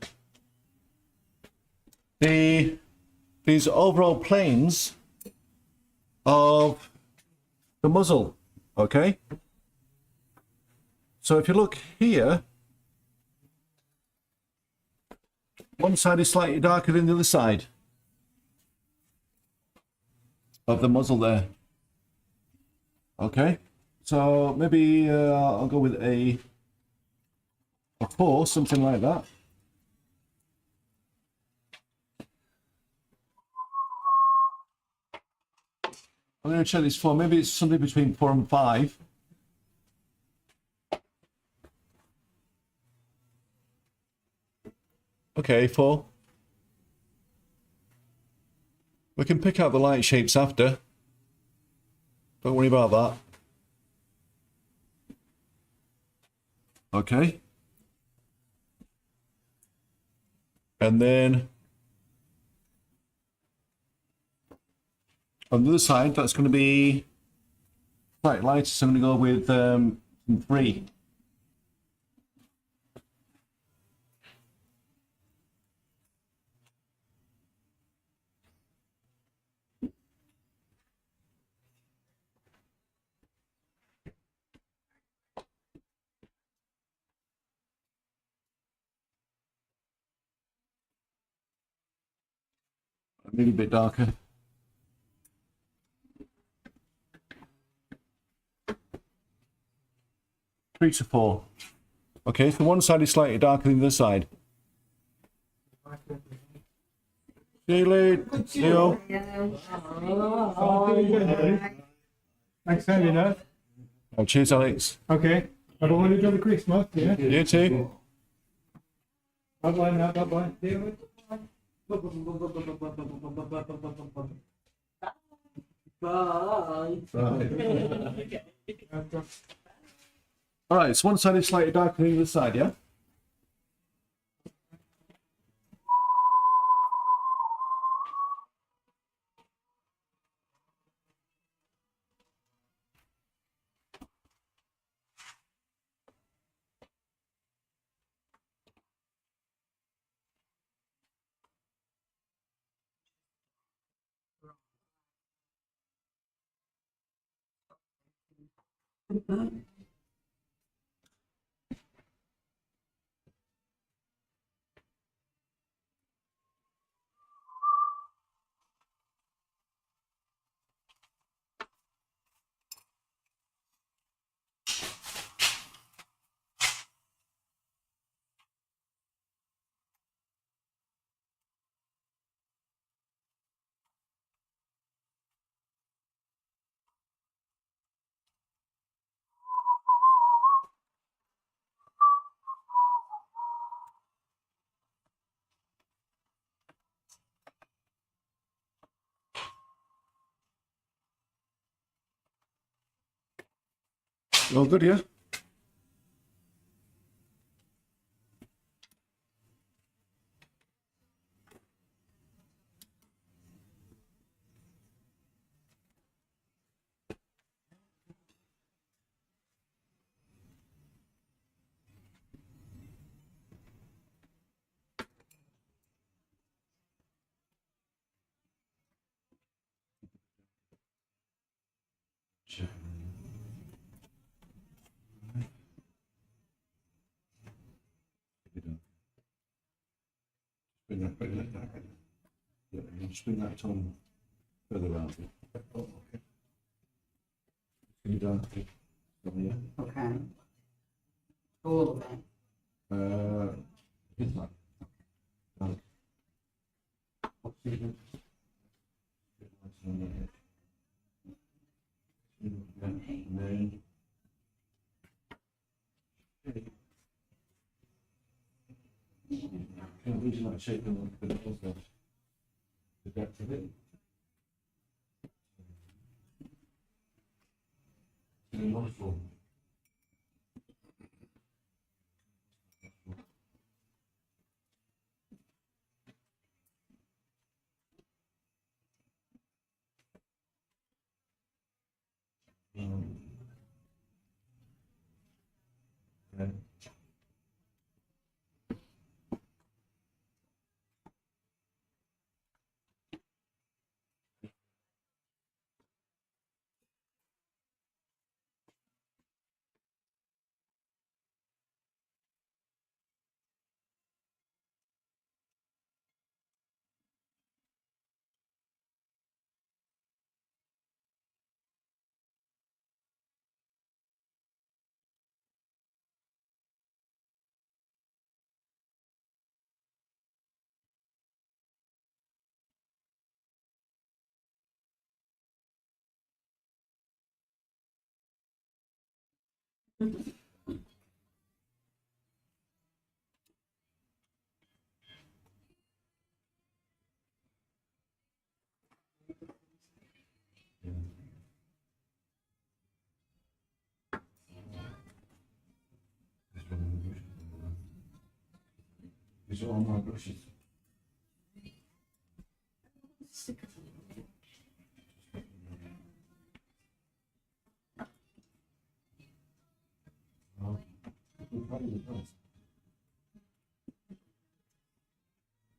these overall planes of the muzzle. Okay. So if you look here, one side is slightly darker than the other side of the muzzle there. Okay, so maybe I'll go with a 4, something like that. I'm going to check this 4. Maybe it's something between 4 and 5. Okay, 4. We can pick out the light shapes after. Don't worry about that. Okay. And then on the other side, that's going to be slightly lighter, so I'm going to go with 3. A little bit darker. Three to 4. Okay, so one side is slightly darker than the other side. See you later. See you. Thanks, Andy. Oh, cheers, Alex. Okay. Have a wonderful Jolly Christmas, yeah? You too. Bye-bye now, bye-bye. All right, so one side is slightly darker than the other side, yeah? All good, yeah? Bring that down. Yeah, you just bring that tongue further out. Okay. Can you down? Yeah. Okay. All of it. It's like. Like. Oxygen. And then. Can we like shaking the nails off the depth of it? To the nostril. Okay. These are all my brushes.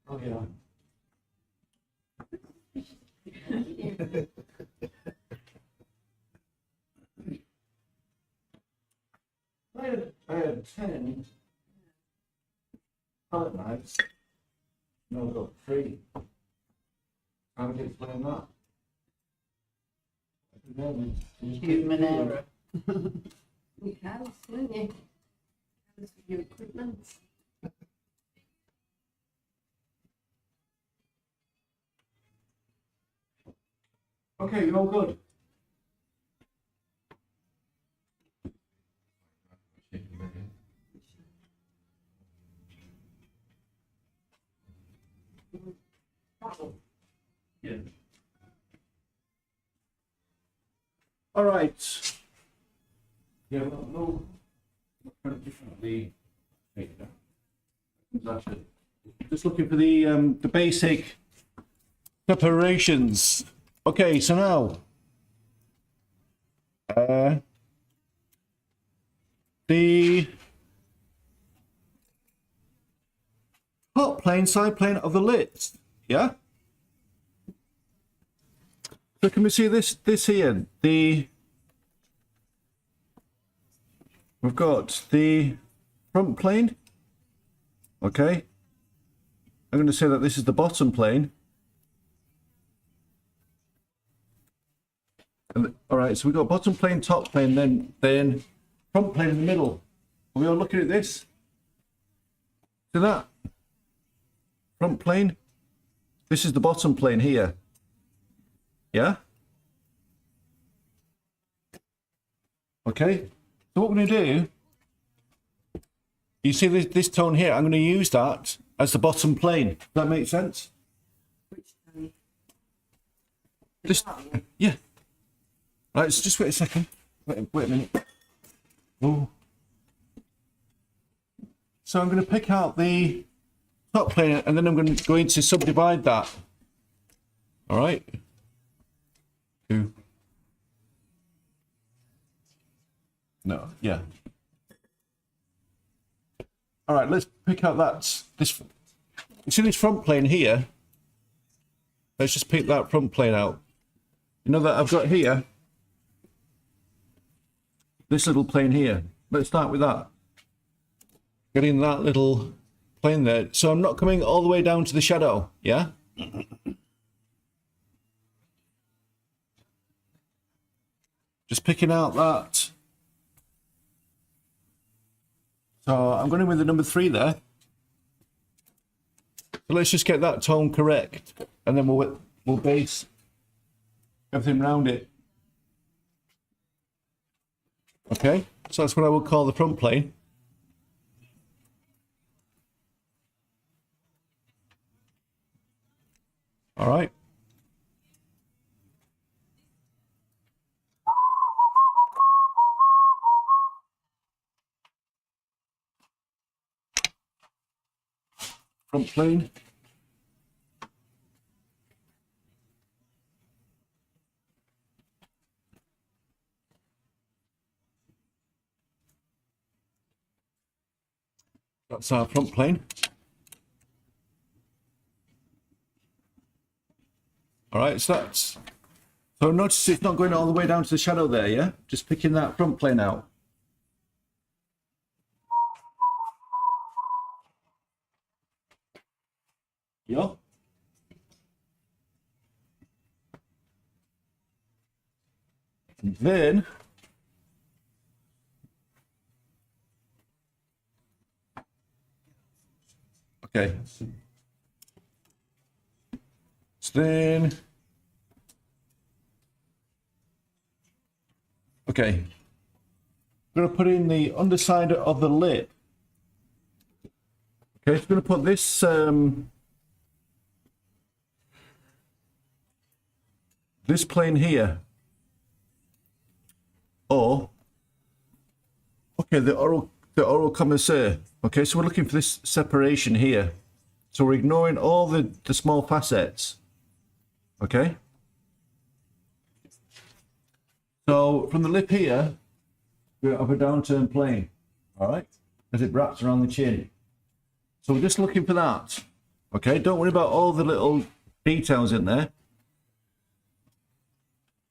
Oh yeah. I had 10 palette knives. No, I've got 3. How would you explain that? Human error. You can, can't you? With your equipment. Okay, you're all good. Yeah. All right. Yeah, well, no. Kind of differently. That's it. Just looking for the basic preparations. Okay, so now the top plane, side plane of the lids. Yeah. So can we see this here? We've got the front plane. Okay. I'm going to say that this is the bottom plane. And, all right, so we've got bottom plane, top plane, then front plane in the middle. Are we all looking at this? See that? Front plane. This is the bottom plane here. Yeah? Okay. So what we're going to do, you see this tone here, I'm going to use that as the bottom plane. Does that make sense? Which tone? This, yeah. Right, so just wait a second. Wait a minute. Oh. So I'm going to pick out the top plane and then I'm going to subdivide that. All right. 2. No, yeah. All right, let's pick out this. You see this front plane here? Let's just pick that front plane out. You know that I've got here? This little plane here. Let's start with that. Getting that little plane there. So I'm not coming all the way down to the shadow, yeah? Just picking out that. So I'm going in with the number 3 there. So let's just get that tone correct, and then we'll base everything around it. Okay, so that's what I would call the front plane. All right. Front plane. That's our front plane. All right, so notice it's not going all the way down to the shadow there, yeah? Just picking that front plane out. Yeah. And then okay. So then okay. I'm going to put in the underside of the lip. Okay, so I'm going to put this this plane here. Or okay, the oral connoisseur. Okay, so we're looking for this separation here. So we're ignoring all the small facets. Okay. So from the lip here, we have a downturn plane. All right, as it wraps around the chin. So we're just looking for that. Okay, don't worry about all the little details in there.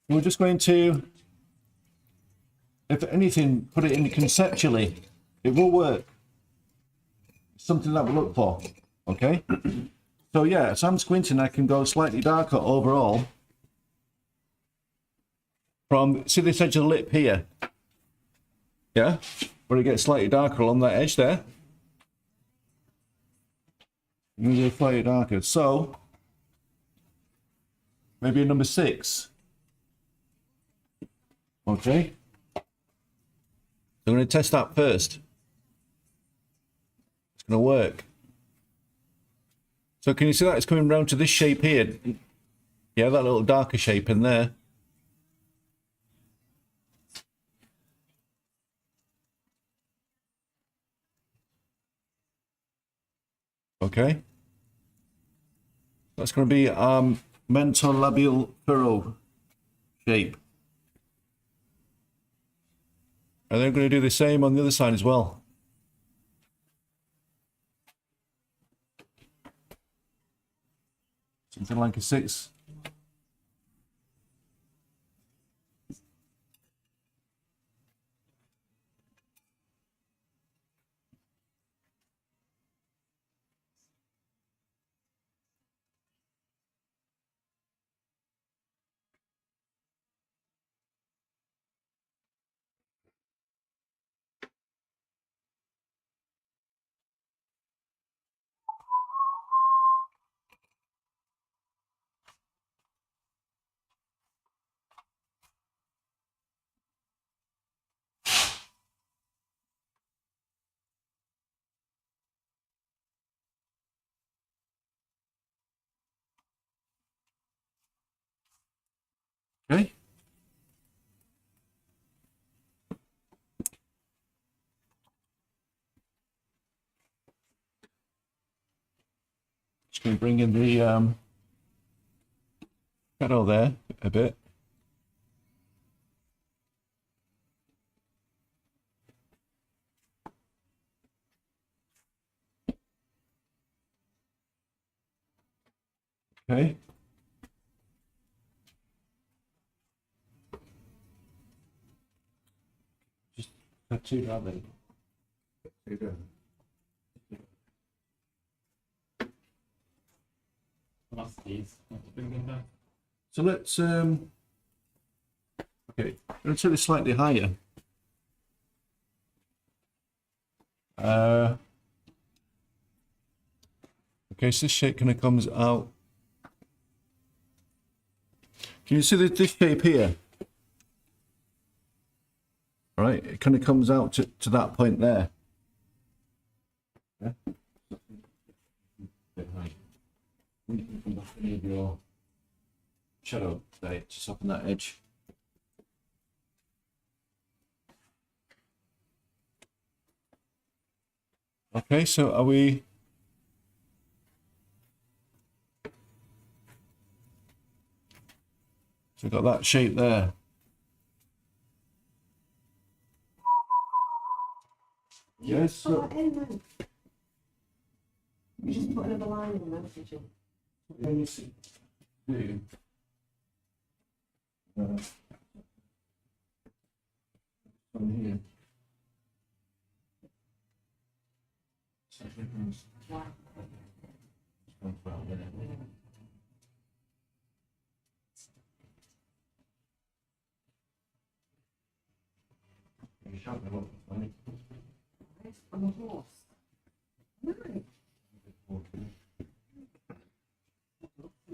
We're just going to, if anything, put it in conceptually. It will work. It's something that we look for. Okay. So yeah, as I'm squinting, I can go slightly darker overall. From, see this edge of the lip here? Yeah, where it gets slightly darker along that edge there. Maybe slightly darker. So maybe a number 6. Okay. So I'm going to test that first. It's going to work. So can you see that it's coming round to this shape here? Yeah, that little darker shape in there. Okay. That's going to be mentolabial furrow shape. And then I'm going to do the same on the other side as well. Something like a 6. Okay. Just going to bring in the shadow there a bit. Okay. Just got two that then. That's these. Bring them back. So let's okay, let's set it slightly higher. Okay, so this shape kind of comes out. Can you see this shape here? All right, it kind of comes out to that point there. Yeah. Bit high. You can come back and leave your Shadow there, just up on that edge. Okay, so are we? So we've got that shape there. Yes. Put that in then. You just put another line in there, did you? Let me see. Do on here. You shan't have funny. On a horse. No.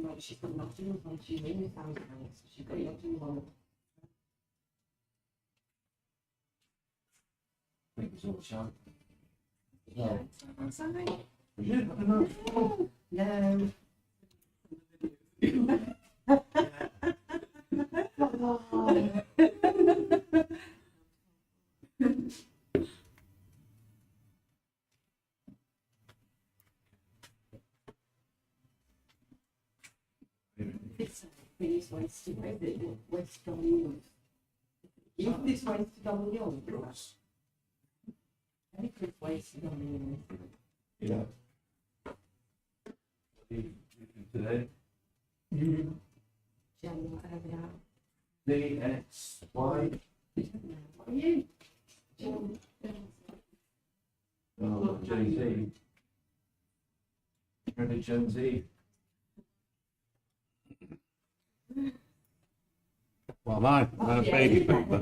No, she's got nothing on. She's in the family house. She's got nothing on. I think it's all sharp. Yeah. Sorry. Yeah, I don't know. No. This is wasted, where's it? West on you. If this wasted on you, very good wasted on you. Yeah. Today. Jen, whatever now. DXY. What are you? Jen. Oh, Gen Z. Really Gen Z. Well, I'm a baby boomer.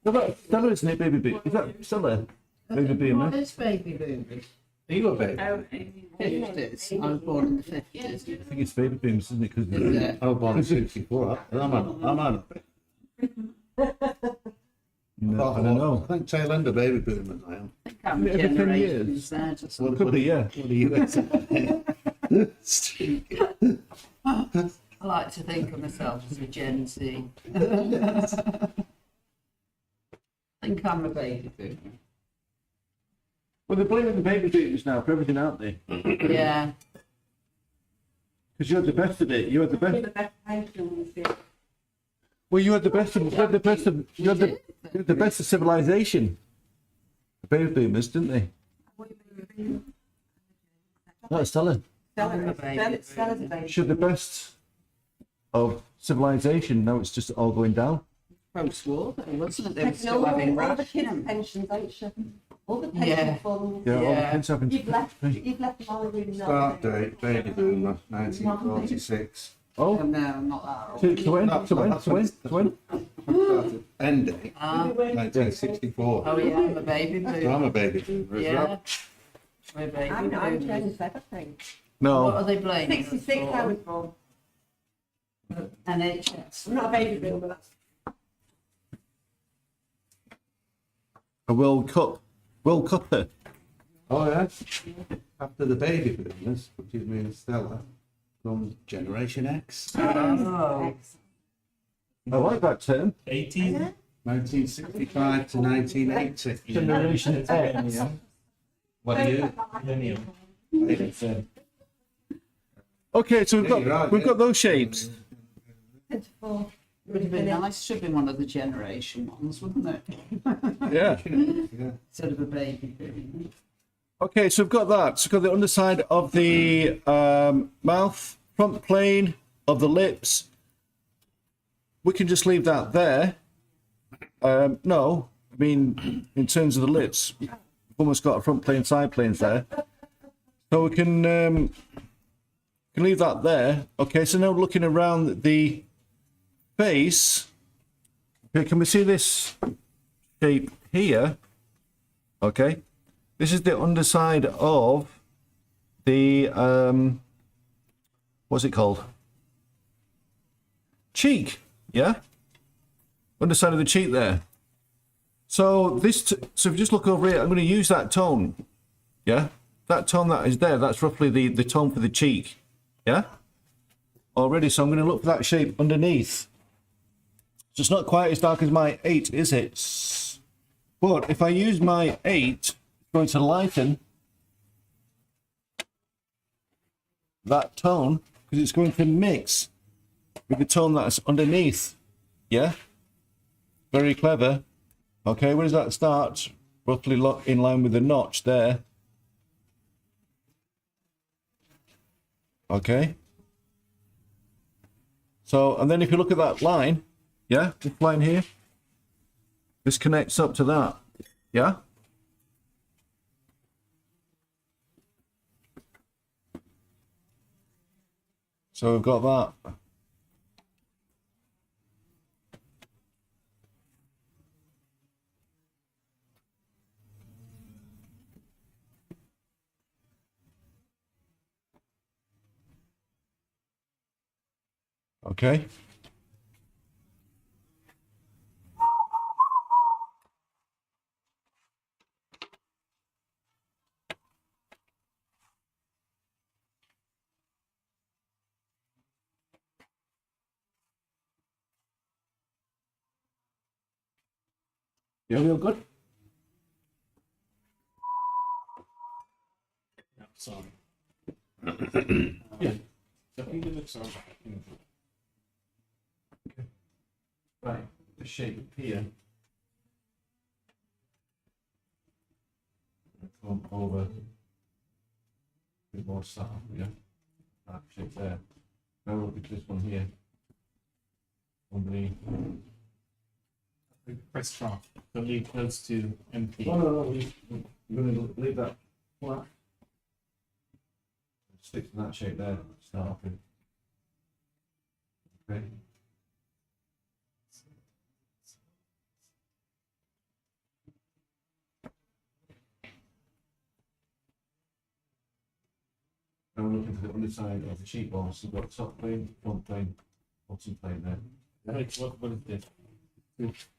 No, that's Stella, isn't it, baby boomer? Is that Stella? Baby boomer. It's baby boomers. Are you a baby? 50s. I was born in the 50s. I think it's baby boomers, isn't it? Because Is it? I was born in 64. I'm on. no, I don't know. I think tail end of baby boomers I am. I think I'm Every 10 generation years. Z or Well, something. it could be, yeah. What are you? Stupid. I like to think of myself as a Gen Z. I think I'm a baby boomer. Well, they're blaming the baby boomers now for everything, aren't they? Yeah. Because you had the best of it. You had the best. The best pensions, yeah. Well, you had the best of. You had the best of. You had the best of civilization. The baby boomers, didn't they? No, Stella. I'm a baby Stella's a baby. She had the best of civilization. Now it's just all going down. Post-war, though, wasn't it? They were Taking still having all the kids' rations. pensions, ain't you? All the Yeah. pension funds. Yeah, all the Yeah. kids having. You've left them all really Start date, baby boomer, 1946. Oh, Oh, no, not that old. to when? To when? To when? To when? Started end date, Ah, 1964. oh, yeah, I'm a baby So I'm boomer. a baby boomer as Yeah. well. We're baby I'm boomers. 27. What No. are they blaming us 66 I was for? born. NHS. I'm not a baby boomer, but that's A World Cup. World Cupper. Oh yes. After the baby boomers, which is me and Stella, comes Generation X. Oh, I like that term. 80s. 1965 to 1980. Generation X. What are you? Millennium. Okay, so Yeah, you're right, we've yeah. got those shapes. It would have been nice to have been one of the generation ones, wouldn't it? Yeah. Instead of a baby thing. Okay, so we've got that. So we've got the underside of the mouth, front plane of the lips. We can just leave that there. No, I mean, in terms of the lips, we've almost got a front plane, side planes there. So we can leave that there. Okay, so now looking around the face. Okay, can we see this shape here? Okay, this is the underside of the what's it called? Cheek. Yeah, underside of the cheek there. So this, so if you just look over here, I'm going to use that tone. Yeah, that tone that is there, that's roughly the tone for the cheek. Yeah, already. So I'm going to look for that shape underneath. So it's not quite as dark as my 8, is it? But if I use my 8, it's going to lighten that tone because it's going to mix with the tone that's underneath. Yeah, very clever. Okay, where does that start? Roughly in line with the notch there. Okay. So, and then if you look at that line, yeah, this line here, this connects up to that. Yeah. So we've got that. Okay. You feel good? Yeah, sorry. Yeah. So I think it looks alright. Right, the shape here. Come over. A bit more subtle, yeah. That shape there. Now look at this one here. Underneath. Press sharp. So leave close to empty. No, you're going to leave that flat. Stick to that shape there. Start off with. Okay. Now we're looking for the underside of the cheekbone. So we've got top plane, front plane, bottom plane there. Right, what is this?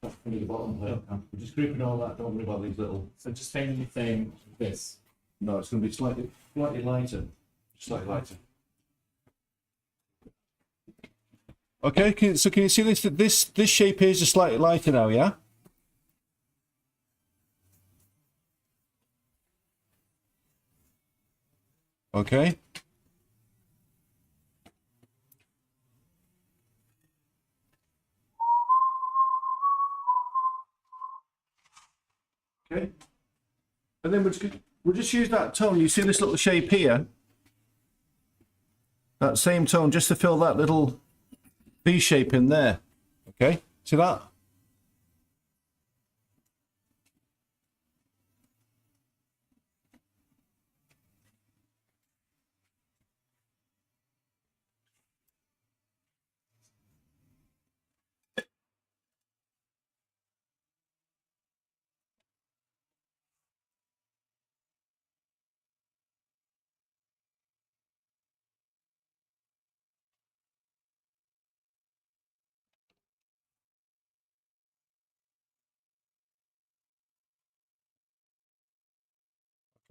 Top plane, the bottom plane. We're just grouping all that. Don't worry about these little. So just mainly saying this. No, it's going to be slightly lighter. Slightly lighter. Okay, so can you see this? This shape here is just slightly lighter now, yeah? Okay. Okay. And then we'll just use that tone. You see this little shape here? That same tone, just to fill that little V shape in there. Okay, see that?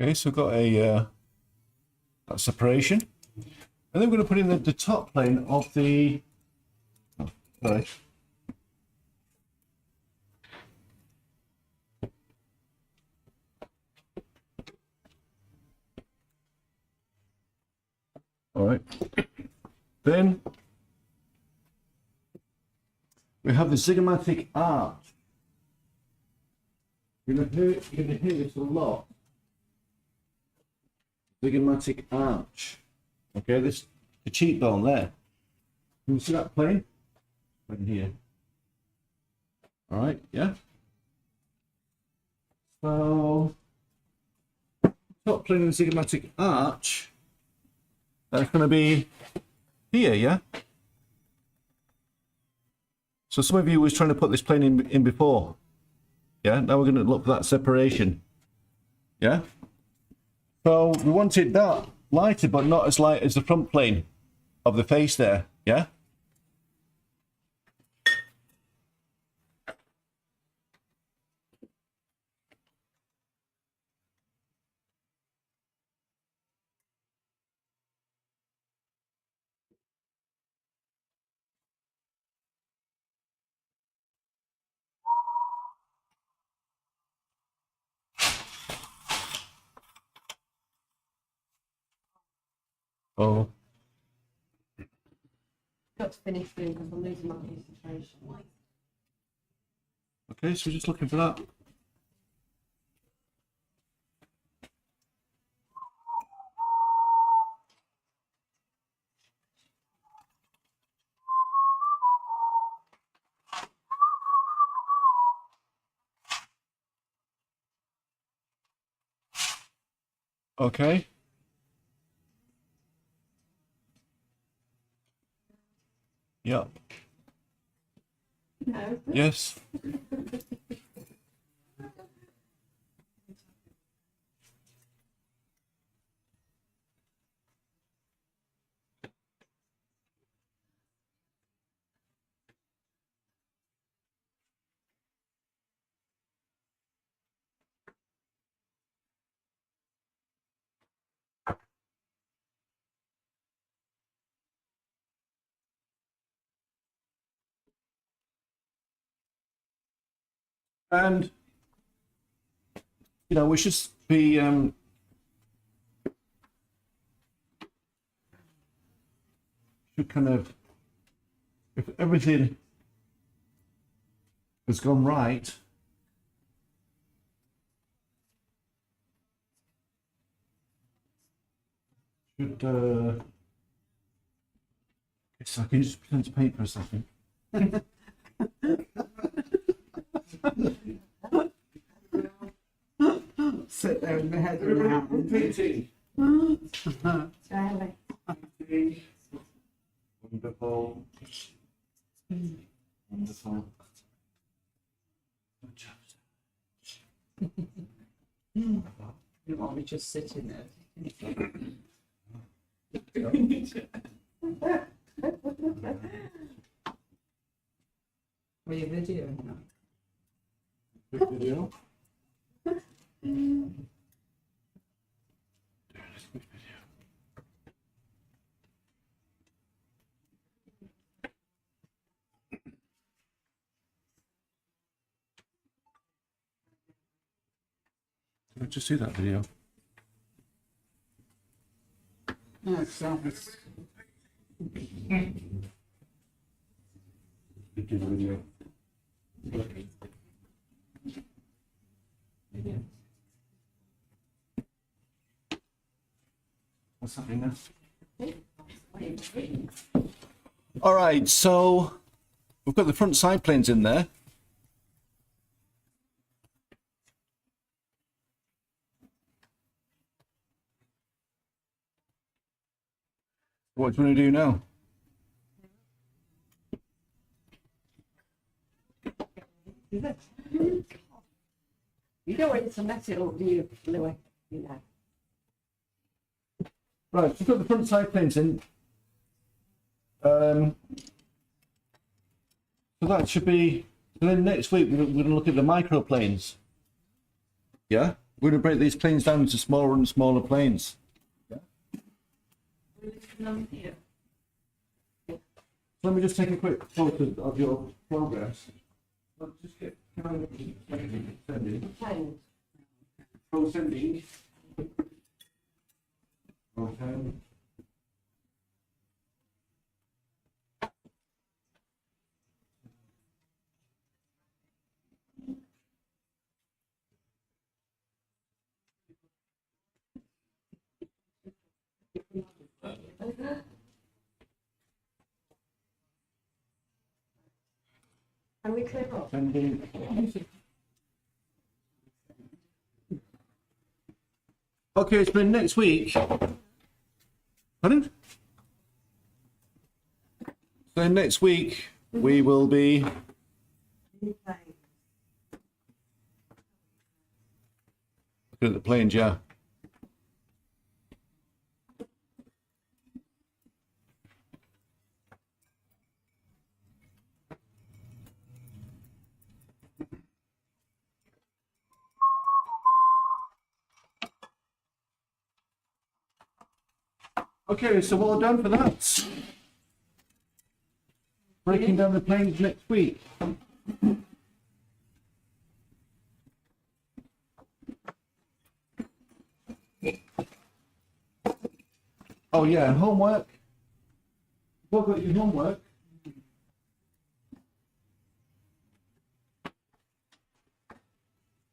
Okay, so we've got a that separation. And then we're going to put in the top plane of the... Oh, sorry. All right. Then we have the zygomatic arch. You're gonna hear this a lot. Zygomatic arch. Okay, this the cheekbone there. Can you see that plane? Right here. All right, yeah. So, top plane of the zygomatic arch. That's going to be here, yeah. So some of you was trying to put this plane in before. Yeah. Now we're going to look for that separation. Yeah. So we wanted that lighter, but not as light as the front plane of the face there. Yeah. Oh. Got to finish doing because I'm losing my concentration. Okay, so we're just looking for that. Okay. Yeah. No. Yes. And you know, we should be should kind of, if everything has gone right, should so I can just pretend to paint for a second. Sit there with my head in the hand. Painting. Charlie. Wonderful. Wonderful. You want me just sitting there? Were you videoing that? Quick video. Did I just see that video? No, it sounds. Video. What's happening now? All right, so we've got the front side planes in there. What do you want to do now? You don't want it to mess it up, do you, Louis? You know. Right, so we've got the front side planes in. So that should be, and then next week we're going to look at the microplanes. Yeah? We're going to break these planes down into smaller and smaller planes. Let me just take a quick photo of your progress. Let's just get sending. Sending. Okay. And we clear off. Okay, it's been next week. Pardon? So next week we will be looking at the planes, yeah. Okay, so well done for that. Breaking down the planes next week. Oh yeah, and homework. What got your homework?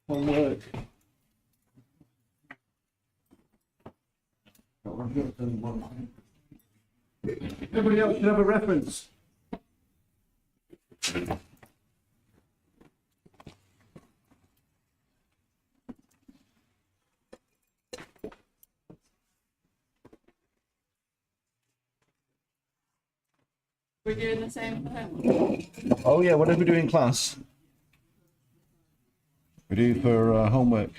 Homework. Everybody else should have a reference. We're doing the same for homework. Oh yeah, whatever we do in class, we do for homework.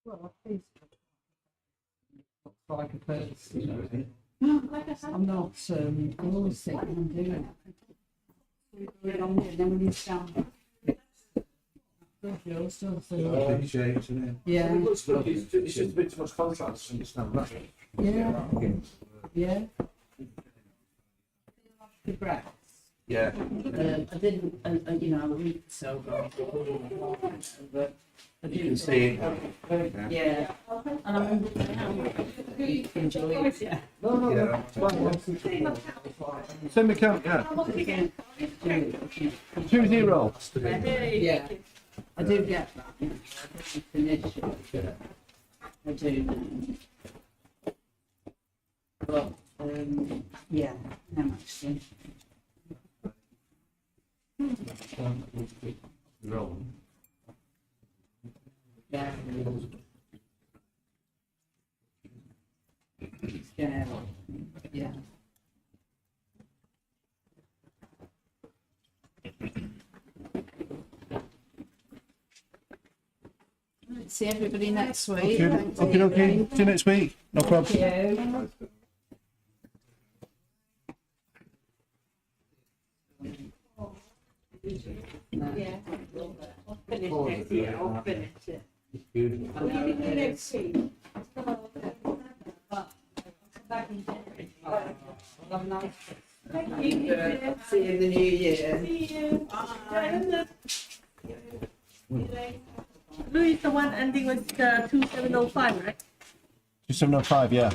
Well, I think it's like a person. I'm not, I always think I'm doing it. And then when you stand back, you're still Big shapes, isn't it? yeah, It's just a bit too much contrast to understand that. yeah, yeah. The breaths. Yeah. I didn't, you know, a week or so ago, but I You did. can see it. Yeah, and I remember how you enjoy it. Yeah. Yeah. Send me count, yeah. 2-0. Yeah, I do get that. You know, I don't finish it. I do now. But, yeah, no, actually. Rolling. Yeah. Yeah. Yeah. See everybody next week. Thanks, Okay, okay. Adrian. See you next week. No problem. Thank you. Yeah. I'll finish next year. I'll finish it. Beautiful. Will you be here next week? Back in January. Have a nice Thank you. See you in the new year. See you. Louis, the one ending with 2705, right? 2705, yeah.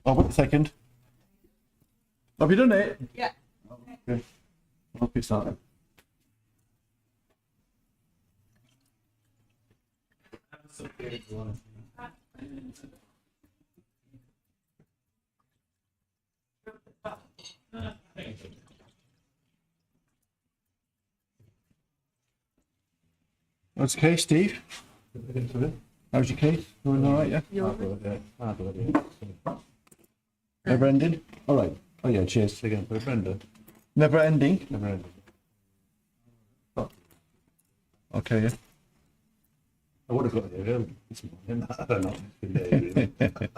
Oh, wait a second. Have you done it? Yeah. Okay. I'll fix that. That's okay, Steve. How's your case? Going all right, yeah? Never ending? All right. Oh yeah, cheers. Again, for Brenda. Never ending? Never ending. Okay, yeah. I would have got here early this morning. I don't know. It's been there, really. Okay.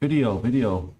Video.